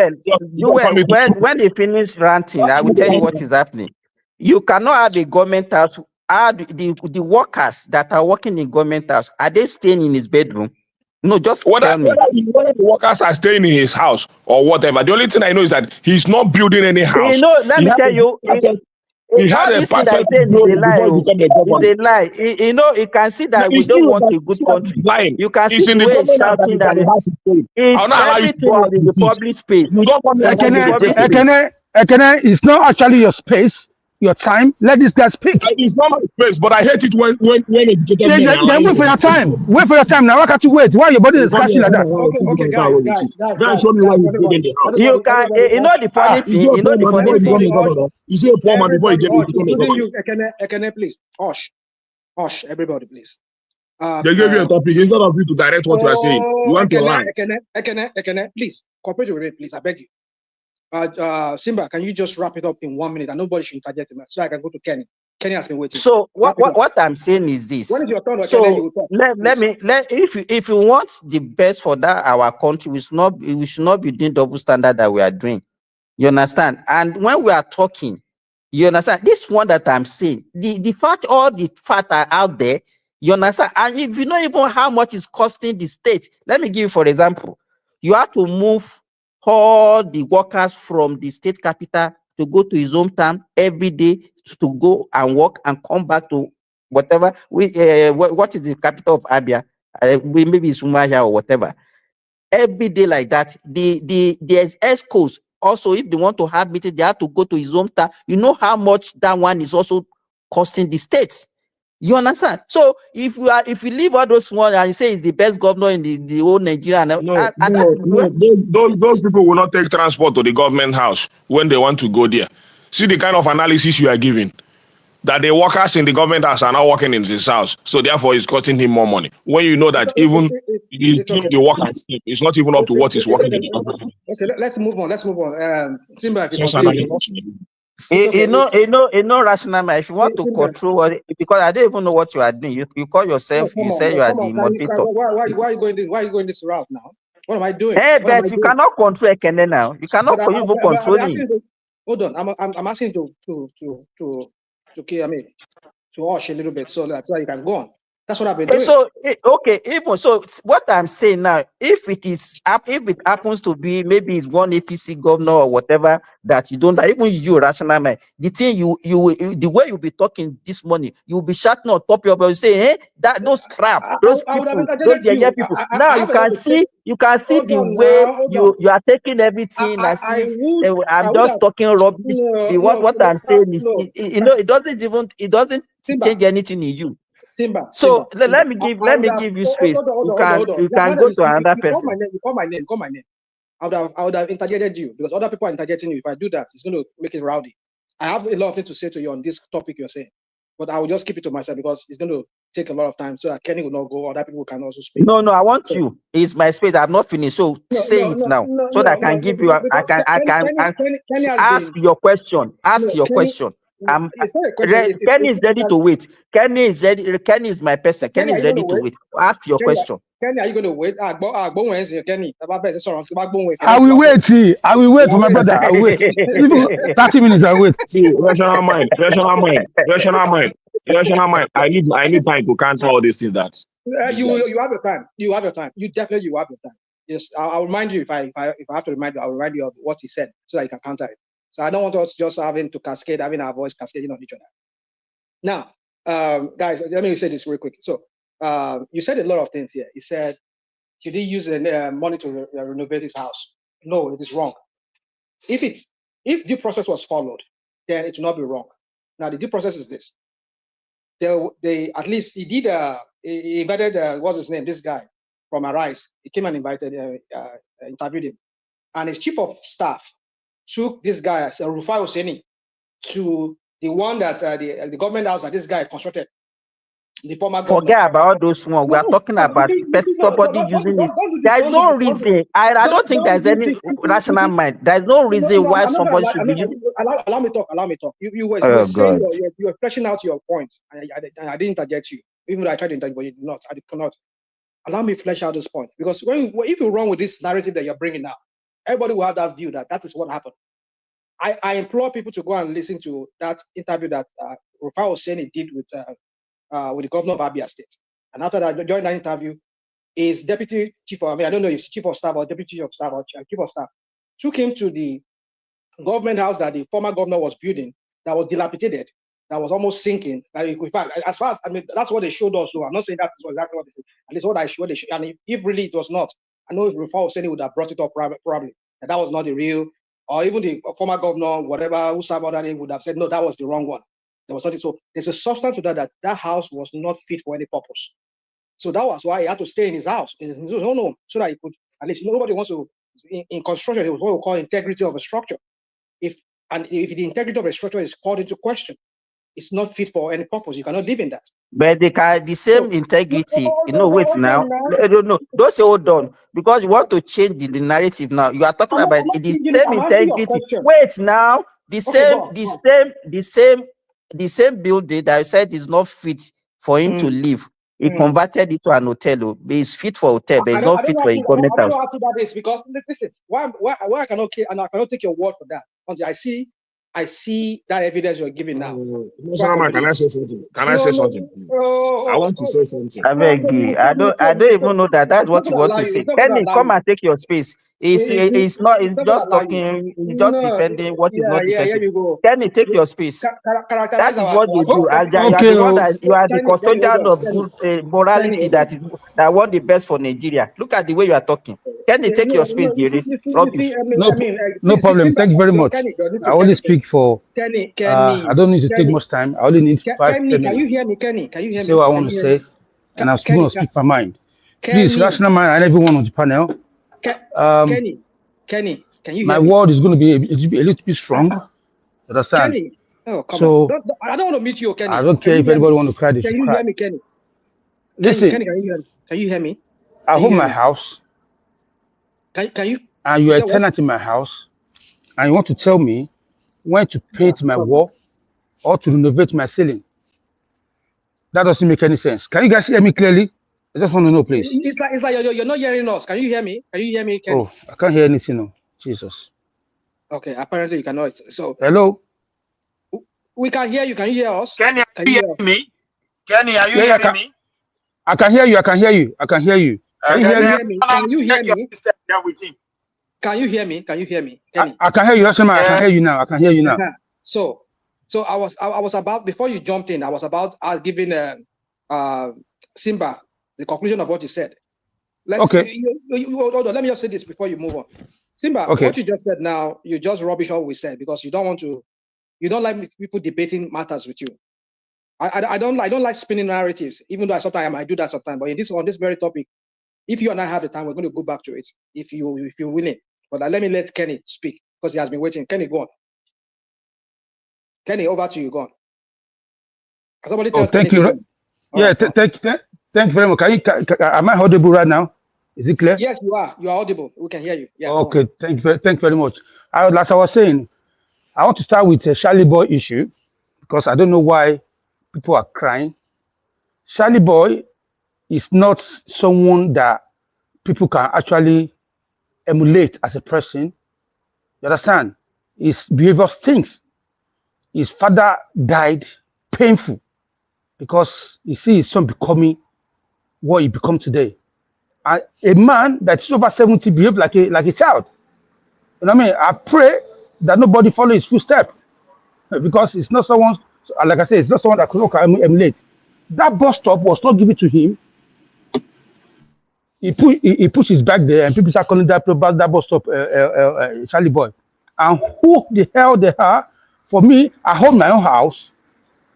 When they finish ranting, I will tell you what is happening. You cannot have a government house. The workers that are working in government house, are they staying in his bedroom? No, just tell me. Whether the workers are staying in his house or whatever. The only thing I know is that he's not building any house. Let me tell you. He had a parcel it's a lie. You can see that we don't want a good country. You can see the way he's shouting that it's everything in the public space. Ekene, it's not actually your space, your time. Let this guy speak. It's not my space, but I hate it when then wait for your time. Wait for your time. Now why can't you wait? Why your body is crashing like that? Okay, guys, show me why he's building the house. You can, the funny thing. The funny thing. You see a poor man before he gave you. Ekene, please. Hush, everybody, please. They gave you a topic instead of you to direct what you are saying. You want to lie. Ekene, please cooperate with me, please. I beg you. Simba, can you just wrap it up in 1 minute? And nobody should interject me, so I can go to Kenny. Kenny has been waiting. So what I'm saying is this. When is your turn? So if you want the best for that our country, we should not be doing double standard that we are doing. You understand? And when we are talking, you understand this one that I'm saying. The fact, all the facts are out there. You understand? And if you know even how much it's costing the state, let me give you for example. You have to move all the workers from the state capital to go to his hometown every day to go and work and come back to whatever. What is the capital of Abia? Maybe it's Umahia or whatever. Every day like that. There's ESCOs. Also, if they want to have meeting, they have to go to his hometown. You know how much that one is also costing the states. You understand? So if you leave all those ones and you say he's the best governor in the whole Nigeria, those people will not take transport to the government house when they want to go there. See the kind of analysis you are giving. That the workers in the government house are not working in his house, so therefore it's costing him more money. When you know that even the workers, it's not even up to what he's working in the government. Okay, let's move on. Simba, rational man. If you want to control, because I don't even know what you are doing. You call yourself. You say you are the moderator. Why are you going this route now? What am I doing? Hey, but you cannot control Ekene now. You cannot even control him. Hold on, I'm asking to hush a little bit so that you can go on. That's what I've been doing. So okay, even so, what I'm saying now, if it happens to be maybe it's one APC governor or whatever that you don't like, even you rational man, the thing the way you'll be talking this morning, you'll be shouting on top of your saying, those crap, those people. Now you can see the way you are taking everything as if I'm just talking rubbish. What I'm saying is, it doesn't change anything in you. Simba. So let me give you space. You can go to another person. You call my name. I would have interjected you because other people are interjecting you. If I do that, it's going to make it rowdy. I have a lot of things to say to you on this topic you're saying, but I will just keep it to myself because it's going to take a lot of time so that Kenny will not go. Other people can also speak. No, I want you. It's my space. I'm not finished. So say it now, so that I can give you. I can ask your question. Ask your question. Kenny is ready to wait. Kenny is my person. Kenny is ready to wait. Ask your question. Kenny, are you going to wait? Kenny, I will wait. See, I will wait for my brother. I will wait. Even 30 minutes. I will wait. See, rational mind. I need time to counter all these things that you have your time. You have your time. You have your time. Yes, I'll remind you if I have to remind you, I'll remind you of what he said so that you can counter it. So I don't want us just having our voice cascading on each other. Now, guys, let me say this real quick. So you said a lot of things here. You said, should he use money to renovate his house? No, it is wrong. If due process was followed, then it will not be wrong. Now the due process is this. They at least he did he invited what's his name, this guy from Arise. He came and interviewed him, and his chief of staff took this guy, Rufai Oseni, to the one that the government house that this guy constructed. The former Forget about those ones. We are talking about somebody using it. There is no reason. I don't think there's any rational mind. There is no reason why somebody should be using. Allow me talk. You were saying you were fleshing out your point, and I didn't interject you. Even though I tried to interject, but you did not. I cannot. Allow me to flesh out this point, because if you're wrong with this narrative that you're bringing now, everybody will have that view that is what happened. I implore people to go and listen to that interview that Rufai Oseni did with the governor of Abia State. And after that, during that interview, his deputy chief of, I don't know if chief of staff or deputy chief of staff or chief of staff, took him to the government house that the former governor was building, that was dilapidated, that was almost sinking. In fact, as far as, that's what they showed us. So I'm not saying that's exactly what they did. At least what they showed. And if really it was not, I know if Rufai Oseni would have brought it up probably, that was not the real, or even the former governor, whatever, who served under him, would have said, no, that was the wrong one. There was something. So there's a substance to that house was not fit for any purpose. So that was why he had to stay in his house. No, so that he could, at least nobody wants to, in construction, it was what we call integrity of a structure. If the integrity of a structure is called into question, it's not fit for any purpose. You cannot live in that. But they can the same integrity. Wait now. No, don't say hold on, because you want to change the narrative now. You are talking about the same integrity. Wait now, the same building that I said is not fit for him to live. He converted it to an hotel. It's fit for hotel, but it's not fit for a government house. I don't know how to that is, because listen, why I cannot take your word for that until I see that evidence you're giving now. Can I say something? I want to say something. I beg you. I don't even know that's what you want to say. Kenny, come and take your space. It's not. It's just talking. It's just defending what is not defending. Kenny, take your space. That is what you do. You are the custodian of good morality that want the best for Nigeria. Look at the way you are talking. Kenny, take your space, Gary. No problem. Thank you very much. I only speak for. Kenny, I don't need to take much time. I only need 5 minutes. Can you hear me, Kenny? Can you hear me? Say what I want to say, and I'm going to speak my mind. Please, rational mind and everyone on the panel. Kenny, can you hear my me? word is going to be a little bit strong. Understand? Kenny, come on. I don't want to meet you, Kenny. I don't care if anybody want to cry. Can you hear me, Kenny? Listen. Kenny, can you hear me? I own my house. Can you? And you are a tenant in my house, and you want to tell me when to paint my wall or to renovate my ceiling. That doesn't make any sense. Can you guys hear me clearly? I just want to know, please. It's like you're not hearing us. Can you hear me? Can you hear me, Kenny? Oh, I can't hear anything. No. Jesus. Okay, apparently you cannot. So. Hello? We can hear you. Can you hear us? Kenny, are you hearing me? Kenny, are you hearing me? I can hear you. I can hear you. Can you hear me? Can you hear me? Can you hear me? Can you hear me? Kenny? I can hear you. I can hear you now. I can hear you now. So I was about, before you jumped in, I was giving Simba the conclusion of what you said. Okay. Hold on. Let me just say this before you move on. Simba, what you just said now, you just rubbish all we said, because you don't like people debating matters with you. I don't like spinning narratives, even though sometimes I might do that sometimes. But on this very topic, if you and I have the time, we're going to go back to it. If you're willing, but let me let Kenny speak, because he has been waiting. Kenny, go on. Kenny, over to you. Go on. Somebody tells thank Kenny. You. Yeah, thank you very much. Am I audible right now? Is it clear? Yes, you are. You are audible. We can hear you. Yeah. Okay. Thank you very much. As I was saying, I want to start with the Charlie Boy issue, because I don't know why people are crying. Charlie Boy is not someone that people can actually emulate as a person. You understand? His behavior stinks. His father died painful because you see his son becoming what he become today. And a man that's over 70 behave like a child. You know what I mean? I pray that nobody follow his footsteps because it's not someone, like I said, it's not someone that can emulate. That bus stop was not given to him. He pushed his back there, and people start calling that bus stop Charlie Boy. And who the hell they are? For me, I hold my own house.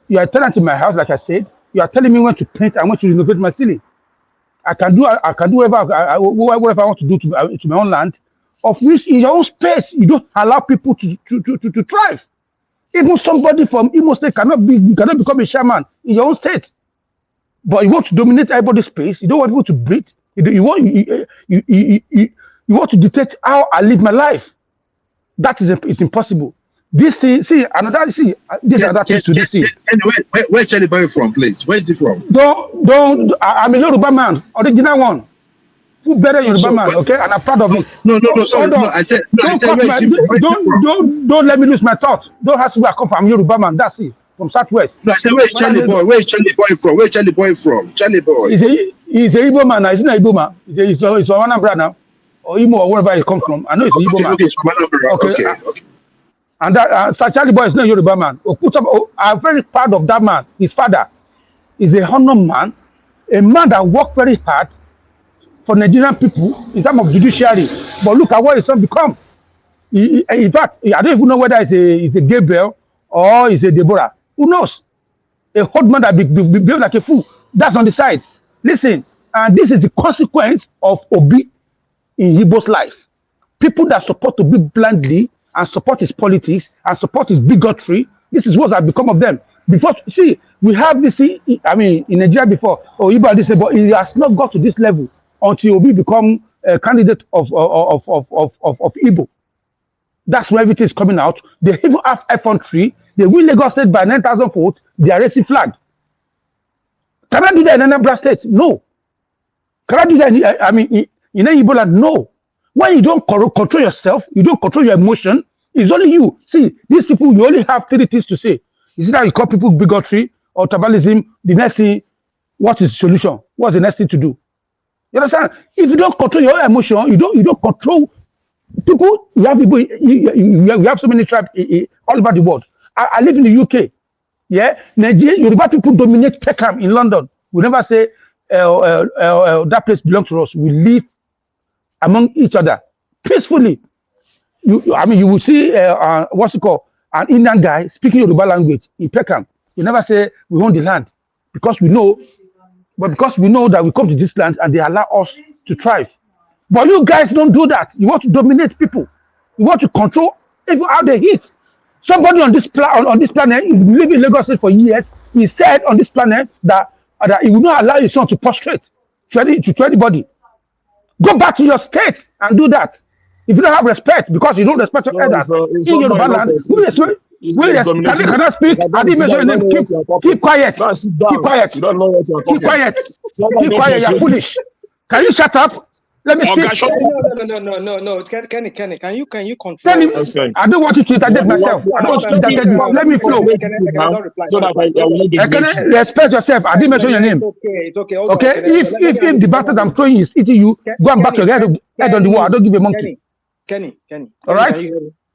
You are a tenant in my house, like I said. You are telling me when to paint and when to renovate my ceiling. I can do whatever I want to do to my own land. Of which, in your own space, you don't allow people to thrive. Even somebody from Imo State cannot become a chairman in your own state. But you want to dominate everybody's space. You don't want people to breathe. You want to dictate how I live my life. That is it's impossible. This thing, this another thing to this thing. Where Charlie Boy from, please? Where is he from? I'm a Yoruba man, original one. Who better Yoruba man, okay? And I'm proud of it. No, sorry. No, I said where is he from? Don't let me lose my thought. Don't ask where I come from. I'm Yoruba man. That's it. From Southwest. No, I said where is Charlie Boy? Where is Charlie Boy from? Where is Charlie Boy from? Charlie Boy. He's a Igbo man. He's not a Igbo man. He's from Anambra now, or Imo, or wherever he comes from. I know he's a Igbo man. Okay, from Anambra. Okay. And that Charlie Boy is not a Yoruba man. I'm very proud of that man. His father is a honor man, a man that worked very hard for Nigerian people in terms of judiciary. But look at what his son become. In fact, I don't even know whether it's a Gabriel or it's a Deborah. Who knows? A old man that behave like a fool. That's on the side. Listen, and this is the consequence of Obi in Igbo's life. People that support Obi blindly and support his politics and support his bigotry, this is what has become of them. Because, see, we have this, I mean, in Nigeria before, Igbo this, but it has not got to this level until Obi become a candidate of Igbo. That's where everything is coming out. They even have infantry. They win Lagos State by 9,000 votes. They are raising flag. Can I do that in Anambra State? No. Can I do that in Igbo land? No. When you don't control yourself, you don't control your emotion, it's only you. See, these people, you only have 3 things to say. Is it that you call people bigotry or tribalism? The next thing, what is the solution? What's the next thing to do? You understand? If you don't control your emotion, you don't control people. You have people. You have so many tribes all over the world. I live in the UK. Yeah, Nigeria, Yoruba people dominate Peckham in London. We never say that place belongs to us. We live among each other peacefully. You will see what's it called, an Indian guy speaking Yoruba language in Peckham. We never say we own the land because we know that we come to this land and they allow us to thrive. But you guys don't do that. You want to dominate people. You want to control even how they eat. Somebody on this planet is living in Lagos State for years. He said on this planet that he will not allow his son to prostrate to anybody. Go back to your state and do that. If you don't have respect, because you don't respect your elders in Yoruba land, can I speak? I didn't mention your name. Keep quiet. Keep quiet. Keep quiet. Keep quiet. You're foolish. Can you shut up? Let me speak. No. Kenny, can you control? Kenny, I don't want you to interject myself. I don't want you to interject me. Let me flow. So that I will not Can I respect yourself? I didn't mention your name. It's okay. Okay? If the bastard I'm throwing is eating you, go and back your head on the wall. I don't give a monkey. Kenny. All right?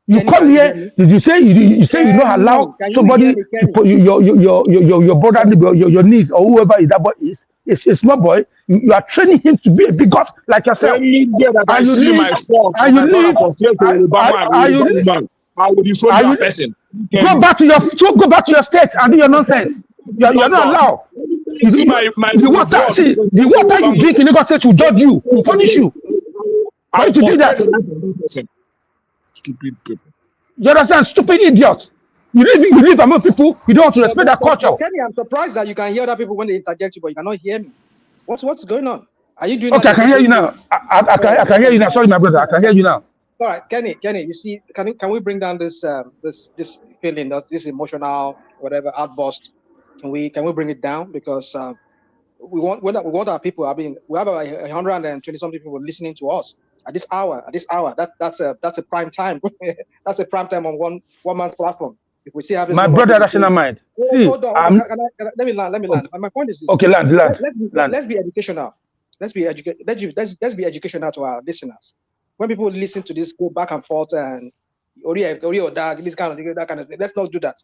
You come here. Did you say you don't allow somebody your brother, your niece, or whoever that boy is? It's a small boy. You are training him to be a bigot like yourself. And you leave. I will destroy that person. Go back to your state and do your nonsense. You are not allowed. The water you drink in Lagos State will judge you, will punish you. Why to do that? Stupid people. You understand? Stupid idiot. You live among people, you don't want to respect their culture. Kenny, I'm surprised that you can hear other people when they interject you, but you cannot hear me. What's going on? Are you doing okay, I can hear you now. I can hear you now. Sorry, my brother. I can hear you now. All right, Kenny, you see, can we bring down this feeling, this emotional whatever outburst? Can we bring it down? Because we want our people. I mean, we have 120 something people listening to us at this hour. That's a prime time. That's a prime time on one man's platform. If we see how my brother, rational mind. See, hold on. Let me land. My point is this. Okay, land. Let's be educational. Let's be educational to our listeners. When people listen to this, go back and forth and this kind of that kind of thing. Let's not do that.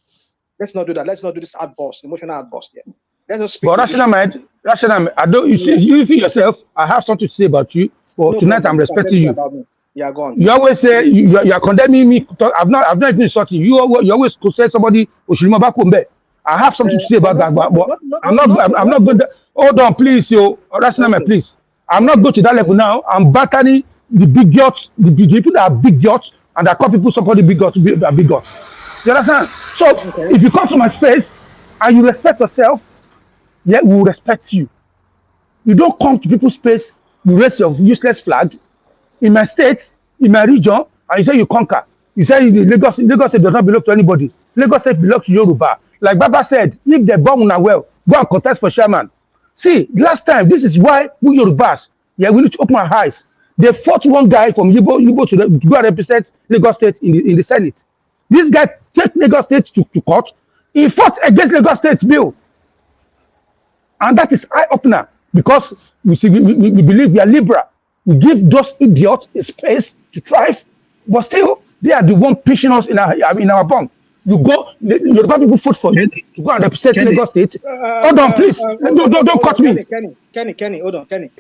Let's not do this outburst, emotional outburst. Yeah. Let's just speak. But rational mind. I don't. You see, you feel yourself. I have something to say about you. But no tonight I'm respecting you. Yeah, go on. You always say you are condemning me. I've not even insulting you. You always say somebody. I have something to say about that, but I'm not going to. Hold on, please, yo. Rational mind, please. I'm not going to that level now. I'm battling the bigots, the people that are bigots, and I call people somebody bigots. You understand? So if you come to my space and you respect yourself, yeah, we will respect you. You don't come to people's space, you raise your useless flag. In my state, in my region, and you say you conquer. You say Lagos State does not belong to anybody. Lagos State belongs to Yoruba. Like Baba said, if they born una well, go and contest for chairman. See, last time, this is why we Yorubas, yeah, we need to open our eyes. They fought one guy from Yibo to go and represent Lagos State in the Senate. This guy took Lagos State to court. He fought against Lagos State's bill. And that is eye-opener because we believe we are liberal. We give those idiots a space to thrive, but still, they are the one pushing us in our bunk. You go, the people vote for you to go and represent Lagos State. Hold on, please. Don't cut me. Kenny, hold on, Kenny.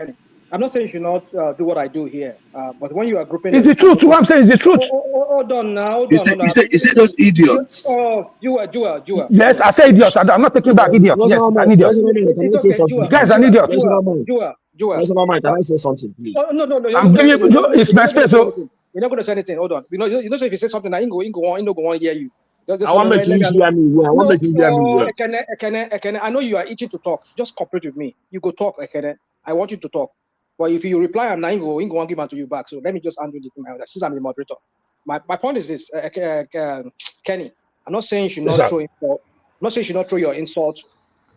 I'm not saying you should not do what I do here, but when you are grouping... It's the truth. What I'm saying is the truth. Hold on now. You said those idiots. Oh, Jua. Yes, I say idiots. I'm not taking back idiots. Yes, an idiot. Guys, an idiot. Jua, can I say something, please? Oh, no. I'm giving you, it's my space. You're not going to say anything. Hold on. You know, so if you say something, I ain't going to hear you. I want to make you hear me. Ekene, I know you are itching to talk. Just cooperate with me. You go talk, Ekene. I want you to talk. But if you reply, I'm not going to give it to you back. So let me just handle it since I'm the moderator. My point is this, Kenny. I'm not saying you should not throw insult. I'm not saying you should not throw your insult.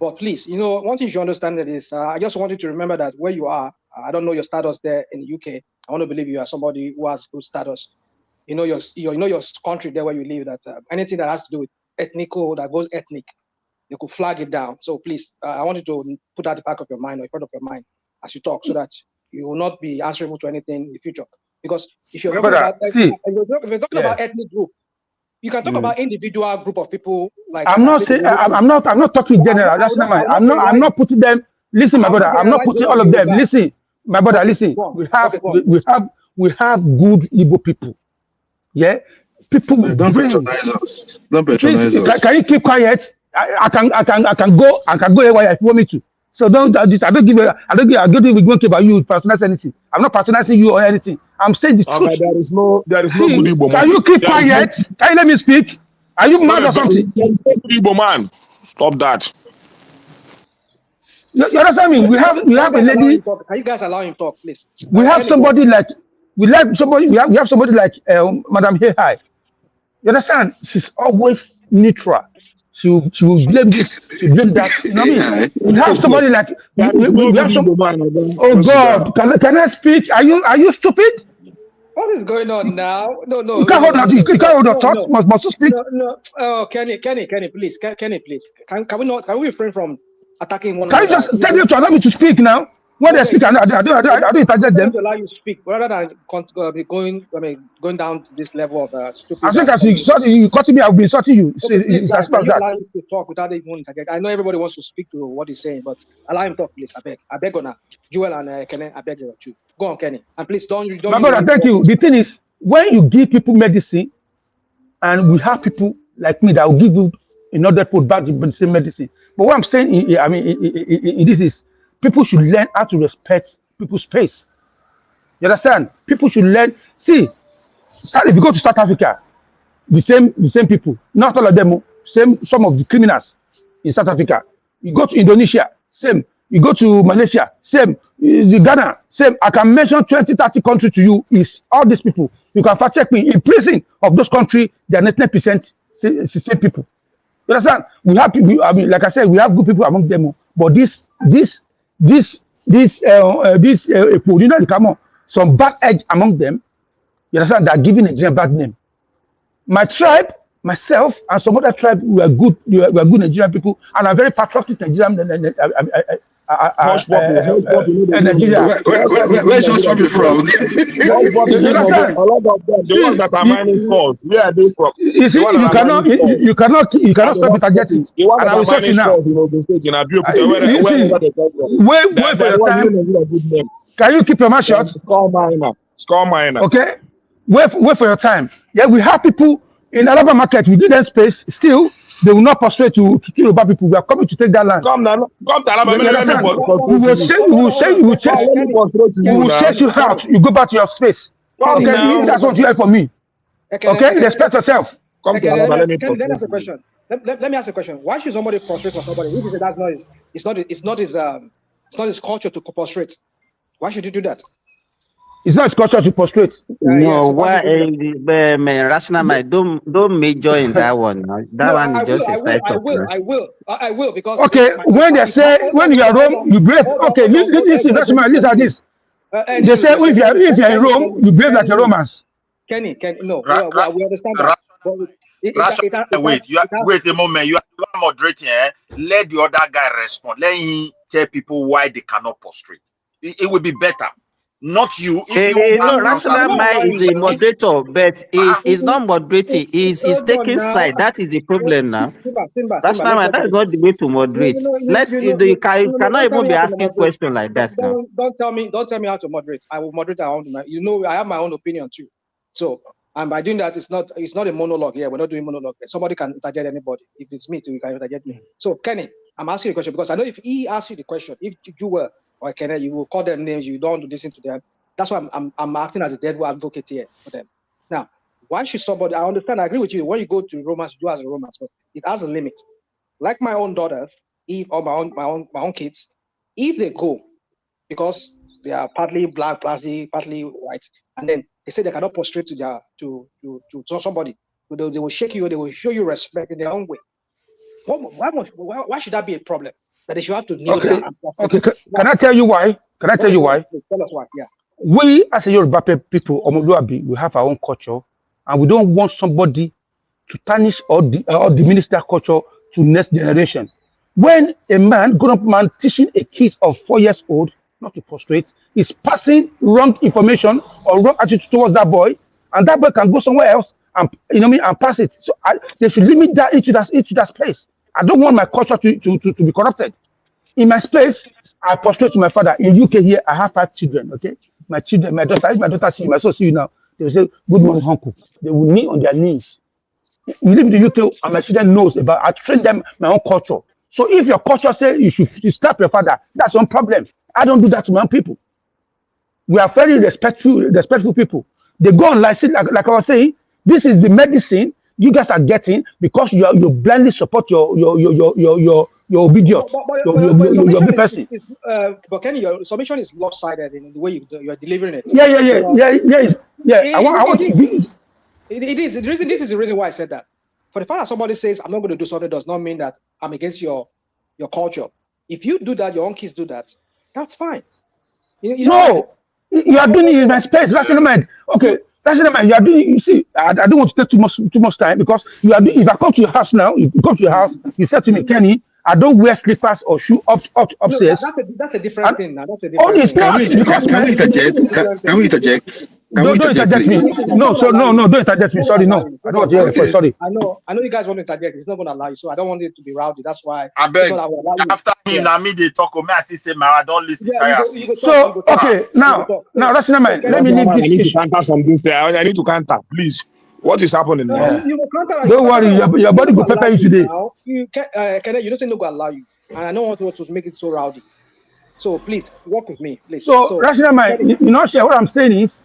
But please, one thing you should understand is I just want you to remember that where you are, I don't know your status there in the UK. I want to believe you are somebody who has good status. You know your country there where you live, that anything that has to do with ethnical, that goes ethnic, you could flag it down. So please, I want you to put that at the back of your mind or in front of your mind as you talk, so that you will not be answerable to anything in the future. Because if you're talking about ethnic group, you can talk about individual group of people. Like I'm not talking general. That's not mine. I'm not putting them. Listen, my brother. I'm not putting all of them. Listen, my brother. Listen. We have good Igbo people. Yeah, people. Don't patronize us. Don't patronize us. Can you keep quiet? I can go anywhere if you want me to. So don't do this. I don't give we won't about you patronize anything. I'm not patronizing you or anything. I'm saying the truth. There is no good Igbo man. Can you keep quiet? Can you let me speak? Are you mad or something? There is no good Igbo man. Stop that. You understand me? We have a lady. Can you guys allow him to talk, please? We have somebody like we have somebody like Madam Hehai. You understand? She's always neutral. She will blame this, she blame that. You know what I mean? We have somebody like we have some. Oh God! Can I speak? Are you stupid? What is going on now? No. You can't hold your thoughts. Must you speak? No. Oh, Kenny, please. Kenny, please. Can we refrain from attacking one another? Can you just tell you to allow me to speak now? When they speak, I don't interject them. To allow you to speak, rather than going down to this level of stupid. I think as you cutting me, I'll be insulting you. Please, guys, can you allow him to talk without even interject? I know everybody wants to speak to what he's saying, but allow him to talk, please. I beg on now. Joel and Kenny, I beg you too. Go on, Kenny, and please don't. My brother, thank you. The thing is, when you give people medicine, and we have people like me that will give you another put back the same medicine. But what I'm saying, this is. People should learn how to respect people's space. You understand? People should learn. See, if you go to South Africa, the same people, not all of them, some of the criminals in South Africa. You go to Indonesia, same. You go to Malaysia, same. Ghana, same. I can mention 20, 30 countries to you. Is all these people. You can fact check me. In prison of those countries, they are 99% same people. You understand? We have people. I mean, like I said, we have good people among them. But this this you know, come on, some bad egg among them. You understand? They're giving Nigerian bad name. My tribe, myself, and some other tribe, we are good Nigerian people, and I'm very patriotic Nigerian. Nigeria. Where's your family from? You understand? A lot of them, the ones that are mining calls, where are they from? You see, you cannot stop it targeting. And I will say to you now. Wait for your time. Can you keep your mouth shut? Score miner. Okay. Wait for your time. Yeah, we have people in Alaba market. We give them space. Still, they will not persuade to kill about people. We are coming to take that land. Come to Alaba. We will chase you out. You go back to your space. Okay, that's what you have for me. Okay, respect yourself. Let me ask a question. Let me ask a question. Why should somebody prostrate for somebody? If you say that's not his, it's not his culture to prostrate. Why should you do that? It's not his culture to prostrate. No, why, rational mind, don't major in that one. That one is just a side I will because okay. When they say when you are Rome, you brave. Okay, listen, rational mind. Listen at this. They say if you are in Rome, you brave like a Romans. Kenny, no, we understand that. Wait a moment. You are moderating. Let the other guy respond. Let him tell people why they cannot prostrate. It will be better. Not you. Rational mind is a moderator, but is not moderating. Is taking side. That is the problem now. Rational mind, that is not the way to moderate. You cannot even be asking questions like that now. Don't tell me how to moderate. I will moderate. I have my own opinion too. So, and by doing that, it's not a monologue here. We're not doing monologue. Somebody can interject anybody. If it's me too, you can interject me. So, Kenny, I'm asking you a question because I know if he asks you the question, if you were or Kenny, you will call them names. You don't want to listen to them. That's why I'm acting as a devil advocate here for them. Now, why should somebody? I understand. I agree with you. When you go to Romance, you do as a Romance, but it has a limit. Like my own daughters, or my own kids, if they go because they are partly black, partly white, and then they say they cannot prostrate to somebody, they will shake you. They will show you respect in their own way. Why should that be a problem? That they should have to kneel down and prostrate. Okay. Can I tell you why? Tell us why. Yeah. We as a Yoruba people, we have our own culture, and we don't want somebody to tarnish or diminish that culture to next generation. When a grown up man teaching a kid of 4 years old not to prostrate, is passing wrong information or wrong attitude towards that boy, and that boy can go somewhere else and and pass it. So they should limit that into that space. I don't want my culture to be corrupted. In my space, I prostrate to my father. In UK here, I have 5 children. Okay, my daughter see you, my son see you now. They will say, "Good morning, uncle." They will kneel on their knees. We live in the UK, and my children knows about. I train them my own culture. So if your culture says you should slap your father, that's one problem. I don't do that to my own people. We are very respectful people. They go on like I was saying. This is the medicine you guys are getting because you blindly support your obedience, your good person. But Kenny, your submission is lopsided in the way you're delivering it. Yeah. I want to. It is. This is the reason why I said that. For the fact that somebody says I'm not going to do something does not mean that I'm against your culture. If you do that, your own kids do that. That's fine. You are doing it in my space. Rational mind. Okay. Rational mind. You are doing. You see, I don't want to take too much time because you are doing. If I come to your house now, you said to me, Kenny, I don't wear slippers or shoes upstairs. No, that's a different thing. Now that's a different thing. Can we interject? Can we interject? Don't interject me. No, don't interject me. Sorry, no. I don't want to hear it. Sorry. I know you guys want to interject. It's not going to allow you, so I don't want it to be rowdy. That's why. I beg. After him, now me they talk. Me I say, I don't listen. So okay, now, rational mind. Let me leave this. I need to counter something. I need to counter, please. What is happening now? Don't worry, your body will prepare you today. You don't think no go allow you, and I don't want to make it so rowdy. So please work with me, please. So rational mind. What I'm saying is,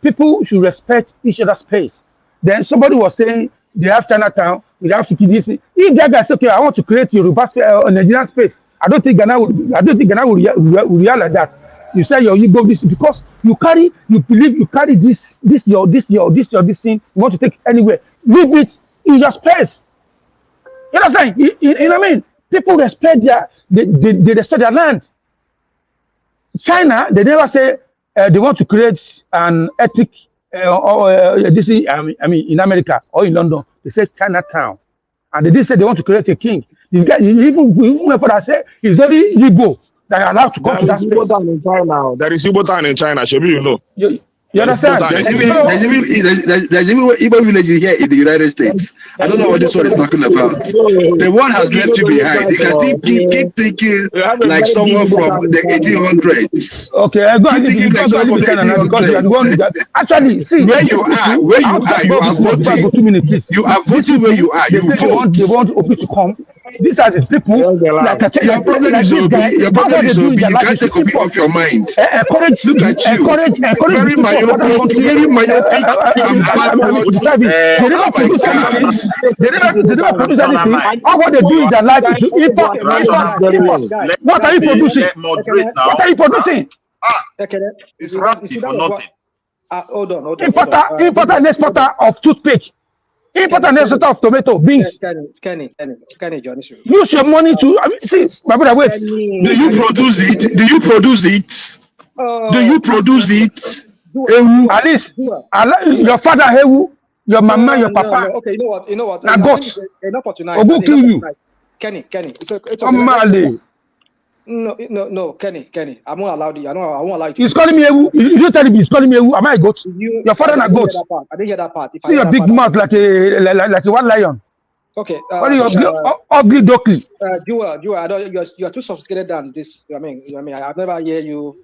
people should respect each other's space. Then somebody was saying they have Chinatown, we have to keep this. If that guy says, okay, I want to create Yoruba Nigerian space, I don't think Ghana will react like that. You say you go this because you believe you carry this thing, you want to take it anywhere. Leave it in your space. You know what I'm saying? You know what I mean? People respect they respect their land. China, they never say they want to create an ethic this is, I mean, in America or in London, they say Chinatown. And they did say they want to create a king. This guy, even when I say he's very Igbo that are allowed to come to that space. Igbo town in China. There is Igbo town in China. Should you know? You understand? There's even Igbo villages here in the United States. I don't know what this one is talking about. The one has left you behind. You can still keep thinking like someone from the 1800s. Okay, I go and keep thinking like someone from the 1800s. Actually, see where you are, you are voting. You are voting where you are. You vote. They want Obi to come. These are the people. Your problem is Obi. Your problem is Obi. You can't take Obi off your mind. Look at you. Very myopic. Very myopic. And backward. They never produce anything. All what they do is their life is to import. What are you producing? What are you producing? It's rusty for nothing. Hold on. Importer and exporter of toothpaste. Importer and exporter of tomato, beans. Kenny, John. Use your money to. I mean, see, my brother, wait. Do you produce it? Do you produce it? At least, your father, your mama, your papa. Okay, you know what? Now, God. Enough for tonight. Obu kill you. Kenny. It's okay. No, Kenny. I won't allow you. I won't allow you. He's calling me Ewu. You don't tell him he's calling me Ewu. Am I a goat? Your father is a goat. I didn't hear that part. See your big mouth like a one lion. Okay. What are you ugly duckling? Jewel, you're too sophisticated than this. I mean, I've never heard you.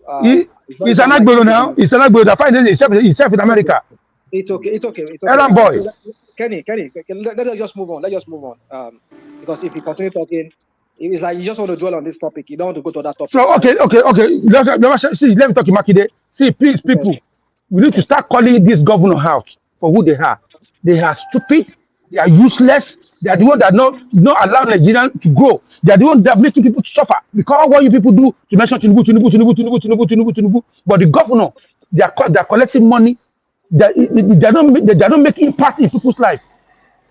He's an Agbero now. He's an Agbero. I find himself in America. It's okay. Ellen boy. So, Kenny, let us just move on. Because if you continue talking, it's like you just want to dwell on this topic. You don't want to go to that topic. So okay. Let me talk to Makide. See, please, people, we need to start calling this governor out for who they are. They are stupid. They are useless. They are the ones that not allow Nigerians to grow. They are the ones that are making people suffer. Because what you people do to mention Tinubu. But the governor, they are collecting money. They are not making impact in people's life.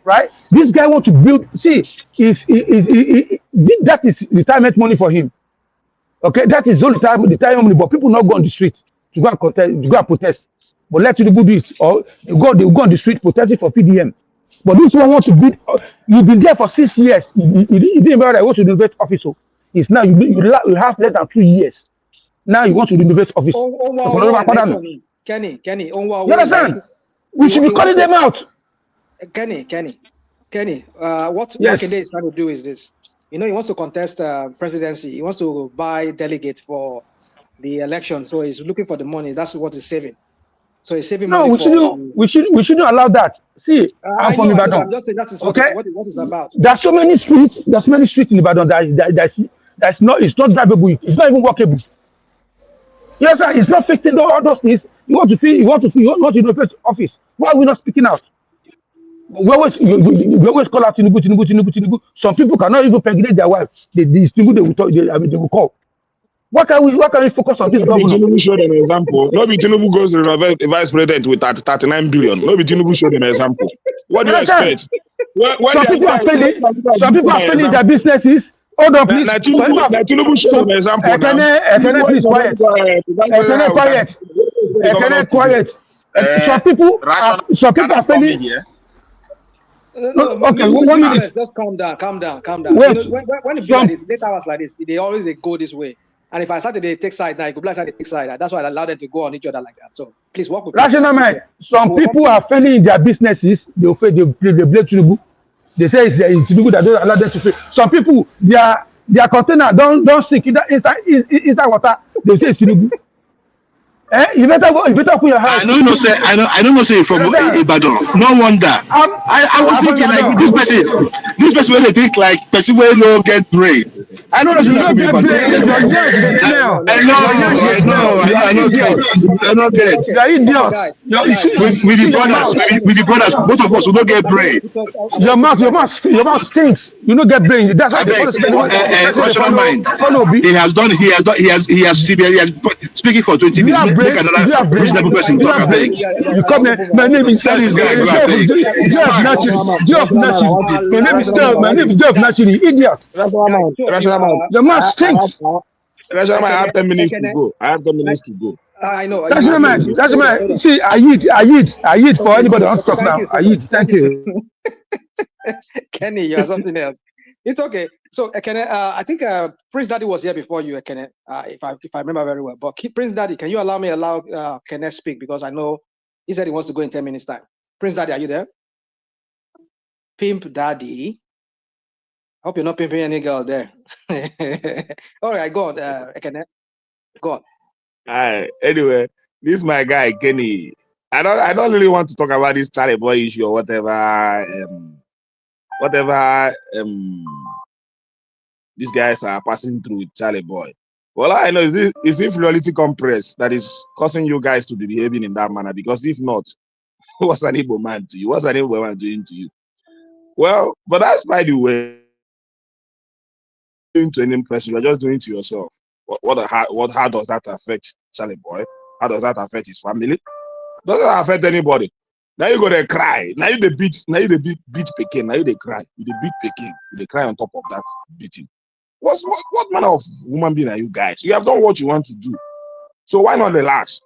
Right? This guy wants to build. See, that is retirement money for him. Okay, that is only retirement money. But people not go on the street to go and contest, to go and protest. But let Tinubu do it, or they go on the street protesting for PDM. But this one wants to build. You've been there for 6 years. You didn't matter. I want to renovate office. It's now you have less than 2 years. Now you want to renovate office. Kenny. You understand? We should be calling them out. Kenny, what Makinde is trying to do is this. He wants to contest presidency. He wants to buy delegates for the election. So he's looking for the money. That's what he's saving. So he's saving money. We shouldn't allow that. See, I'm just saying that is what it's about. There's so many streets. There's many streets in Ibadan that's not. It's not drivable. It's not even walkable. Yes, sir. It's not fixing all those things. You want to renovate office. Why are we not speaking out? We always call out Tinubu. Some people cannot even pregnant their wives. They will call. What can we focus on this government? Tinubu showed an example. Maybe Tinubu goes to the vice president with 39 billion. Maybe Tinubu showed an example. What do you expect? Some people are failing their businesses. Hold on, please. Tinubu showed an example. Please quiet. Some people are failing. Okay, 1 minute. Just calm down. When it be like this, late hours like this, they always go this way. And if I started to take side now, it could be like they take side. That's why I allow them to go on each other like that. So please walk with me. Rational mind. Some people are failing in their businesses. They blame Tinubu. They say it's Tinubu that don't allow them to fail. Some people, their container don't sink inside water. They say it's Tinubu. You better put your hand. I don't know say from Ibadan. No wonder. I was thinking like this person when they think like person will no get brain. I know that's not Ibadan. I know get. You are idiot. With the brothers, both of us will not get brain. Your mouth stinks. You don't get brain. That's why rational mind. He has speaking for 20 minutes. Make another reasonable person talk about it. You come here, my name is Tell this guy go abeg. My name is Jeff Naturally, idiot. Your mouth stinks. Rashama, I have 10 minutes to go. I have 10 minutes to go. I know. That's You my have man. That's hold on, my. hold on. See, I eat for Okay, anybody so who wants to talk thank now. you so I much. eat. Thank you. Kenny, you are something else. It's okay. So, Ekene, I think Prince Daddy was here before you, Ekene, if I remember very well. But Prince Daddy, can you allow Kenneth speak, because I know he said he wants to go in 10 minutes time. Prince Daddy, are you there? Pimp Daddy. Hope you're not pimping any girl there. All right, go on, Ekene. Go on. Anyway, this is my guy Kenny. I don't really want to talk about this Charlie boy issue or whatever these guys are passing through with Charlie boy. Well, I know is inferiority complex that is causing you guys to be behaving in that manner, because if not, what's an Igbo man to you? What's an Igbo man doing to you? Well, but that's by the way, doing to any person, you're just doing it to yourself. How does that affect Charlie boy? How does that affect his family? Doesn't affect anybody. Now you go to cry. Now you the beat Pekin. Now you they cry. You the beat Pekin. You they cry on top of that beating. What manner of human being are you guys? You have done what you want to do. So why not relax?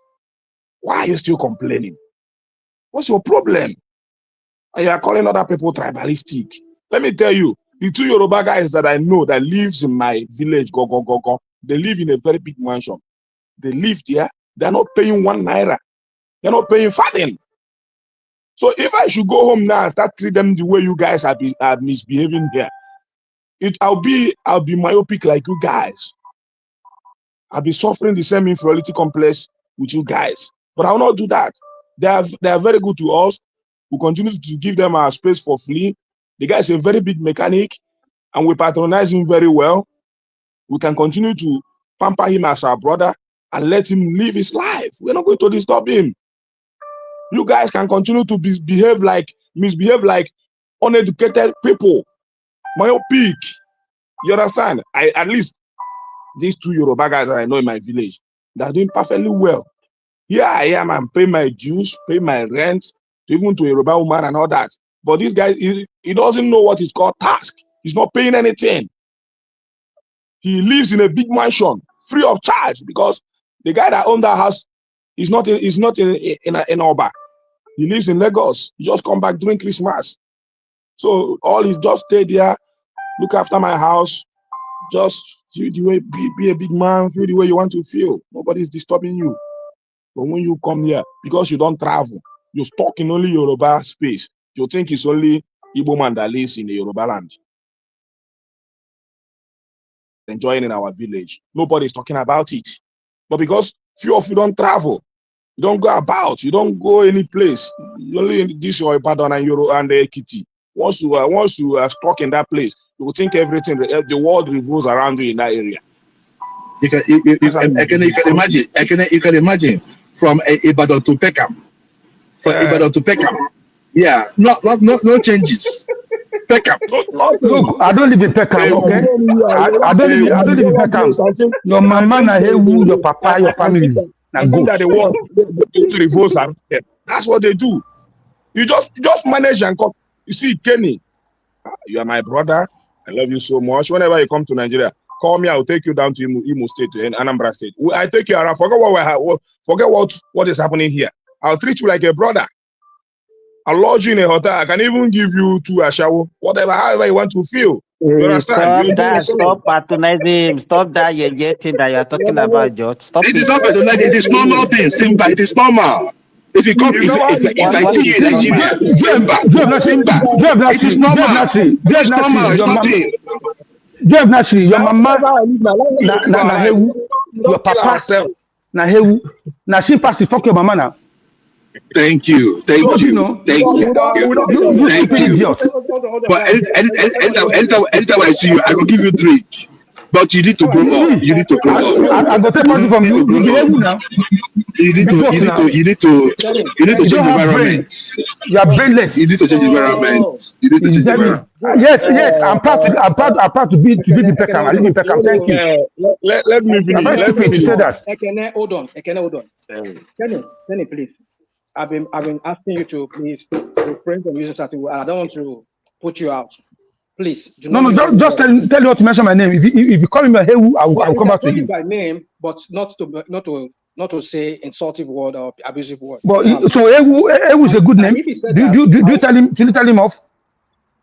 Why are you still complaining? What's your problem? And you are calling other people tribalistic. Let me tell you, the two Yoruba guys that I know that lives in my village, go, they live in a very big mansion. They live there. They're not paying 1 naira. They're not paying fatten. So if I should go home now and start treating them the way you guys are misbehaving here, I'll be myopic like you guys. I'll be suffering the same inferiority complex with you guys. But I will not do that. They are very good to us. We continue to give them our space for free. The guy is a very big mechanic, and we patronize him very well. We can continue to pamper him as our brother and let him live his life. We're not going to disturb him. You guys can continue to misbehave like uneducated people. Myopic. You understand? At least these two Yoruba guys that I know in my village, they're doing perfectly well. Here I am, I'm paying my dues, paying my rent, even to a Yoruba woman and all that. But this guy, he doesn't know what is called task. He's not paying anything. He lives in a big mansion, free of charge, because the guy that owns that house is not in Oba. He lives in Lagos. He just come back during Christmas. So all is just stay there, look after my house, just feel the way, be a big man, feel the way you want to feel. Nobody's disturbing you. But when you come here, because you don't travel, you're stuck in only Yoruba space. You think it's only Igbo man that lives in the Yoruba land. Enjoying in our village. Nobody's talking about it. But because few of you don't travel, you don't go about, you don't go any place. You only in this or Ibadan and Euro and the Ekiti. Once you are stuck in that place, you will think everything, the world revolves around you in that area. You can imagine from Ibadan to Peckham. From Ibadan to Peckham. Yeah, no changes. Peckham. Look, I don't live in Peckham, okay? I don't live in Peckham. Your mama, na Hewu, your papa, your family. I think that the world revolves around them. That's what they do. You just manage and come. You see, Kenny, you are my brother. I love you so much. Whenever you come to Nigeria, call me. I'll take you down to Imo State, to Anambra State. I take you around. Forget what is happening here. I'll treat you like a brother. I'll lodge you in a hotel. I can even give you 2 ashawo, however you want to feel. You understand? Stop patronizing him. Stop that thing that you are talking about, George. Stop it. It is not patronizing. It is normal thing. Simba. It is normal. If you come, if I see you in Nigeria, Simba. It is normal. It is normal. It's nothing. Jeff Nasri, your mama, na Hewu, your papa, na Hewu, na she pass the fuck your mama now. Thank you. Thank you. Thank you. Thank you. But anytime I see you, I will give you drink. But you need to grow up. You need to grow up. I got money from you. You behave now. You need to change environment. You are brainless. You need to change environment. You need to change environment. Yes. I'm proud to be in Peckham. I live in Peckham. Thank you. Let me finish. Let me finish. Ekene, hold on. Kenny, please. I've been asking you to please refrain from using certain words. I don't want to put you out. Please do No, not no, use any just word. tell you not to mention my name. If you call me Hewu, I will You come can back to call you him. by name, but not to say insultive word or abusive word. But You know so Hewu is a good and name. if he said Do that, you tell him off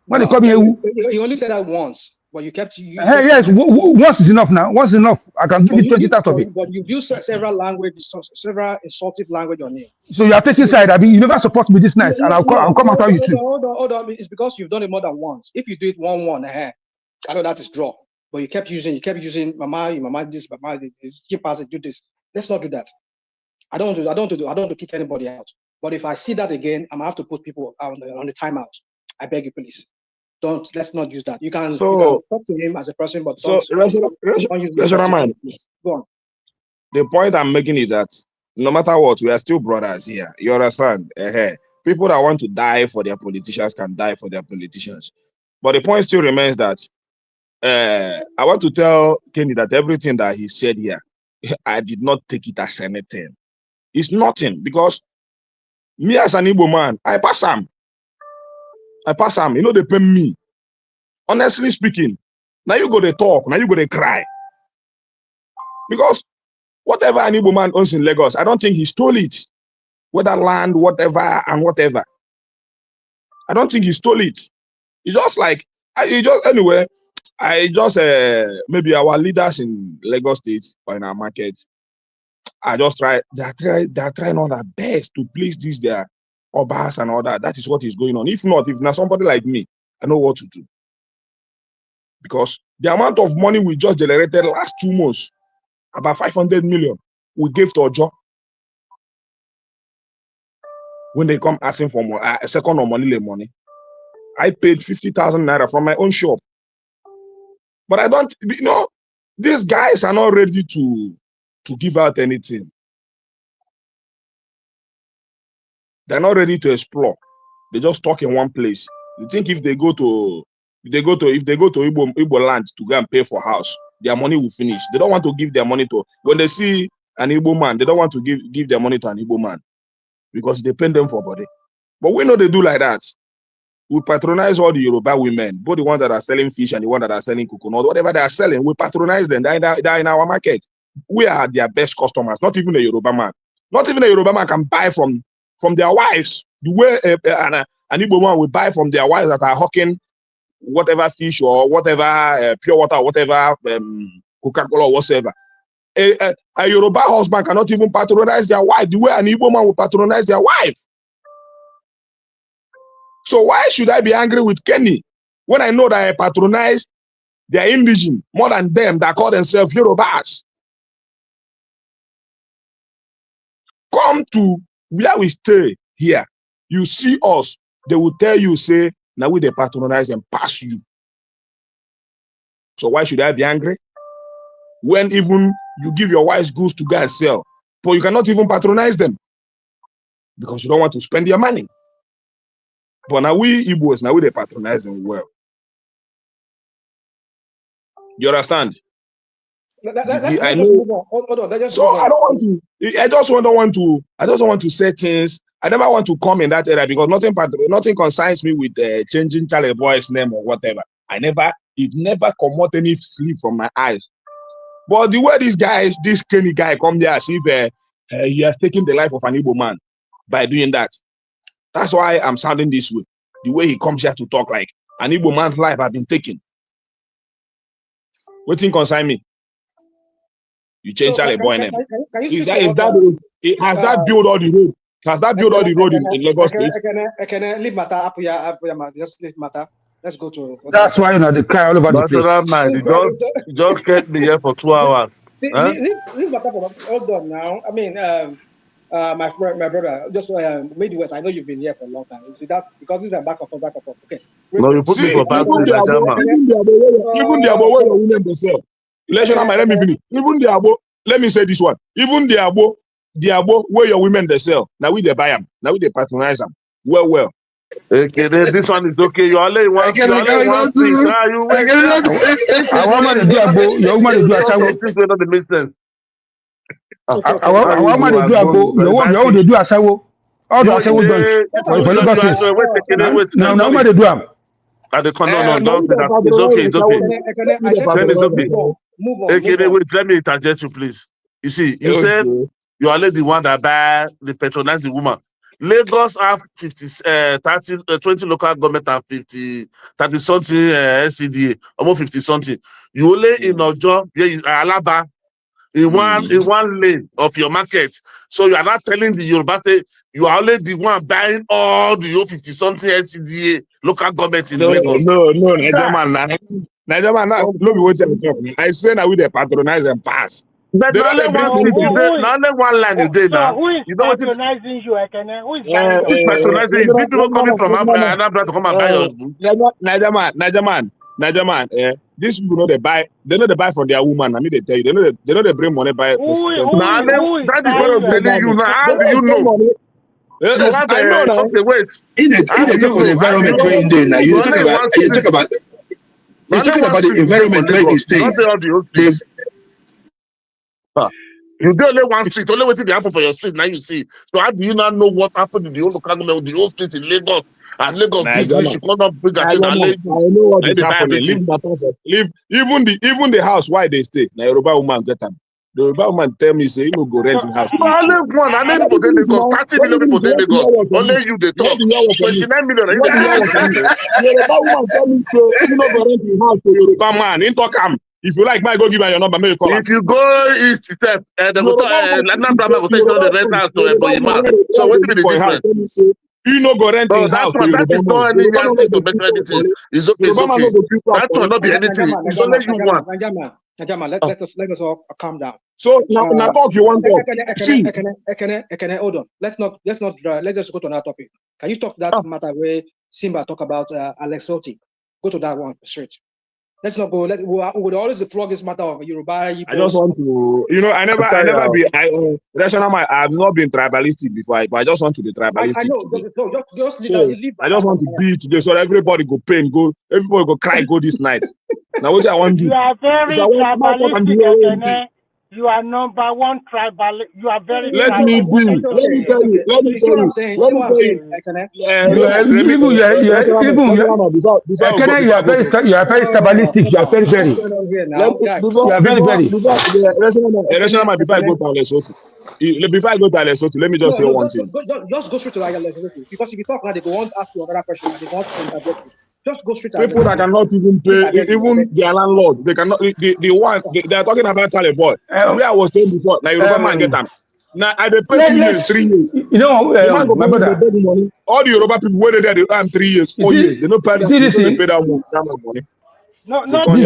when they no, call me Hewu? he only said that once, but you kept Hey, yes, once is enough now. Once is enough. I can give but you 20 out of it. you've used several languages, several insultive language on him. So you are taking side. I mean, you never support me this nice, and I'll come after you too. Hold on. It's because you've done it more than once. If you do it 1-1, I know that is draw. But you kept using mama this, keep passing, do this. Let's not do that. I don't want to kick anybody out. But if I see that again, I'm gonna have to put people on the timeout. I beg you, please. Let's not use that. You can talk to him as a person, but don't use Man, Go on. the point I'm making is that no matter what, we are still brothers here. You understand? People that want to die for their politicians can die for their politicians. But the point still remains that I want to tell Kenny that everything that he said here, I did not take it as anything. It's nothing because me as an Igbo man, I pass him. You know, they pay me. Honestly speaking, now you go to talk, now you go to cry. Because whatever an Igbo man owns in Lagos, I don't think he stole it. Whether land, whatever, and whatever. I don't think he stole it. It's just like, maybe our leaders in Lagos State or in our market, they're trying all their best to please these their obas and all that. That is what is going on. If not, if now somebody like me, I know what to do. Because the amount of money we just generated last 2 months, about 500 million, we gave to Ojo. When they come asking for more, a second or money, I paid 50,000 naira from my own shop. But I don't, these guys are not ready to give out anything. They're not ready to explore. They just talk in one place. They think if they go to Igbo land to go and pay for house, their money will finish. They don't want to give their money to, when they see an Igbo man, they don't want to give their money to an Igbo man because they pay them for body. But we know they do like that. We patronize all the Yoruba women, both the ones that are selling fish and the ones that are selling coconut, whatever they are selling, we patronize them. They're in our market. We are their best customers, not even a Yoruba man. Not even a Yoruba man can buy from their wives. The way an Igbo man will buy from their wives that are hawking whatever fish or whatever pure water or whatever Coca-Cola or whatever. A Yoruba husband cannot even patronize their wife the way an Igbo man will patronize their wife. So why should I be angry with Kenny when I know that I patronize their indigene more than them that call themselves Yorubas? Come to where we stay here. You see us, they will tell you, say, now we they patronize and pass you. So why should I be angry? When even you give your wife's goods to go and sell, but you cannot even patronize them because you don't want to spend your money. But now we Igbos, now we they patronize them well. You understand? I know. So I don't want to. I just don't want to say things. I never want to come in that area because nothing concerns me with changing Charlie Boy's name or whatever. It never come out any sleep from my eyes. But the way this Kenny guy come there as if he has taken the life of an Igbo man by doing that. That's why I'm sounding this way. The way he comes here to talk like an Igbo man's life has been taken. What thing concern me? You change Charlie Boy name. Has that built all the road? Has that built all the road in Lagos State? I can leave matter. Just leave matter. Let's go to. That's why they cry all over the place. National man, you just kept me here for 2 hours. Leave matter for hold on now. I mean, my brother, just Midwest. I know you've been here for a long time. Is that because these are back up. Okay. No, you put me for back. Even the Abo where your women themselves. Let me finish. Even the Abo, let me say this one. Even the Abo where your women they sell. Now we they buy them. Now we they patronize them. Well. Okay, this one is okay. You only want thing. You wait. I want to do Abo. Your woman do Asawo. This way not make sense. I want to do Abo. Your woman they do Asawo. All the Asawo done. Wait, Now woman they do am. At the corner, no, don't say that. It's okay, it's okay. I said Then it's okay. move on. Okay, wait, let me interject you, please. You see, you said you are the one that buy the patronize the woman. Lagos have 20 local government and 30 something SCDA, almost 50 something. You only in Ojo, Alaba, in one lane of your market. So you are not telling the Yoruba you are only the one buying all the 50 something SCDA local government in Lagos. No, Nigerian, look what I'm talking. I say now with the patronize and pass. But now only one street is there, now only one line is there now. Who is You know what patronizing you, Ekene? Who is buying who's patronizing you? People coming from Anambra to come and buy your book. Nigerian, these people know they buy from their woman. I mean they tell you, they know they bring money buy president. That is what I'm telling you now. How do you know? Yes, I know now. Okay, wait. In the talk of the environment where in there now, you talk about the environment where it stays. You do only one street, only waiting to happen for your street. Now you see. So how do you not know what happened in the whole local government, the whole street in Lagos? And Lagos business, you cannot bring a thing. I know what is happening. Leave even the house why they stay. Na Yoruba woman get them. The Yoruba woman tell me say you no go rent in house. Only one, and then people in Lagos, 30 million people in Lagos. Only you they talk. 29 million. Yoruba woman tell me say you no go rent in house for Yoruba man. In talk am. If you like, go give her your number. Make you call if you go east step, they go to Anambra go take you the rent house to Eboyima. So what be the difference? You no go rent in house. That is not any thing to make anything. It's okay. It's okay. That will not be anything. It's only you want. Najama, let us all calm down. So now talk you want to see. Hold on. Let's just go to another topic. Can you talk that matter where Simba talk about Alex Oti? Go to that one straight. Let's not go. We would always flog this matter of Yoruba. I just want to, I have not been tribalistic before, but I just want to be tribalistic. I know. Leave I just want to be today, so everybody go pain, everybody go cry, go this night. Now what I want to do? You are very tribalistic. You are number one tribal. You are very. Let me tell you. You are very tribalistic. You are very. You are very. Before I go to Lesotho, let me just say one thing. Just go straight to Lesotho, because if you talk now, they go on to ask you another question. They want to interject you. Just go straight to people that cannot even pay, even their landlord, they cannot. They are talking about Charlie boy. Where I was saying before, now Yoruba man get them. Now I dey pay 2 years, 3 years. You know, my brother. All the Yoruba people waited there, they earn 3 years, 4 years. They don't pay that. They pay that money. No, you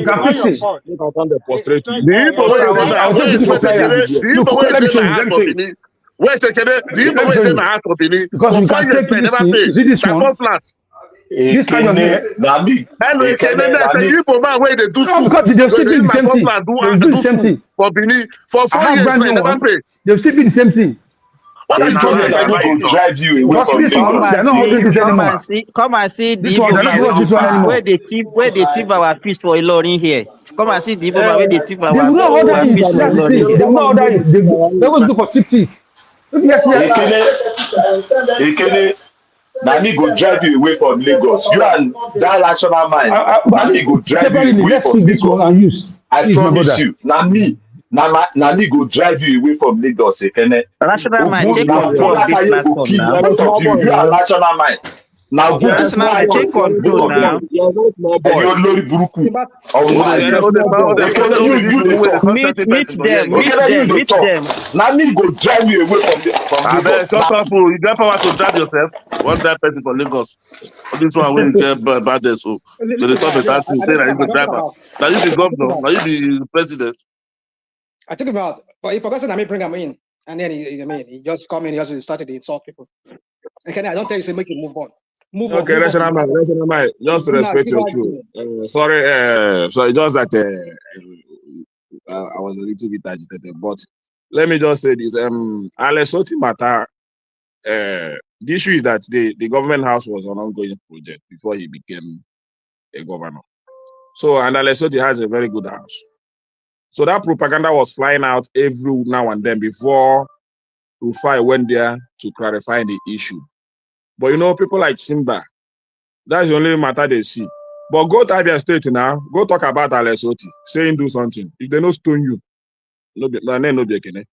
can fix it. Wait, do you know where my house for Benin? Because you can take this one. This kind of you man where they do school. They'll still be the same thing. Do the same thing for Benin for 4 years. They never pay. They'll still be the same thing. What is going drive you away from Lagos? Come and see the Igbo where they thief our fish for Ilorin here. Come and see the Igbo where they thief our fish for Ilorin. They will not order it. They will go for 50. Ekene, Nani go drive you away from Lagos. You and that rational mind. Nani go drive you away from Lagos. I promise you. Nani go drive you away from Lagos, Ekene. Rational mind, take control of this platform now. Both of you are rational mind. Now go to mind, take control now. You're Lori Buruku. Meet them. Nani go drive you away from Lagos. You get power to drive yourself. One drive person for Lagos. This one will get bad there. So they talk the time to say that you go driver. Now you be governor. Now you be president. I think about, but if forgotten, I may bring him in, and then he just come in, he just started to insult people. Okay, I don't tell you to make you move on. Okay, rational mind, just respect your truth. Sorry, just that I was a little bit agitated, but let me just say this: Alex Oti matter. The issue is that the government house was an ongoing project before he became a governor. So, and Alex Oti has a very good house. So that propaganda was flying out every now and then before Rufai went there to clarify the issue. But people like Simba, That's the only matter they see. But go to Abia State now. Go talk about Alessoti. Saying do something. If they no stone you, no be ekene.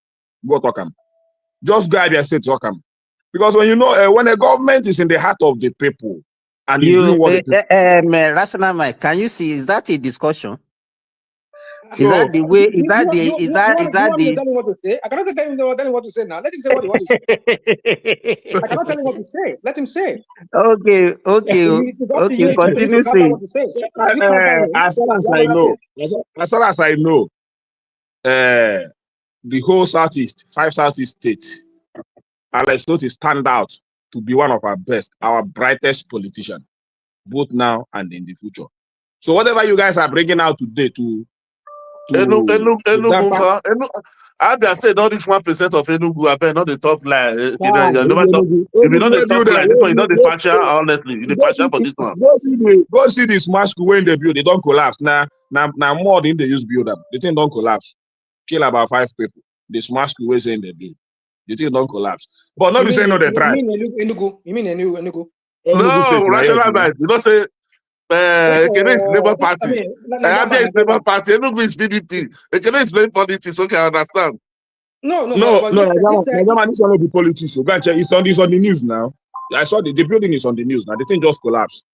Go talk them. Just go Abia State talk them. Because when you know when a government is in the heart of the people and is doing what the people. Rational Mike, can you see? Is that a discussion? So, is that the way? Is that the? You Is that the? tell him what to say? I cannot tell him what to say now. Let him say what he wants to say. I cannot tell him what to say. Let him say. Okay. It's up to you. Continue You saying. what to say. You can't tell him. As far as I know, the whole Southeast, 5 Southeast states, Alessoti stand out to be one of our best, our brightest politician, both now and in the future. So whatever you guys are bringing out today Abia said all this 1% of Enugu, I bet not the top line. If you know the top line, this one you know the partial, honestly, the partial for this one. Go see the smart school when they build, they don't collapse. Now more than they use build them. The thing don't collapse. Kill about 5 people. The smart school way saying they build. The thing don't collapse. But not be saying no, they try. You mean Enugu? No, rational mind. You don't say Ekene is Labour Party. Abia is Labour Party. Enugu is PDP. Ekene is playing politics. Okay, I understand. No. This one be politics. So go and check. It's on the news now. I saw the building is on the news now. The thing just collapsed.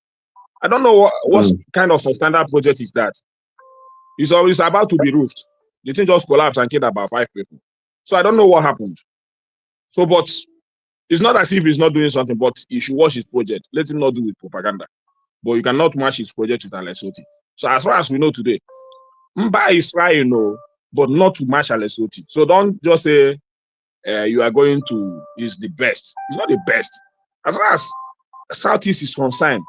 I don't know what kind of standard project is that. It's always about to be roofed. The thing just collapsed and killed about 5 people. So I don't know what happened. So, but it's not as if he's not doing something, but he should watch his project. Let him not do with propaganda. But you cannot match his project with Alessoti. So as far as we know today, Mba is trying, but not to match Alessoti. So don't just say you are going to is the best. It's not the best. As far as Southeast is concerned,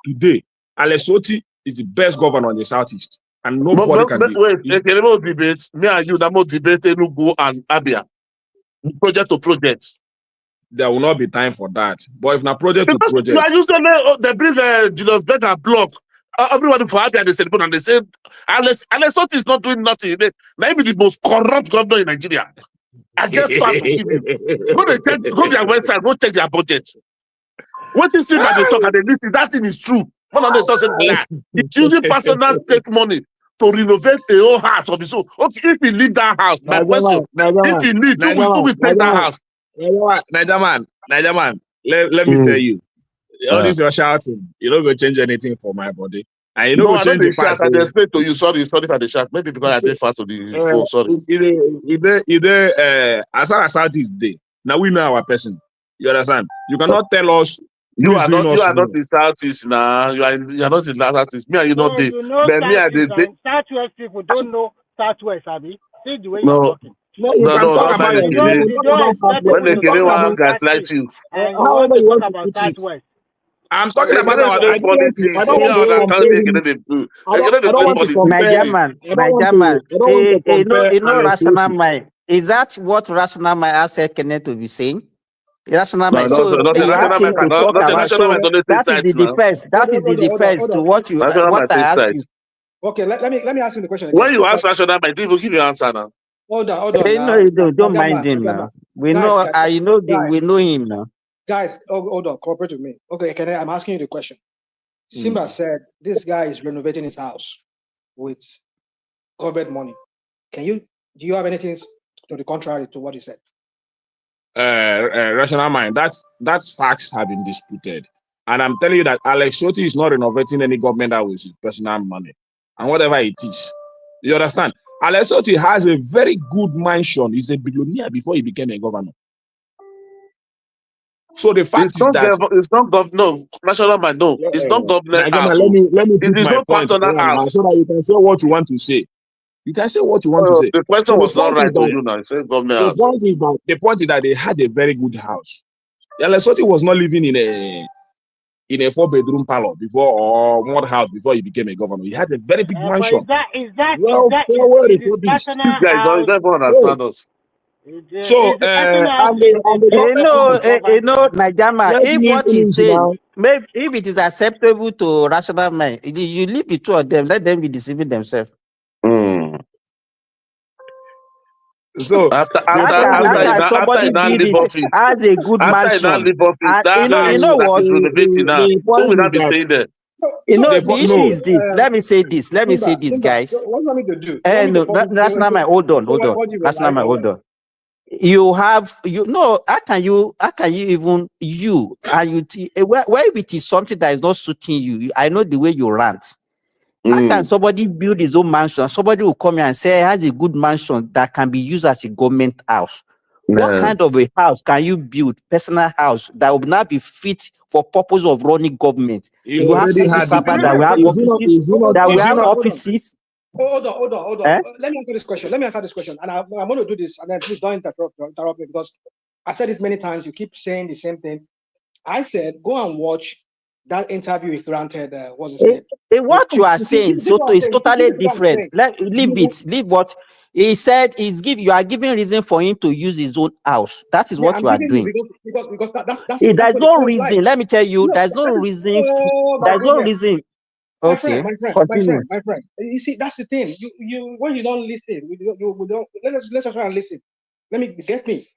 today, Alessoti is the best governor in the Southeast. And nobody can be. Wait, debate. Me and you, that more debate Enugu and Abia. Project to project. There will not be time for that. But if not project to project. You are usually they bring Julius Berger block. Everybody for Abia they celebrate and they say Alessoti is not doing nothing. Maybe the most corrupt governor in Nigeria. I get far to give you. Go their website, go check their budget. What you see by the talk and the list, that thing is true. One of them doesn't lie. It's using personal state money to renovate a whole house of his own. Okay, if he leave that house, my question, if he leave, who will take that house? Nigerman, let me tell you, all this you're shouting, you don't go change anything for my body. And you don't go change the fact. I explain to you, sorry for the shout. Maybe because I did far to the phone, sorry. As far as Southeast day, now we know our person. You understand? You cannot tell us. You are not in Southeast now. You are not in Southeast. Me and you not there. But me and the Southwest people don't know Southwest, Abi. See the way you're talking. No, not when they get one gaslight you. However you want to put it. I'm talking about our politics. I Rational Mind. Is that what Rational Mind asked Ekene to be saying? Rational Mind. So you ask him to talk about. So that is the defense. That is the defense to what I asked you. Okay, let me ask you the question again. When you ask Rational Mind, he will give you answer now. Hold on. Don't mind him now. We know. We know him now. Guys, hold on. Cooperate with me. Okay, I'm asking you the question. Simba said this guy is renovating his house with government money. Do you have anything to the contrary to what he said? Rational Mind. That's facts have been disputed. And I'm telling you that Alessoti is not renovating any government house with his personal money. And whatever it is. You understand? Alessoti has a very good mansion. He's a billionaire before he became a governor. So the fact is that it's not government. National Mind, no. It's not government house. Let me put my point so that you can say what you want to say. You can say what you want to say. The question was not right to you now. It's government house. The point is that they had a very good house. Alessoti was not living in a 4-bedroom parlor before or mud house before he became a governor. He had a very big mansion. Is that this guy don't understand us. So, Nigerman, if what he's saying, maybe if it is acceptable to Rational Mind, you leave the two of them, let them be deceiving themselves. So After the problem is that after somebody he now build leave this office, has a good after he now mansion, leave office, and that you house know that what? is renovating now, the who will point not is be that staying there? The issue no. is this. Let me say this. Let me say Simba, this, Simba, guys. what do you want me to do? You want me to No, fall into that's not my. Hold on. what you were That's not like my. or Hold what? on. You have how can you even and where if it is something that is not suiting you, I know the way you rant. How can somebody build his own mansion? Somebody will come here and say he has a good mansion that can be used as a government house. What kind of a house can you build, personal house, that will not be fit for purpose of running government? He You have already civil had the servants that will have offices, Hold offices. on. Let me answer this question. And I'm going to do this, and then please don't interrupt me, because I've said this many times. You keep saying the same thing. I said, go and watch that interview he granted. What's his name? What you are saying, Soto, is totally different. Leave it. Leave what he said. You are giving reason for him to use his own house. That is what I'm you are giving doing. you because that's There's what the no point reason. like. Let me tell you, No, there's no reason. my There's no goodness. reason. My Okay, friend. continue. You see, that's the thing. You when you don't listen, we don't. Let's try and listen. Get me.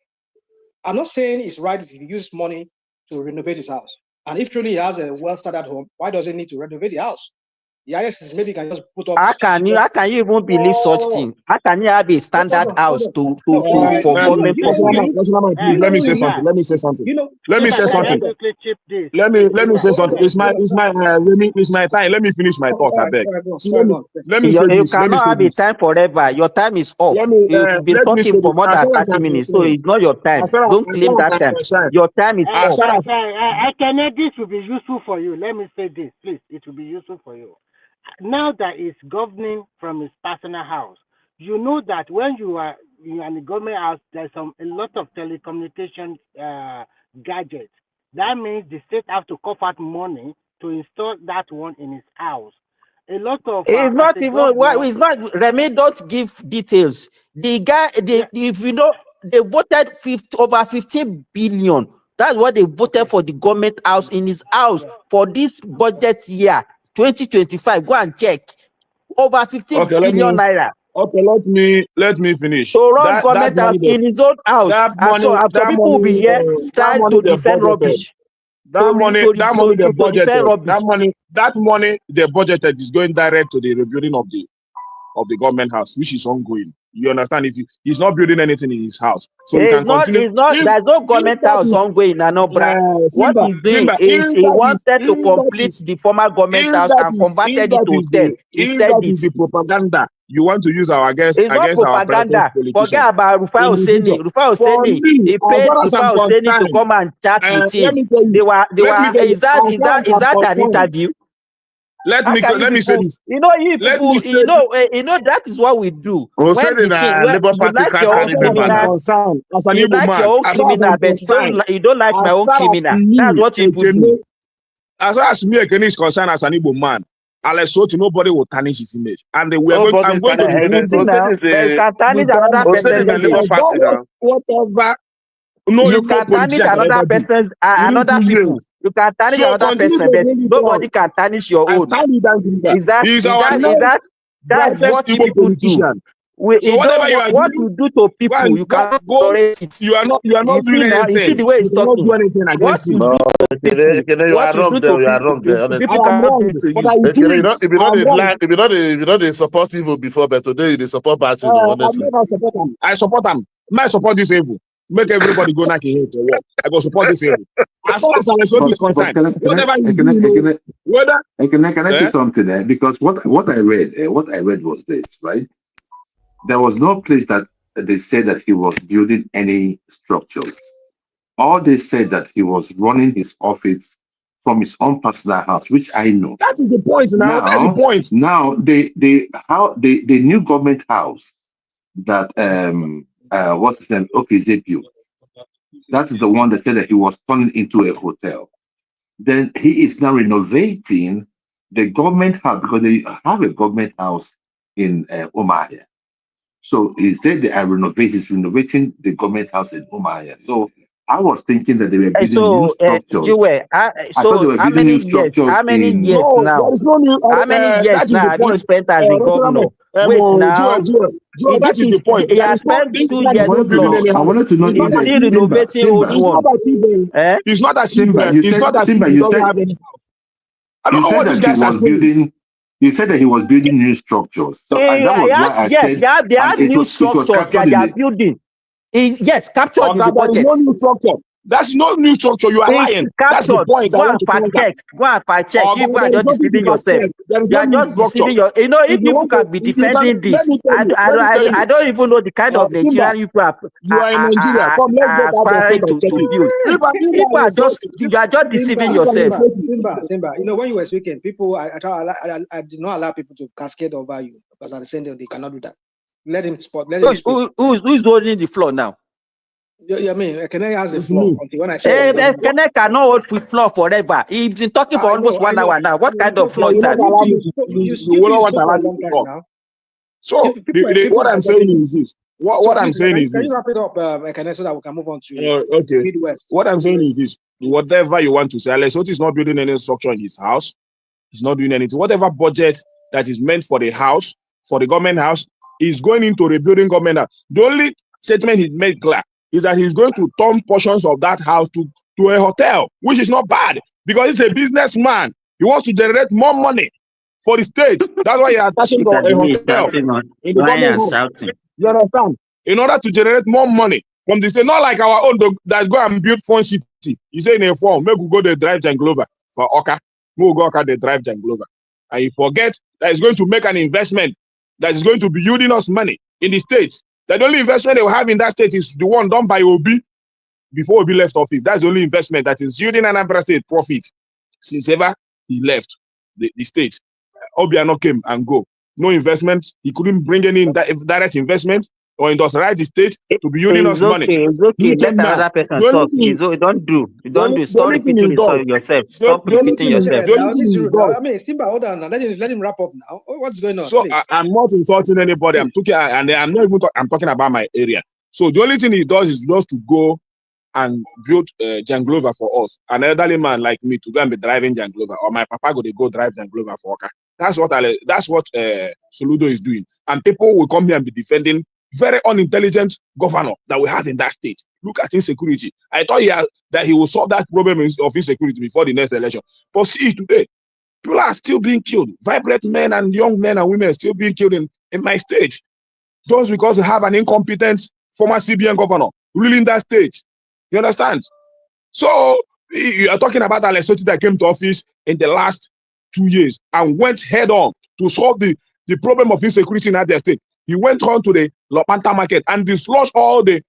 I'm not saying it's right if you use money to renovate his house. And if truly he has a well-started home, why does he need to renovate the house? Yes, maybe you can just put up. How can you even believe such thing? How can you have a standard house for government purpose? Please let me say something. Let me say something. Let me say something. Let me say something. It's my time. Let me finish my thought. I beg. Let me say You this. Let me cannot say have a this. time forever. Your time is up. You've been Let me talking say for this. more As than far as 30 I'm minutes, so concerned, it's not your time. as far Don't claim as that I'm time. concerned, Your time is up. This will be useful for you. Let me say this, please. It will be useful for you. Now that he's governing from his personal house, you know that when you are in the government house, there's a lot of telecommunication gadgets. That means the state have to cough out money to install that one in his house. A lot of It's not even it's not Remy, don't give details. The guy, if you know, they voted over 15 billion. That's what they voted for the government house in his house for this budget year 2025. Go and check. Over 15 billion naira. Let me finish. To run That government house money in his own house. And so people will be here start to they defend budgeted. rubbish. That money they defend budgeted. rubbish. That money they budgeted is going direct to the rebuilding of the government house, which is ongoing. You understand? He's not building anything in his house, so you can continue. There's no government house ongoing in Anambra. What he's doing is he wanted to complete the former government house and converted it to hotel. He said that is the propaganda you want to use against not our protest propaganda. politicians. Forget about Rufai Oseni. Rufai Oseni, he paid Rufai Oseni to come and chat with him. Is that an interview? Let me say this. You know, that is what we do. When you like your own criminals, you like your own criminal, but you don't like my own criminal. That's what people do. As far as me is concerned, as an Igbo man, Alex Soto, nobody will tarnish his image. And I'm going to remove you can tarnish another person's image. Whatever. No, you can tarnish another person's another people. You can tarnish another person, but nobody can tarnish your own. Is that what people do? What you do to people, you cannot tolerate it. You are not doing anything. You see the way he's talking. What you do to people, you are wrong there. People cannot do it to you. If you know they support evil before, but today they support bad things. Honestly, I support them. I support this evil. Make everybody go knock in here for work. I go support this evil. As far as Alessandro is concerned, can I say something there? Because what I read was this, right? There was no place that they said that he was building any structures. All they said that he was running his office from his own personal house, which I know. That is the point now. That's the point. Now the new government house that what's his name? Okay, built. That is the one that said that he was turning into a hotel. Then he is now renovating the government house because they have a government house in Omahia. So he said they are renovating the government house in Omahia. So I was thinking that they were building new structures. I thought they were building new structures. How many years now? How many years now have you spent as the governor? Wait now. Joel, that is the point. He There has is no, spent this 2 land is years not building plus. any I house. wanted to know It's not if as He's the still if renovating old it's one. not as if it's not as if Simba, it's not as if Simba, he doesn't have any house. I don't you know said what these that he guys are was saying. building. You said that he was building new structures. So, and that was why I Yes, said, they and have new it was structures captured that they in are the. building. Yes, captured in Okay, the there is budget. no new structure. That's no new structure. You are It's lying. That's the captured. point I Go want and to fact counter. check. Go and fact check. Oh, You people are there is just nothing to deceiving fact yourself. check. There is You no are new just structure. deceiving your. If If you people want to, can be if you can, defending let this, me tell you. Let me tell you. I don't even know the kind of Simba, Nigerian people you are in Nigeria. Come, let's are get out of state aspiring and check to it. build. If People I are insult just. you, You are just deceiving yourself. Simba. You know, when you were speaking, people, I did not allow people to cascade over you because at the same time they cannot do that. Let him speak. Who's holding the floor now? Yeah, I mean, can I ask the It's floor me. until when I say Kenneth cannot hold with floor forever. He's been talking for almost 1 hour now. What kind of floor is You not that? allow me to. You will not want to allow me to talk. So what I'm saying is this. What I'm saying is can this. you wrap it up, Ekene, so that we can move on to Okay. Midwest? What I'm saying is this. Whatever you want to say, Lesotho is not building any structure in his house. He's not doing anything. Whatever budget that is meant for the house, for the government house, is going into rebuilding government house. The only statement he made clear is that he's going to turn portions of that house to a hotel, which is not bad because he's a businessman. He wants to generate more money for the state. That's why you're attaching to a hotel in the government house. You understand? In order to generate more money from the state, not like our own that go and build Fun City. You say in a form, maybe we go the drive Janglover for Oka. We'll go Oka the drive Janglover. And you forget that it's going to make an investment that is going to be yielding us money in the states. That the only investment they will have in that state is the one done by Obi before Obi left office. That's the only investment that is yielding Anambra State profit since ever he left the state. Obiano came and go. No investment. He couldn't bring any direct investment or industrialize the state to be yielding us money. It's okay. He Let came now. another person The only talk. thing, Don't do. the Stop only thing repeating he does, yourself. the Stop only repeating thing, yourself. the only thing he does. I mean, Simba, hold on now. Let him wrap up now. What's going on? So I'm not insulting anybody. I'm talking, and I'm not even. I'm talking about my area. So the only thing he does is just to go and build Janglover for us. An elderly man like me to go and be driving Janglover, or my papa go drive Janglover for Oka. That's what Soludo is doing. And people will come here and be defending very unintelligent governor that we have in that state. Look at insecurity. I thought that he will solve that problem of insecurity before the next election. But see today, people are still being killed. Vibrant men and young men and women are still being killed in my state. Just because we have an incompetent former CBN governor ruling that state. You understand? So you are talking about Lesotho that came to office in the last 2 years and went head on to solve the problem of insecurity in that state. He went on to the Lopanta market and dislodged all the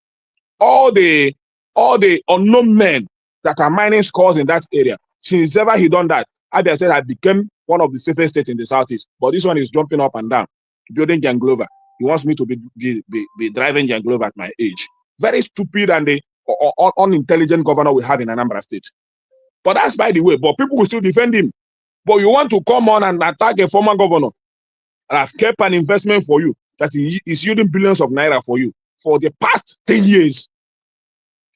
unknown men that are mining scores in that area. Since ever he done that, Abia State had become one of the safest states in the southeast. But this one is jumping up and down, building Janglover. He wants me to be driving Janglover at my age. Very stupid and the unintelligent governor we have in Anambra State. But that's by the way. But people will still defend him. But you want to come on and attack a former governor and have kept an investment for you that is yielding billions of naira for you for the past 10 years.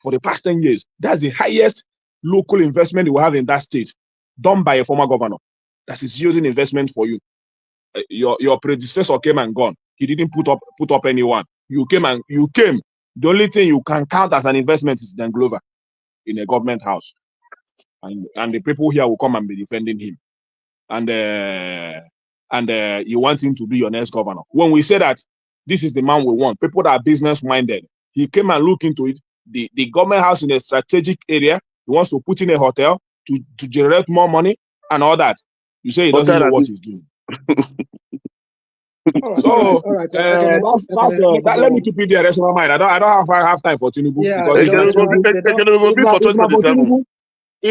For the past 10 years, that's the highest local investment we have in that state, done by a former governor. That is yielding investment for you. Your predecessor came and gone. He didn't put up anyone. You came. The only thing you can count as an investment is Janglover in a government house, and the people here will come and be defending him, and you want him to be your next governor. When we say that this is the man we want, people that are business minded, he came and looked into it. The government house in a strategic area, he wants to put in a hotel to generate more money and all that. You say he doesn't know what he's doing. So let me keep it there. Rest of my mind. I don't have time for Tinubu because if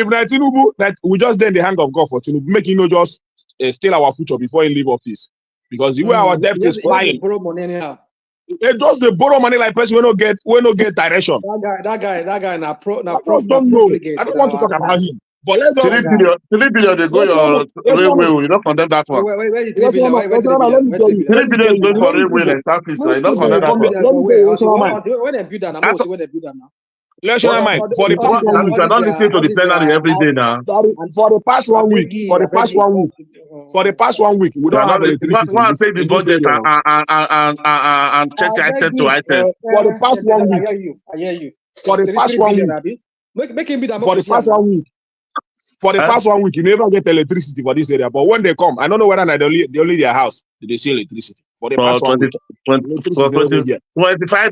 Tinubu that we just then the hand of God for Tinubu, making just steal our future before he leave office, because the way our debt is flying. Borrow money anyhow. It just they borrow money like person we no get direction. That guy na pro. I just don't know. I don't want to talk about him. But let's just 3 billion they go your railway. You don't condemn that one. Where the 3 let me tell you. 3 billion going for railway like Southeast. You don't condemn that one. When they build that, where they build that now? National mind for the all past this, 1 week. You are not listening to all the this, plenary every day now. For the past I 1 week. beg you, For the I beg past you. 1 week. For the past 1 week, we You are don't not have listening. Go electricity and take the in this budget area. and check I beg item to you. item. For the past 1 I week. hear you. I hear you. For the 3 past 1 billion, week. Abi. Make him be For the past now. 1 week. For the past 1 week, you never get electricity for this area. But when they come, I don't know whether they only their house they see electricity. For the For past 1 week, 25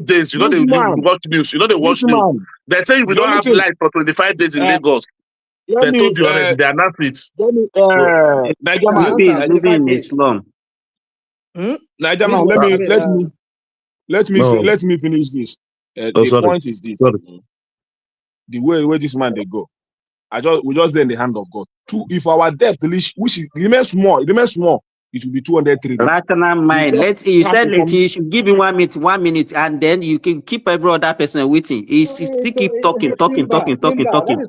days, you know This they man, watch news. You know they watch this news. man, They say we the don't only have thing, light for 25 days in uh, Lagos. let They me, told you already. They announced it. You Niger be man, living in a slum. Niger man, let me finish this. The sorry. point is this: Sorry. the way this man they go, we just in the hand of God. If our debt which remains small, it will be 200 trillion. Rational mind. You said you should give him 1 minute, and then you can keep every other person waiting. He still keep talking. What is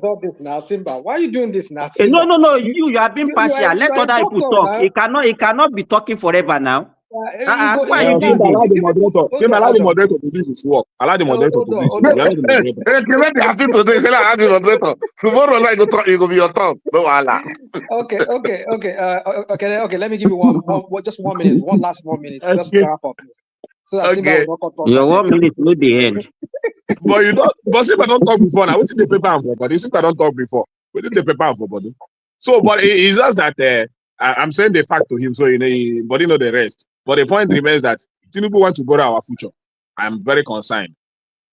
all this now, Simba? Why are you doing this now, No, Simba? you are being partial. Let other people talk. He cannot be talking forever now. Why are you doing Simba, allow this? the moderator to do his work. Allow the moderator to do his work. Allow the moderator. Let me happy today. Say like the moderator. Tomorrow night you go be your turn. No wahala. Okay. Let me give you just 1 minute. One last 1 minute. Just wrap up. So that Simba will not cut off. Your 1 minute will the end. But Simba don't talk before now. What's the paper for? But Simba don't talk before. What is the paper for, body? So, but it's just that I'm saying the fact to him, so but you know the rest. But the point remains that Tinubu want to borrow our future. I'm very concerned.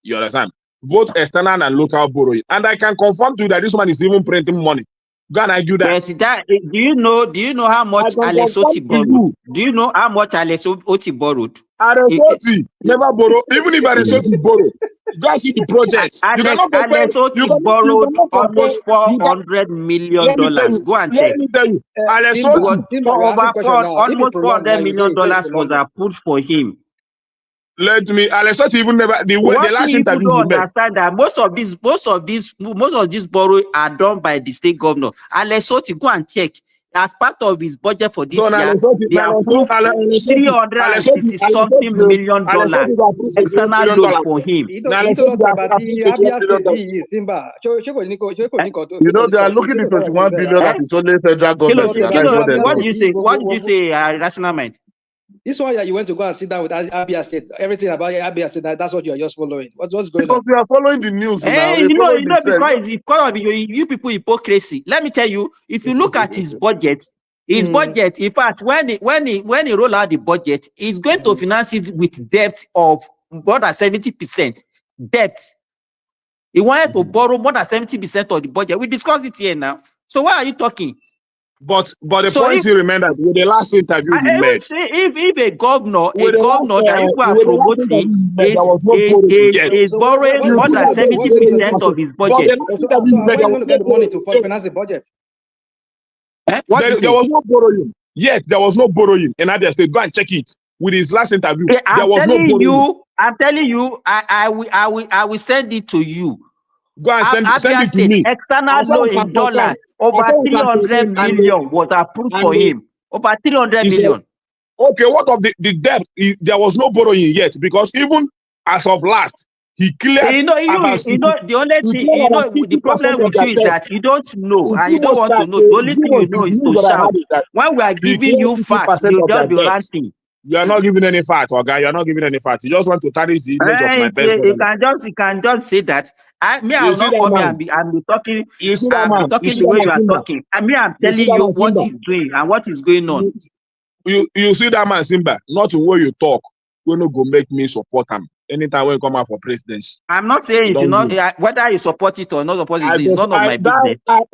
You understand? Both external and local borrowing, and I can confirm to you that this man is even printing money. Go and argue that. Yes, do you know how much Alessoti borrowed? Do you know how much Alessoti borrowed? Alessoti never borrow. Even if Alessoti borrow, go and see the projects. Alessoti borrowed almost $400 million. Go and check. Let me tell you, Alessoti almost $400 million was approved for him. Alessoti even never the last interview don't understand that most of these borrowing are done by the state governor. Alessoti, go and check. As part of his budget for this year, they approved $360 something million external loan for him. You know they are looking at 21 billion that is only federal government. What did you say, Rational Mind? This one, you went to go and sit down with Abia State. Everything about Abia State, that's what you are just following. What's going because on? We are following the news now. Because of you people hypocrisy. Let me tell you, if you look at his budget, in fact, when he roll out the budget, he's going to finance it with debt of more than 70%. Debt. He wanted to borrow more than 70% of the budget. We discussed it here now. So why are you talking? But the point you remember with the last interview he made. If a governor that you are promoting is borrowing more than 70% of his budget. So where are you going to get the money to finance the budget? There was no borrowing. Yet there was no borrowing in Abia State. Go and check it. With his last interview, there was no borrowing. I'm telling you, I will send it to you. Go and send it to me. External loan in dollars, over 300 million was approved for him. Over 300 million. Okay, what of the debt? There was no borrowing yet because even as of last, he cleared. The only thing, the problem with you is that you don't know and you don't want to know. The only thing you know is to shout. When we are giving you facts, you just be ranting. You are not giving any facts, okay? You are not giving any facts. You just want to tarnish the image of my best you can just say that. I will not come here and be talking. You see that man? Talking the way you are talking. I'm telling you what he's doing and what is going on. You see that man, Simba? Not the way you talk. We're not going to make me support him anytime when you come out for presidency. I'm not saying whether you support it or not support it. It's none of my business. I'm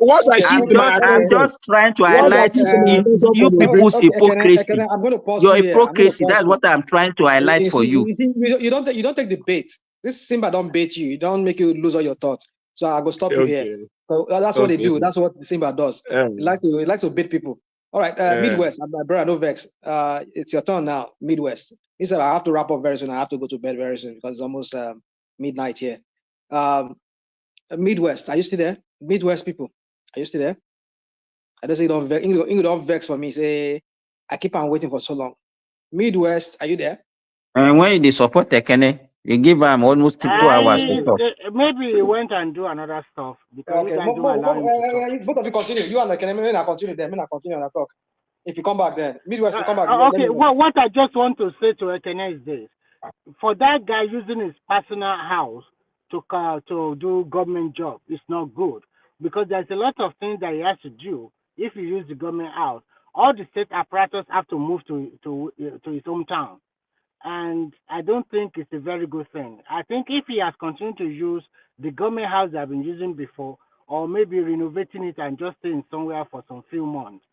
just trying to highlight you people's hypocrisy. Your hypocrisy. That's what I'm trying to highlight for you. You don't take the bait. This Simba don't bait you. You don't make you lose all your thoughts. So I go stop you here. So that's what they do. That's what Simba does. He likes to bait people. All right, Midwest, my brother, no vex. It's your turn now, Midwest. He said, I have to wrap up very soon. I have to go to bed very soon because it's almost midnight here. Midwest, are you still there? Midwest people, are you still there? I don't say you don't vex for me. Say, I keep on waiting for so long. Midwest, are you there? And when they support Tekene, You give him almost 2 hours to talk. Maybe he went and do another stuff because Okay, you guys don't allow him to talk. both of you continue. You and Keneme, may I continue then? May I continue and I talk? If you come back then, Midwest, you come back. Okay, what I just want to say to Ekene is this: for that guy using his personal house to do government job, it's not good because there's a lot of things that he has to do if he use the government house. All the state apparatus have to move to his hometown. And I don't think it's a very good thing. I think if he has continued to use the government house that I've been using before, or maybe renovating it and just staying somewhere for some few months,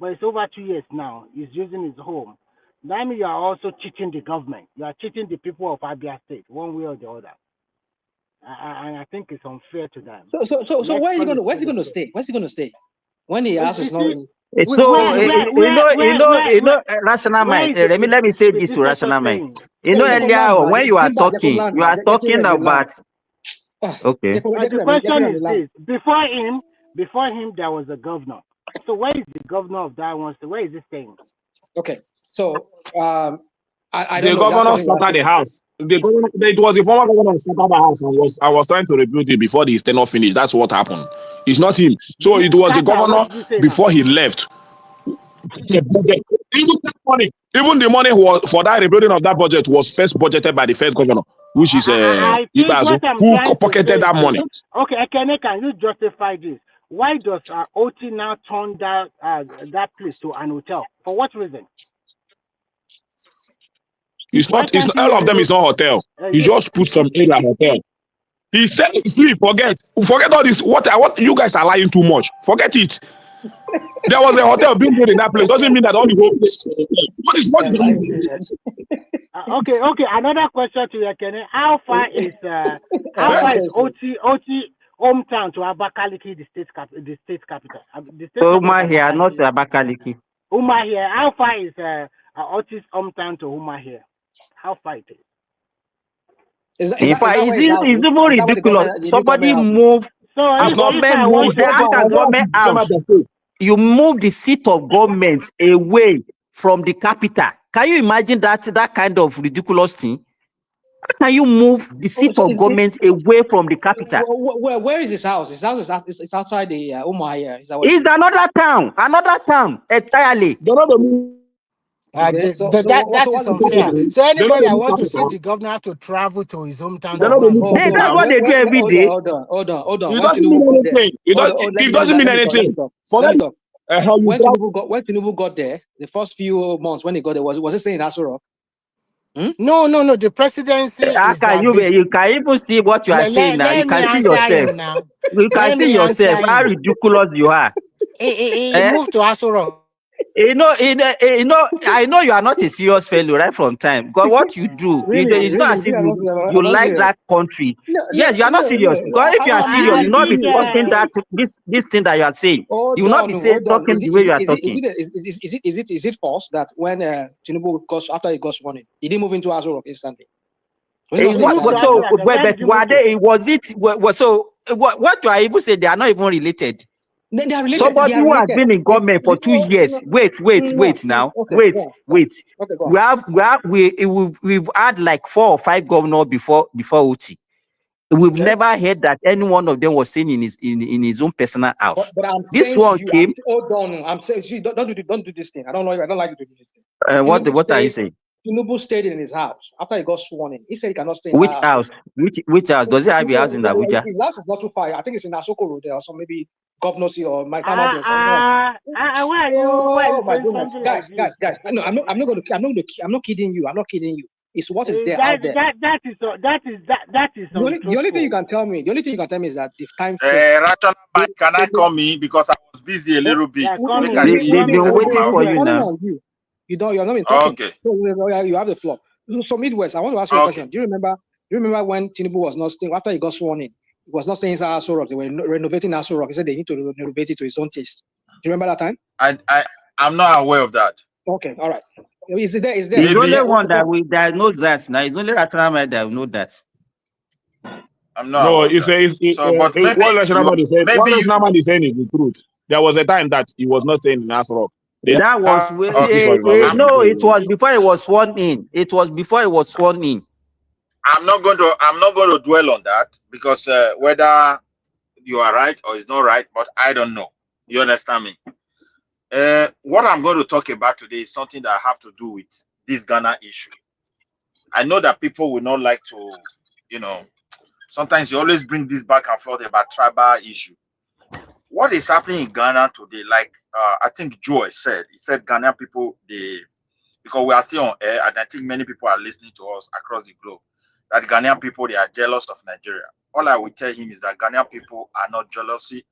but it's over 2 years now, he's using his home. That means you are also cheating the government. You are cheating the people of Abia State, one way or the other. And I think it's unfair to them. So where's he going to stay? Where's he going to stay? When he has his not. So rational mind. Let me say this to rational mind. Earlier when you are talking about. Okay. The question is this: before him, there was a governor. So where is the governor of that one? So where is he staying? Okay. So I the governor started the house. It was the former governor who started the house. I was trying to rebuild it before the tenure finished. That's what happened. It's not him. So it was the governor before he left. Even the money for that rebuilding of that budget was first budgeted by the first governor, which is who pocketed that money. Okay, Ekene, can you justify this? Why does OT now turn that place to an hotel? For what reason? It's not all of them is not hotel. You just put some area hotel. He said, see, forget all this. What you guys are lying too much. Forget it. There was a hotel being built in that place. Doesn't mean that all the whole place is what is Okay. Another question to you, Kenny. How far is OT hometown to Abakaliki, the state capital? Umahia, not Abakaliki. Umahia. How far is OT's hometown to Umahia? How far it is? In fact, it's even ridiculous. Somebody move. Government house. You move the seat of government away from the capital. Can you imagine that kind of ridiculous thing? How can you move the seat of government away from the capital? Where is his house? His house is outside the Umuahia. It's another town entirely. That is unfair. So anybody that wants to see the governor have to travel to his hometown. That's what they do every day. Hold on. It doesn't mean anything. It doesn't mean anything. When Tinubu got there, the first few months when he got there, was he staying in Aso Rock? No. The presidency. You can even see what you are saying now. You can see yourself. You can see yourself how ridiculous you are. He moved to Aso Rock. I know you are not a serious fellow right from time. Because what you do, it's not as if you like that country. Yes, you are not serious. Because if you are serious, you will not be talking this thing that you are saying. You will not be talking the way you are talking. Is it false that when Tinubu after he got sworn in, he didn't move into Aso Rock instantly? What you are even saying, they are not even related. They are related. Somebody who has been in government for 2 years. Wait now. Wait. We've had like 4 or 5 governors before OT. We've never heard that any one of them was seen in his own personal house. But this one came. Hold on. I'm saying don't do this thing. I don't like you to do this thing. What are you saying? Tinubu stayed in his house after he got sworn in. He said he cannot stay in which house. Which house? Does he have a house in Abuja? His house is not too far. I think it's in Asoko Road there, or so maybe Governor or my town. My goodness, guys! No, I'm not kidding you. It's what is there out there. That is. The only thing you can tell me is that the time. Can I come in because I was busy a little bit? They've been waiting for you now. You're not been talking. Okay. So you have the floor. So Midwest, I want to ask you a question. Do you remember when Tinubu was not staying after he got sworn in? He was not staying inside Aso Rock. They were renovating Aso Rock. He said they need to renovate it to his own taste. Do you remember that time? I'm not aware of that. Okay, all right. Is there? He's the only one that knows that. Now, it's only Ratanama that know that. I'm not. No, what Ratanama is saying is the truth. There was a time that he was not staying in Aso Rock. That was it was before he was sworn in. It was before he was sworn in. I'm not going to dwell on that because whether you are right or it's not right, but I don't know. You understand me? What I'm going to talk about today is something that have to do with this Ghana issue. I know that people will not like to, sometimes you always bring this back and forth about tribal issue. What is happening in Ghana today? Like I think Joe said, he said Ghanaian people, because we are still on air, and I think many people are listening to us across the globe, that Ghanaian people, they are jealous of Nigeria. All I will tell him is that Ghanaian people are not jealousy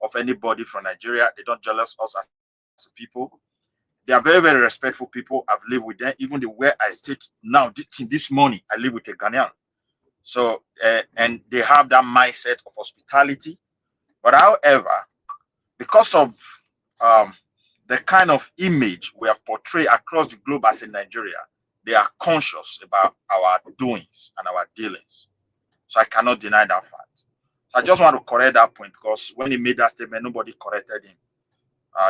of anybody from Nigeria. They don't jealous us as people. They are very, very respectful people. I've lived with them. Even the where I stay now, this morning, I live with a Ghanaian. So, and they have that mindset of hospitality. But however, because of the kind of image we have portrayed across the globe as in Nigeria, they are conscious about our doings and our dealings. So I cannot deny that fact. So I just want to correct that point, because when he made that statement, nobody corrected him.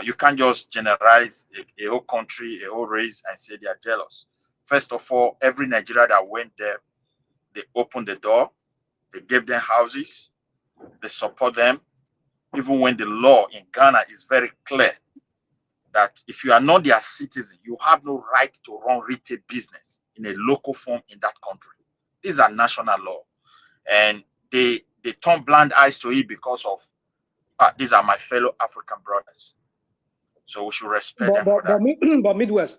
You can't just generalize a whole country, a whole race, and say they are jealous. First of all, every Nigerian that went there, they opened the door, they gave them houses, they support them. Even when the law in Ghana is very clear that if you are not their citizen, you have no right to run retail business in a local form in that country. These are national law. And they turn blind eyes to it because of, these are my fellow African brothers. So we should respect them for that. But Midwest,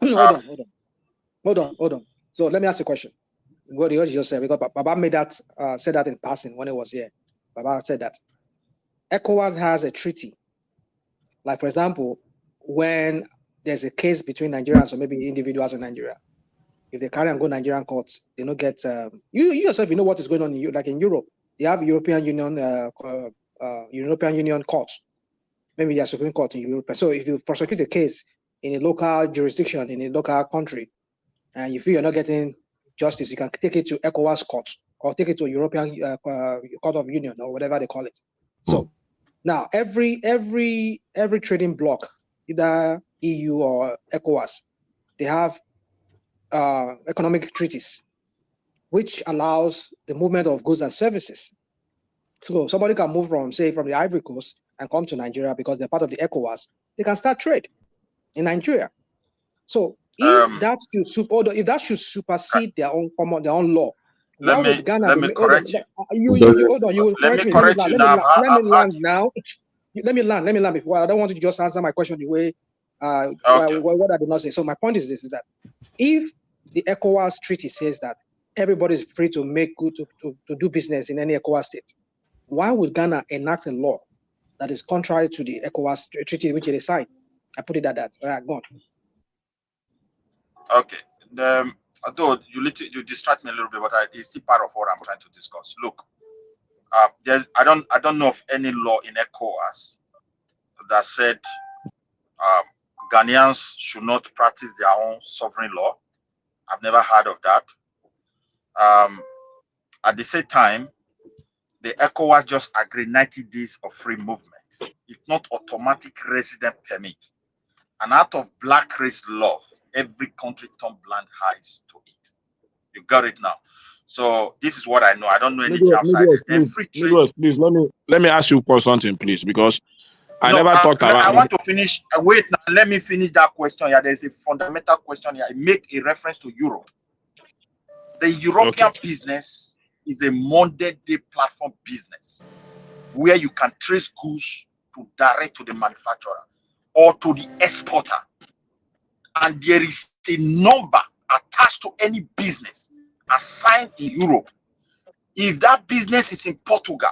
hold on. So let me ask you a question. What you just said, because Baba made that, said that in passing when he was here. Baba said that ECOWAS has a treaty. Like, for example, when there's a case between Nigerians or maybe individuals in Nigeria, if they carry and go Nigerian courts, they don't get, you yourself, you know what is going on in like in Europe. They have European Union courts. Maybe there's Supreme Court in Europe. So if you prosecute a case in a local jurisdiction, in a local country, and you feel you're not getting justice, you can take it to ECOWAS court or take it to European Court of Union or whatever they call it. So now every trading bloc, either EU or ECOWAS, they have economic treaties, which allows the movement of goods and services. So somebody can move from, say, from the Ivory Coast and come to Nigeria because they're part of the ECOWAS. They can start trade in Nigeria. So if that should supersede their own law, why would Ghana? Let me correct you. Hold on. You will correct me. Let me land now. Let me land before. I don't want you to just answer my question the way what I did not say. So my point is this: is that if the ECOWAS treaty says that everybody is free to make good to do business in any ECOWAS state, why would Ghana enact a law that is contrary to the ECOWAS treaty which they signed? I put it at that. All right, go on. Okay. Although you distract me a little bit, but it's still part of what I'm trying to discuss. Look, I don't know of any law in ECOWAS that said Ghanaians should not practice their own sovereign law. I've never heard of that. At the same time, the ECOWAS just agreed 90 days of free movement. It's not automatic resident permit. And out of black race law, every country turned blind eyes to it. You got it now. So this is what I know. I don't know anything outside. Please, let me ask you for something, please, because I never talked about. I want to finish. Wait, now let me finish that question here. There's a fundamental question here. I make a reference to Europe. The European business is a Monday day platform business where you can trace goods to direct to the manufacturer or to the exporter. And there is a number attached to any business assigned in Europe. If that business is in Portugal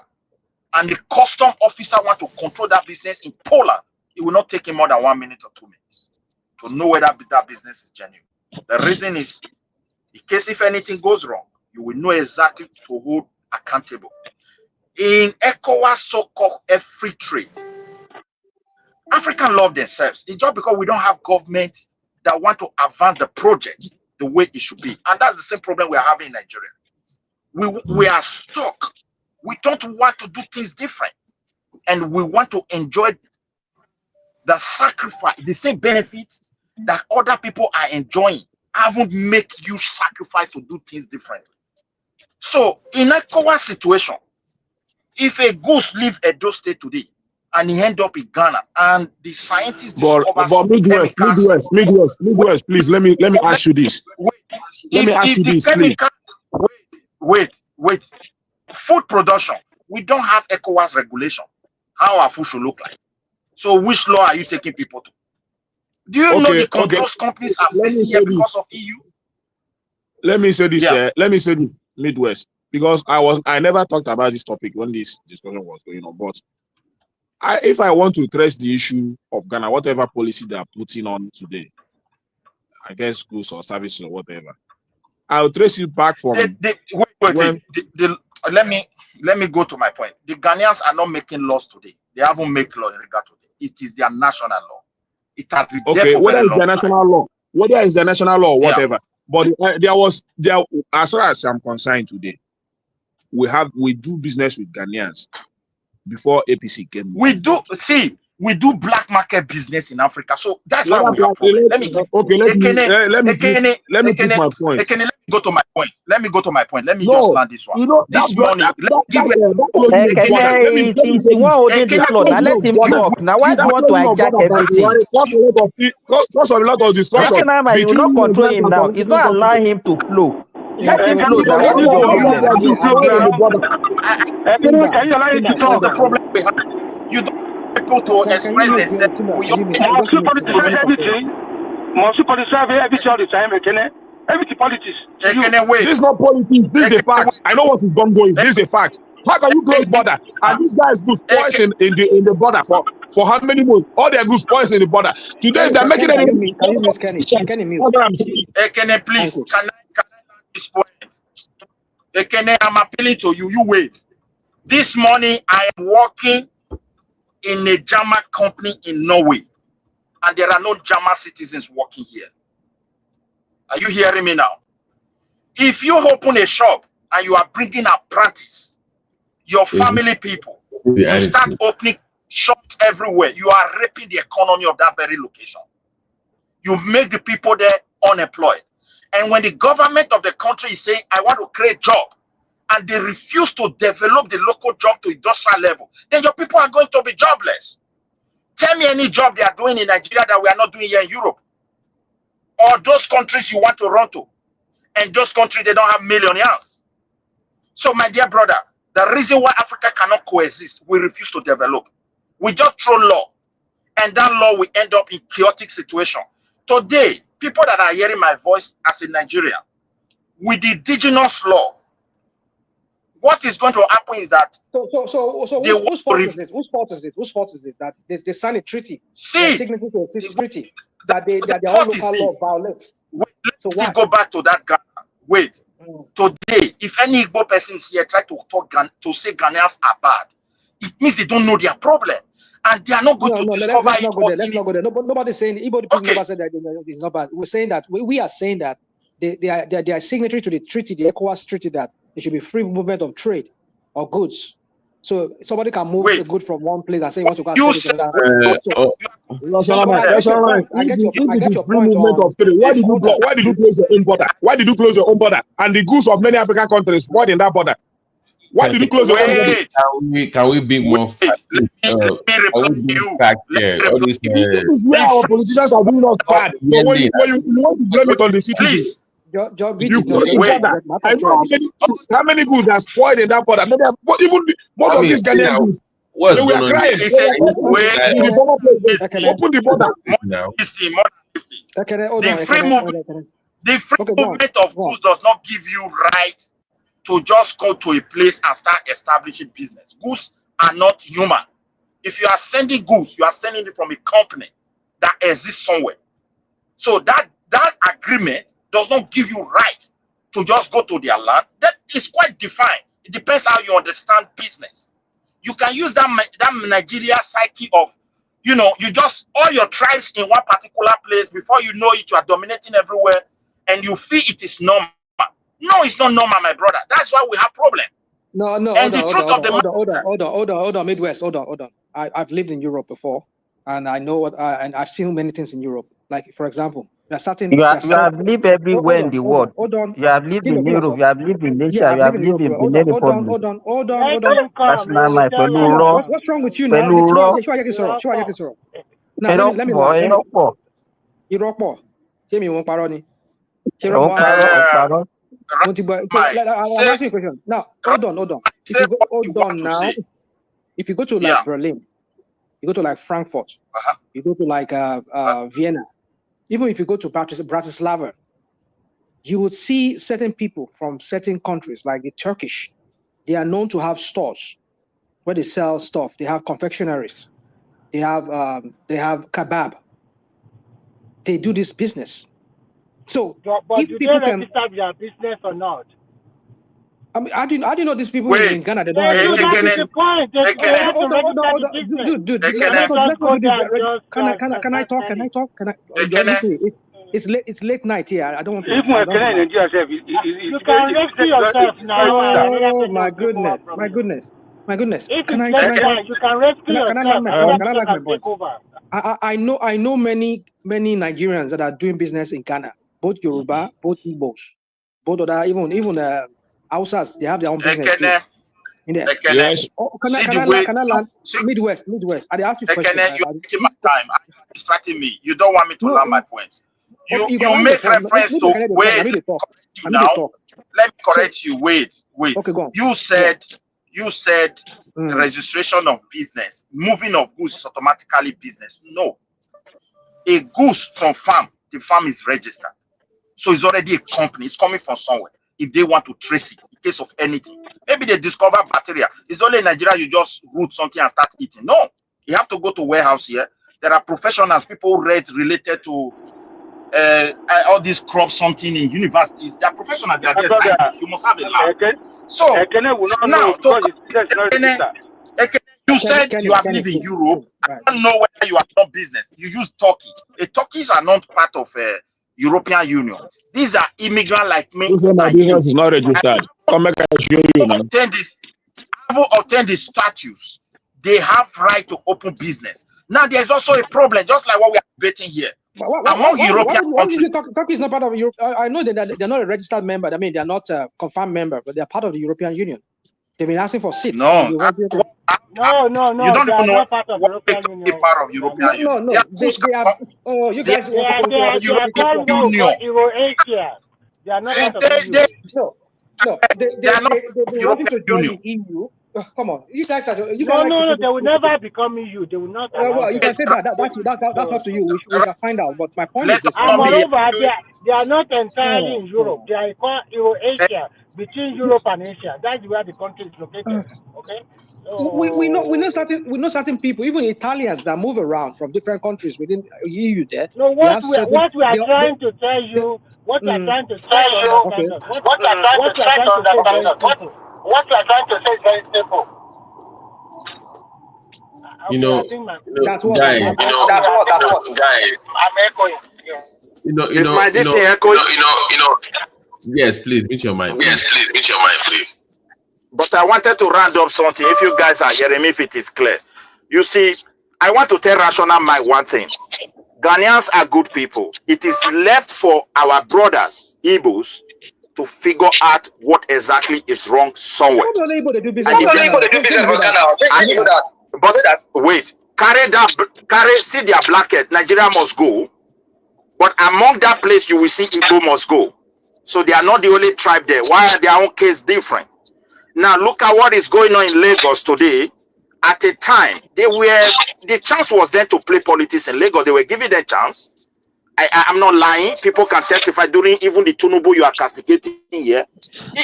and the custom officer wants to control that business in Poland, it will not take him more than 1 minute or 2 minutes to know whether that business is genuine. The reason is, in case if anything goes wrong, you will know exactly to hold accountable. In ECOWAS so-called free trade, Africans love themselves. It's just because we don't have government that want to advance the project the way it should be. And that's the same problem we are having in Nigeria. We are stuck. We don't want to do things different. And we want to enjoy the sacrifice, the same benefits that other people are enjoying. I won't make you sacrifice to do things differently. So in a ECOWAS situation, if a goose leave Edo State today and he end up in Ghana and the scientists discover some chemicals. Midwest, please let me ask you this. Let me ask you the this, please. Wait. Food production, we don't have ECOWAS regulation. How our food should look like. So which law are you taking people to? Do you know the controls companies are facing here because of EU? Let me say this. Let me say this, Midwest, because I never talked about this topic when this discussion was going on. But if I want to trace the issue of Ghana, whatever policy they are putting on today, I guess goods or services or whatever, I'll trace it back from. Let me go to my point. The Ghanaians are not making laws today. They haven't made law in regard to it. It is their national law. It has been there for whether very it's the long national law, whether it's the national law, or whatever. But there, as far as I'm concerned today, we do business with Ghanaians before APC came. We do black market business in Africa, so that's why we have problem. Let me put my point. Let me go to my point. Let me just land this one. This morning, let him talk. Now why do you want to hijack everything? Cause of a lot of destruction. You will not control him now. It's not allowing him to flow. Let him flow now. What is your problem? Can you allow him to talk? The problem we have. You don't people to express themselves. Must you politicize everything all the time, everything politics. This is not politics, this is a fact. I know what is ongoing. This is a fact. How can you close border? And this guy is good poison in the border for how many months? All their goods poison in the border. Today they're making it. Ekene, please, can I this point? Ekene, I'm appealing to you. You wait. This morning I am working in a German company in Norway, and there are no German citizens working here. Are you hearing me now? If you open a shop and you are bringing apprentices, your family people, you start opening shops everywhere, you are raping the economy of that very location. You make the people there unemployed. And when the government of the country is saying, I want to create job, and they refuse to develop the local job to industrial level, then your people are going to be jobless. Tell me any job they are doing in Nigeria that we are not doing here in Europe. Or those countries you want to run to. And those countries, they don't have millionaires. So my dear brother, the reason why Africa cannot coexist, we refuse to develop. We just throw law. And that law will end up in chaotic situation. Today, people that are hearing my voice as a Nigerian, with the indigenous law, what is going to happen is that whose fault is it? Whose fault is it? Whose fault is it that they signed a treaty? Signature to a treaty that their own local law violates. Let me go back to that Ghana. Wait. Today, if any Igbo person is here try to say Ghanaians are bad, it means they don't know their problem. And they are not going to discover let's not go there. Nobody's saying Igbo people never said that it's not bad. We're saying that we are saying that they are signatory to the treaty, the ECOWAS treaty, that it should be free movement of trade or goods. So somebody can move a good from one place and say he wants to go and sell it to another. I get your point. Why did you close your own border? Why did you close your own border? And the goods of many African countries bought in that border. Why did you close your own border? Can we be more fact? This is where our politicians are doing us bad. But when you want to blame it on the citizens, you close the border. I know how many goods are spoiled in that border. Maybe even most of these Ghanaian goods. They were crying. Open the border. The free movement of goods does not give you right to just go to a place and start establishing business. Goods are not human. If you are sending goods, you are sending it from a company that exists somewhere. So that agreement does not give you right to just go to their land. That is quite defined. It depends how you understand business. You can use that Nigeria psyche of, you just all your tribes in one particular place. Before you know it, you are dominating everywhere, and you feel it is normal. No, it's not normal, my brother. That's why we have problem. No. And Hold on, Midwest. Hold on. I've lived in Europe before, and I know and I've seen many things in Europe. Like for example, there are certain. You have lived everywhere in the world. Hold on. You have lived in Europe. You have lived in Asia. Yeah, You have lived in Benin Republic. Hold on. That's not my Come on, what's wrong with you now? Now let me land. Irọ́pọ̀. Ṣé mi wọ́n parọ́ ni? Ṣé irọ́pọ̀ parọ́? I'm asking a question. Now, hold on. If you go to like Berlin, you go to like Frankfurt, you go to like Vienna, even if you go to Bratislava, you will see certain people from certain countries, like the Turkish. They are known to have stores where they sell stuff. They have confectionaries. They have kebab. They do this business. So, but if do people they can register their business or not? I mean, I do know these people in Ghana. They don't That have is the point. They have to register the business. Dude. Let's not go there and Can I talk? Honestly, it's late night here. I don't want to. You can rescue yourself now. Oh my goodness. If it's late night, you can rescue yourself. Can I like my point? I know many Nigerians that are doing business in Ghana, both Yoruba, both Igbos, both other even Hausas. They have their own business in there. Yes. Can I land? Midwest. I ask you a question. You're taking my time. You're distracting me. You don't want me to land my points. You make reference to wait. Now, let me correct you. Wait. Okay, go on. You said the registration of business, moving of goods is automatically business. No. A goose from farm, the farm is registered. So it's already a company. It's coming from somewhere. If they want to trace it in case of anything, maybe they discover bacteria. It's only in Nigeria you just root something and start eating. No, you have to go to warehouse here. There are professionals, people related to all these crops, something in universities. They are professionals. They are there scientists. You must have a lab. So now, you said you have lived in Europe. I don't know whether you have done business. You use Turkey. The Turkeys are not part of European Union. These are immigrants like me. My business is not registered. Come back and show you now. Have obtained the status. They have right to open business. Now there's also a problem, just like what we are debating here. Among European countries, Turkey is not part of Europe. I know that they're not a registered member. I mean, they're not a confirmed member, but they're part of the European Union. They've been asking for seats. No. You don't even know part of European Union. Part of European Union. No. They are. Oh, you guys. They are European Union. Euro-Asia. They are not part of the EU. No. They're wanting to join the EU. Come on, you guys are. No, they will never become EU. They will not. Well, you can say that. That's up to you. We can find out. But my point is this: and moreover, they are not entirely in Europe. They are called Euro-Asia, between Europe and Asia. That's where the country is located. Okay. We know certain people, even Italians, that move around from different countries within EU. There. No, what we are trying to tell you, what you are trying to say is very simple. That's what, guys. I'm echoing. Is my this thing echoing? Yes, please mute your mic. Please. But I wanted to round up something. If you guys are hearing me, if it is clear. You see, I want to tell Rational Mike one thing. Ghanaians are good people. It is left for our brothers, Igbos, to figure out what exactly is wrong somewhere. But wait, see their blanket. Nigeria must go. But among that place, you will see Igbo must go. So they are not the only tribe there. Why are their own case different? Now look at what is going on in Lagos today. At a time, the chance was then to play politics in Lagos. They were given the chance. I'm not lying. People can testify during even the Tinubu you are castigating here.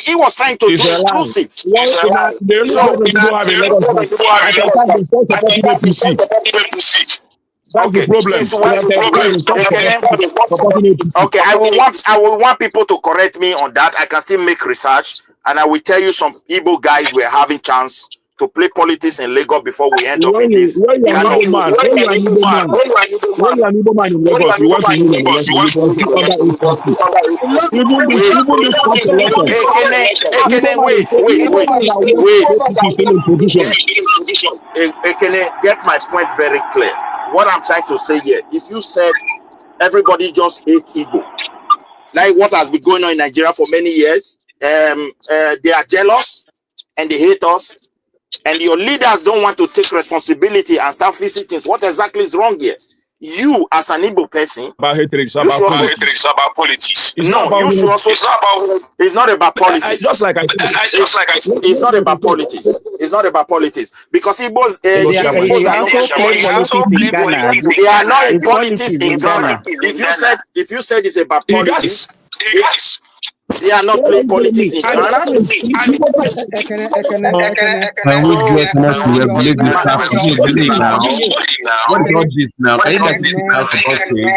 He was trying to do inclusive. Okay, I will want people to correct me on that. I can still make research, and I will tell you some Igbo guys were having chance to play politics in Lagos before we end up in this When you are an Igbo man in Lagos, you want to win the election. Get my point very clear. What I'm trying to say here, if you said everybody just hates Igbo. Like what has been going on in Nigeria for many years. They are jealous and they hate us. And your leaders don't want to take responsibility and start fixing things. What exactly is wrong here? You, as an Igbo person, About hatred, it's you about should also, politics. it's about politics. It's No, not about you should also. It's not about. It's not about politics. just like I said. It's not about politics. It's not about politics because Igbos. They Igbos are also play politics in Ghana. They are not in It's politics in Ghana. If you said it's about politics, they are not playing politics in Ghana. Can we get enough to regulate this stuff? What is all this now? Can you guys speak out about it?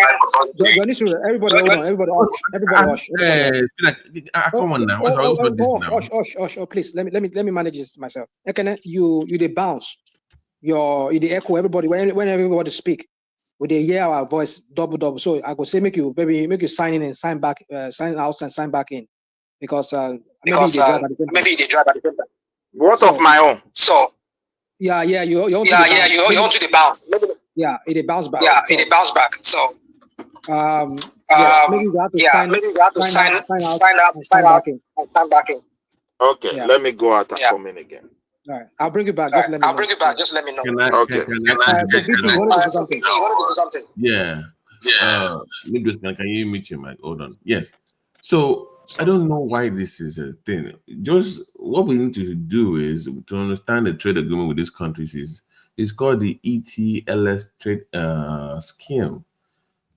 Everybody hold on. Everybody hush. Come on now. Oh, please. Let me manage this myself. Ekene, you they bounce. You they echo everybody when everybody speak. We they hear our voice double. So I could say make you sign in and sign back, sign out and sign back in. Because maybe they drive at the same time. What of my own? So you want to the bounce. Yeah, it bounce back. It bounce back. So maybe you have to sign out and sign back in. Okay, let me go out and come in again. All right, I'll bring you back. Just let me know. Okay. Something? Yeah. Can you mute your mic? Hold on. Yes. So I don't know why this is a thing. Just what we need to do is to understand the trade agreement with these countries is called the ETLS trade scheme,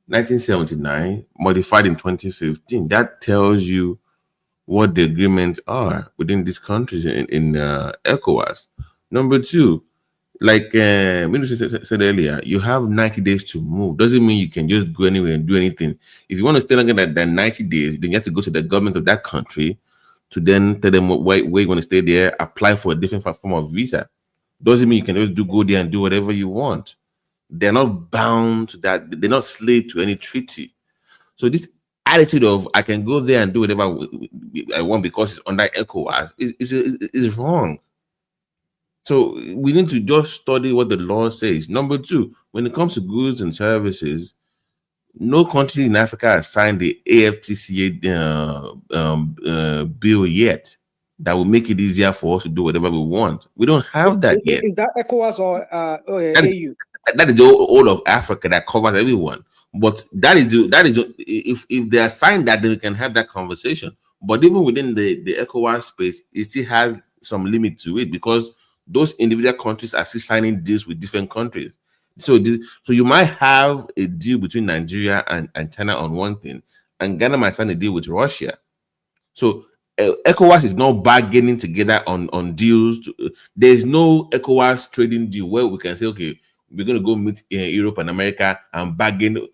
1979, modified in 2015. That tells you what the agreements are within these countries in ECOWAS. Number two, like Minister said earlier, you have 90 days to move. Doesn't mean you can just go anywhere and do anything. If you want to stay longer than 90 days, then you have to go to the government of that country to then tell them where you want to stay there, apply for a different form of visa. Doesn't mean you can just go there and do whatever you want. They're not bound to that. They're not slave to any treaty. So this attitude of I can go there and do whatever I want because it's under ECOWAS is wrong. So we need to just study what the law says. Number two, when it comes to goods and services, no country in Africa has signed the AFTCA bill yet that will make it easier for us to do whatever we want. We don't have that yet. Is that ECOWAS or AU? That is the whole of Africa that covers everyone. But that is if they are signed that, then we can have that conversation. But even within the ECOWAS space, it still has some limit to it because those individual countries are still signing deals with different countries. So you might have a deal between Nigeria and China on one thing, and Ghana might sign a deal with Russia. So ECOWAS is not bargaining together on deals. There is no ECOWAS trading deal where we can say, okay, we're going to go meet Europe and America and bargain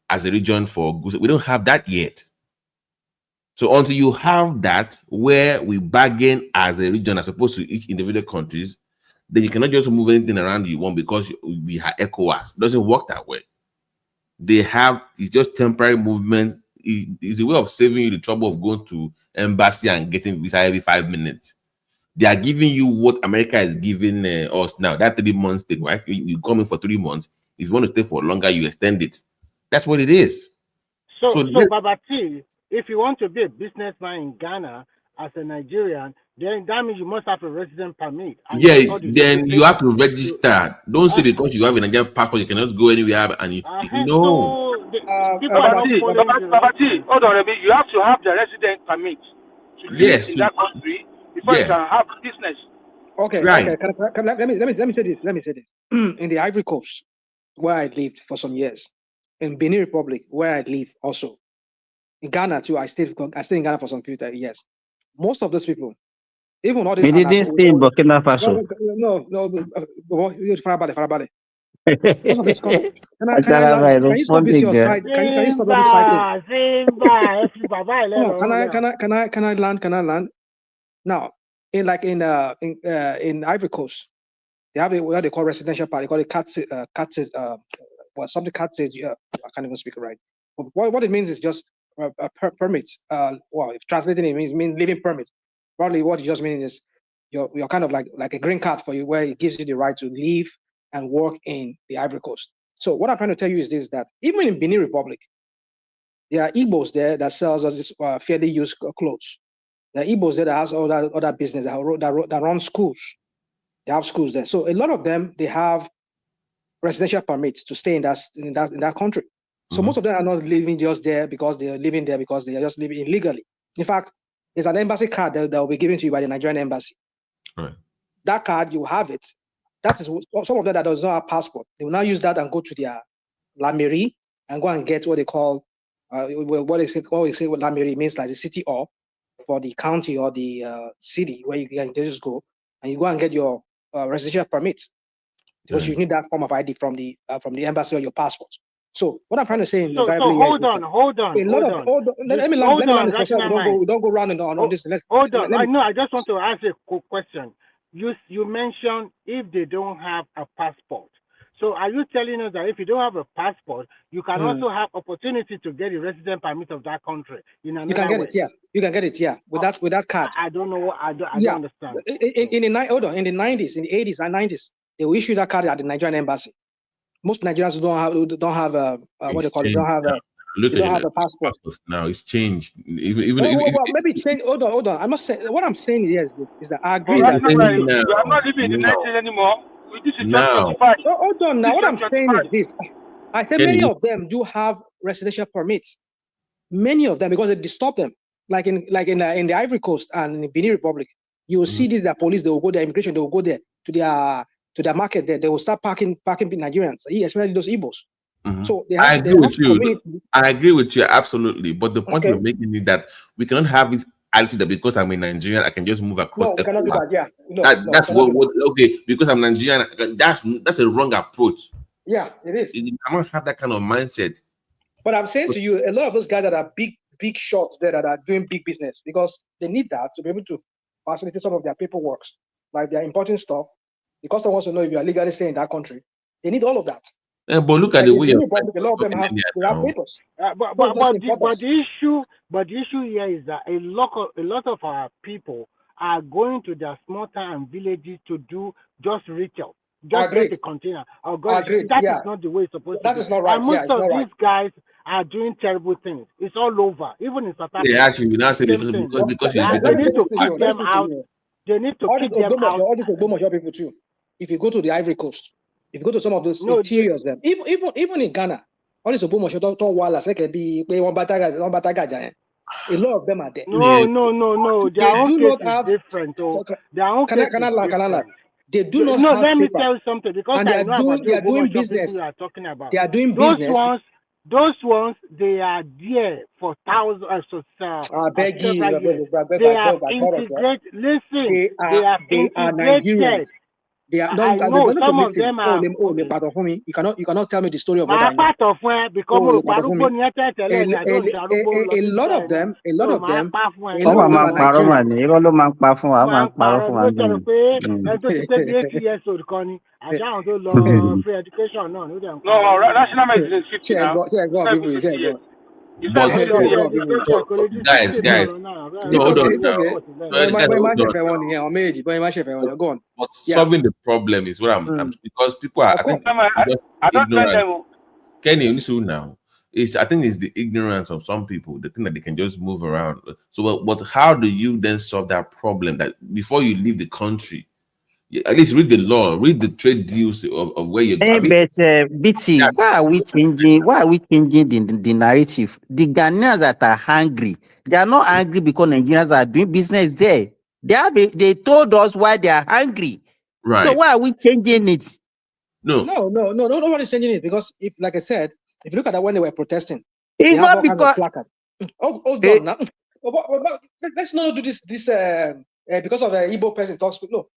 as a region for goods. We don't have that yet. So until you have that, where we bargain as a region as opposed to each individual countries, then you cannot just move anything around you want because we have ECOWAS. It doesn't work that way. It's just temporary movement. It's a way of saving you the trouble of going to embassy and getting visa every 5 minutes. They are giving you what America is giving us now. That 3 months thing, right? You come in for 3 months. If you want to stay for longer, you extend it. That's what it is. So Babati, if you want to be a businessman in Ghana as a Nigerian, then that means you must have a resident permit. Then you have to register. Don't say because you have a Nigerian passport, you cannot go anywhere. And no. Babati, hold on a bit. You have to have the resident permit to live in that country before you can have business. Okay, right. Okay. Let me say this. In the Ivory Coast, where I lived for some years, in Benin Republic, where I live also, in Ghana too, I stayed in Ghana for some few years. Most of those people, even all these. You didn't stay in Burkina Faso. No. Farabale. Most of this can you stop this your side? Can you stop this side? Can I land? Now, in Ivory Coast, they have what they call residential party. They call it something cat says. Yeah, I can't even speak it right. But what it means is just permits. If translating it means living permits. Probably what it just means is you're kind of like a green card for you, where it gives you the right to live and work in the Ivory Coast. So what I'm trying to tell you is this: that even in Benin Republic, there are Igbos there that sells us this fairly used clothes. There are Igbos there that has other business that run schools. They have schools there. So a lot of them, they have residential permits to stay in that country. So most of them are not living just there because they are living there because they are just living illegally. In fact, there's an embassy card that will be given to you by the Nigerian embassy. Right. That card, you have it. That is some of them that does not have passport. They will now use that and go to their La Mairie and go and get what they call what we say La Mairie means, like the city hall for the county or the city where you can just go and you go and get your residential permit because you need that form of ID from the embassy or your passport. So what I'm trying to say in so hold on. Let me land this question. We don't go round and on this. Hold on. I just want to ask a quick question. You mentioned if they don't have a passport. So are you telling us that if you don't have a passport, you can also have opportunity to get a resident permit of that country in another You can get way? it, yeah. You can get it, yeah, with that card. I don't know. I don't understand. In the 90s, in the 80s and 90s, they will issue that card at the Nigerian embassy. Most Nigerians don't have what they call it. They don't have a passport. Now it's changed. Maybe change. Hold on. I must say what I'm saying here is that I agree that that we are not living in the 90s anymore. This is 2025. Hold on. Now what I'm saying is this. I said many of them do have residential permits. Many of them, because they stop them, like in the Ivory Coast and in the Benin Republic, you will see this. The police, they will go there, immigration, they will go there to their market there. They will start parking Nigerians, especially those Igbos. So I agree with you. I agree with you absolutely. But the point you're making is that we cannot have this attitude that because I'm a Nigerian, I can just move across. No, we cannot do that. Yeah, that's what. Okay, because I'm Nigerian, that's a wrong approach. Yeah, it is. You cannot have that kind of mindset. But I'm saying to you, a lot of those guys that are big shots there that are doing big business because they need that to be able to facilitate some of their paperwork, like they're importing stuff. The customer wants to know if you are legally staying in that country. They need all of that. Yeah, but look at the way a lot of them have papers. But the issue here is that a lot of our people are going to their small town and villages to do just retail. Just get the container. That is not the way it's supposed to be. That is not right. And most of these guys are doing terrible things. It's all over, even in South Africa. Yeah, actually, we now say because they need to keep them out. They need to keep them out. All these Ogbomoso people too. If you go to the Ivory Coast, if you go to some of those interiors, them even in Ghana, all these Ogbomoso don't wallahs like be one bataga. A lot of them are there. No. Their own case is different. Their own case is different. They do not have let me paper. tell you something because and I know they are doing business. You are talking about. They are doing business. Those ones, they are there for thousands. I beg you. They have integrated. Listen, they are Nigerians. They are not. I know some of them are. You cannot tell me the story of what I know. Part of where because a lot of them. national medicine is 50 now. Guys, but solving the problem is what I'm because people are. I don't ignorant. Kenny, now I think it's the ignorance of some people. The thing that they can just move around. So, but how do you then solve that problem? That before you leave the country, at least read the law, read the trade deals of where you're going. But BT, why are we changing? Why are we changing the narrative? The Ghanaians that are hungry, they are not angry because Nigerians are doing business there. They told us why they are hungry. Right. So why are we changing it? No, nobody's changing it because if, like I said, if you look at that when they were protesting, it's not because. Hold on now. Let's not do this because of the Igbo person talks. No.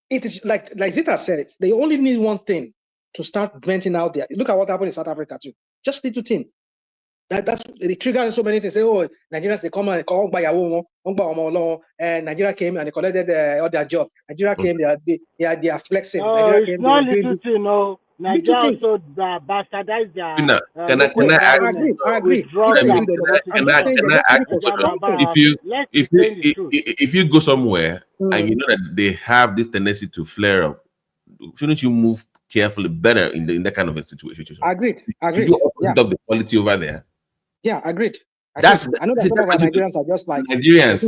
It is like Zita said, they only need one thing to start venting out there. Look at what happened in South Africa too. Just little thing. That's they trigger so many things. Say, oh, Nigerians they come and call by and Nigeria came and they collected all their job. Nigeria came, they are flexing. No, it's not little thing, no. Nigeria also bastardized their. I agree. If you go somewhere and you know that they have this tendency to flare up, shouldn't you move careful, better in that kind of a situation. Agreed. Should you also up the quality over there? Yeah, agreed. I know that some of our Nigerians are just like Nigerians.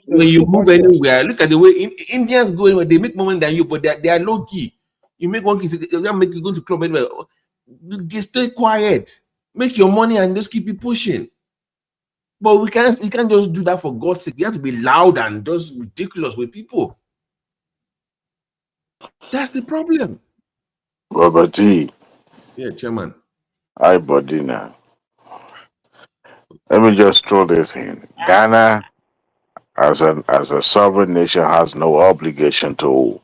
When you move anywhere, look at the way Indians go anywhere, they make more money than you, but they are low key. You make one key, they'll make you go to club anywhere. They stay quiet, make your money, and just keep it pushing. But we can't just do that for God's sake. We have to be loud and just ridiculous with people. That's the problem. Robert T. Yeah, Chairman. Hi, buddy. Now, let me just throw this in. Ghana, as a sovereign nation, has no obligation to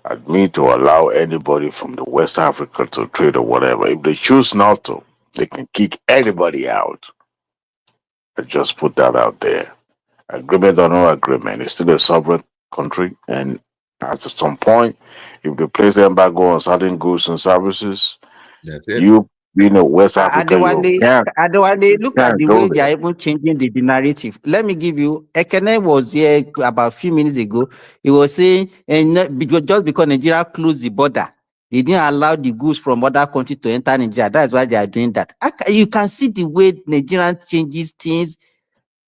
admit to allow anybody from the West Africa to trade or whatever. If they choose not to, they can kick anybody out. I just put that out there. Agreement or no agreement, it's still a sovereign country, and at some point, if they place the embargo on certain goods and services, that's it. You being a West African, you can't Look at the way they are even changing the narrative. Let me give you. Ekene was here about a few minutes ago. He was saying, just because Nigeria closed the border, they didn't allow the goods from other countries to enter Nigeria. That's why they are doing that. You can see the way Nigerian changes things.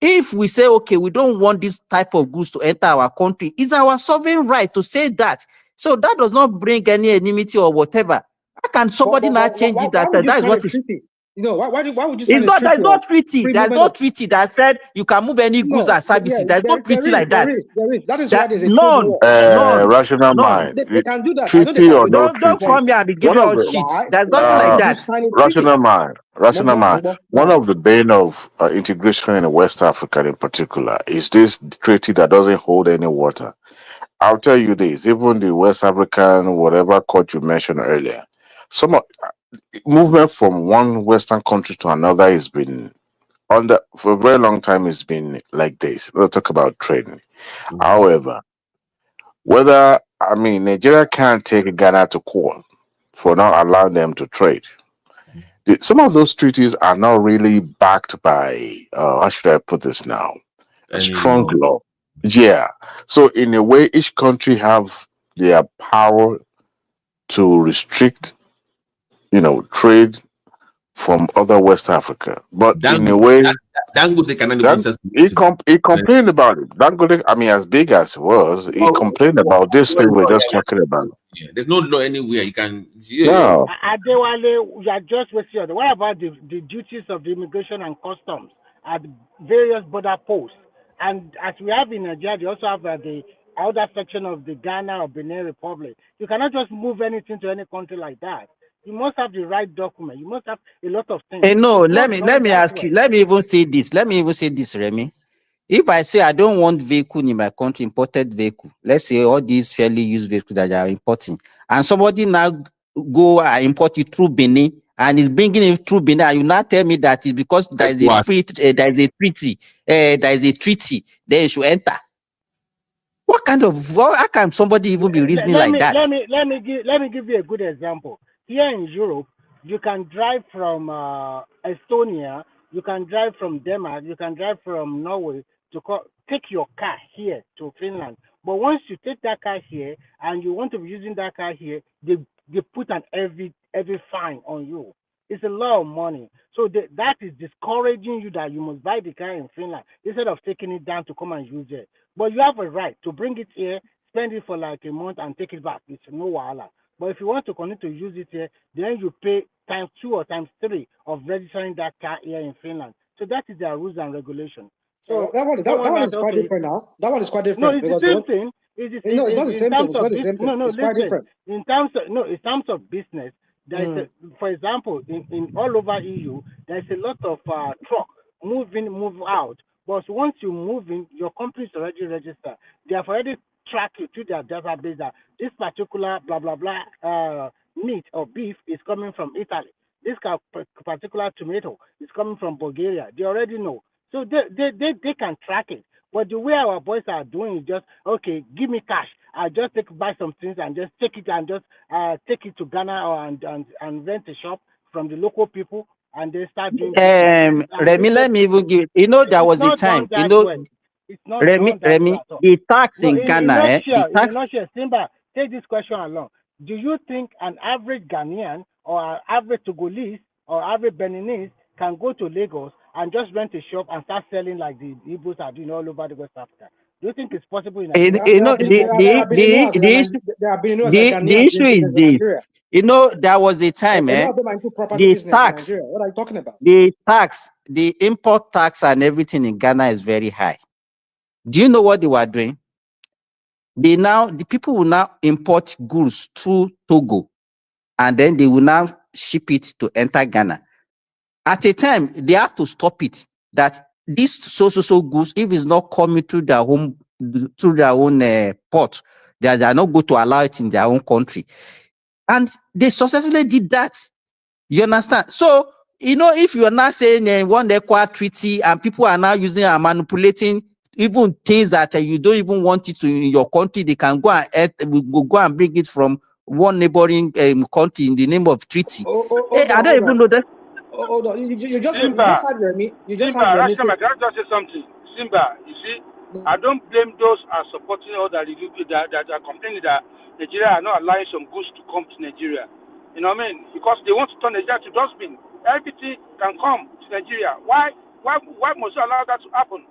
If we say, okay, we don't want this type of goods to enter our country, it's our sovereign right to say that. So that does not bring any enmity or whatever. How can somebody now change it? That is what is. Why would you sign a treaty? There's no treaty. There's no treaty that said you can move any goods and services. There's no treaty like that. There is. That is why there's a none. Rational mind. They can do that. Treaty or no treaty. Don't come here and be giving us shit. There's nothing like that. Rational mind. Rational mind. One of the bane of integration in West Africa in particular is this treaty that doesn't hold any water. I'll tell you this, even the West African, whatever court you mentioned earlier, movement from one Western country to another has been for a very long time. It's been like this. We'll talk about trading. However, Nigeria can't take Ghana to court for not allowing them to trade. Some of those treaties are not really backed by how should I put this now? A strong law. Yeah. So in a way, each country have their power to restrict, trade from other West Africa. But in a way, he complained about it. Dangote, as big as it was, he complained about this thing we're just talking about. Yeah, there's no law anywhere. You can. No. Adewale, you are just wasting your. What about the duties of the immigration and customs at various border posts? And as we have in Nigeria, they also have the other section of the Ghana or Benin Republic. You cannot just move anything to any country like that. You must have the right document. You must have a lot of things. Let me ask you. Let me even say this, Remy. If I say I don't want vehicle in my country, imported vehicle, let's say all these fairly used vehicles that they are importing, and somebody now go and import it through Benin and is bringing it through Benin, and you now tell me that it's because there is a treaty, then you should enter. How can somebody even be reasoning like that? Let me give you a good example. Here in Europe, you can drive from Estonia, you can drive from Denmark, you can drive from Norway to take your car here to Finland. But once you take that car here and you want to be using that car here, they put an every fine on you. It's a lot of money. So that is discouraging you that you must buy the car in Finland instead of taking it down to come and use it. But you have a right to bring it here, spend it for like a month and take it back. It's no wahala. But if you want to continue to use it here, then you pay times 2 or times 3 of registering that car here in Finland. So that is their rules and regulations. So that one is quite different now. That one is quite different. No, it's the same thing. It's not the same thing. It's not the same thing. It's quite different. In terms of business, there is for example, in all over EU, there's a lot of truck move in, move out. But once you move in, your company is already registered. They have already tracked you to their database that this particular blah blah blah meat or beef is coming from Italy. This particular tomato is coming from Bulgaria. They already know. So they can track it. But the way our boys are doing is just, okay, give me cash. I'll just buy some things and just take it and just take it to Ghana and rent a shop from the local people and they start doing Remy, let me even give there was a time, Remy, the tax in Ghana, Simba, take this question along. do you think an average Ghanaian or an average Togolese or average Beninese can go to Lagos and just rent a shop and start selling like the Igbos are doing all over the West Africa? Do you think it's possible in Nigeria? The issue is this. You know, there was a time, What are you talking about? The import tax and everything in Ghana is very high. Do you know what they were doing? The people will now import goods through Togo, and then they will now ship it to enter Ghana. At a time, they have to stop it. That this so goods, if it's not coming through their own port, they are not going to allow it in their own country. And they successfully did that. You understand? So, you know, if you are now saying one equal treaty and people are now using and manipulating even things that you don't even want it to in your country, they can go and bring it from one neighboring country in the name of treaty. I don't even know that. Hold on. You just Simba, had Remy. You just Simba, had Remy. can I just say something? Simba, you see, I don't blame those who are supporting all that are complaining that Nigeria are not allowing some goods to come to Nigeria. You know what I mean? Because they want to turn Nigeria to dustbin. Everything can come to Nigeria. Why must you allow that to happen?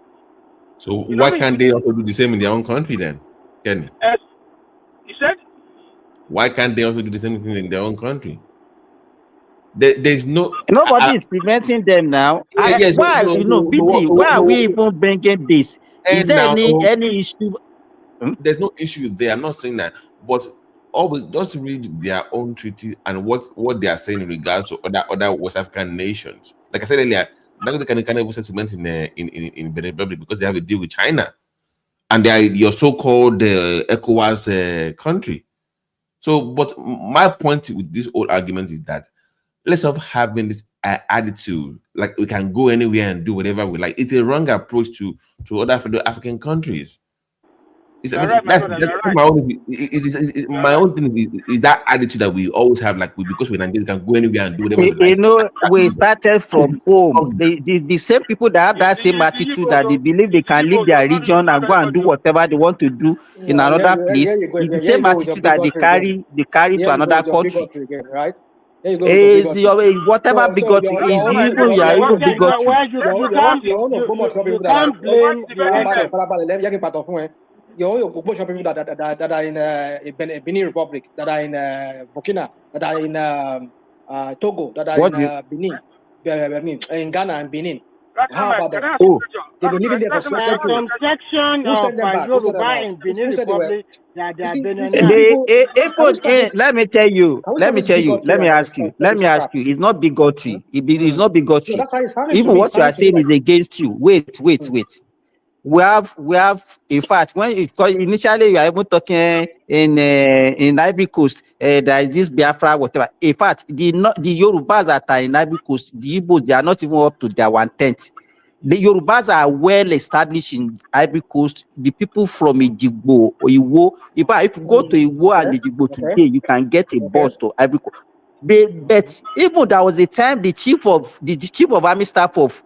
So why can't they also do the same in their own country then, Kenny? You said? Why can't they also do the same thing in their own country? There's nobody is preventing them now. Yes, why are we even bringing this? Is there any issue? There's no issue there. I'm not saying that, but always just read their own treaty and what they are saying in regards to other West African nations. Like I said earlier, they can even settlement in Benin Republic because they have a deal with China, and they are your so-called ECOWAS country. So, but my point with this whole argument is that let's stop having this attitude like we can go anywhere and do whatever we like. It's a wrong approach to other African countries. My own thing is that attitude that we always have, like because we're Nigerian, we can go anywhere and do whatever we like. You know, we started from home. The same people that have that same attitude that they believe they can leave their region and go and do whatever they want to do in another place. The same attitude that they carry to another country. Right? It's whatever bigotry is, even you are even bigotry. Your people that are in Benin Republic, that are in Burkina, that are in Togo, that are in Benin, in Ghana and Benin. How about that? They believe in their some section of Yoruba in Benin Republic that they are Benin. Let me tell you. Let me ask you. It's not bigotry. It's not bigotry. Even what you are saying is against you. Wait. We have in fact because initially you are even talking in Ivory Coast, there is this Biafra whatever. In fact, the Yorubas that are in Ivory Coast, the Igbos, they are not even up to their 1/10. The Yorubas are well established in Ivory Coast. The people from Ejigbo or Iwo, if you go to Iwo and Ejigbo today, you can get a bus to Ivory Coast. But even there was a time the chief of army staff of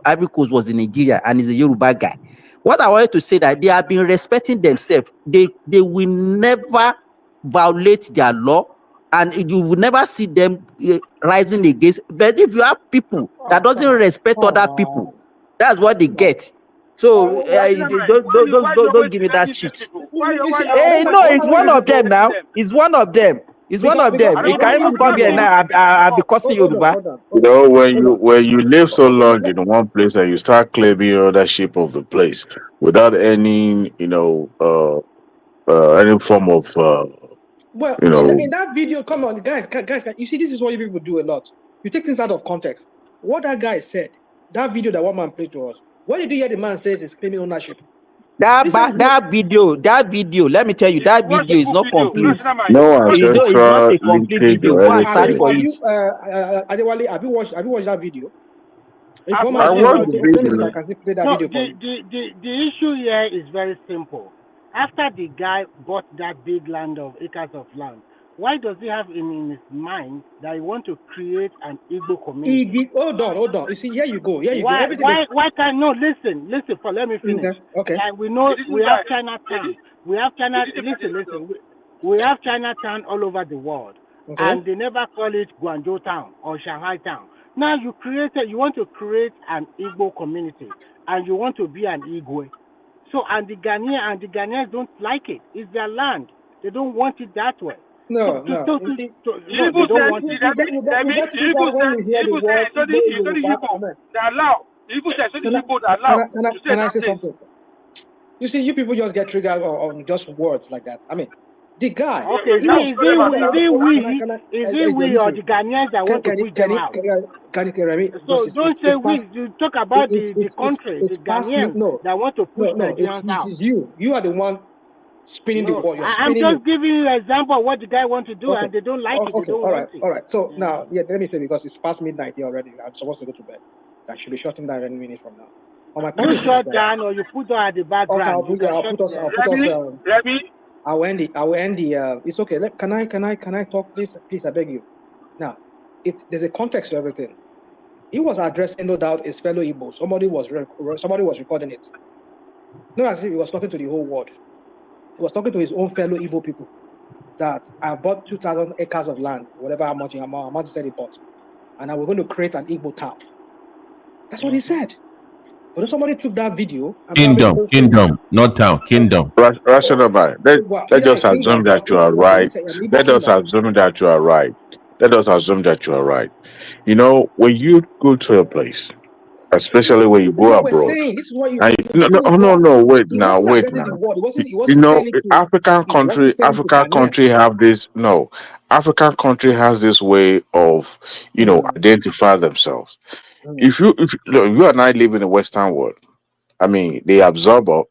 Ivory Coast was in Nigeria and is a Yoruba guy. What I wanted to say that they have been respecting themselves. They will never violate their law, and you will never see them rising against. But if you have people that doesn't respect other people, that's what they get. So don't give me that shit. Hey, no, it's one of them now. It's one of them. He can't even come here now. I'll be cursing Yoruba. You know, when you live so long in one place and you start claiming ownership of the place without any, any form of, in that video, come on, guys, you see, this is what you people do a lot. You take things out of context. What that guy said, that video that one man played to us, what did you hear the man say is claiming ownership? That video, let me tell you, that video is not complete. No it's not a complete video. Go and search for it. Adewale, have you watched that video? I watched the video. The issue here is very simple. After the guy bought that big land of acres of land, why does he have in his mind that he want to create an Igbo community? Hold on. You see, here you go. Why can't listen? Let me finish. Okay. Like we know we have Chinatown. We have China. Listen. We have Chinatown all over the world, Okay. and they never call it Guangzhou Town or Shanghai Town. Now you want to create an Igbo community, and you want to be an Igwe. So and the Ghanaians don't like it. It's their land. They don't want it that way. No, So, no. You see, no, they they don't said, want it. you get People when we hear the word so the Igbo, Yoruba, Igbo that allow. The Igbo said, so the Igbo that allow to say can I that say place. something? You see, you people just get triggered on just words like that. I mean, the guy. Okay, is it we or the Ghanaians that want to push them out? So don't say we. You talk about the country, the Ghanaians that want to push Nigerians out. It's you. You are the one spinning the ball. I'm just giving you an example of what the guy wants to do, and they don't like it. They don't want it. All right. So now, let me say, because it's past midnight here already. I'm supposed to go to bed. I should be shutting down any minute from now. You shut down or you put on at the background. I will end the. It's okay. Can I talk, please? Please, I beg you. Now, there's a context to everything. He was addressing, no doubt, his fellow Igbo. Somebody was recording it. No, as if he was talking to the whole world. He was talking to his own fellow Igbo people. That I bought 2,000 acres of land, whatever amount he said he bought, and we're going to create an Igbo town. That's what he said. But if somebody took that video, kingdom, not town, kingdom. Rationally, let us assume that you are right. Let us assume that you are right. Let us assume that you are right. You know, when you go to a place, especially when you go abroad, wait now. You know, African country have this. No, African country has this way of, identify themselves. If you and I live in the Western world, I mean, they absorb us,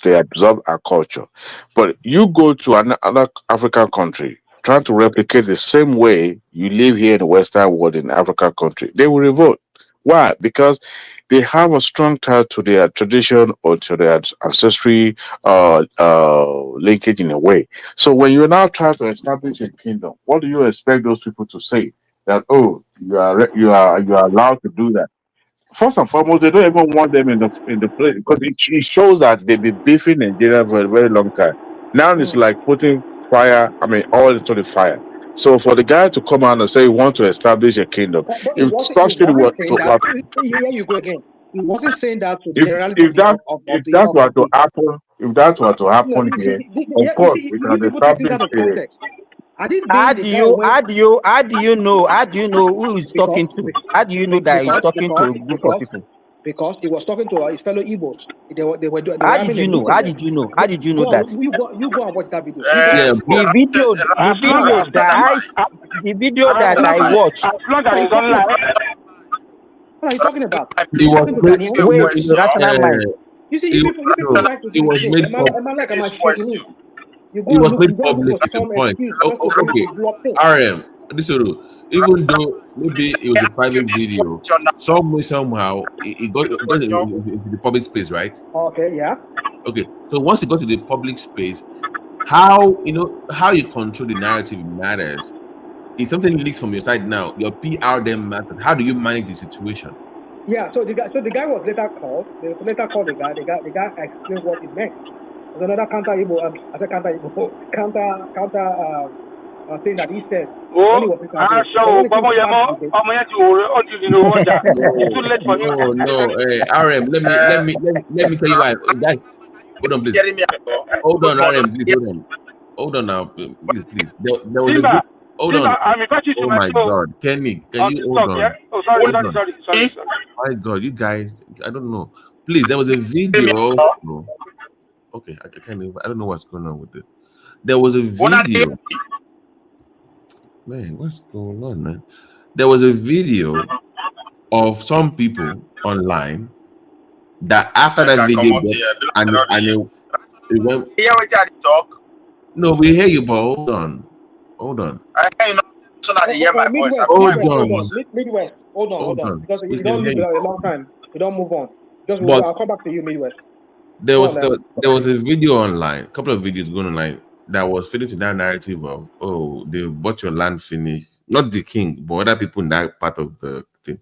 they absorb our culture. But you go to another African country, trying to replicate the same way you live here in the Western world in African country, they will revolt. Why? Because they have a strong tie to their tradition or to their ancestry linkage in a way. So when you're now trying to establish a kingdom, what do you expect those people to say? That you are allowed to do that. First and foremost, they don't even want them in the place because it shows that they've been beefing Nigeria for a very long time. Now it's like putting oil into the fire. So for the guy to come out and say he wants to establish a kingdom, Here you go again. He wasn't saying that to the generality if that were to happen here, of course we can establish. How do you know who he's talking to? How do you know that he's talking to a group of people? Because he was talking to his fellow Igbos. How did you know? How did you know? How did you know that? You go and watch that video. The video that I watched. As long as it's online. What are you talking about? Wait, rational mind. You see, you people like to it was made public. It's the point. Okay. RM, even though maybe it was a private video, some way, somehow, it got into the public space, right? Okay, yeah. Okay, so once it got to the public space, how you control the narrative matters. If something leaks from your side now, your PR then matters. How do you manage the situation? Yeah, so the guy was later called. They later called the guy. The guy explained what it meant. There's another counter thing that he said. No, RM, let me tell you why. Hold on, please. Hold on, RM, please. Hold on now, please. There was a hold on. Oh my God, Kenny, can you hold on? Oh, sorry. My God, you guys, I don't know. Please, there was a video. Okay, I can't even. I don't know what's going on with it. There was a video. Man, what's going on, man? There was a video of some people online that after that video it went. No, we hear you, but hold on. Hold on. Because if you don't leave it a long time, you don't move on. I'll come back to you, Midwest. There was a video online, a couple of videos going online that was fitting to that narrative of they bought your land finished. Not the king, but other people in that part of the thing.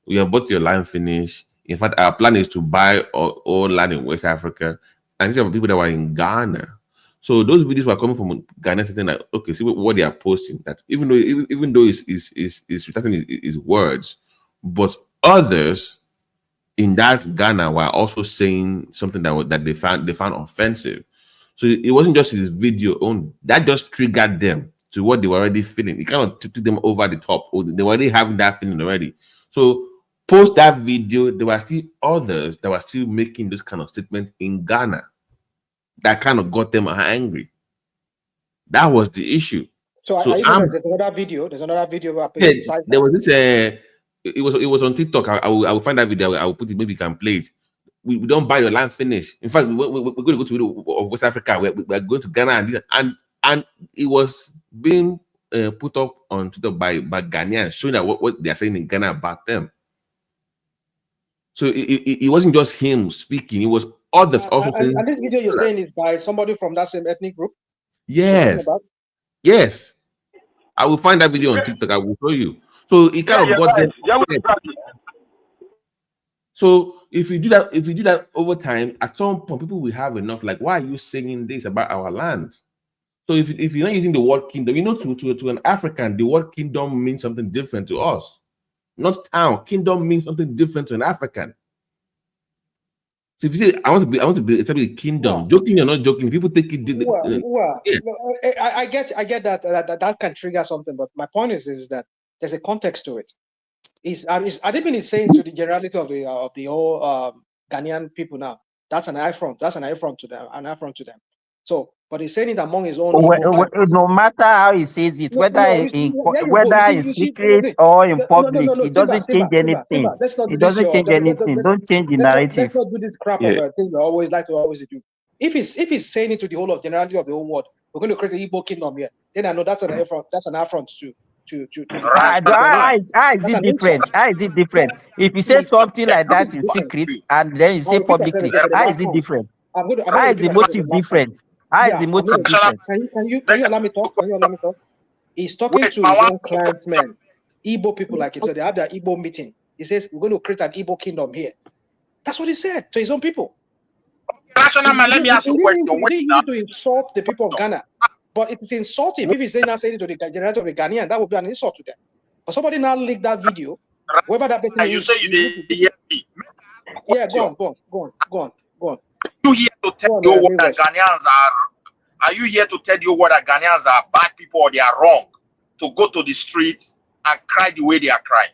We have bought your land finished. In fact, our plan is to buy all land in West Africa. And these are people that were in Ghana. So those videos were coming from Ghana, saying that okay, see what they are posting. That even though is returning his words, but others in that Ghana were also saying something that they found offensive. So it wasn't just his video own that just triggered them to what they were already feeling. It kind of took them over the top. Or they were already having that feeling already. So post that video, there were still others that were still making those kind of statements in Ghana that kind of got them angry. That was the issue. So are you saying there's another video? There's another video. Yeah, there was this. It was on TikTok. I will find that video. I will put it. Maybe you can play it. We don't buy your land finish. In fact, we're going to go to of West Africa. We're going to Ghana and it was being put up on Twitter by Ghanaians, showing that what they are saying in Ghana about them. So it wasn't just him speaking; it was others also saying. And this video you're saying is by somebody from that same ethnic group. Yes. Yes. I will find that video on TikTok. I will show you. So it kind of got them. So if you do that over time, at some point people will have enough. Like, why are you saying this about our land? So if you're not using the word kingdom, to an African, the word kingdom means something different to us. Not town. Kingdom means something different to an African. So if you say I want to be a kingdom, joking or not joking, people take it. I get that can trigger something, but my point is that there's a context to it. Adibin is saying to the generality of the whole Ghanaian people now, that's an affront to them. So, but he's saying it among his own. No matter how he says it, whether in secret or in public, it doesn't change anything. It doesn't change anything. Don't change the narrative. Let's not do this crap of a thing we always like to always do. If he's saying it to the whole of generality of the whole world, we're going to create an Igbo kingdom here. Then I know that's an affront. That's an affront to how is it different? How is it different? If you say something like that in secret and then you say publicly, how is it different? How is the motive different? How is the motive different? Can you allow me talk? He's talking to his own clients, man. Igbo people like him. So they have their Igbo meeting. He says, we're going to create an Igbo kingdom here. That's what he said to his own people. Let me ask you a question. He didn't to insult the people of Ghana. But it is insulting if he's saying it to the generality of the Ghanaian. That would be an insult to them. But somebody now leaked that video. Whoever that person is. You say you did. Yeah, go on. You here to tell you what the Ghanaians are? Are you here to tell you what the Ghanaians are bad people or they are wrong to go to the streets and cry the way they are crying?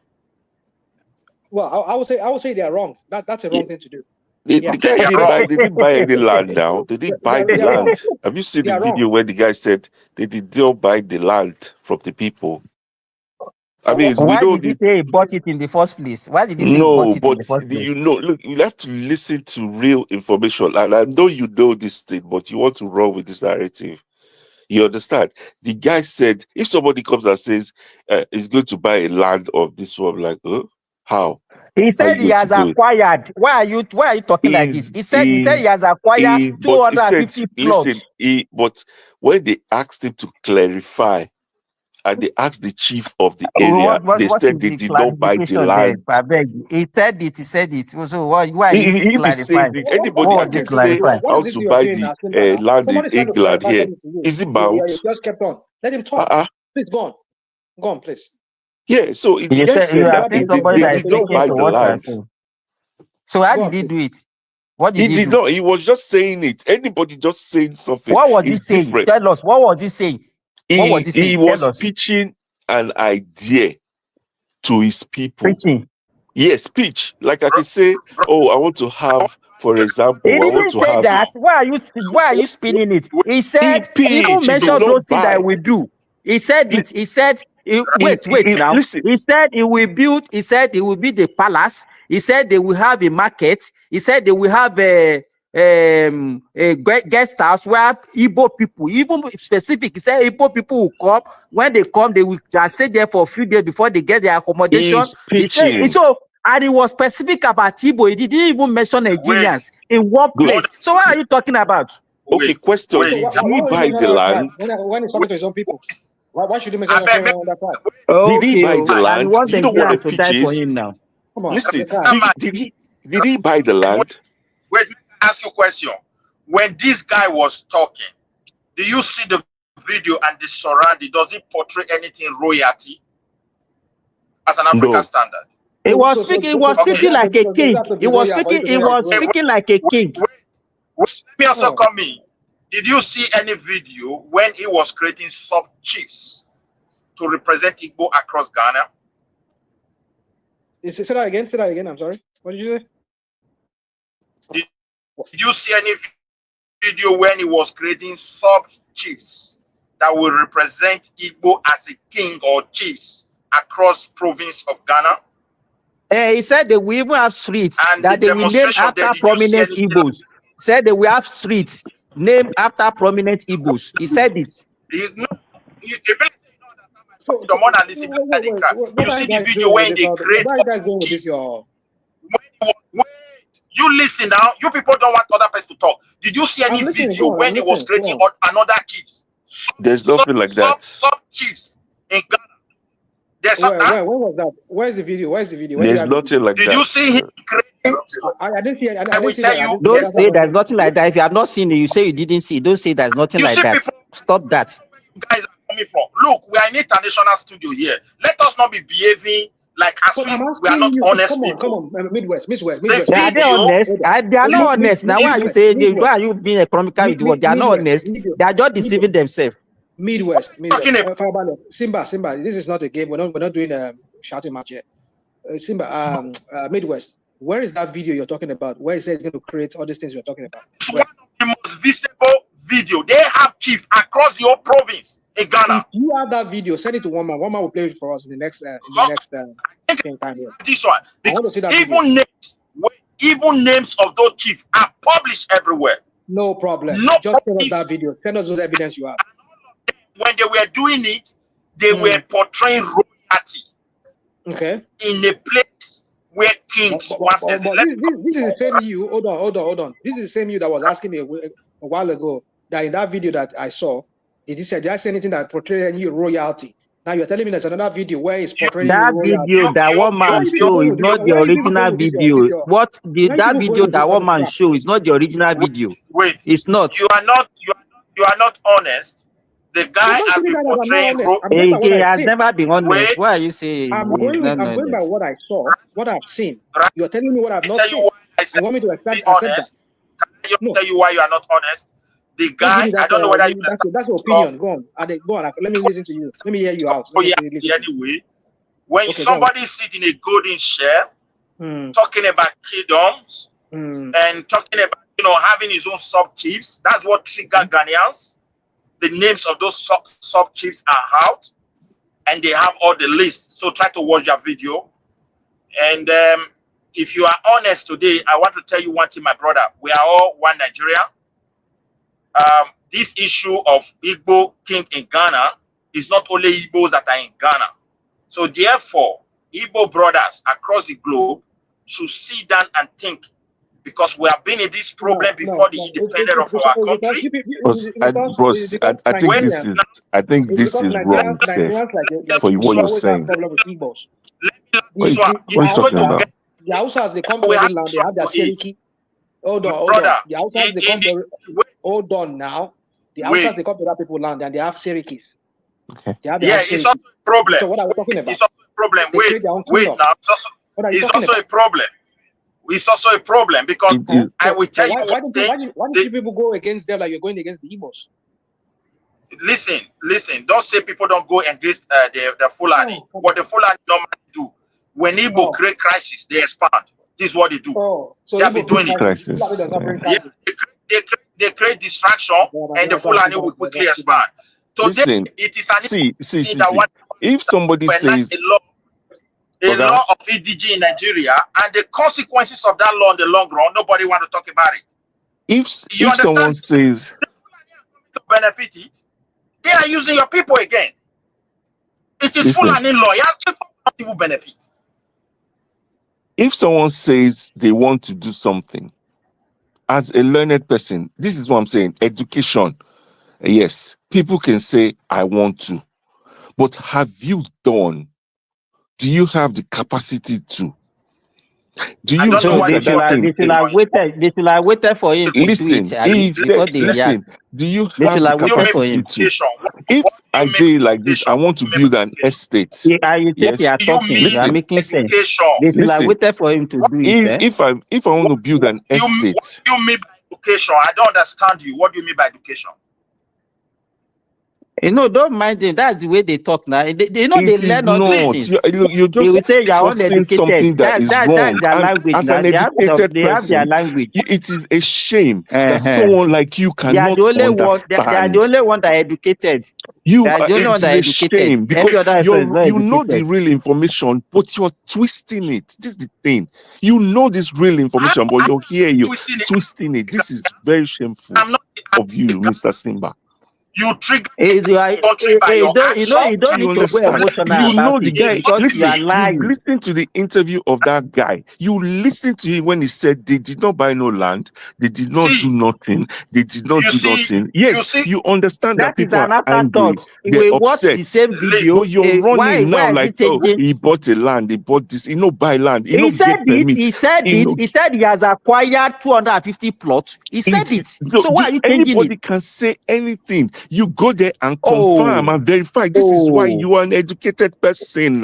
Well, I would say they are wrong. That's a wrong thing to do. The guy didn't buy any land now. They didn't buy the land. Have you seen the video where the guy said they did not buy the land from the people? I mean, why did he say he bought it in the first place? Why did he say he bought it in the first place? Look, you have to listen to real information. And I know you know this thing, but you want to run with this narrative. You understand? The guy said, if somebody comes and says he's going to buy a land of this one, like, how? He said he has acquired. Why are you talking like this? He said he has acquired 250 plots. But when they asked him to clarify, and they asked the chief of the area, they said they did not buy the land. He said it. So why are you clarifying? Anybody can say how to buy the land in England here. Is it bound? You just kept on. Let him talk. Please go on, please. Yeah, so the guy said that they did not buy the land. So how did he do it? What did he did not. He was just saying it. Anybody just saying something. What was he saying? Different. Tell us. What was he saying? He was pitching an idea to his people. Preaching. Yes, pitch. Like I can say, I want to have, for example, he didn't say that. Why are you spinning it? He said he even mentioned those things that we do. He said it. He said wait now. Listen. He said he will build. He said it will be the palace. He said they will have a market. He said they will have a guest house where Igbo people, even specific, he said Igbo people will come. When they come, they will just stay there for a few days before they get their accommodation. And he was specific about Igbo. He didn't even mention Nigerians in one place. So what are you talking about? Okay, question. Did he buy the land? When he's talking to his own people, why should he mention that part? Did he buy the land? Do you know what the pitch is? Now. Come on. Listen, did he buy the land? Wait, let me ask you a question. When this guy was talking, Do you see the video and the surrounding? Does it portray anything royalty as an African No. standard? He was speaking. He was sitting like a king. He was speaking. He was speaking like a king. Let me also come in. Did you see any video when he was creating sub chiefs to represent Igbo across Ghana? Say that again. Say that again. I'm sorry. What did you say? Did you see any video when he was creating sub chiefs that will represent Igbo as a king or chiefs across province of Ghana? He said that we even have streets and that the they will name after prominent Igbos. Said that we have streets named after prominent Igbos. He said it. You see the video when they create. Wait, you listen now. You people don't want other person to talk. Did you see any video when he was creating another chiefs? There's nothing like that. Sub chiefs in Ghana. Where was that? Where's the video? Where's the video? There's nothing like that. Did you see him creating? I didn't see it. I didn't see that. Don't say there's nothing like that. If you have not seen it, you say you didn't see it. Don't say there's nothing like that. Stop that. You guys are coming from. Look, we are in international studio here. Let us not be behaving like as we are not honest people. Come on, Midwest. Are they honest? They are not honest. Now, why are you saying? Why are you being economical with the word? They are not honest. They are just deceiving themselves. Midwest. Simba. This is not a game. We're not doing a shouting match here. Simba. Midwest. Where is that video you're talking about? Where is it going to create all these things you're talking about? It's one of the most visible video. They have chief across the whole province in Ghana. If you have that video, send it to one man. One man will play it for us in the next time here. This one. Even names of those chiefs are published everywhere. No problem. Just send us that video. Send us those evidence you have. When they were doing it, they were portraying royalty. Okay. In a place where kings once this is the same you. Hold on. This is the same you that was asking me a while ago that in that video that I saw, did I say anything that portrayed any royalty? Now you're telling me there's another video where it's portraying that video that one man show is not the original video. That video that one man show is not the original video. Wait, it's not. You are not honest. The guy has been portraying. He has never been honest. Why are you saying? I'm going by what I saw, what I've seen. You're telling me what I've not seen. You want me to accept that? Can I tell you why you are not honest? The guy, I don't know whether you that's your opinion. Go on. Let me listen to you. Let me hear you out. Anyway, when somebody sits in a golden chair, talking about kingdoms and talking about having his own sub chiefs, that's what triggered Ghanaians. The names of those sub chiefs are out, and they have all the lists. So try to watch that video. And if you are honest today, I want to tell you one thing, my brother. We are all one Nigeria. This issue of Igbo king in Ghana is not only Igbos that are in Ghana. So therefore, Igbo brothers across the globe should sit down and think, because we have been in this problem before the independence of our country. I think this is wrong, Seth, for what you're saying. What are you talking about? The Hausas, they come to the land, they have their Seriki. Hold on. The Hausas, they come to... Hold on now. The Hausas, they come to that people's land and they have Serikis. Okay. It's also a problem. So what are we talking about? It's also a problem. Wait now. It's also a problem. It's also a problem because I will tell you. Why do people go against them like you're going against the Igbos? Listen. Don't say people don't go against the Fulani. What the Fulani normally do when Igbo create crisis, they expand. This is what they do. So they be doing crisis. They create distraction, and the Fulani will quickly expand. So listen, it is see. If somebody says a law of EDG in Nigeria, and the consequences of that law in the long run, nobody want to talk about it. If someone says to benefit it, they are using your people again. It is Fulani law. People benefit. If someone says they want to do something, as a learned person, this is what I'm saying. Education, yes, people can say I want to, but have you done? Do you have the capacity to? Do I you don't know So look why they at you should that want have, thing? they should have waited for him to do it, Listen, Abi, he before said, they listen, react. do you They should have the have you waited mean for capacity him. to? education? If What do I you mean did by like this, I education? What want do to you mean build by an education? estate. You think you Yes. are Do you talking, you are mean Listen, making sense. education? They should have listen. waited for him to do it, eh? If I want to build an What estate, do you mean by education? I don't understand you. What do you mean by education? You know, don't mind them. That's the way they talk now. They know they it is learn all these not. things. You're They will just say you are forcing uneducated. something that is That's wrong. their And language as now. an They have educated they have their person, language. it is a shame that Uh-huh. someone like you They are cannot the only one. They are the understand. only one that are educated. You They are are, the only it one that is are a educated. shame Every because other person is not you know the educated. real information, but you're twisting it. This is the thing. You know this real information, but you're here, you're twisting it. This is very shameful of you, Mr. Simba. You trigger You are, country by your you know, you don't Do you need to go understand? emotional You about know the it guy. because you are Listen, you lying. listen to the interview of that guy. You listen to him when he said they did not buy no land, they did not do nothing, they did not do nothing. Yes, you understand That that is people an are angry, afterthought. they're We watch upset. the same video. But you're running now Why is like, it oh, changing? he bought a land, he bought this, he no buy land, he He no said get it. permit. He said He it. no He said he has acquired 250 plots. He said it. So why are you changing anybody it? can say anything. You go there and confirm Oh, and verify. This is why you are an educated person.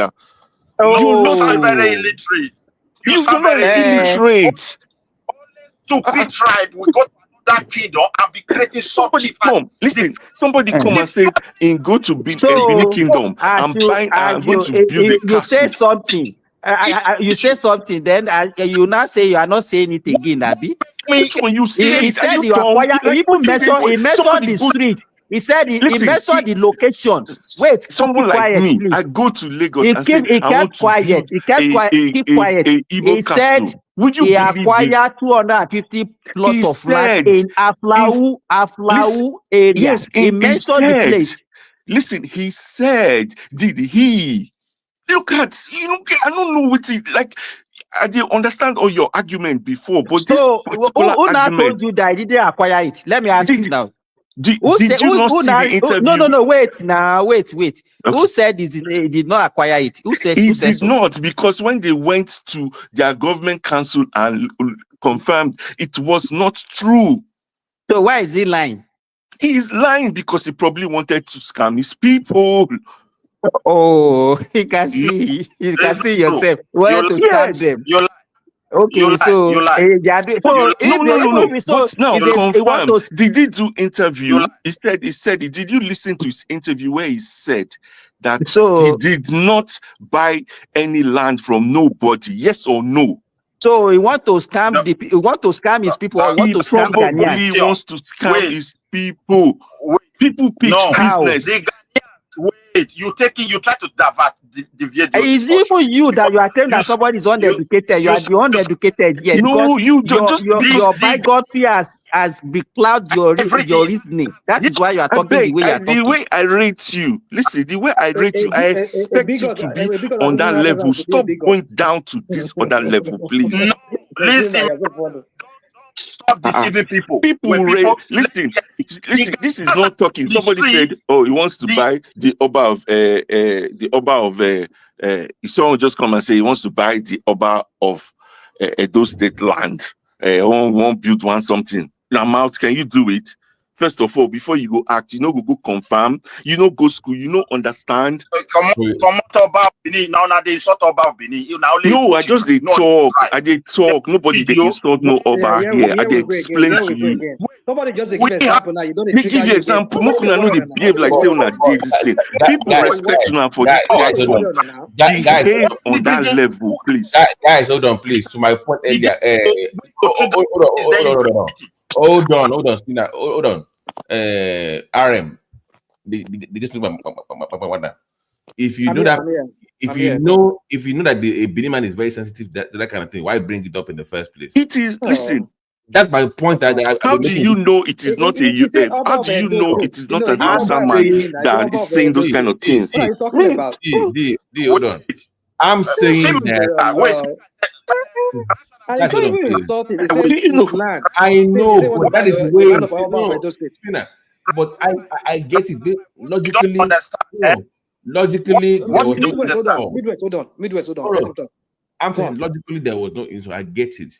No, You you know sound very oh. illiterate. You you're sound not very illiterate. illiterate. Stupid tribe will go to another kingdom and be creating Somebody subchief. come, listen. Somebody come and say, "In go to Benin So Kingdom, as I'm buying. I'm going to build a you say castle." something, you say something, then you now say you are not saying it again, Abi. Which one you say He it? Are said you you dumb? acquire. He Like even what you think? mentioned. He mentioned Somebody the good. street. He said he Listen, mentioned the location. Wait, someone keep like quiet, me, I please. go to Lagos He and say, he "I want kept to quiet. build He kept quiet. Keep quiet. a Igbo He said castle." Would you he believe it? acquired 250 plots He of land said, in "If listen, Aflau area." yes, He he mentioned the said, place. listen, he said, did he? Look at you know, I don't know what it like. I didn't understand all your argument before, but this So particular who now told argument, you that I didn't acquire it? Let me ask you now. did you not Who see now? the No, interview? no. Wait now. Wait. Okay. Who said he did not acquire it? Who says He so? did not, because when they went to their government council and confirmed, it was not true. So why is he lying? He is lying because he probably wanted to scam his people. Oh, you can see yourself. You Where lie. to scam Yes. them? You lie. Okay, You lie. so You lie. they are doing, But so You no. even if so, But now he want confirm. to. Did he do interview? lie. He said. Did you listen to his interview where he said that he So did not buy any land from nobody? Yes or no? so he want to scam he want to scam his people, or want He to scam probably Ghanaians. wants to scam Wait. his people. Wait. People pitch No. How? business. The Ghanaians, wait. You try to deviate the It's discussion. even you that you are telling You that somebody is uneducated. You you are the uneducated here No, because you just because your bigotry has beclouded your reasoning. That is why you are I talking the beg, way you are the talking. way I rate you, listen, the way I rate you, I expect you to be on that level. Stop going down to this other level, please. no listen. Stop deceiving people. When people Listen, this is not talking. Somebody said, "Oh, he wants to buy the Oba of someone just come and say he wants to buy the Oba of Edo State land. Won't build one something. Amount, can you do it? First of all, before you go act, you know, go confirm, you know, go school, you know, understand." Come about Benin. Now they sort about Benin. You now No, I just they talk. I did talk. Nobody they insult no over here. I did explain to you. Somebody just give example now. You don't Me give you example. Most una know they behave like say una did this thing. People respect una for this platform. Behave on that level, please. Guys, hold on, please. To my point earlier. Hold on, Spina. Hold on. RM. They just speak about if you know that, if you know that the Benin man is very sensitive to that kind of thing, why bring it up in the first place? It is. Listen. That's my point. How do you know it is not a UF? How do you know it is not an Hausa man that is saying those kind of things? What are you talking about? Hold on. I'm saying that. And it's not even insulting. I know, but that is the way. But I get it. Logically, Midwest, hold on. I'm saying logically there was no issue. I get it.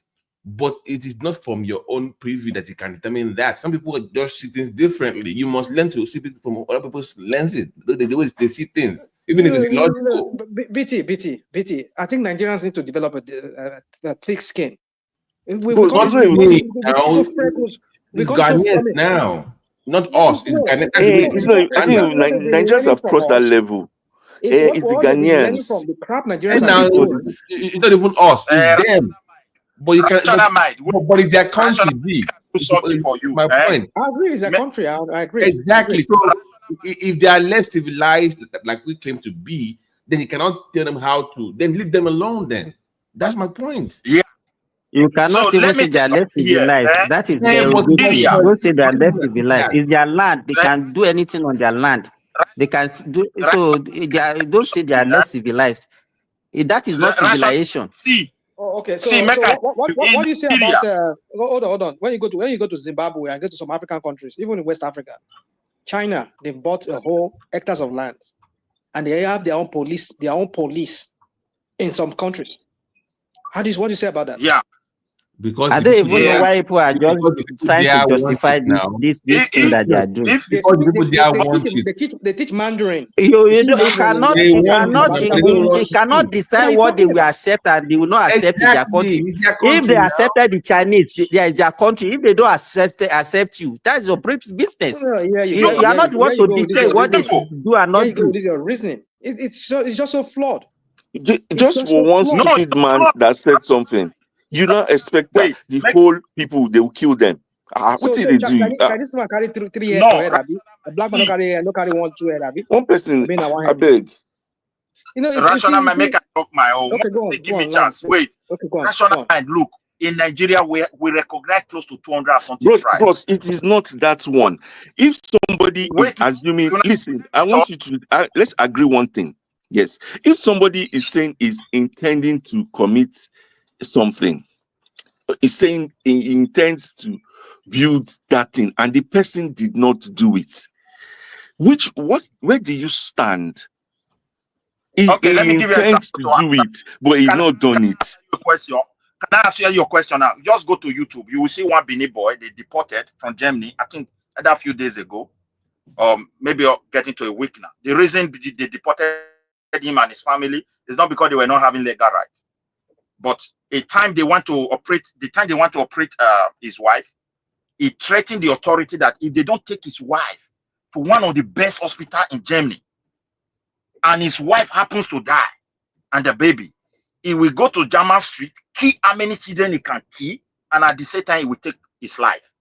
But it is not from your own preview that you can determine that. Some people just see things differently. You must learn to see people from other people's lenses, the way they see things, even if it's illogical. BT. I think Nigerians need to develop a thick skin. It's Ghanaians now, not us. It's Ghanaians. I think Nigerians have crossed that level. It's the Ghanaians. The crap Nigerians it's not even us. It's them. But you can. But it's their country. Something for you. My point. I agree. It's their country. I agree. Exactly. So if they are less civilized, like we claim to be, then you cannot tell them how to. Then leave them alone. Then that's my point. Yeah. You cannot even say they are less civilized. That is derogatory. Don't say they are less civilized. It's their land. They can do anything on their land. They can do so. Don't say they are less civilized. That is not civilization. See. Oh, okay. So what do you say about? Hold on. When you go to Zimbabwe and go to some African countries, even in West Africa, China, they bought a whole hectares of land, and they have their own police in some countries. What do you say about that? Yeah. Because I don't even know why people are just trying to justify this thing that they are doing. They teach Mandarin. You cannot decide what they will accept and they will not accept in their country. If they accepted the Chinese, they are their country. If they don't accept you, that is your business. You are not the one to dictate what they should do and not do. This is your reasoning. It's just so flawed. Just for one stupid man that said something. You not expect that the whole people they will kill them. What did they do? This man carry 3 heads to head, Abi. A black man no carry 1, 2 head, Abi. One person, I beg. You know, rational mind make I talk my own. Okay, give me a chance. Wait. Okay, rational mind. Look, in Nigeria, we recognize close to 200 or something tribes. But it is not that one. If somebody is assuming, listen, I want you to let's agree one thing. Yes, if somebody is saying is intending to commit something, is saying he intends to build that thing and the person did not do it, where do you stand? He intends to do it, but he's not done it. Can I answer your question now? Just go to YouTube. You will see one Benin boy they deported from Germany, I think a few days ago, maybe getting to a week now. The reason they deported him and his family is not because they were not having legal rights. But the time they want to operate his wife, he threatened the authority that if they don't take his wife to one of the best hospitals in Germany, and his wife happens to die, and the baby, he will go to German street, kill how many children he can kill, and at the same time he will take his life.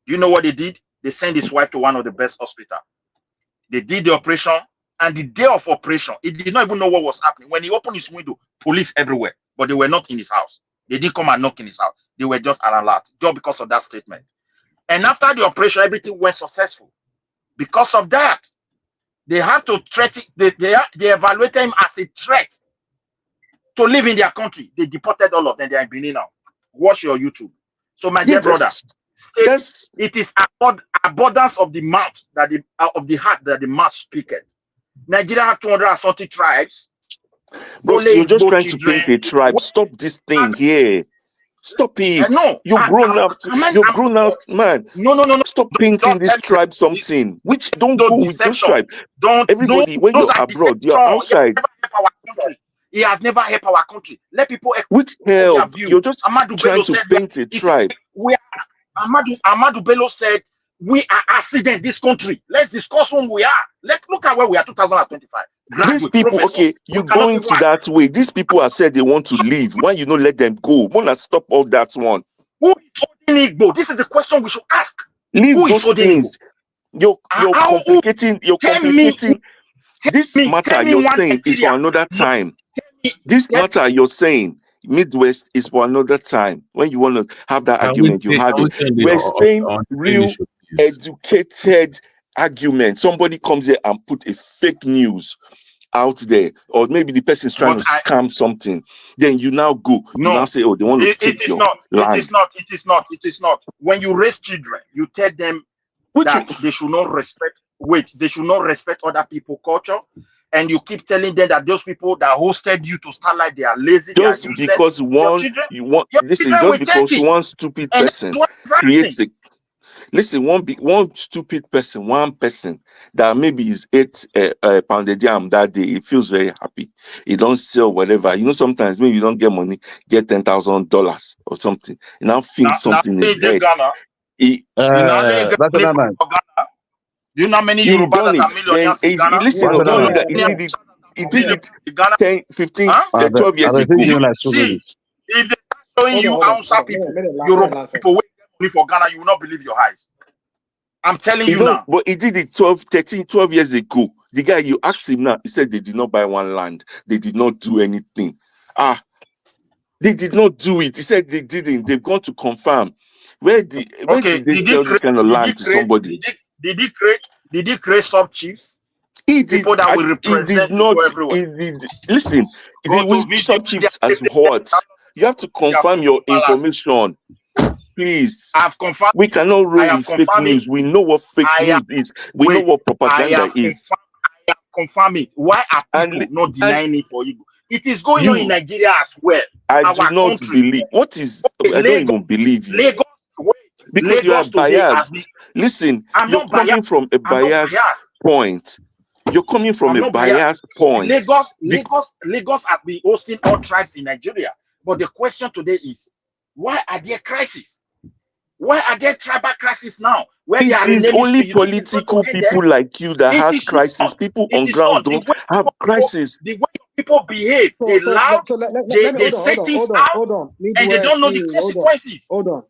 You know what they did? They sent his wife to one of the best hospitals. They did the operation, and the day of operation, he did not even know what was happening. When he opened his window, police everywhere. But they were not in his house. They didn't come and knock in his house. They were just an alert, just because of that statement. And after the operation, everything went successful. Because of that, they had to threaten. They evaluated him as a threat to live in their country. They deported all of them. They are in Benin now. Watch your YouTube. So, my dear brother, it is abundance of the mouth that of the heart that the mouth speaketh. Nigeria has 200 and something tribes. Bro, you're just trying to paint a tribe. Stop this thing here. Stop it. No, you're grown up. You're grown up, man. No. Stop painting this tribe something. Which don't go with this tribe. Everybody, when you're abroad, you're outside. He has never helped our country. Let people. Which help? You're just trying to paint a tribe. Amadou Bello said, we are accident this country. Let's discuss who we are. Let's look at where we are 2025. These people, okay, you go into that way. These people have said they want to leave. Why you not let them go? Wanna stop all that one? Who is holding Igbo? This is the question we should ask. Leave those things. You're complicating. You're complicating. This matter you're saying is for another time. This matter you're saying Midwest is for another time. When you want to have that argument, you have it. We're saying real educated argument. Somebody comes here and put a fake news out there, or maybe the person is trying to scam something. Then you now go. You now say, "Oh, they want to take your land." It is not. When you raise children, you tell them that they should not respect. They should not respect other people's culture. and you keep telling them that those people that hosted you to Starlight, they are lazy, they are Just useless. because Your listen, children just will take because it, one stupid and that's person what is happening. creates a listen, one stupid person, one person that maybe is 8 pounded yam that day, he feels very happy. He don't sell whatever. You know, sometimes maybe you don't get money, get $10,000 or something. You now think Now something in they his did head. Ghana. He, You now get That's money another man. for Ghana. Do you know how many he Yoruba done that it. are Then millionaires in Ghana? listen, That's no another man. longer he Millionaires did it. He that are did millionaires it in Ghana. 10, 15, Huh? 12 years I think ago. you like See, if they start showing Hold on, you hold on, Hausa hold on. people, Let me land Yoruba first. people who get money for Ghana, you will not believe your eyes. I'm telling He you don't, now. but he did it 12, 13, 12 years ago. The guy, you ask him now, he said they did not buy one land. They did not do anything. They did not do it. He said they didn't. They've gone to confirm. Where did Okay, they sell this kind of land to somebody? did he create sub chiefs? He did. People that will He did represent not. people everywhere. He did. Listen, Go to we visit sub chiefs as what? You have to their confirm your palace. information, please. I have confirmed We it. cannot I roll have with fake confirmed it. news. We know what fake I news have is. We know what propaganda is. I have confirmed it. Why are people not And denying it for Igbo? It is going on in you, Nigeria as well. I do Our not country. believe. What is? Okay, I don't even believe you Lagos, wait, because you are Lagos today has been. biased. Listen, I'm you're not coming from biased. a I'm not biased biased. point. You're coming from I'm a not biased. biased point. Lagos has been hosting all tribes in Nigeria. But the question today is, why are there crises? Why are there tribal crises now? Where they It are is renaming only state, you think it's going political to end them? people like you that It has is crisis. not. People It on is ground not. don't have crisis. The way people behave, they loud, So let they me say things out, hold on. and they don't Midwest, know the consequences. hold on.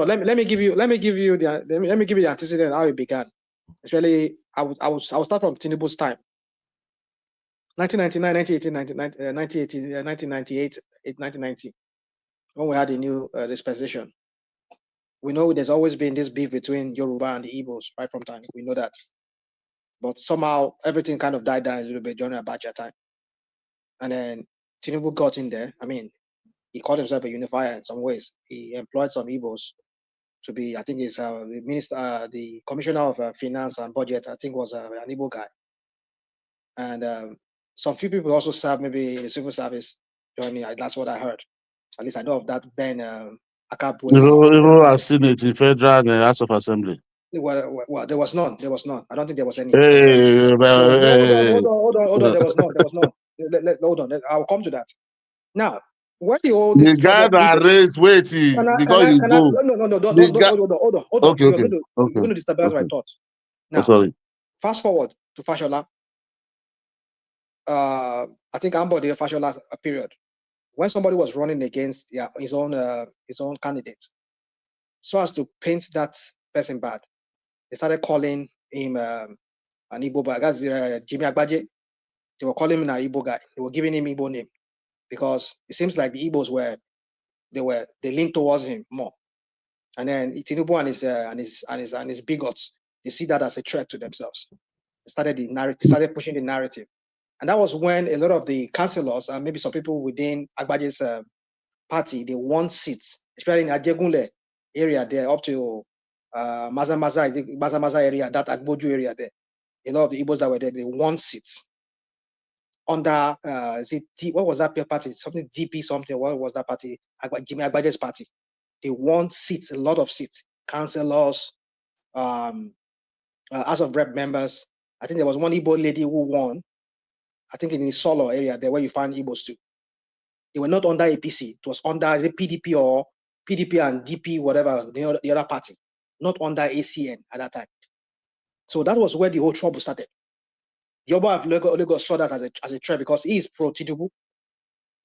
Let me give you the antecedent how it began. Especially, I will start from Tinubu's time. 1999, 1998, 1990, when we had a new dispensation. We know there's always been this beef between Yoruba and the Igbos right from time. We know that. But somehow everything kind of died down a little bit during Abacha time. And then Tinubu got in there. I mean, he called himself a unifier in some ways. He employed some Igbos to be, I think he's the minister, the commissioner of finance and budget, I think was an Igbo guy. And some few people also serve maybe in the civil service joining. That's what I heard. At least I know of that Ben Akabwe. Even as Senate, the Federal and House of Assembly. Well, there was none. There was none. I don't think there was any. Hey, Hold on. There was none. Hold on. I'll come to that. Now, where the all this the guy that raised waiting because you go. Hold on. Okay. You're going to destabilize my thoughts. Now, sorry. fast forward to Fashola. I think Ambode Fashola period when somebody was running against his own candidate, so as to paint that person bad, they started calling him an Igbo guy. That's Jimmy Agbaje. They were calling him an Igbo guy. They were giving him Igbo name because it seems like the Igbos they leaned towards him more. And then Tinubu and his bigots, they see that as a threat to themselves. They started pushing the narrative. And that was when a lot of the councillors and maybe some people within Agbaje's party, they won seats, especially in Ajegunle area there, up to Maza area, that Agboju area there. A lot of the Igbos that were there, they won seats. Under, what was that party? Something DP something. What was that party? Jimmy Agbaje's party. They won seats, a lot of seats. Councillors, House of Rep members. I think there was one Igbo lady who won. I think in the Solo area there where you find Igbos too. They were not under APC. It was under PDP or PDP and DP, whatever, the other party. Not under ACN at that time. So that was where the whole trouble started. The Oba of Lagos saw that as a threat because he is pro-Tinubu.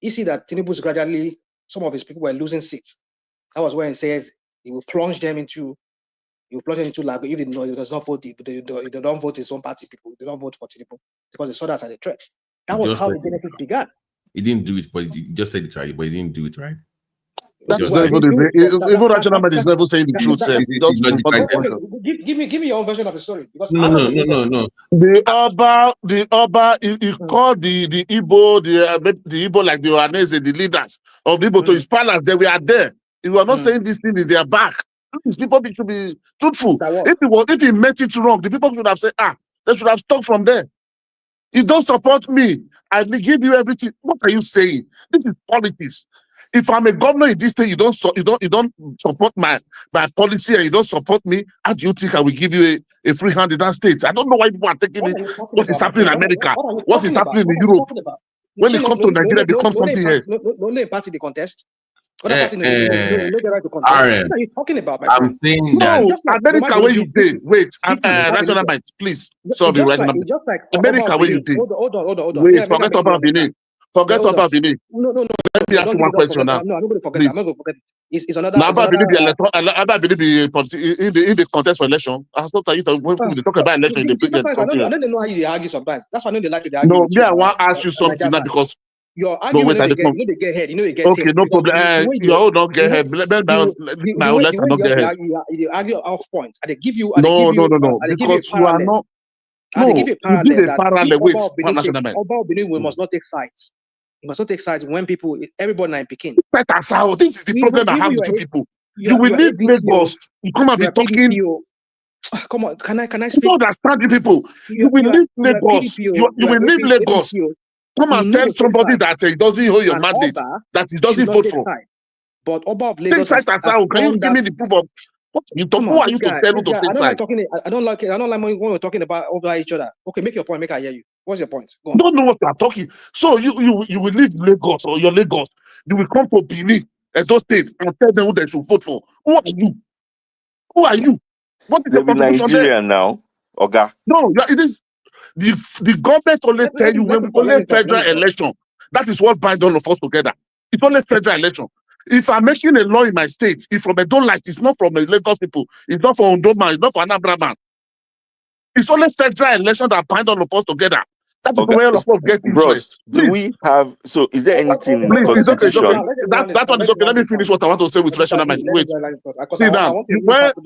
He see that Tinubu is gradually, some of his people were losing seats. That was when he says he will plunge them into like if he does not vote, if they don't vote his own party people, they don't vote for Tinubu because they saw that as a threat. That was how the benefit began. He didn't do it, but he just said it right, but he didn't do it right. That's not even rational man is never saying the truth. Give me your own version of the story. Because no. The Oba, he called the Igbo, the Igbo like the Ohanese, the leaders of the Igbo to his palace. They were there. He was not saying this thing in their back. These people should be truthful. If he meant it wrong, the people should have said, they should have stopped from there. You don't support me. I will give you everything. What are you saying? This is politics. If I'm a governor in this state, you don't support my policy and you don't support me, how do you think I will give you a free hand in that state? I don't know why people are taking What it. are you talking What is about, my happening in friend? America? What are you What is talking about? happening in What are you Europe? talking about? You When say it comes to Nigeria, it becomes something else. no party the contest. Other party no the right to contest. RM, What are you talking about, my I'm friend? saying that. No, It's just like America where you did. Wait, Listen, rational mind, please. it's Sorry, just like rational mind. Oba America of where you Benin. did. Hold on. Wait, Make I forget make you about understand. Benin. Forget Hold on. about Benin. No. Let me ask you Don't one question now. no, I'm not going to forget that. I'm not Please. going to forget it. It's another. Now, It's about another. Abba Believe in the contest for election. I thought you when people talk about election, they bring Sometimes I something else. don't know how you argue sometimes. That's why I know they like to argue No, with me, you. I want to ask you something now Nigeria. because Your no, argument, wait, I they don't. get head, they get Okay, tail. no Because problem. Your own don't get ahead. Let my own the letter way not get ahead. you argue off points, and they give you, No. they give you a Because you are parallel. not. And they give No, you a you parallel give a that parallel. if Wait, Oba national man. of Benin, we must not take sides. You must not take sides when people, everybody are in Peking. That's how. This is the problem I have with you people. You will you are leave ADCO, Lagos. You come and be you are talking. PDPO. Come on, can I You speak? don't understand you people. You will leave Lagos. You will leave Lagos. Come and tell somebody that he doesn't hold your mandate, that he doesn't vote for. Side. But Oba of Take Lagos side as how? Can you give me the proof of what you talk? Who are you to tell who to take side? I don't like when we're talking about over each other. Okay, make your point. Make I hear you. What's your point? Go on. Don't know what you are talking. So you will leave Lagos or your Lagos. You will come to Benin and those states and tell them who they should vote for. Who are you? Who are you? What is They your be contribution there? Nigerian now, Oga. No, it is the government only tell you when only federal election. That is what binds all of us together. It's only federal election. If I'm making a law in my state, it's from a don't like, it's not from a Lagos people, it's not from Ondo man, it's not from Anambra man. It's only federal election that bind all of us together. That is where all of us get Bros, interest. do we have is there anything in the Please, it's okay, it's okay. constitution? That one is okay. Let me finish what I want to say with rational mind. Wait. See now,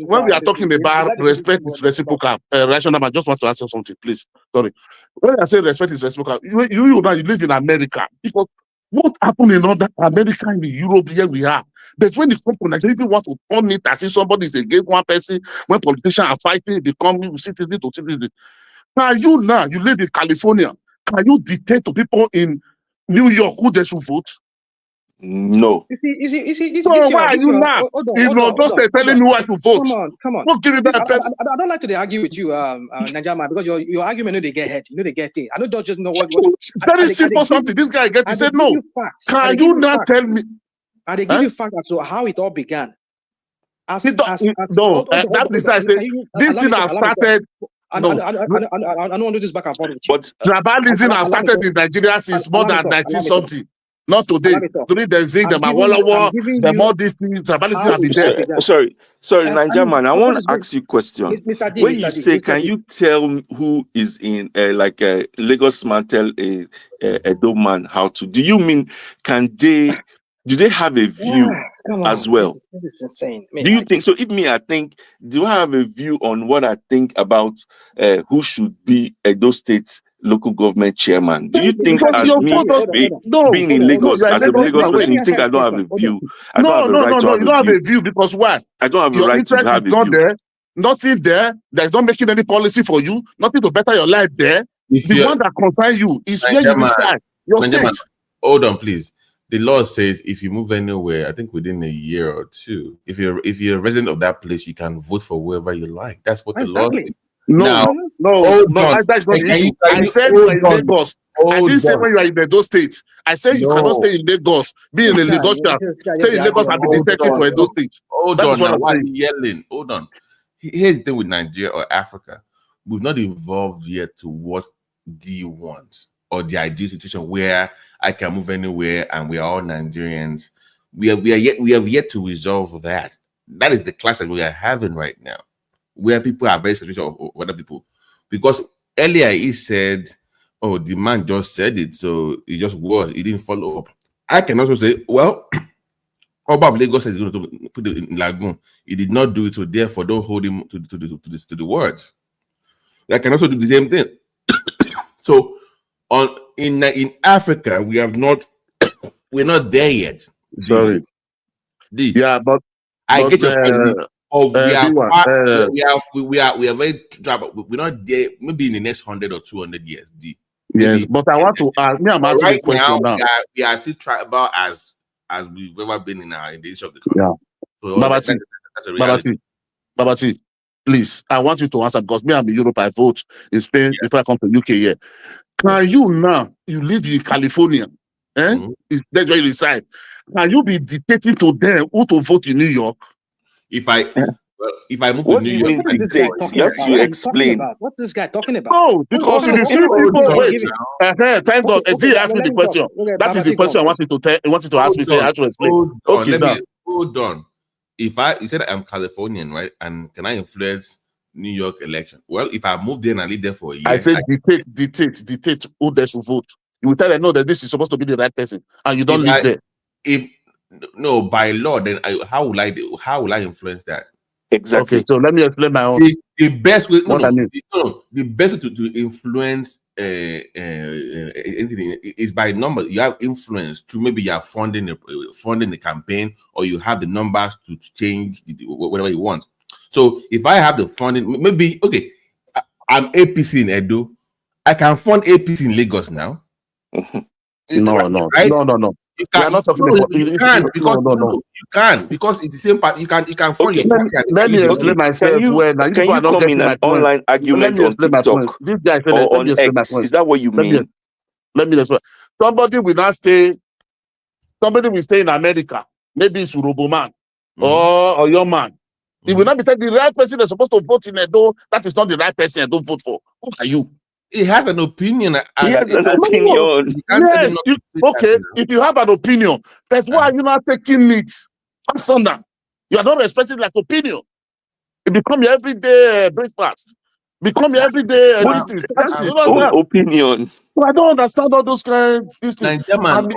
when we are talking about respect is reciprocal, rational mind, just want to ask you something, please. Sorry. When I say respect is reciprocal, you live in America. Because what happened in other America and Europe, here we are. But when it comes to Nigeria, people want to turn it as if somebody is against one person. When politicians are fighting, they come citizen to citizen. Now you live in California. Can you dictate to people in New York who they should vote? No. So why are you now? In Ondo State telling me who I should vote? Come on. Don't give me that. I don't like to argue with you, Nigeria, because your argument, they get head, they get thing. I don't just know what. Very simple something. This guy gets. He said no. Can you not tell me? And they give you facts as to how it all began. That is I say this thing has started. I don't want to do this back and forth with you. But tribalism has started in Nigeria since more than 19 something. Not today. During the Zing, the Mawala, the more these things, tribalism have been there. Sorry, Nigeria man. I want to ask you a question. When you say, can you tell who is in like a Lagos man tell a Edo man how to? Do you mean do they have a view as well? This is insane. Do you think so? If me, I think, do I have a view on what I think about who should be Edo State local government chairman? Do you think as me being in Lagos, as a Lagos person, you think I don't have a view? I don't have a right to have a view. You don't have a view because why? I don't have a right to have a view. There. Nothing there. There's not making any policy for you. Nothing to better your life there. The one that concerns you is where you reside. Your state. Hold on, please. The law says if you move anywhere, I think within a year or two, if you're a resident of that place, you can vote for whoever you like. That's what the law says. No, that's not the issue. I said you are in Lagos. I didn't say when you are in those states. I said you cannot stay in Lagos. Be in a Lagosian. Stay in Lagos and be detected for those states. Hold on, now, why are you yelling? Hold on. Here's the thing with Nigeria or Africa. We've not evolved yet to what do you want? Or the ideal situation where I can move anywhere and we are all Nigerians. We have yet to resolve that. That is the clash that we are having right now, where people are very suspicious of other people. Because earlier he said, "Oh, the man just said it, so it just was. He didn't follow up." I can also say, "Well, Oba of Lagos is going to put it in Lagoon. He did not do it, so therefore don't hold him to the words." I can also do the same thing. So. In Africa, we're not there yet. Sorry. Yeah, but I get your point. We are very troubled. We're not there. Maybe in the next 100 or 200 years. Yes, but I want to ask. Me, I'm asking a right question now, now. we are still tribal as we've ever been in the history of the country. Yeah, So Babati, that's a reality. Babati, please, I want you to answer because me, I'm in Europe. I vote in Spain before I come to UK here. Can you now? You live in California, that's where you reside. Can you be dictating to them who to vote in New York? If I move What to do New you York, mean dictate? You have to explain. What's this guy talking about? No, because you see people. Wait, thank God. Did ask me the question. That is the question I wanted to tell. I wanted to ask me. Say I should explain. Okay, now. Hold on. If you said I'm Californian, right? And can I influence New York election? Well, if I move there and I live there for a year, I said dictate who they should vote. You will tell them no that this is supposed to be the right person, and you don't live there. If no, by law, then how will I influence that? Exactly. Okay, so let me explain my own. The best way, the best way to influence anything is by number. You have influence through maybe you are funding the campaign, or you have the numbers to change whatever you want. So if I have the funding, maybe I'm APC in Edo, I can fund APC in Lagos now. No. You can, you can because it's the same part. You can fund your party. Let me explain myself. Can you come in an online argument on TikTok this guy said, or let me on explain my X? point. Is that what you mean? Let me explain. Somebody will stay in America. Maybe it's Uroboman or your man. He will not be telling the right person that's supposed to vote in Edo. That is not the right person. I don't vote for. Who are you? He has an opinion. He has an opinion. Yes. Okay. If you have an opinion, but why are you not taking it? You are not expressing like opinion. It become your everyday breakfast. Become your everyday That's his own opinion. So I don't understand all those kind of things. No.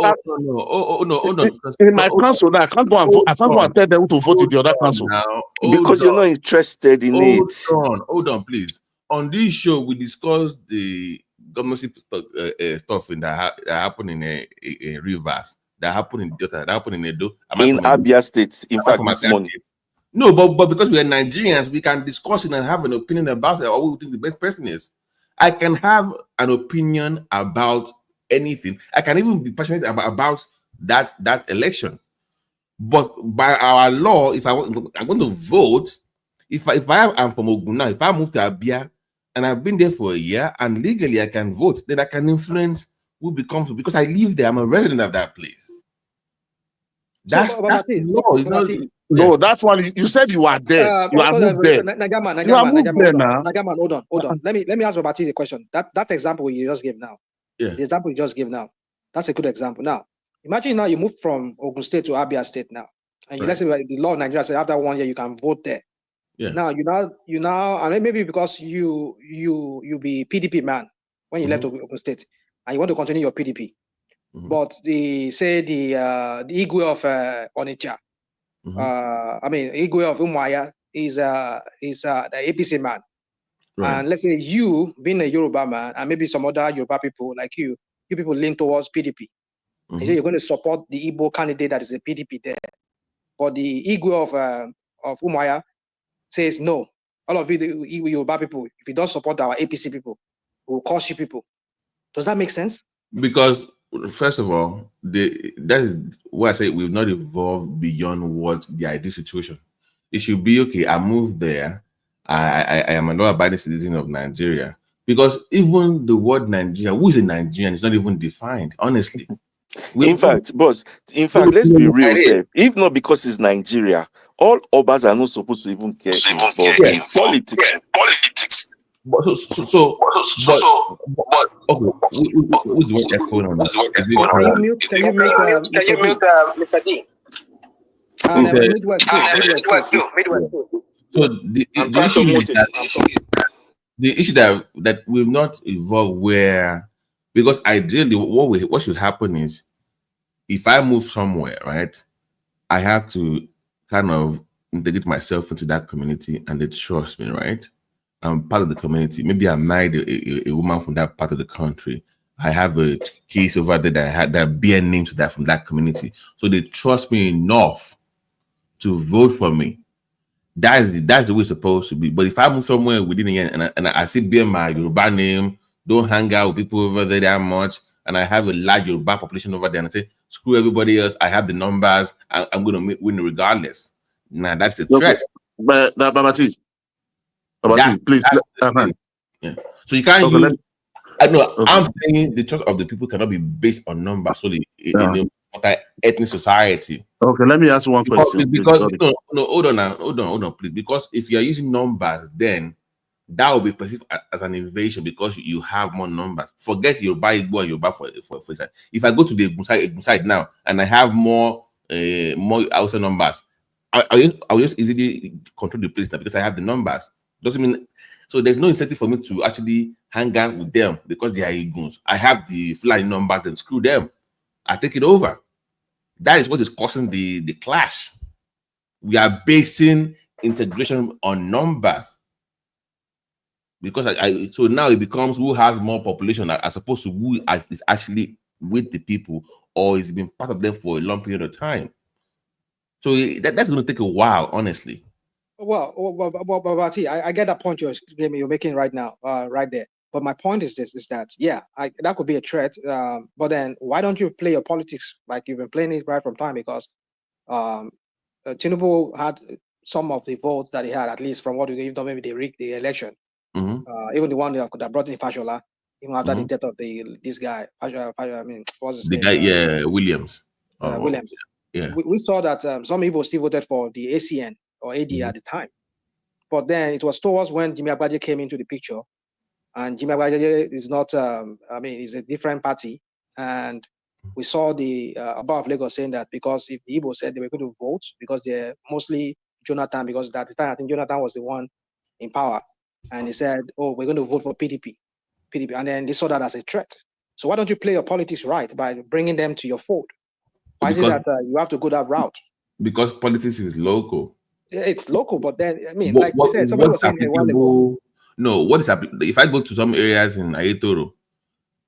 In my council now, I can't go and vote. I can't go and tell them who to vote in the other council. Because you're not interested in it. Hold on, please. On this show, we discussed the government stuff that happened in Rivers, that happened in Delta, that happened in Edo. In Abia State, in fact, this morning. No, but because we are Nigerians, we can discuss it and have an opinion about it, or what we think the best person is. I can have an opinion about anything. I can even be passionate about that election. But by our law, if I'm going to vote, if I'm from Ogun now, if I move to Abia and I've been there for a year and legally I can vote, then I can influence who becomes, because I live there. I'm a resident of that place. That's the law. No, that's one. You said you are there. You are moved there. Nagaman, hold on. Let me ask Babati the question. That example you just gave now. Yeah. The example you just gave now. That's a good example. Now, imagine now you move from Ogun State to Abia State now, and let's say the law of Nigeria says after 1 year you can vote there. Yeah. Now you now, and maybe because you be PDP man when you left Ogun State, and you want to continue your PDP, but the Igwe of Onitsha, Igwe of Umuahia is the APC man. Right. And let's say you being a Yoruba man, and maybe some other Yoruba people like you people lean towards PDP. And so you're going to support the Igbo candidate that is a PDP there. But the Igwe of Umuahia says no. All of you, the Yoruba people, if you don't support our APC people, we'll crush you people. Does that make sense? Because first of all, that is why I say we've not evolved beyond what the ideal situation. It should be okay. I moved there. I am a law-abiding citizen of Nigeria. Because even the word Nigeria, who is a Nigerian, is not even defined, honestly. In fact, let's be real. If not because it's Nigeria, all Obas are not supposed to even get involved in politics. But okay, who's the one echoing on this? Can you mute Mr. D? So the issue that we've not evolved where, because ideally what should happen is, if I move somewhere, right, I have to kind of integrate myself into that community and they trust me, right? I'm part of the community. Maybe I married a woman from that part of the country. I have a case over there that bear names to that from that community. So they trust me enough to vote for me. That's the way it's supposed to be. But if I move somewhere within a year and I see bear my Yoruba name don't hang out with people over there that much, and I have a large Yoruba population over there, and I say, screw everybody else, I have the numbers, I'm going to win regardless. Now, that's the threat. But Babati, please. Yeah. So you can't use. I know. I'm saying the trust of the people cannot be based on numbers solely in a multi-ethnic society. Okay, let me ask one question. Because no, hold on, please. Because if you are using numbers, then that will be perceived as an invasion because you have more numbers. Forget Yoruba, Igbo, and Yoruba for example. If I go to the Egun side now and I have more outside numbers, I'll just easily control the place now because I have the numbers. Doesn't mean so there's no incentive for me to actually hang out with them because they are Eguns. I have the Fulani numbers, then screw them. I take it over. That is what is causing the clash. We are basing integration on numbers. Because so now it becomes who has more population as opposed to who is actually with the people or is been part of them for a long period of time. So that's going to take a while, honestly. Well, I get that point you're making right now, right there. But my point is this: is that that could be a threat. But then why don't you play your politics like you've been playing it right from time? Because Tinubu had some of the votes that he had, at least from what you even maybe they rigged the election. Even the one that could have brought in Fashola, even after the death of this guy, what's his name? Williams. Williams. Yeah. We saw that some people still voted for the ACN or AD at the time. But then it was towards when Jimmy Agbaje came into the picture. And Jimmy Agbaje is not, he's a different party. And we saw the above Lagos saying that because if the Igbo said they were going to vote, because they're mostly Jonathan, because at the time I think Jonathan was the one in power. And he said, oh, we're going to vote for PDP. And then they saw that as a threat. So why don't you play your politics right by bringing them to your fold? Why is it that you have to go that route? Because politics is local. It's local, but then, like you said, somebody was saying a while ago. No, what is happening? If I go to some areas in Ayetoro,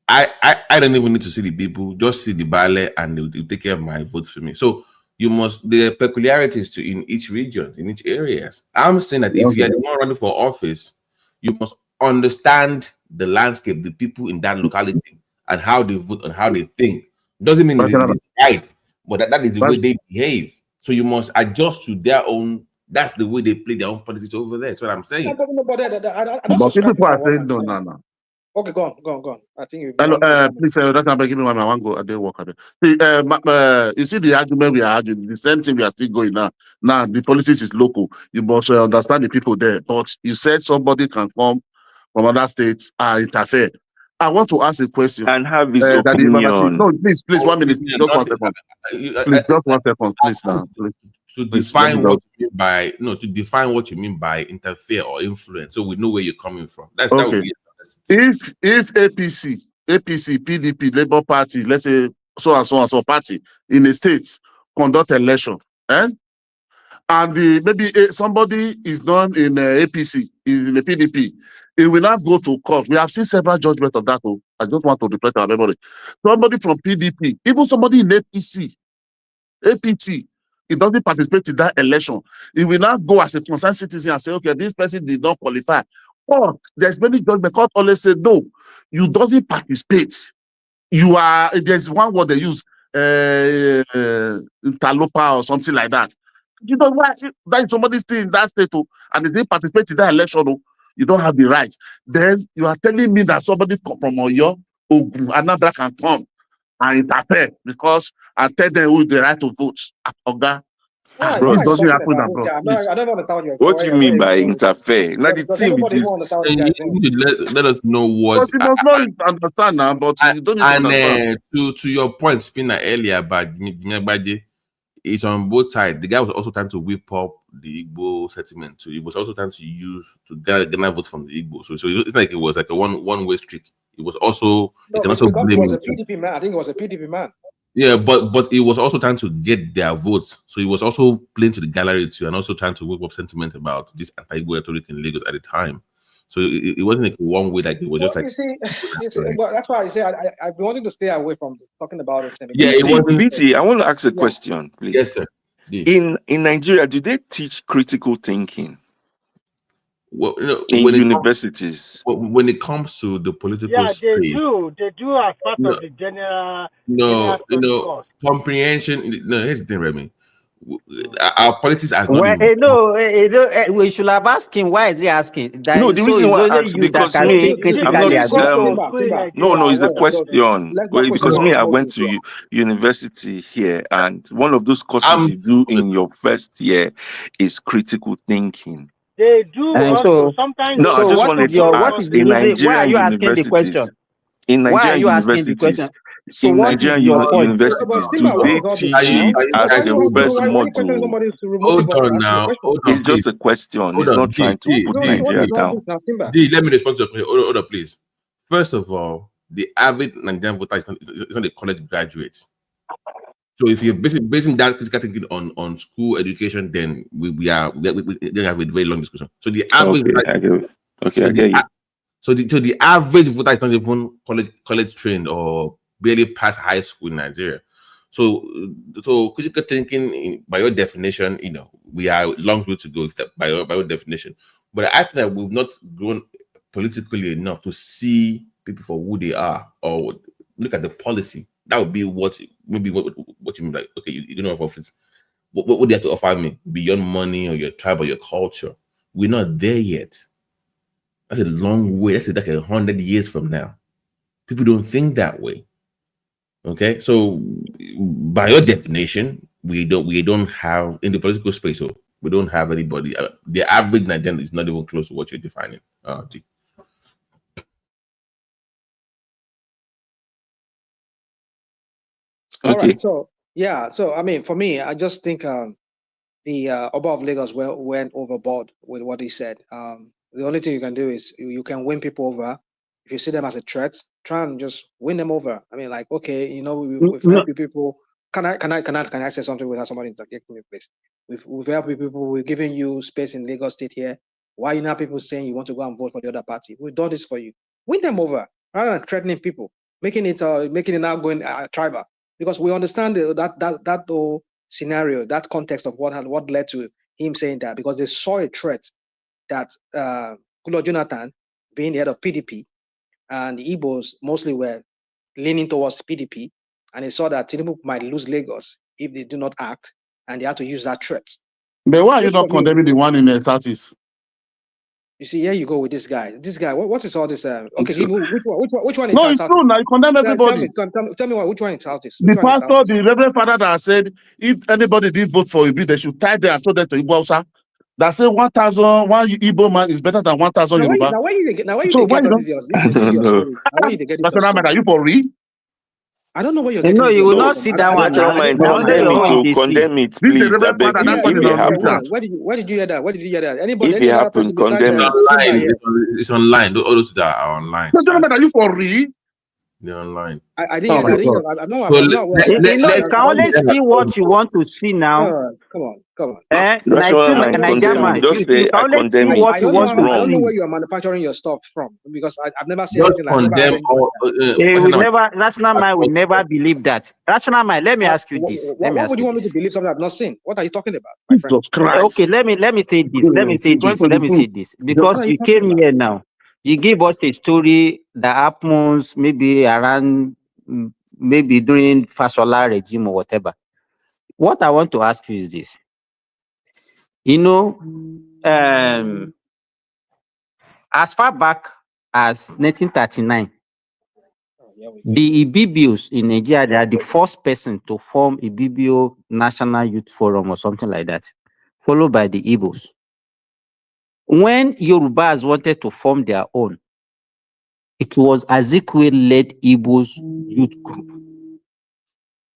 I don't even need to see the people, just see the ballot and they'll take care of my votes for me. So there are peculiarities in each region, in each areas. I'm saying that if you are the one running for office, you must understand the landscape, the people in that locality, and how they vote and how they think. Doesn't mean it's right, but that is the way they behave. So you must adjust to their own. That's the way they play their own politics over there. That's what I'm saying. But people are saying no. Okay, go on. I think you. Hello, please, that's not give me one. I want to go. I didn't work at it. See, you see the argument we are arguing. The same thing we are still going now. Now the politics is local. You must understand the people there. But you said somebody can come from other states and interfere. I want to ask a question. And have his opinion. No, please, 1 minute. Just 1 second. Please, just 1 second, please. Now, please. To define what you mean by to define what you mean by interfere or influence, so we know where you're coming from. That would be if APC, PDP, Labour Party, let's say so and so party in a state conduct election, and maybe somebody is done in APC, is in the PDP, it will not go to court. We have seen several judgments of that. I just want to reflect our memory. Somebody from PDP, even somebody in APC, it doesn't participate in that election. It will not go as a concerned citizen and say, okay, this person did not qualify. Or there's many judgments. Court always say, no, you doesn't participate. There's one word they use, interloper or something like that. You know why? That somebody's still in that state and they didn't participate in that election. You don't have the right. Then you are telling me that somebody from Oyo, Ogun, Anambra can come and interfere because I tell them who the right to vote. Oga. Bros, doesn't happen I don't understand what do you mean by interfere? Now the team let us know what. But you must not understand now, but you don't need to understand. To your point, Spina, earlier about Jimmy, it's on both sides. The guy was also trying to whip up the Igbo settlement too. It was also trying to use to get vote from the Igbo. So it's like it was like a one-way streak. It was also it can also blame him. PDP man. I think it was a PDP man. Yeah, but it was also trying to get their votes. So he was also playing to the gallery too, and also trying to whip up sentiment about this anti-Igbo rhetoric in Lagos at the time. So it wasn't like one way, like it was just like. You see, well, that's why I say I've been wanting to stay away from talking about it. Yeah, BT, I want to ask a question, please. Yes, sir. In Nigeria, do they teach critical thinking? Well, in universities. When it comes to the political Yeah, space, they do as part no, of the general no, study course. comprehension. No, here's the thing, Remy. Our politics has not Well, evolved. we should have asked him. Why is he asking? No, the So reason it's why I only asked you that because can me, think critically I'm not about it. no, it's the let's question. not Well, push because me, I Timber. went to university here, and one of those courses I'm you do in your first year is critical thinking. They do And also. so, Sometimes No, they I so just do. wanted to what is ask the in reason? Why are Nigerian you asking the question? universities, in Why are Nigerian you asking the universities, question? So what is your point? universities, Timber, do what they is all this teach now? it as Why do the you want to know first why you questioning module? somebody's motive Hold for on asking a now. question? Hold on, It's please. just a question. Hold It's on, not trying to put What is Nigeria all down. this now, Timber? Let me respond to your question. Hold on, please. First of all, the average Nigerian voter is not a college graduate. So if you're basing that critical thinking on school education, then we have a very long discussion. So the average Okay, I get it. Okay, I get you. So the average voter is not even college trained or barely past high school in Nigeria. So critical thinking, by your definition, we are a long way to go if that by your definition. But I think that we've not grown politically enough to see people for who they are or look at the policy. That would be what you mean, like, okay, you know, of office. What would you have to offer me beyond money or your tribe or your culture? We're not there yet. That's a long way. That's like 100 years from now. People don't think that way. Okay, so by your definition, we don't have in the political space. So we don't have anybody. The average Nigerian is not even close to what you're defining. T. All Okay. right. So yeah. So I mean, for me, I just think the Oba of Lagos went overboard with what he said. The only thing you can do is you can win people over. If you see them as a threat, try and just win them over. I mean, like, okay, we've helped people. Can I say something without somebody interjecting me, please? We've helped people. We've given you space in Lagos State here. Why are you now people saying you want to go and vote for the other party? We've done this for you. Win them over rather than threatening people, making it now going tribal. Because we understand that whole scenario, that context of what led to him saying that, because they saw a threat that Goodluck Jonathan, being the head of PDP, and the Igbos mostly were leaning towards PDP, and they saw that Tinubu might lose Lagos if they do not act, and they had to use that threat. But why are you not condemning the one in the Southeast? You see, here you go with this guy. This guy, what is all this? Okay, So, which one is No, it's true. Now you condemn everybody. Tell me which one is Southeast? The pastor, the Reverend Father that said if anybody did vote for Ibi, they should tie them and throw them to Igbo Hausa. That say 1,000 one Igbo man is better than 1,000 Yoruba. Now why you get all this your No. story? Now why you get this your National story? Are you for real? I don't know where you're getting No, this you your will story not from. see that one Natural now. mind, Now only condemn your it own to they see. condemn it, This is please. I Reverend beg Father, you. that's what If is it on Twitter. happens, Where did you hear that? Where did you hear that? Anybody? if Any it other happens, person besides condemn it. Simba here? It's online. All those that are online. So, gentlemen, are you for real? They're online. I didn't hear that. I didn't hear that. I'm not So aware. You can only see what you want to see now. Come on. National mind, condemn Nigerian, it. Just you say, can I only see condemn it. what you want It's to I don't know wrong. where see. you are manufacturing your stuff from, because I've never seen just anything like. I've never heard condemn anything like that. They will never. Rational mind will never believe that. Rational mind. Let me ask you this. Let me What ask would you you want me this. to believe something I've not seen? What are you talking about, my friend? Jesus Christ. Okay, let me say this. Let me say this. Let me say this. What Because are you you talking came about? here now, you give us a story that happens maybe around, maybe during Fashola regime or whatever. What I want to ask you is this. As far back as 1939, the Ibibios in Nigeria, they are the first person to form Ibibio National Youth Forum or something like that, followed by the Igbos. When Yorubas wanted to form their own, it was Azikiwe-led Igbos youth group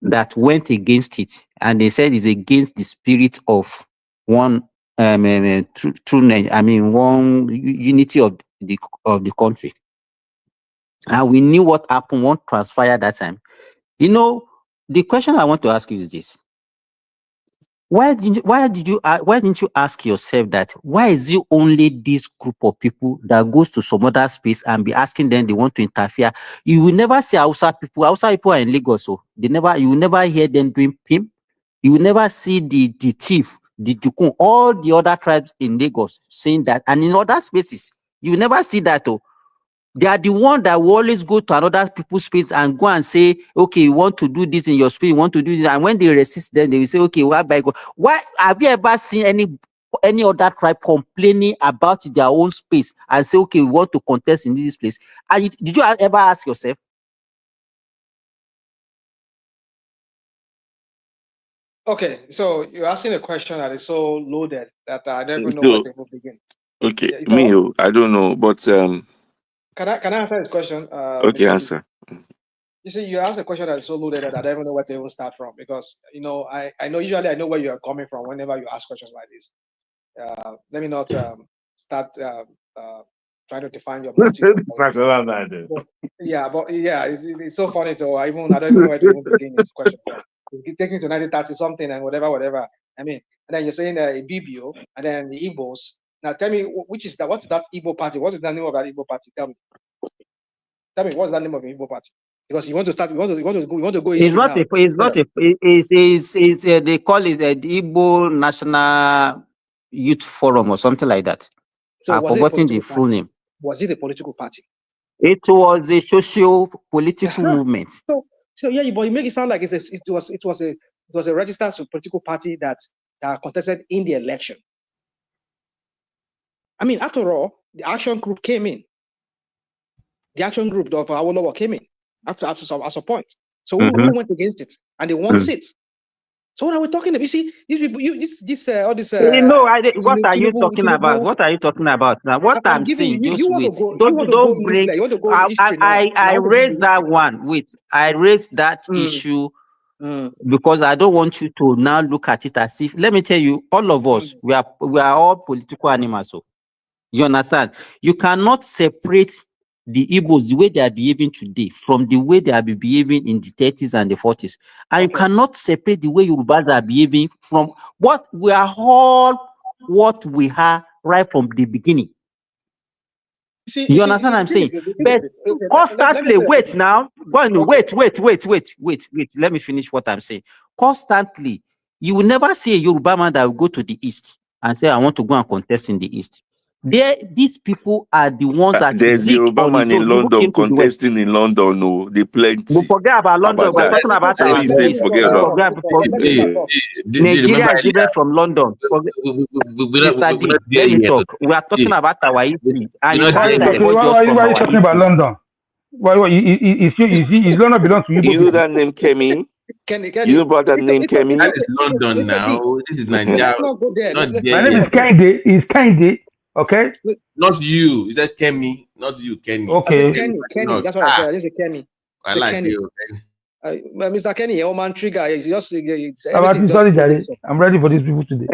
that went against it, and they said it's against the spirit of one one unity of the country. And we knew what happened, what transpired that time. The question I want to ask you is this: why didn't you ask yourself that why is it only this group of people that goes to some other space and be asking them they want to interfere? You will never see Hausa people. Hausa people are in Lagos, so you will never hear them doing pimp. You will never see the thief the Jukun, all the other tribes in Lagos saying that, and in other spaces, you never see that. Oh, they are the one that will always go to another people's space and go and say, okay, you want to do this in your space, you want to do this, and when they resist, then they will say, okay, why have you ever seen any other tribe complaining about their own space and say, okay, we want to contest in this place? And did you ever ask yourself? Okay, so you're asking a question that is so loaded that I don't even know where to begin. Okay, me, I don't know, but can I answer this question? Okay, answer. You see, you asked a question that is so loaded that I don't even know where to even start from, because I know usually I know where you are coming from whenever you ask questions like this. Let me not start trying to define your motive. It's so funny though. I don't even know where to even begin this question. It's taking to 1930 something and whatever. I mean, and then you're saying a BBO and then the Igbos. Now tell me, what's that Igbo party? What is the name of that Igbo party? Tell me what's the name of the Igbo party? Because you want to go. It's not now. They call it the Igbo National Youth Forum or something like that. So I've forgotten the full name. Was it a political party? It was a socio-political movement. So yeah, but you make it sound like it was a registered political party that contested in the election. I mean, after all, the action group came in. The action group of Awolowo came in after at some point. So who went against it? And they won seats. So what are we talking about? You see, these people, all this. What are you talking about? What are you talking about now? What I'm saying, just wait. Don't bring. I raised that one. Wait, I raised that issue because I don't want you to now look at it as if. Let me tell you, all of us, we are all political animals. So you understand? You cannot separate the Igbos, the way they are behaving today, from the way they are behaving in the 30s and the 40s. And you cannot separate the way Yorubas are behaving from what we are all, what we are right from the beginning. You understand what I'm saying? But constantly, wait now. Wait. Let me finish what I'm saying. Constantly, you will never see a Yoruba man that will go to the East and say, I want to go and contest in the East. These people are the ones that there's the Yoruba man in London contesting in London. No, they plenty. We forget about London. We're talking about our Nigeria is different from London. Mr. D, let me talk. We are talking about our history. And why are you talking about London? Why is London belong to you? You know that name, Kemi? You know about that name, Kemi? That is London now. This is Nigeria. My name is Kende. It's Kende. Okay. Not you. Is that Kemi? Not you, Kenny. Okay. Kenny. That's what I said. This is Kenny. I like Kenny. you. Mr. Kenny, Oman Trigger. It's just. Sorry, Daddy. I'm ready for these people today.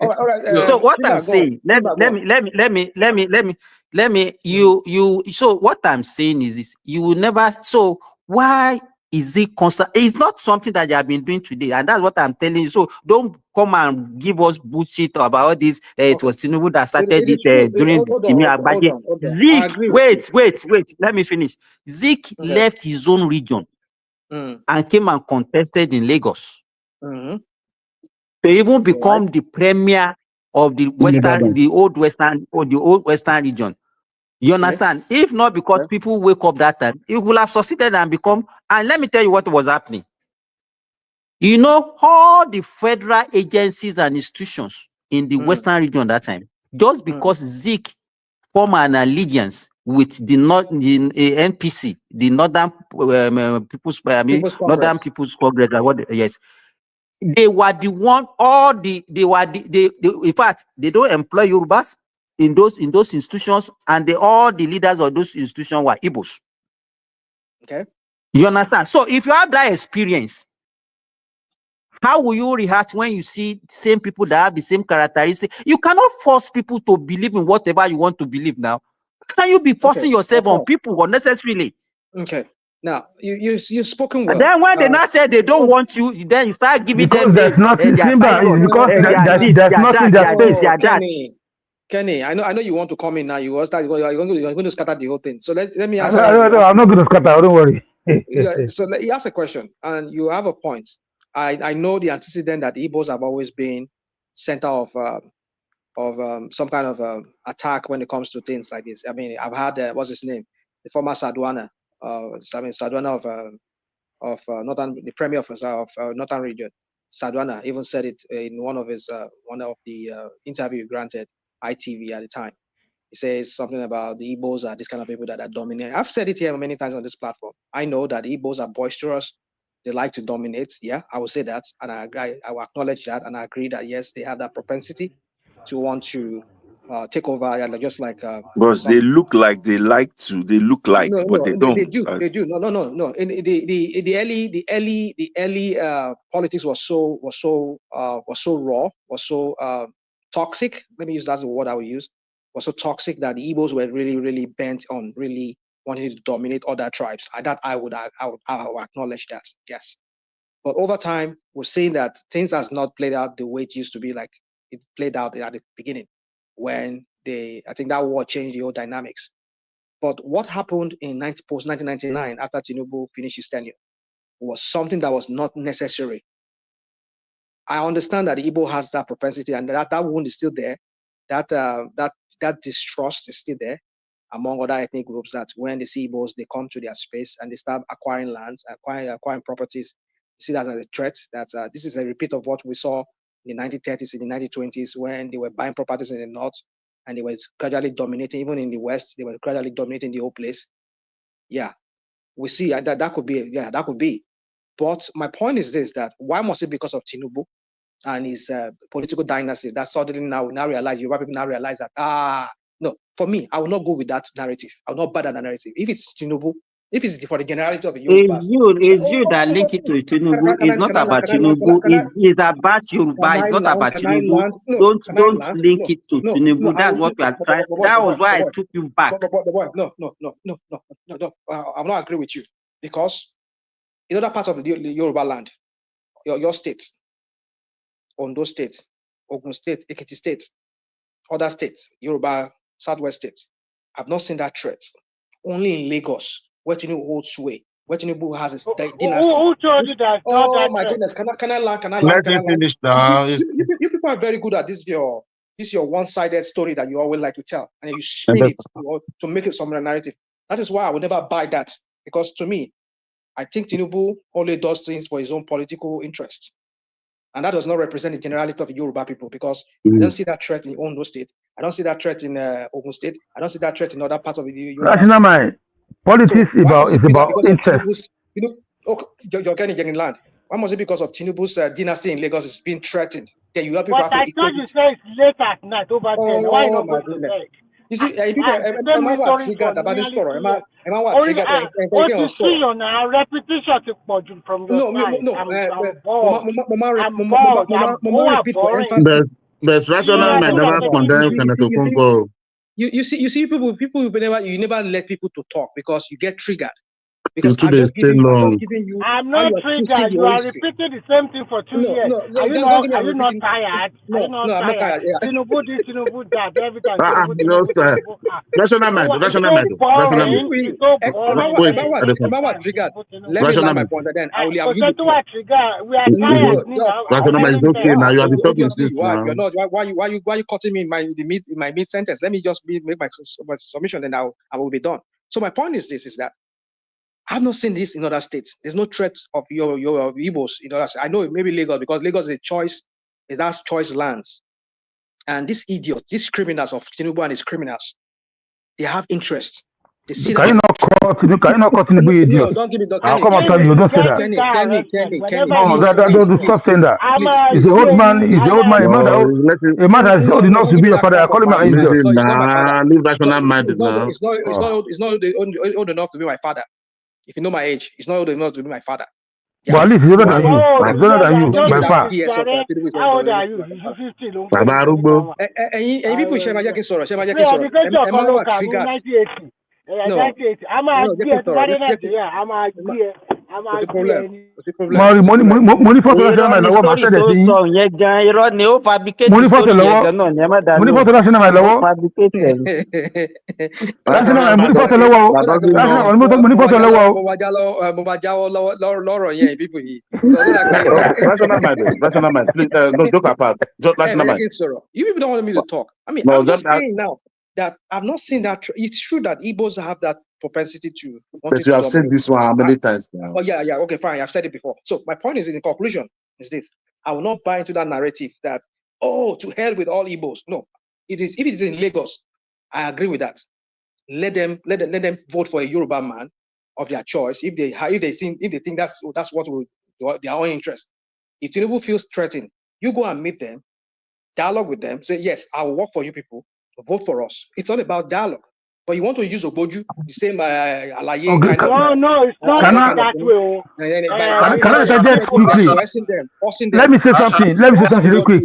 all right. So what I'm saying, let me. So what I'm saying is this: you will never. So why is it constant? It's not something that you have been doing today, and that's what I'm telling you. So don't come and give us bullshit about all this. It was Tinubu that started it during Timi Agbaje. Zeke, wait. Let me finish. Zeke left his own region and came and contested in Lagos. To even become the premier of the old western region. You understand? If not because people wake up that time, it will have succeeded and become. And let me tell you what was happening. You know, all the federal agencies and institutions in the western region that time, just because Zeke formed an allegiance with the NPC, the Northern Northern People's Congress. They were the one. In fact, they don't employ Yorubas in those institutions, and all the leaders of those institutions were Igbos. Okay. You understand? So if you have that experience, how will you react when you see same people that have the same characteristics? You cannot force people to believe in whatever you want to believe now. Can you be forcing yourself on people unnecessarily? Okay. Now you've spoken well. And then when they now say they don't want you, then you start giving them there's nothing. Kenny, I know you want to come in now. You're going to scatter the whole thing. So let me answer. I'm not going to scatter. Don't worry. So he asked a question, and you have a point. I know the antecedent that Igbos have always been center of some kind of attack when it comes to things like this. I mean, I've had what's his name, the former Sadwana, Sadwana of Northern, the premier of Northern region, Sadwana, even said it in one of the interview granted ITV at the time. He says something about the Igbos are this kind of people that are dominant. I've said it here many times on this platform. I know that the Igbos are boisterous. They like to dominate. Yeah, I will say that. And I will acknowledge that. And I agree that, yes, they have that propensity to want to take over, just like. Because they look like they like to. They look like, but they don't. They do. No. In the early politics was so raw, was so toxic. Let me use that's the word I would use. Was so toxic that the Igbos were really bent on really wanting to dominate other tribes. I would acknowledge that, yes. But over time, we're seeing that things has not played out the way it used to be, like it played out at the beginning, when I think that war changed the whole dynamics. But what happened in post 1999 after Tinubu finished his tenure was something that was not necessary. I understand that the Igbo has that propensity, and that wound is still there. That distrust is still there among other ethnic groups, that when they see Igbos, they come to their space and they start acquiring lands, acquiring properties. You see that as a threat. That this is a repeat of what we saw in the 1930s, in the 1920s, when they were buying properties in the north and they were gradually dominating, even in the west, they were gradually dominating the whole place. Yeah, we see that could be, that could be. But my point is this, that why must it be because of Tinubu and his political dynasty that suddenly now realize, Yoruba people now realize that, no, for me, I will not go with that narrative. I will not buy that narrative. If it's Tinubu, if it's for the generality of the Yoruba, it's you that link it to Tinubu. It's not about Tinubu. It's about Yoruba. It's not about Tinubu. Don't link it to Tinubu. That's what we are trying. That was why I took you back. No. I'm not agree with you, because in other parts of the Yoruba land, your states, Ondo State, Ogun State, Ekiti State, other states, Yoruba, Southwest states, I've not seen that threat. Only in Lagos, where Tinubu holds sway, where Tinubu has his dynasty. Who told you that? Oh my goodness! Can I land? Let him finish now. You people are very good at this. Your one-sided story that you always like to tell, and you spin it to make it some narrative. That is why I would never buy that, because to me, I think Tinubu only does things for his own political interest. And that does not represent the generality of the Yoruba people, because I don't see that threat in Ondo State. I don't see that threat in Ogun State. I don't see that threat in other parts of the Yoruba State. Politics is about interest. You're getting land. Why must it be because of Tinubu's dynasty in Lagos is being threatened? Then you help people. But I thought you said it's late at night over there. Why not go to bed? You see, people triggered about this story. What is she on our repetition to Pojun from your side? But rational might never condemn Senator Kunko. You see, people you never let people to talk because you get triggered. Because I'm not triggered. You are repeating the same thing for 2 years. Are you not tired? No, I'm not tired. Tinubu this, Tinubu that, every time. Rational mind. Let me land my point, then I will give you. We are tired. Rational mind is okay now. You have been talking since now. You're not. Why you cutting me in my mid sentence? Let me just make my submission, then I will be done. So my point is this: is that I've not seen this in other states. There's no threat of your Igbos in other states. I know maybe Lagos, because Lagos is a choice, it has choice lands. And these idiots, these criminals of Tinubu and his criminals, they have interest. They see can you not call Tinubu idiot? Don't give me that. I'll come after you. Don't say that. Don't stop saying that. He's an old man. He's an old man. A man that's old enough to be your father. I call him an idiot. Leave rational mind now. It's not old enough to be my father. If you know my age, it's not old enough to be my father. Yeah. Well, at least he's older than you. He's older than you, by far. How old are you? People share my jacket sorrow. What's the problem? What's the problem? Money for irọ́ national my ni lọ́wọ́ màá story sẹ̀dẹ̀ tó sí sọ yín. yẹn gan irọ́ ni ó fabricate Money for story yẹn lọ́wọ́. gan náà ní ẹ má dá Money lóhùn for national my ó lọ́wọ́. fabricate ẹ̀ ni. National my money for Okay. lọ́wọ́. Bàbá National money for lọ́wọ́. mo máa jáwọ́ lọ́rọ̀ yẹn people yìí. Rational mind, rational mind. Please, no joke apart. Just rational mind. You people don't want me to talk. I mean, No, I'm just that- saying now that I've not seen that. It's true that Igbos have that propensity to want But you have said this one how many times now? Oh yeah, okay, fine. I've said it before. So my point is, in conclusion, is this: I will not buy into that narrative that to hell with all Igbos. No, it is. If it is in Lagos, I agree with that. Let them vote for a Yoruba man of their choice if they think that's what will their own interest. If Tinubu feels threatened, you go and meet them, dialogue with them, say yes, I will work for you people, vote for us. It's all about dialogue. But you want to use Oboju, the same Alaye kind of. No, it's not that way. Can I interject quickly? Let me say something. Real quick.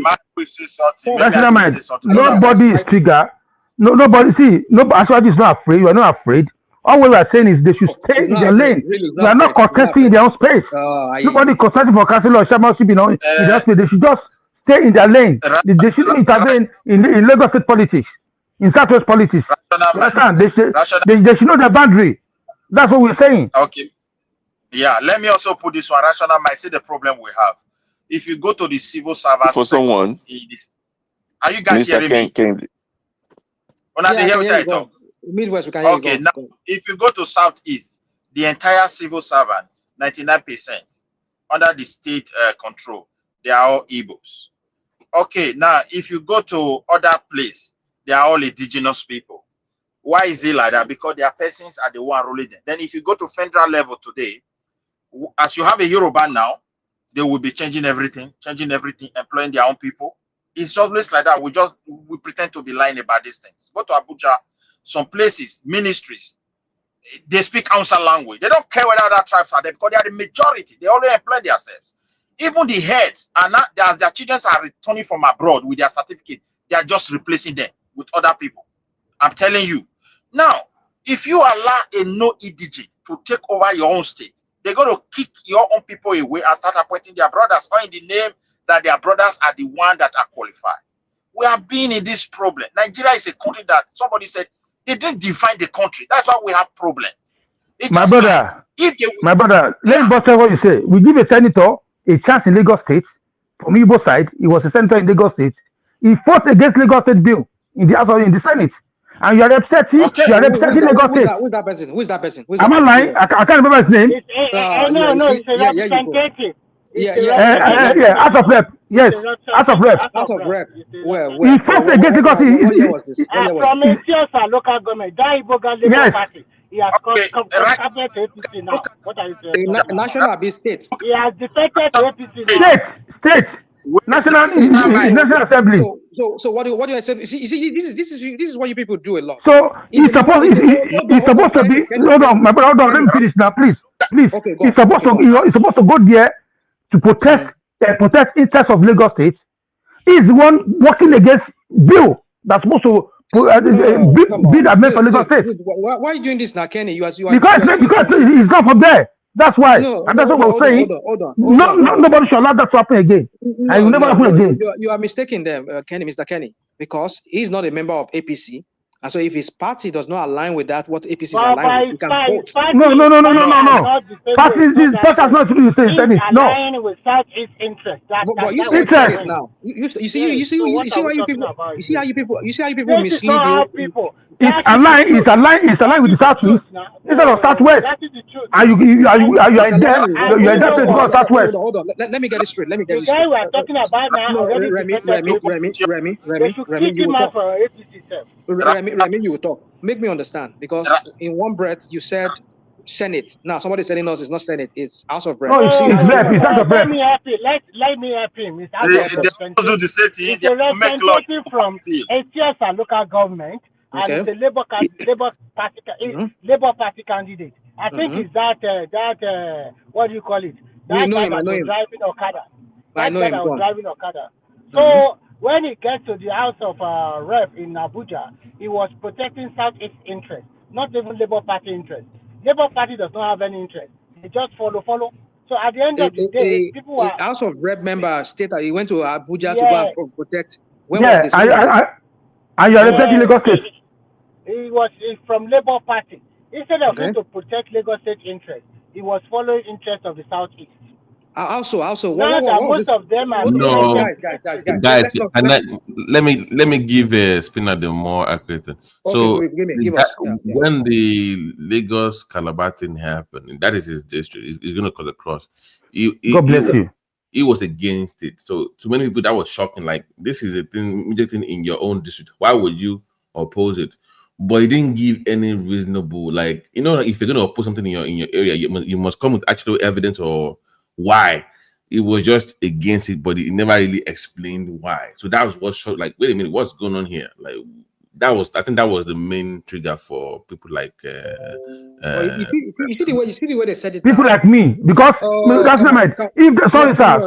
National mind. Nobody is triggered. No, nobody. See, Ashwaji is not afraid. You are not afraid. All we are saying is they should stay in their lane. We are not contesting in their own space. Nobody contesting for council or chairmanship in their space. They should just stay in their lane. They shouldn't intervene in Lagos state politics, in Southwest politics. They should know the boundary. That's what we're saying. Okay. Yeah, let me also put this one. Rational might see the problem we have. If you go to the civil service for someone, are you guys Mr. hearing me? Midwest, we can hear you. Okay, now if you go to Southeast, the entire civil servants, 99% under the state control, they are all Igbos. Okay, now if you go to other place, they are all indigenous people. Why is it like that? Because their persons are the one ruling them. Then if you go to federal level today, as you have a Yoruba now, they will be changing everything, employing their own people. It's always like that. We pretend to be lying about these things. Go to Abuja, some places, ministries, they speak Hausa language. They don't care whether other tribes are there because they are the majority. They only employ themselves. Even the heads are not, as their children are returning from abroad with their certificate, they are just replacing them with other people. I'm telling you. Now, if you allow a no EDG to take over your own state, they're going to kick your own people away and start appointing their brothers, or in the name that their brothers are the one that are qualified. We have been in this problem. Nigeria is a country that somebody said they didn't define the country. That's why we have problem. My brother, let me bust what you say. We give a senator a chance in Lagos State. From Igbo side, he was a senator in Lagos State. He fought against Lagos State bill in the House or in the Senate. And you are upsetting, you are upsetting Lagos State. Who is that person? Am I lying? I can't remember his name. No, it's a representative. Yeah, House of Rep. Yes, House of Rep. Where? He fought against Lagos State. From Etiosa local government, that Iboga Labour Party. He has come to APC now. What are you saying? National state. He has defected to APC now. State. National Assembly. So what do I say? You see, this is what you people do a lot. So he's supposed to be. Hold on, my brother. Hold on. Let me finish now, please. Okay, he's supposed to go there to protect interests of Lagos State. He's the one working against bill that's supposed to be that meant for Lagos State. Why are you doing this now, Kenny? Because he's not from there. That's why. And that's what we're saying. Hold on. Nobody should allow that to happen again. And it will never happen again. You are mistaken there, Mr. Kenny, because he's not a member of APC. And so if his party does not align with that, what APC is aligned with, he can vote. No. Party has not to do with things. No. Aligning with Southeast interest. But you say it now. You see how you people mislead you. It's aligned with the Southeast instead of Southwest. And you are in there. You are in that place called Southwest. Hold on. Let me get it straight. The guy we are talking about now already Remy, you will talk. Make me understand, because in one breath you said Senate. Now somebody telling us it's not Senate, it's House of Rep. No, it's Rep. It's House of Rep. Let me help him. It's House of Representatives. It's a representative from Etiosa local government, and it's a Labour Party candidate. I think it's that what do you call it? That guy that was driving Okada. That guy that was driving Okada. So when he gets to the House of Rep in Abuja, he was protecting Southeast interest, not even Labour Party interest. Labour Party does not have any interest. It just follow. So at the end of the day, people are House of Rep member state that he went to Abuja to go yeah. and protect. When was this? And you are representing Lagos State. He was from Labour Party. Instead of him to protect Lagos State interests, he was following interests of the Southeast. Also, now that most of them are guys. Let me give a spinner the more accurate thing. So give us. When the Lagos Calabar thing happened, that is his district. He's going to cut across. God bless you. He was against it. So to many people that was shocking. Like, this is a major thing in your own district. Why would you oppose it? But he didn't give any reasonable, like, if you're going to oppose something in your area, you must come with actual evidence or why. It was just against it, but he never really explained why. So that was what showed, like, wait a minute, what's going on here? Like, I think that was the main trigger for people like you see the way they said it. People like me, because that's not right. Sorry, sir.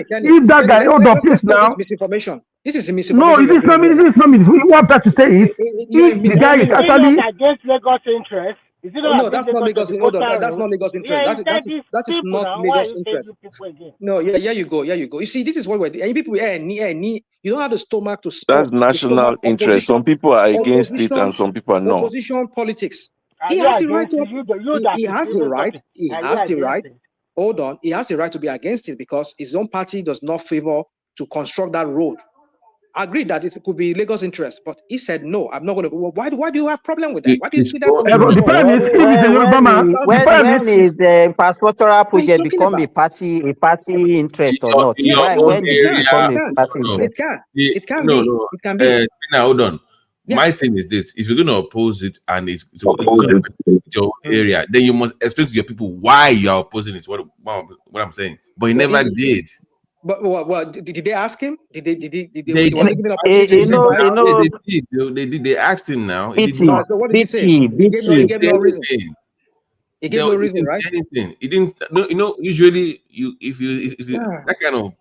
If that guy, please now. Misinformation. This is misinformation. No, it is not me. This is not me. What that to say is, if the guy is actually against Lagos interest. No, that's not Lagos. That's not Lagos interest. That is not Lagos interest. No, here you go. You see, this is what we're doing. People, you don't have the stomach to stop. That's national interest. Some people are against it, and some people are not. Opposition politics. He has the right to. He has the right. He has the right. Hold on. He has the right to be against it because his own party does not favor to construct that road. I agree that it could be Lagos interest, but he said no. I'm not going to. Why do you have problem with that? Why do you see that? The problem is, if it's a Yoruba man, when is the infrastructural project become a party interest or not? When did it become a party interest? It can be. Hold on. Yeah. My thing is this: if you're going to oppose it and it's your area, then you must explain to your people why you are opposing it. What I'm saying, but he never did. But did they ask him? Did they did. They asked him now. What did he say? He gave no reason. He gave no reason, right? He didn't. No, usually if that kind of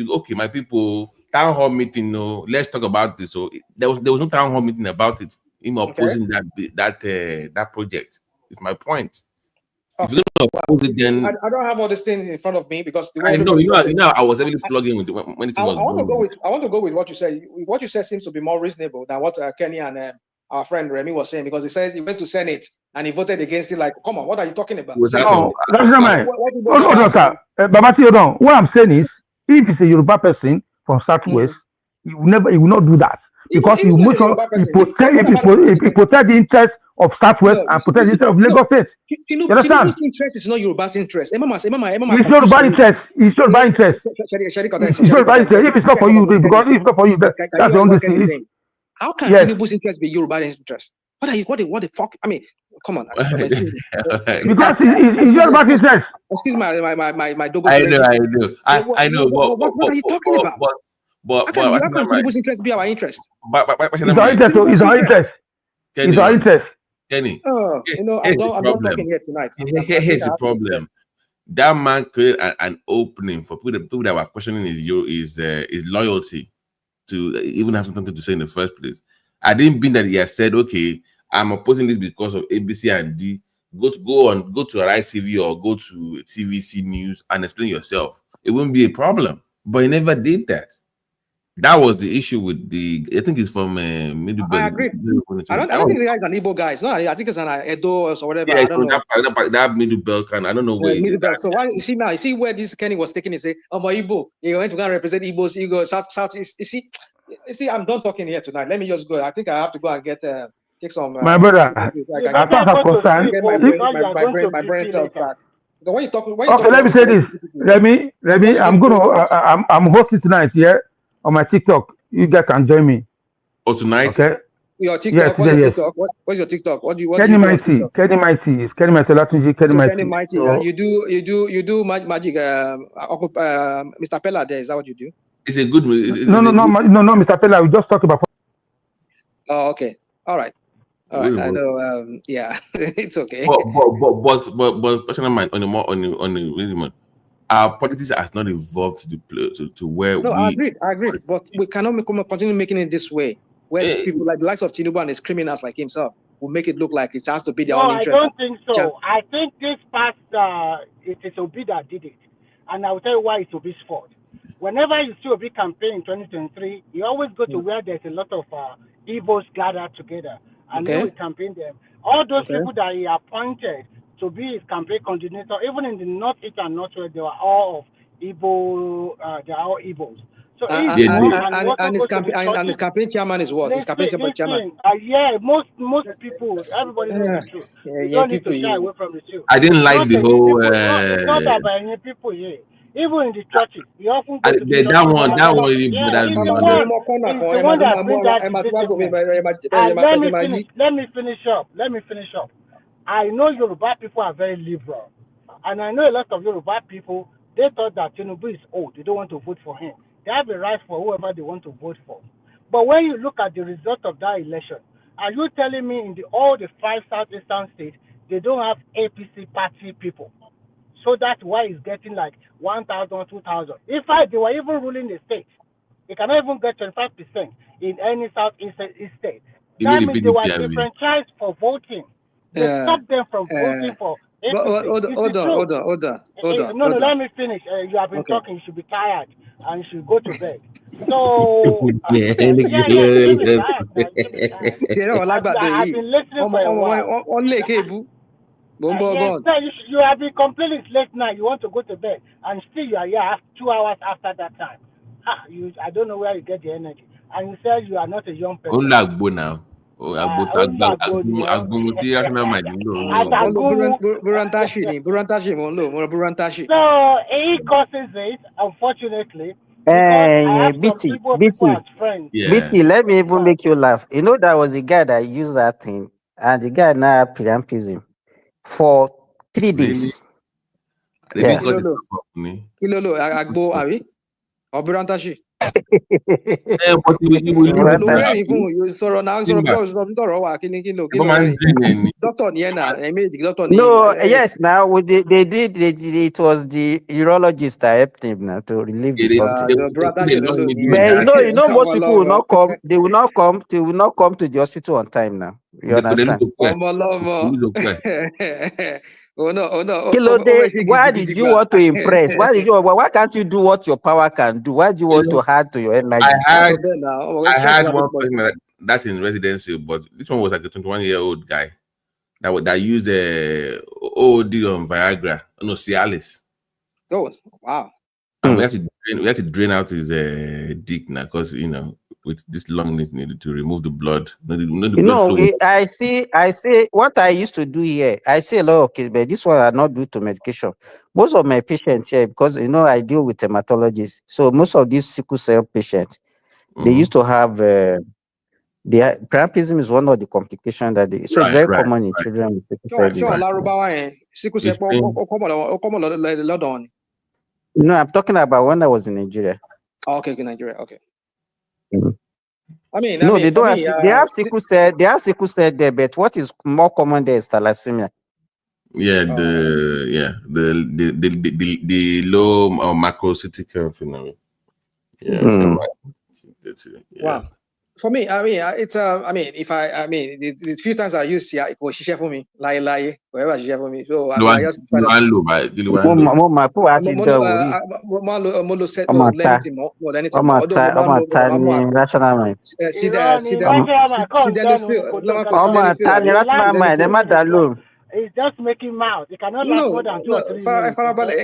okay, my people, town hall meeting. No, let's talk about this. So there was no town hall meeting about it. Him opposing that project. Is my point. If you're going to oppose it, then I don't have all this thing in front of me because the way I know, I was able to plug in with when it was. I want to go with what you said. What you said seems to be more reasonable than what Kenny and our friend Remy was saying, because he says he went to Senate and he voted against it. Like, come on, what are you talking about? That's not mine. Hold on, sir. Babati, hold on. What I'm saying is, if it's a Yoruba person from Southwest, he will not do that because he protect the interest of Southwest and protect the interest of Lagos State. You understand? Tinubu's interest is not Yoruba's interest. It's not Yoruba interest. It's not Yoruba interest. It's not Yoruba interest. If it's not for you, because if it's not for you, that's the only thing. How can Tinubu's interest be Yoruba interest? What the fuck? I mean, come on. Because it's Yoruba interest. Excuse my Dogo. I know. What are you talking about? But how can Tinubu's interest be our interest? It's our interest. It's our interest. It's our interest. Kenny, I'm not talking here tonight. Here's the problem. That man created an opening for people that were questioning his loyalty to even have something to say in the first place. I didn't mean that he has said, okay, I'm opposing this because of ABC and D. Go to ITV or go to TVC News and explain yourself. It wouldn't be a problem. But he never did that. That was the issue with I think it's from Middle Belt. I agree. I don't think the guy is an Igbo guy. It's not. I think it's an Edo or whatever. Yeah, I don't know. That Middle Belt kind. I don't know where. Middle Belt. So why you see now? You see where this Kenny was taking? He say, "Oh my Igbo, you went to go and represent Igbos. You go Southeast. You see, I'm done talking here tonight. Let me just go. I think I have to go and take some. My brother, I thought I'm concerned. My brain cells back. When you talk, okay, let me say this. Let me. I'm hosting tonight here. On my TikTok, you guys can join me. Oh, tonight? Okay. Your TikTok. Yes, what's your TikTok? Kenny Mighty. Kenny Mighty. It's Kenny Mighty. Kenny Mighty. So, you do magic. Mr. Pella there. Is that what you do? It's a good. No, Mr. Pella. We just talk about. Oh, okay. All right. I know. Yeah, it's okay. But personal mind on the reason. Our politics has not evolved to where we. I agree. But we cannot continue making it this way, where people like the likes of Tinubu and his criminals like himself will make it look like it has to be their No, own I interest. don't think so. I think this past, it is Obi that did it. And I'll tell you why it's Obi's fault. Whenever you see Obi campaign in 2023, you always go to where there's a lot of Igbos gathered together. And he will campaign them. All those people that he appointed to be his campaign coordinator, even in the Northeast and Northwest, they were all of Igbo, they are all Igbos. So And his campaign chairman is what? His campaign chairman. Yeah, most people, everybody knows the truth. You don't need to shy away from the truth. I didn't like the whole. It's not about any people here. Even in the churches, you often go to the churches. That one really bothers me. He's the one that brings that divisiveness. Let me finish up. I know Yoruba people are very liberal. And I know a lot of Yoruba people, they thought that Tinubu is old. They don't want to vote for him. They have a right for whoever they want to vote for. But when you look at the result of that election, are you telling me in all the 5 southeastern states, they don't have APC party people? So that's why it's getting like 1,000, 2,000. In fact, they were even ruling the state. They cannot even get 25% in any southeast state. That means they were disenfranchised for voting. They stopped them from voting for APC. Hold on. No, let me finish. You have been talking. You should be tired and you should go to bed. So, I've been listening for a while. You have been complaining it's late night. You want to go to bed, and still you are here 2 hours after that time. I don't know where you get the energy. And you said you are not a young person. Now. So he causes it, unfortunately. BT, let me even make you laugh. You know, there was a guy that used that thing, and the guy now preempted for 3 days. Yeah. No, yes, now they did it was the urologist that helped him now to relieve the something. But you know, most people will not come, they will not come to the hospital on time now. You understand? Why did you want to impress? Why can't you do what your power can do? Why do you want to add to your energy? I had one person that's in residency, but this one was like a 21-year-old guy that used a OD on Viagra. No, Cialis. Oh, wow. And we have to drain out his dick now, because with this long needed to remove the blood. I see what I used to do here. I see a lot of cases, but this one are not due to medication. Most of my patients here, because I deal with hematologists, so most of these sickle cell patients, they used to have priapism is one of the complications that it's very common in children with sickle cell disease. No, I'm talking about when I was in Nigeria. Okay, Nigeria. Okay. They don't have. They have sickle cell. They have sickle cell there, but what is more common there is thalassemia. Yeah, the low macrocytic phenomenon. Yeah. Wow. For me, it's the few times I use it was share for me, lie, whatever share for me. So I just it's just making mouth. It cannot last more than 2 or 3 minutes.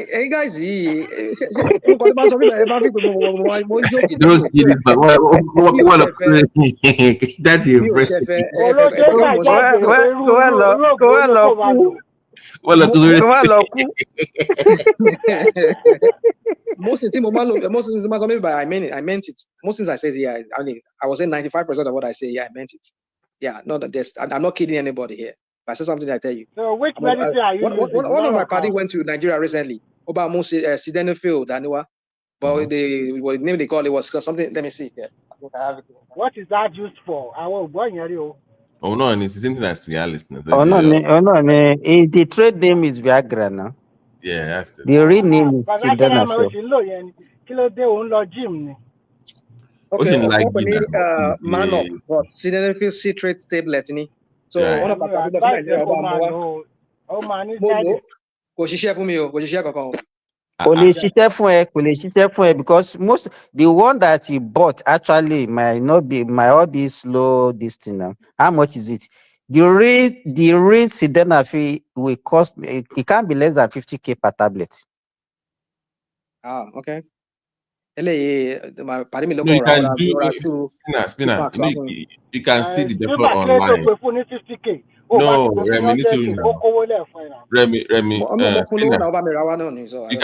Hey guys, Don't get it, but that's most things I meant it. Most things I said here, I was saying 95% of what I say here, I meant it. Yeah, I'm not kidding anybody here. If I say something, I tell you. So which medicine are you using? One of my party went to Nigeria recently. About sildenafil, Daniwa. But the name they call it was something. Let me see here. What is that used for? Oh no, it's the same thing as Cialis. The trade name is Viagra now. Yeah, that's the real name is sildenafil. Okay, sildenafil citrate tablet. So Right. one of our people advice Nigeria oh man, mo inside lo it. kò ṣiṣẹ́ fún mi o, kò ṣiṣẹ́ kankan o. Kò lè ṣiṣẹ́ fún ẹ because most the one that he bought actually might not be all this low this thing now. How much is it? The real sildenafil will cost it can't be less than 50K per tablet. Ah, okay. My pardon me, look No, you can around do spinner. You can see the depot Silver clear online. to pay 50K. No, Remy, need to know. Remy, spinner. You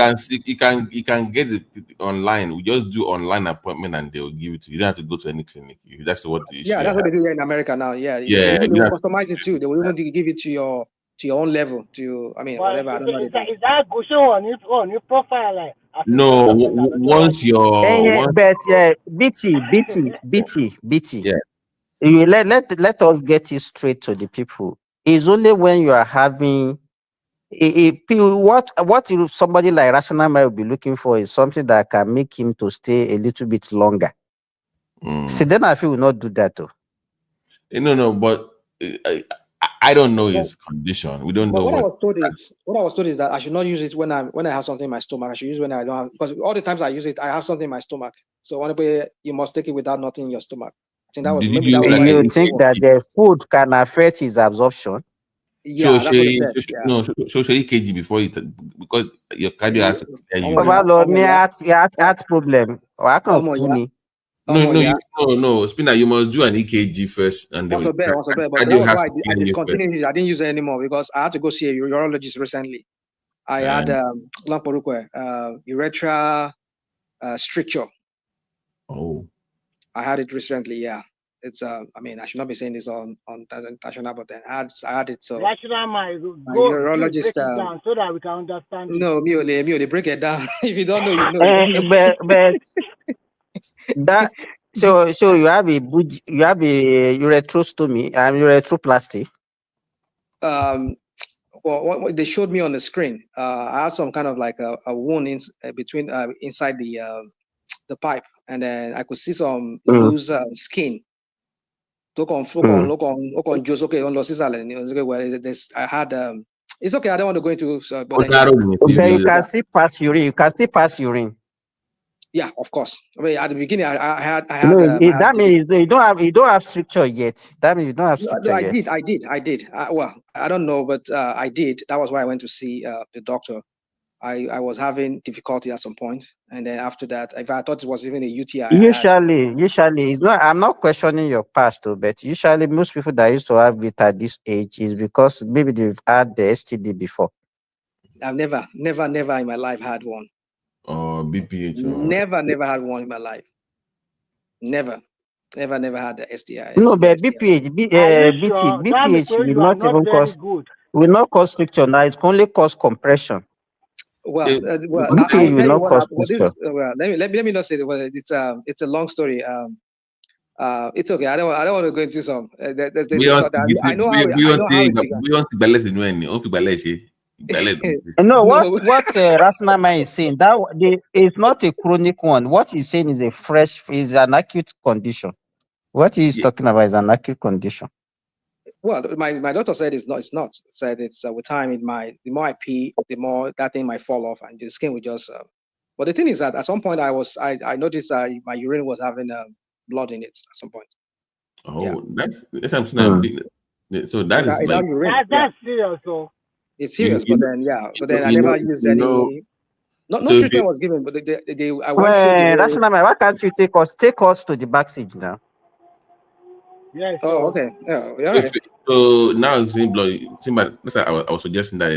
can get it online. We just do online appointment and they will give it to you. You don't have to go to any clinic. That's what the issue. Yeah, that's what they do here in America now. Yeah, Yeah, they will customize it too. They will even give it to your own level. Whatever. I don't know. Is that go show on your profile like? No, once you're BT. Yeah. You let us get it straight to the people. It's only when you are having what if somebody like Rational might be looking for is something that can make him to stay a little bit longer. Sildenafil will not do that though. No, but I don't know his condition. We don't know what I was told is that I should not use it when I have something in my stomach. I should use it when I don't have, because all the times I use it, I have something in my stomach. So you must take it without nothing in your stomach. I think that was maybe that was you think that the food can affect his absorption? Yeah, that's what they said. No, show EKG before it because your cardio has to heart problem. No, Spinner, you must do an EKG first and then but that was why I discontinued it. I didn't use it anymore because I had to go see a urologist recently. I had urethral stricture. Oh. I had it recently, yeah. It's I should not be saying this on national, but then I had it. So Rational mind, my urologist break it down so that we can understand. No, me, break it down. If you don't know, you know. But that so you have a uretrostomy and uretroplasty. Well, what they showed me on the screen, I had some kind of like a wound between inside the pipe, and then I could see some loose skin. Look on Joe's okay on Los Island. I had it's okay. I don't want to go into. But you can still pass urine. You can still pass urine. Yeah, of course. I mean, at the beginning, I had. That means you don't have stricture yet. That means you don't have stricture yet. I did. Well, I don't know, but I did. That was why I went to see the doctor. I was having difficulty at some point, and then after that, if I thought it was even a UTI. Usually, it's not. I'm not questioning your past, though, but usually most people that used to have it at this age is because maybe they've had the STD before. I've never in my life had one. Or BPH. Never had one in my life. Never had the STI. No, but BPH will not cause stricture. Now it's only cause compression. Well, BPH will not cause stricture. Let me not say that. It's a long story. It's okay. I don't want to go into some. I know how. No, what Rational Mind is saying that it's not a chronic one. What he's saying is an acute condition. What he's talking about is an acute condition. Well, my doctor said it's not. Said it's with time the more I pee, the more that thing might fall off and the skin will just. But the thing is that at some point I noticed my urine was having blood in it at some point. Oh, yeah. That's something. So that's serious. So it's serious, but then I never used any. No treatment was given, but I went Rational Mind, why can't you take us to the backstage now? Yes. Oh, okay. Yeah. So now it's in blood. I was suggesting that